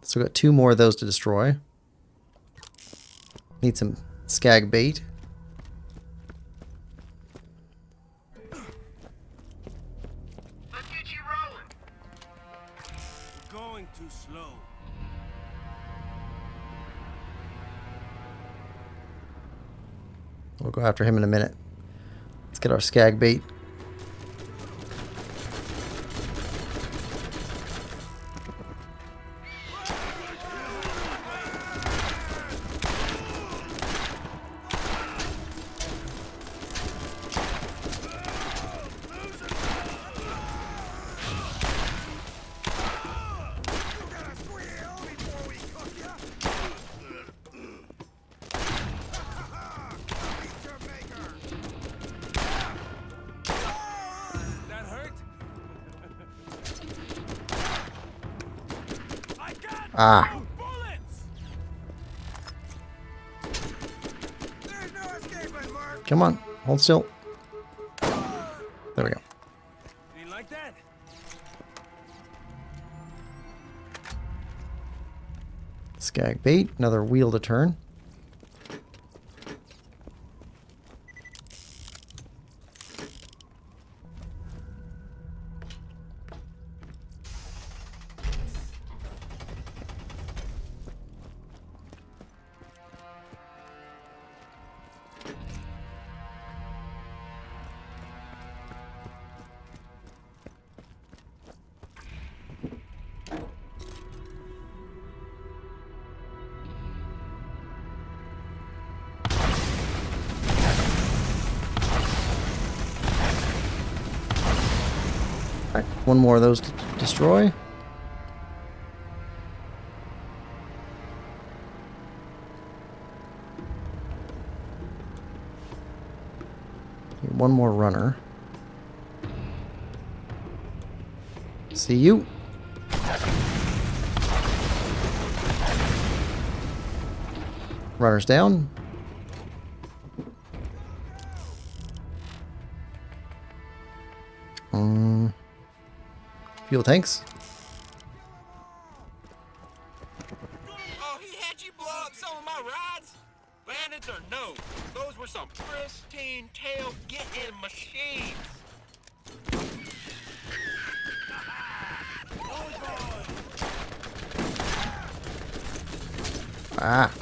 So we've got 2 more of those to destroy. Need some skag bait. Let's get you rolling. We're going too slow. We'll go after him in a minute. Let's get our skag bait. That hurt? Ah. Bullets! Come on. Hold still. There we go. You like that? Skag bait. Another wheel to turn. Alright, 1 more of those to destroy. Need 1 more runner. See you. Runners down. Fuel tanks. Oh, he had you blow up some of my rides? Bandits or no, those were some pristine tail-getting machines. Ah.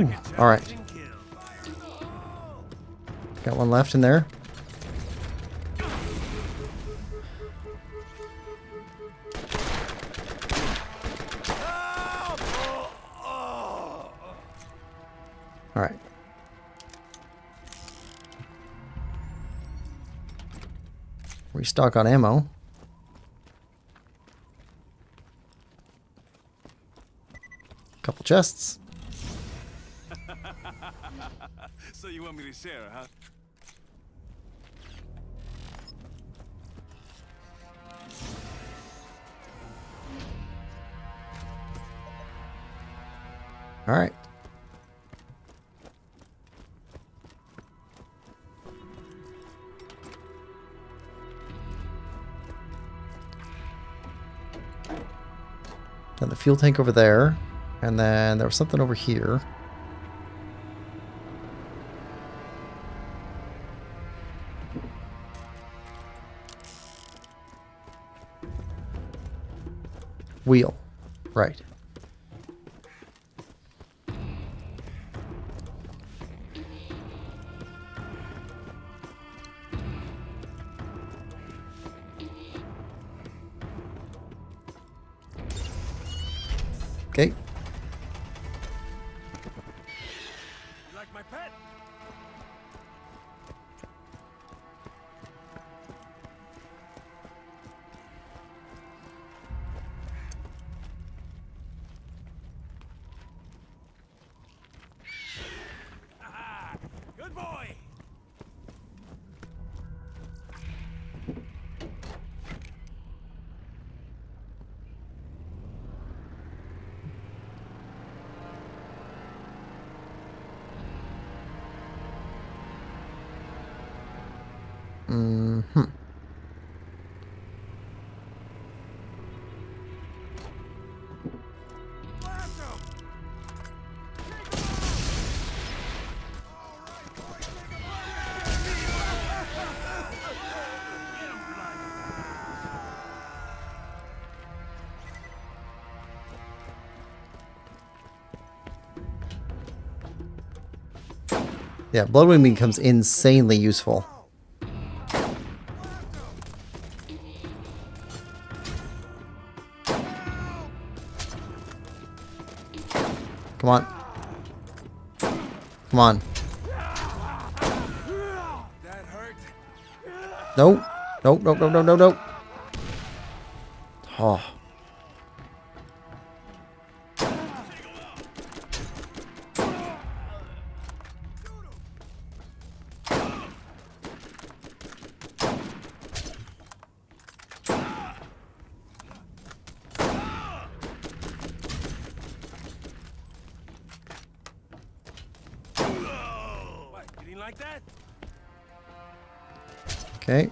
Ooh, alright. Got one left in there. Alright. Restock on ammo. Couple chests. So you want me to share, huh? Alright. Then the fuel tank over there. And then there was something over here. Wheel. Right. Okay. Like my pet? Good boy. Mm-hmm. Yeah, Bloodwing becomes insanely useful. Come on. Come on. That hurt. No. Nope, nope, nope, nope, nope, nope. Oh. What, you didn't like that? Okay.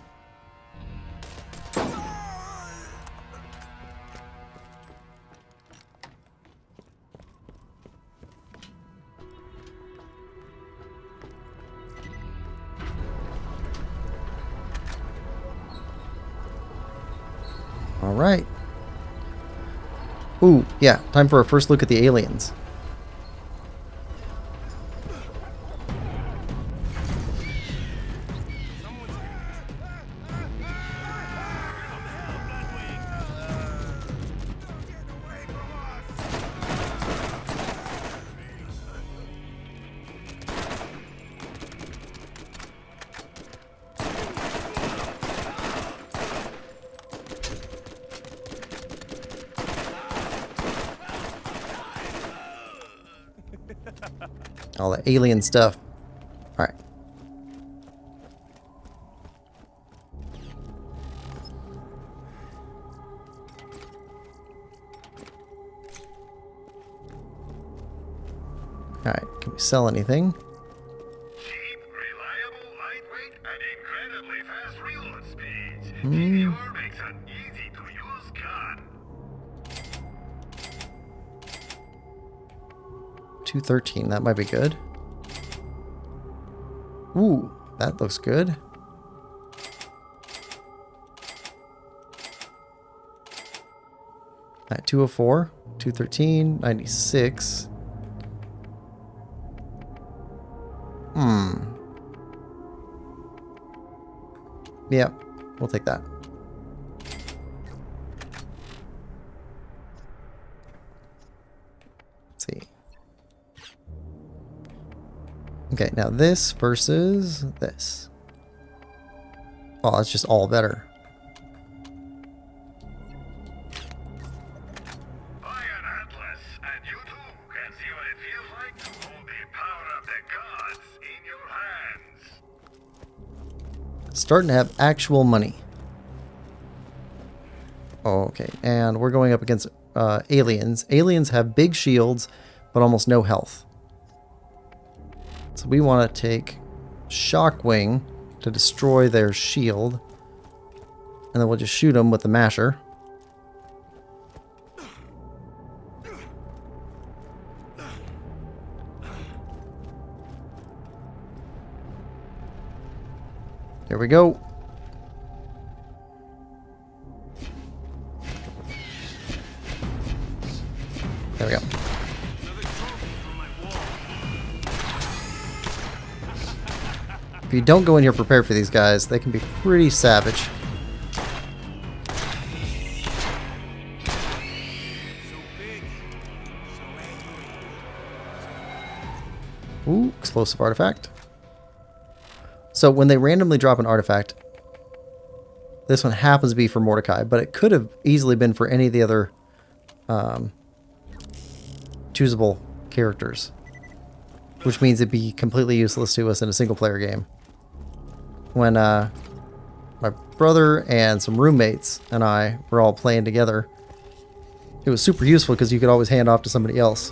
All right. Ooh, yeah. Time for a first look at the aliens. All the alien stuff. All right. All right. Can we sell anything? Cheap, reliable, lightweight, and incredibly fast reload speeds. TPR makes an easy-to-use gun. 213. That might be good. Ooh, that looks good. At 204, 213, 96. Yeah, we'll take that. Let's see. Okay, now this versus this. Oh, that's just all better. Iron Atlas, and you too can see what it feels like to hold the power of the gods in your hands. Starting to have actual money. Oh, okay, and we're going up against aliens. Aliens have big shields, but almost no health. So we want to take Shockwing to destroy their shield. And then we'll just shoot them with the masher. Here we go. There we go. If you don't go in here prepared for these guys, they can be pretty savage. Ooh, explosive artifact. So when they randomly drop an artifact, this one happens to be for Mordecai, but it could have easily been for any of the other choosable characters, which means it'd be completely useless to us in a single player game. When my brother and some roommates and I were all playing together, it was super useful because you could always hand off to somebody else.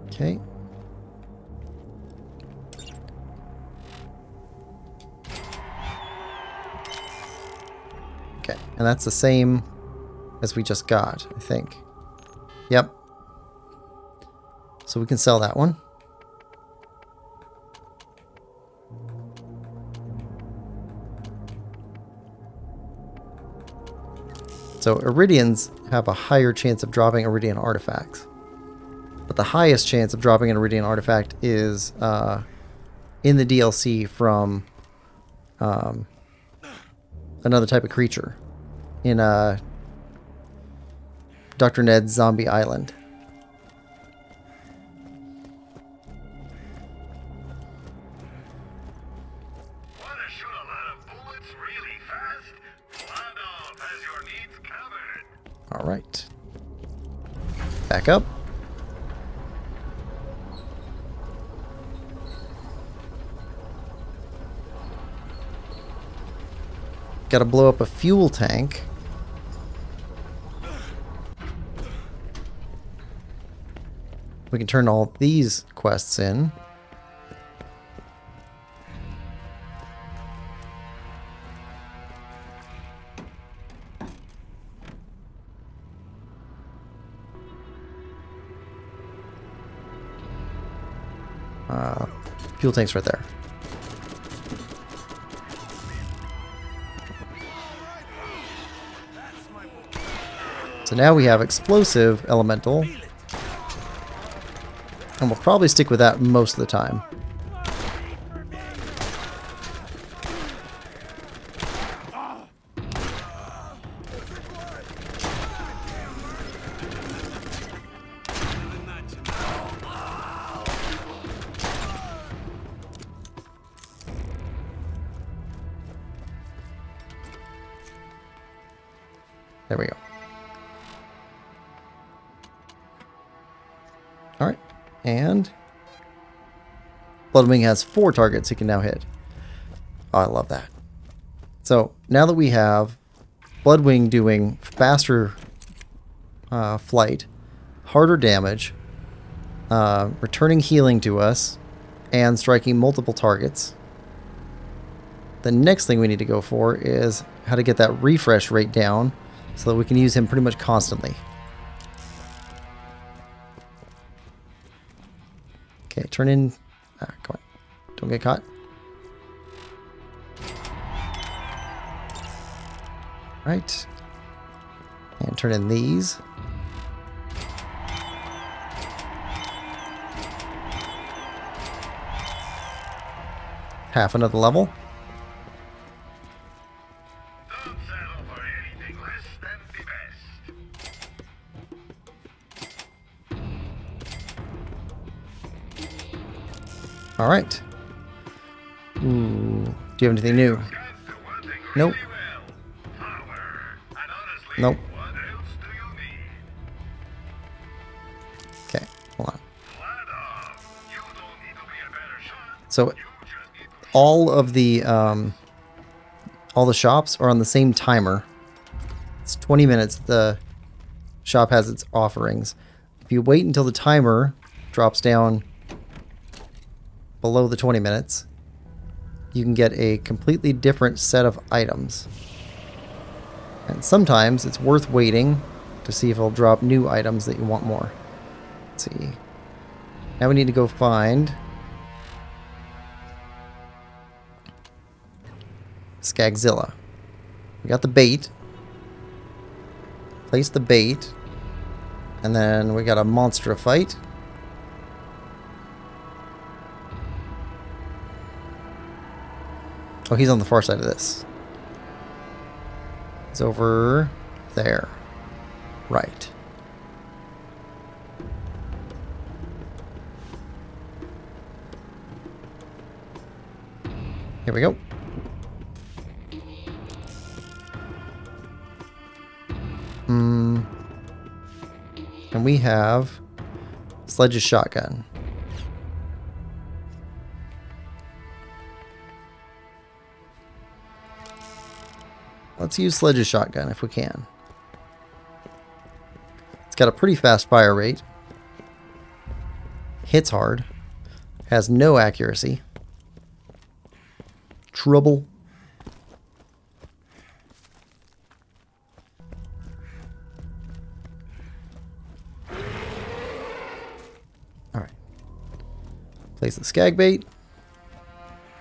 Okay. Okay, and that's the same as we just got, I think. Yep. So we can sell that one. So Iridians have a higher chance of dropping Iridian artifacts. But the highest chance of dropping an Iridian artifact is in the DLC from another type of creature in Dr. Ned's Zombie Island. Want to shoot a lot of bullets really fast? Landolf has your needs covered. All right. Back up. Got to blow up a fuel tank. We can turn all these quests in. Fuel tank's right there. So now we have explosive elemental. And we'll probably stick with that most of the time. There we go. Alright. And Bloodwing has 4 targets he can now hit. Oh, I love that. So now that we have Bloodwing doing faster flight, harder damage, returning healing to us, and striking multiple targets, the next thing we need to go for is how to get that refresh rate down so that we can use him pretty much constantly. Okay, turn in. Come on. Don't get caught. Right. And turn in these. half another level. Don't settle for anything less than the best. All right. Ooh. Do you have anything new? Nope. Nope. Okay, hold on. So all the shops are on the same timer. It's 20 minutes. The shop has its offerings. If you wait until the timer drops down below the 20 minutes, you can get a completely different set of items. And sometimes it's worth waiting to see if it'll drop new items that you want more. Let's see. Now we need to go find Skagzilla. We got the bait. Place the bait. And then we got a monster to fight. Oh, he's on the far side of this. He's over there. Right. Here we go. And we have Sledge's shotgun. Let's use Sledge's shotgun if we can. It's got a pretty fast fire rate. Hits hard. Has no accuracy. Trouble. Alright. Place the skag bait.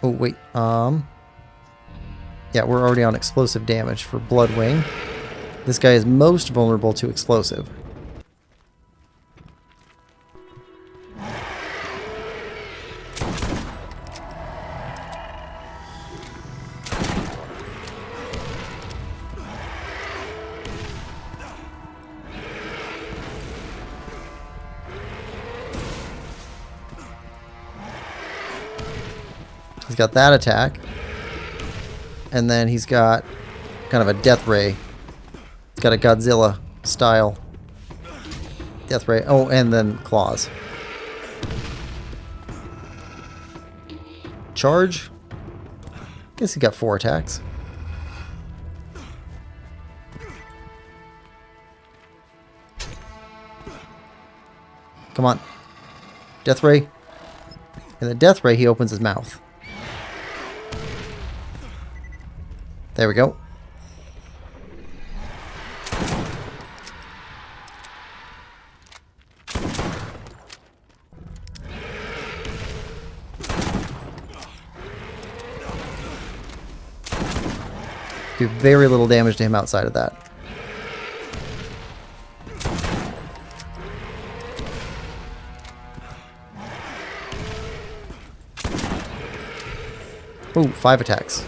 Oh, wait. Yeah, we're already on explosive damage for Bloodwing. This guy is most vulnerable to explosive. He's got that attack. And then he's got kind of a death ray. He's got a Godzilla style death ray. Oh, and then claws. Charge. Guess he got 4 attacks. Come on. Death ray. And the death ray, he opens his mouth. There we go. Do very little damage to him outside of that. Ooh, 5 attacks.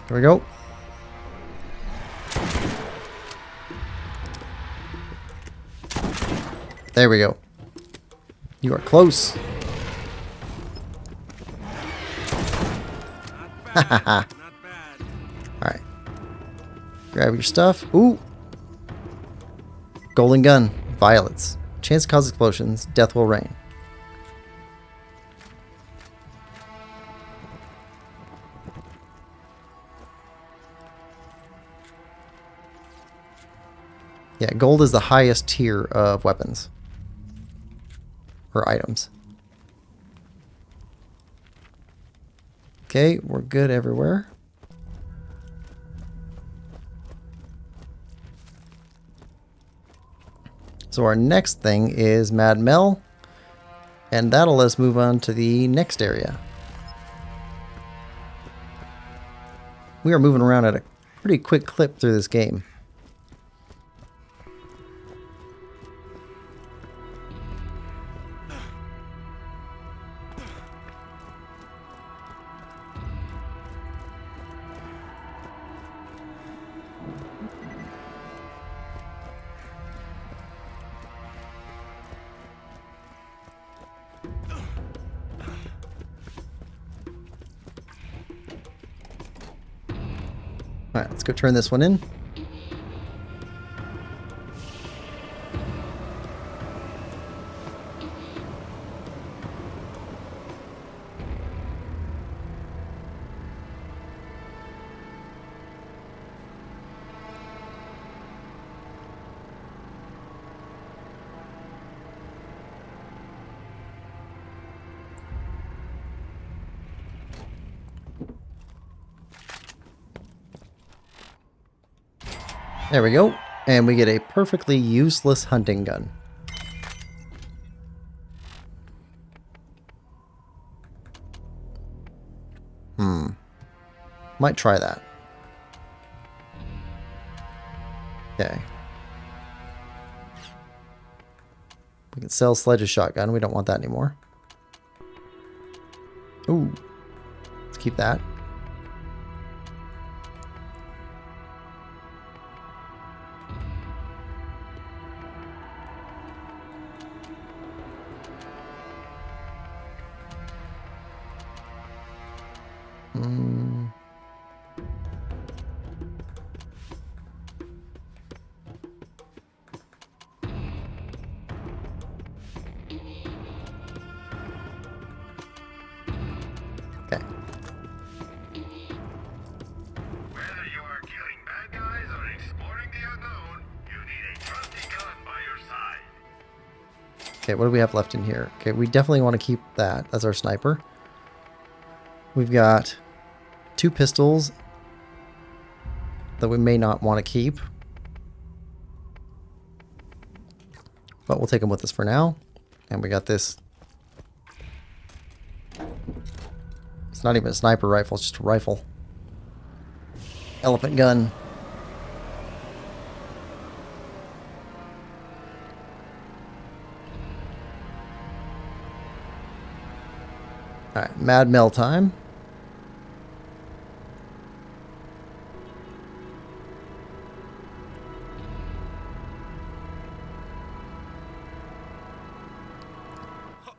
There we go. There we go. You are close. Alright. Grab your stuff. Ooh. Golden gun. Violets. Chance to cause explosions. Death will rain. Yeah, gold is the highest tier of weapons. Or items. Okay, we're good everywhere. So our next thing is Mad Mel. And that'll let us move on to the next area. we are moving around at a pretty quick clip through this game. Alright, let's go turn this one in. There we go. And we get a perfectly useless hunting gun. Might try that. Okay. We can sell Sledge's shotgun. We don't want that anymore. Ooh. Let's keep that. Okay. Whether you are killing bad guys or exploring the unknown, you need a trusty gun by your side. Okay, what do we have left in here? Okay, we definitely want to keep that as our sniper. We've got 2 pistols that we may not want to keep. But we'll take them with us for now. And we got this. It's not even a sniper rifle, it's just a rifle. Elephant gun. Alright, Mad Mel time.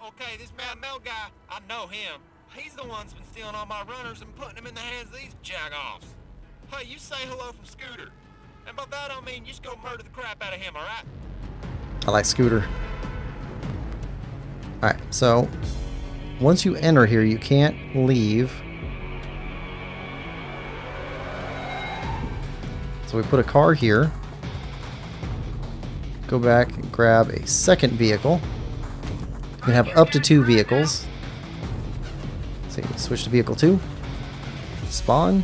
Okay, this Mad Mel guy, I know him. He's the one that's been stealing all my runners and putting them in the hands of these jagoffs. Hey, you say hello from Scooter. And by that I mean you just go murder the crap out of him, alright? I like Scooter. Alright, so once you enter here, you can't leave. So we put a car here. Go back and grab a second vehicle. You can have up to 2 vehicles. So you can switch to vehicle 2. Spawn.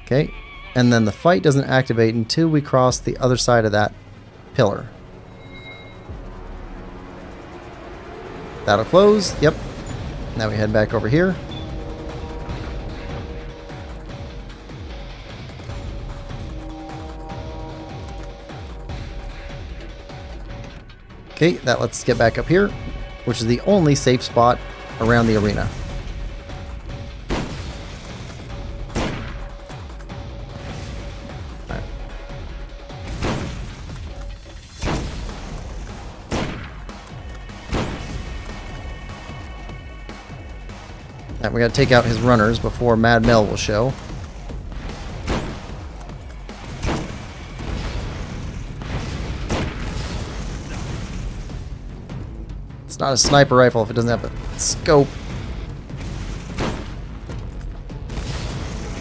Okay. And then the fight doesn't activate until we cross the other side of that pillar. That'll close. Yep. Now we head back over here. Okay, that lets us get back up here, which is the only safe spot around the arena. All right. We gotta take out his runners before Mad Mel will show. It's not a sniper rifle if it doesn't have a scope.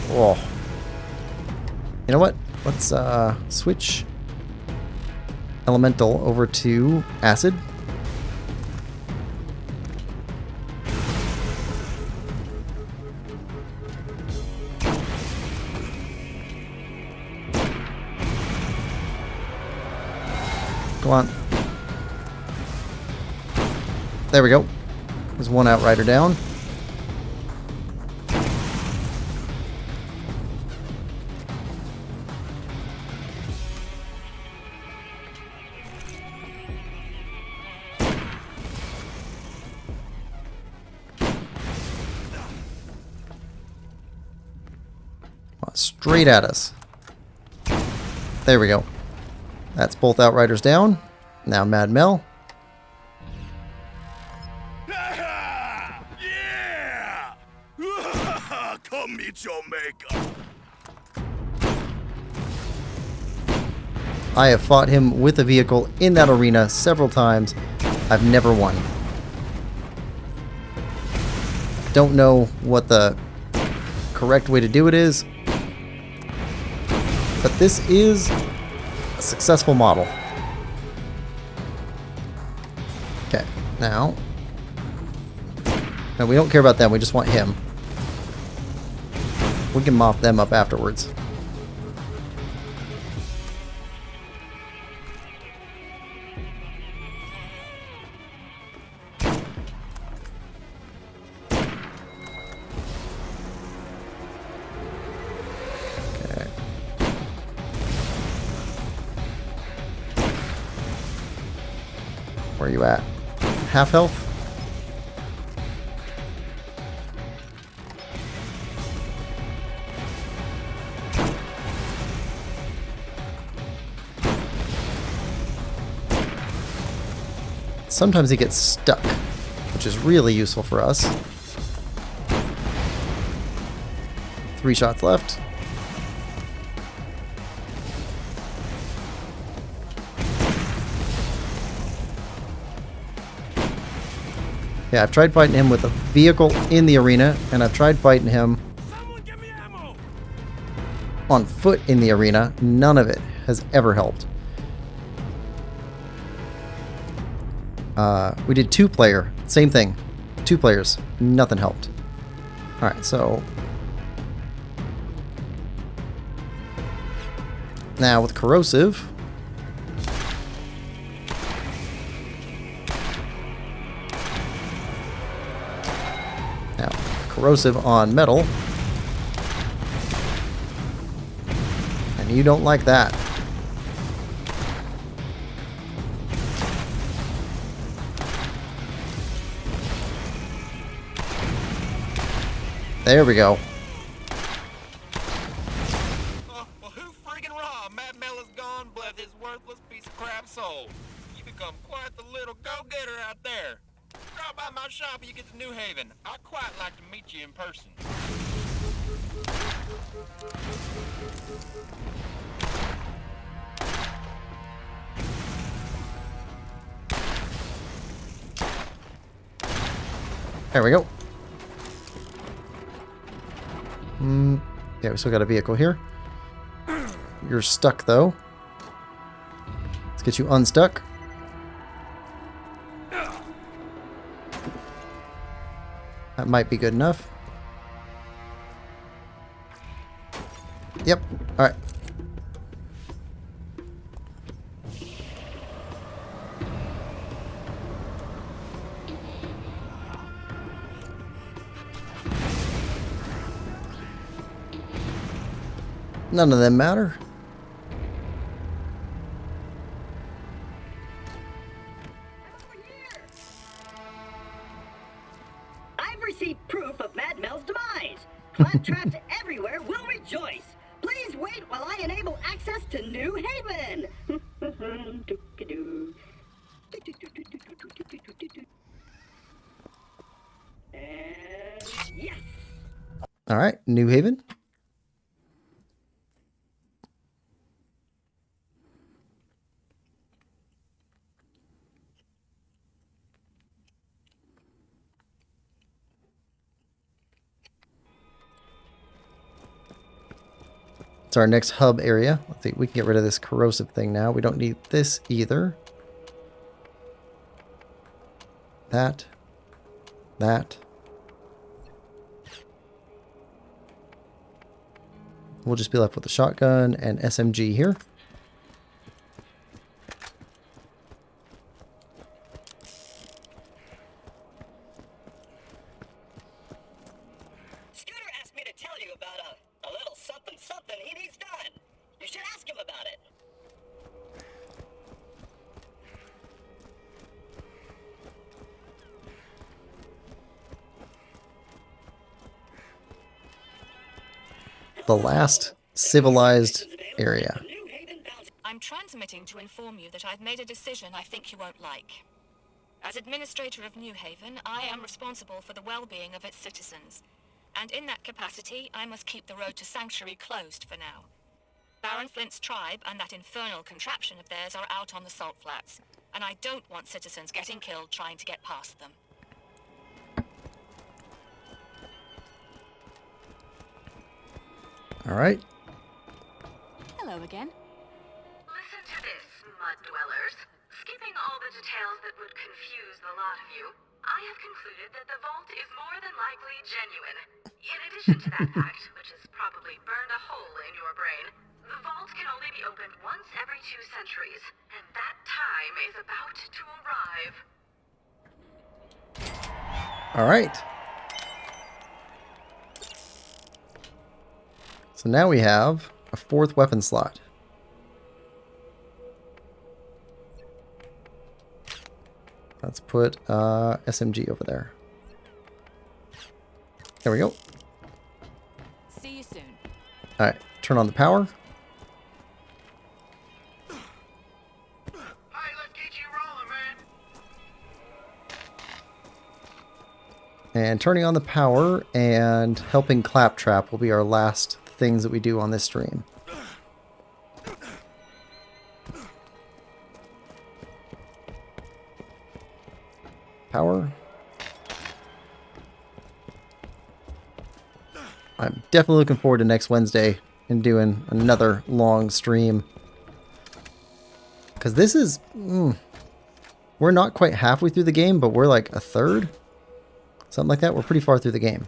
Whoa. You know what? Let's switch elemental over to acid. Go on. There we go. There's one outrider down. straight at us. There we go. That's both Outriders down. Now Mad Mel. Yeah! Come meet your maker. I have fought him with a vehicle in that arena several times. I've never won. Don't know what the correct way to do it is, but this is a successful model. Okay, now... No, we don't care about them, we just want him. We can mop them up afterwards. Where are you at? Half health? Sometimes he gets stuck, which is really useful for us. 3 shots left. Yeah, I've tried fighting him with a vehicle in the arena, and I've tried fighting him on foot in the arena. None of it has ever helped. We did 2-player. Same thing. 2 players. Nothing helped. Alright, so... Now with corrosive... Now, corrosive on metal. And you don't like that. There we go. Well, who friggin' raw? Mad Mel is gone, bless his worthless piece of crap soul. You become quite the little go-getter out there. Drop by my shop when you get to New Haven. I'd quite like to meet you in person. There we go. Yeah, we still got a vehicle here. You're stuck, though. Let's get you unstuck. That might be good enough. Yep. Alright. None of them matter. I've received proof of Mad Mel's demise. Claptraps everywhere will rejoice. Please wait while I enable access to New Haven. And yes. All right, New Haven. It's our next hub area. Let's see, we can get rid of this corrosive thing now. We don't need this either. That. We'll just be left with a shotgun and SMG here. Scooter asked me to tell you about a little something he needs done. You should ask him about it. the last civilized area. I'm transmitting to inform you that I've made a decision I think you won't like. As administrator of New Haven, I am responsible for the well-being of its citizens. And in that capacity, I must keep the road to Sanctuary closed for now. Baron Flint's tribe and that infernal contraption of theirs are out on the salt flats, and I don't want citizens getting killed trying to get past them. All right. Hello again. Listen to this, mud dwellers. Skipping all the details that would confuse the lot of you, I have concluded that the vault is more than likely genuine. In addition to that fact, which has probably burned a hole in your brain, the vault can only be opened once every 2 centuries, and that time is about to arrive. All right. So now we have a 4th weapon slot. Let's put SMG over there. There we go. See you soon. All right, turn on the power. And turning on the power and helping Claptrap will be our last things that we do on this stream. Power. I'm definitely looking forward to next Wednesday and doing another long stream. Because this is... we're not quite halfway through the game, but we're like a third. Something like that. We're pretty far through the game.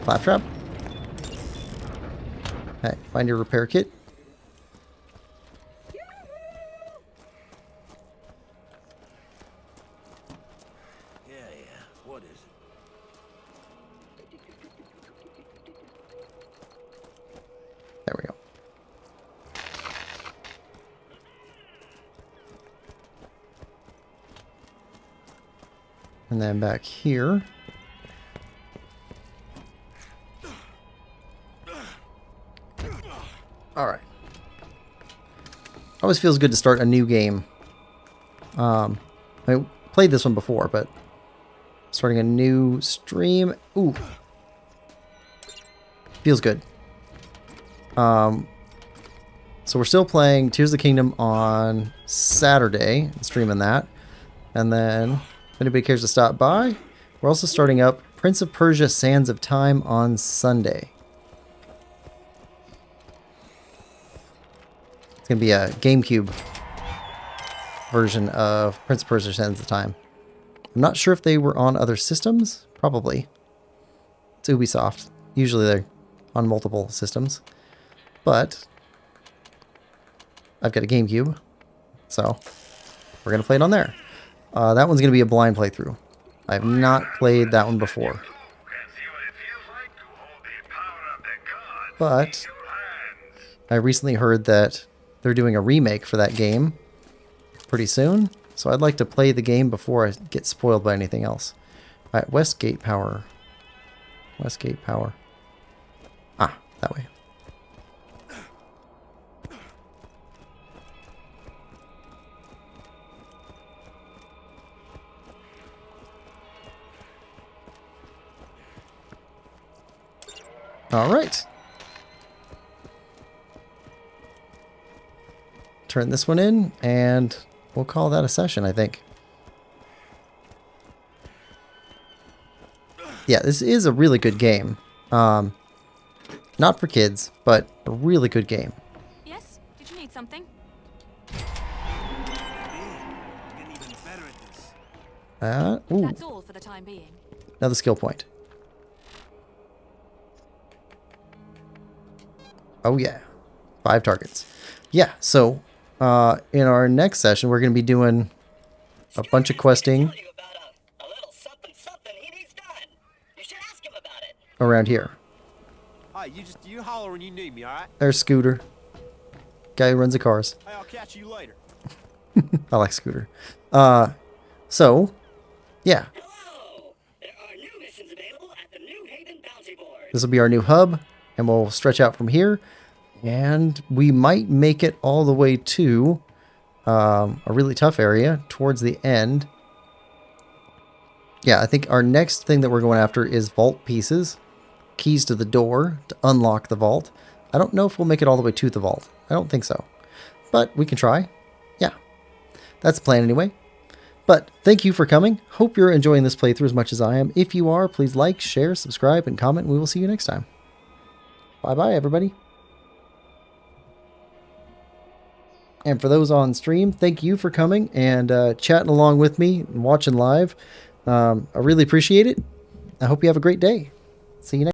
Claptrap. Hey, find your repair kit. What is it? There we go. And then back here. Alright. Always feels good to start a new game. I played this one before, but starting a new stream. Ooh. Feels good. So we're still playing Tears of the Kingdom on Saturday. Streaming that. And then, if anybody cares to stop by, we're also starting up Prince of Persia Sands of Time on Sunday. It's going to be a GameCube version of Prince of Persia Sands of Time. I'm not sure if they were on other systems. Probably. It's Ubisoft. Usually they're on multiple systems. But I've got a GameCube. So we're going to play it on there. That one's going to be a blind playthrough. I have not played that one before. But I recently heard that they're doing a remake for that game pretty soon. So I'd like to play the game before I get spoiled by anything else. Alright, Westgate Power. Westgate Power. Ah, that way. Alright. Turn this one in, and we'll call that a session, I think. Yeah, this is a really good game. Not for kids, but a really good game. Yes? Did you need something? Ooh. That's all for the time being. Another skill point. Oh yeah, 5 targets. Yeah, so in our next session, we're going to be doing a bunch of questing around here. Alright, you holler when you need me, alright? There's Scooter, guy who runs the cars. Hey, I'll catch you later. I like Scooter. So Yeah. Hello! There are new missions available at the New Haven Bounty Board. This will be our new hub, and we'll stretch out from here. And we might make it all the way to a really tough area towards the end. Yeah, I think our next thing that we're going after is vault pieces. Keys to the door to unlock the vault. I don't know if we'll make it all the way to the vault. I don't think so. But we can try. Yeah. That's the plan anyway. But thank you for coming. Hope you're enjoying this playthrough as much as I am. If you are, please like, share, subscribe, and comment. We will see you next time. Bye-bye, everybody. And for those on stream, thank you for coming and chatting along with me and watching live. I really appreciate it. I hope you have a great day. See you next time.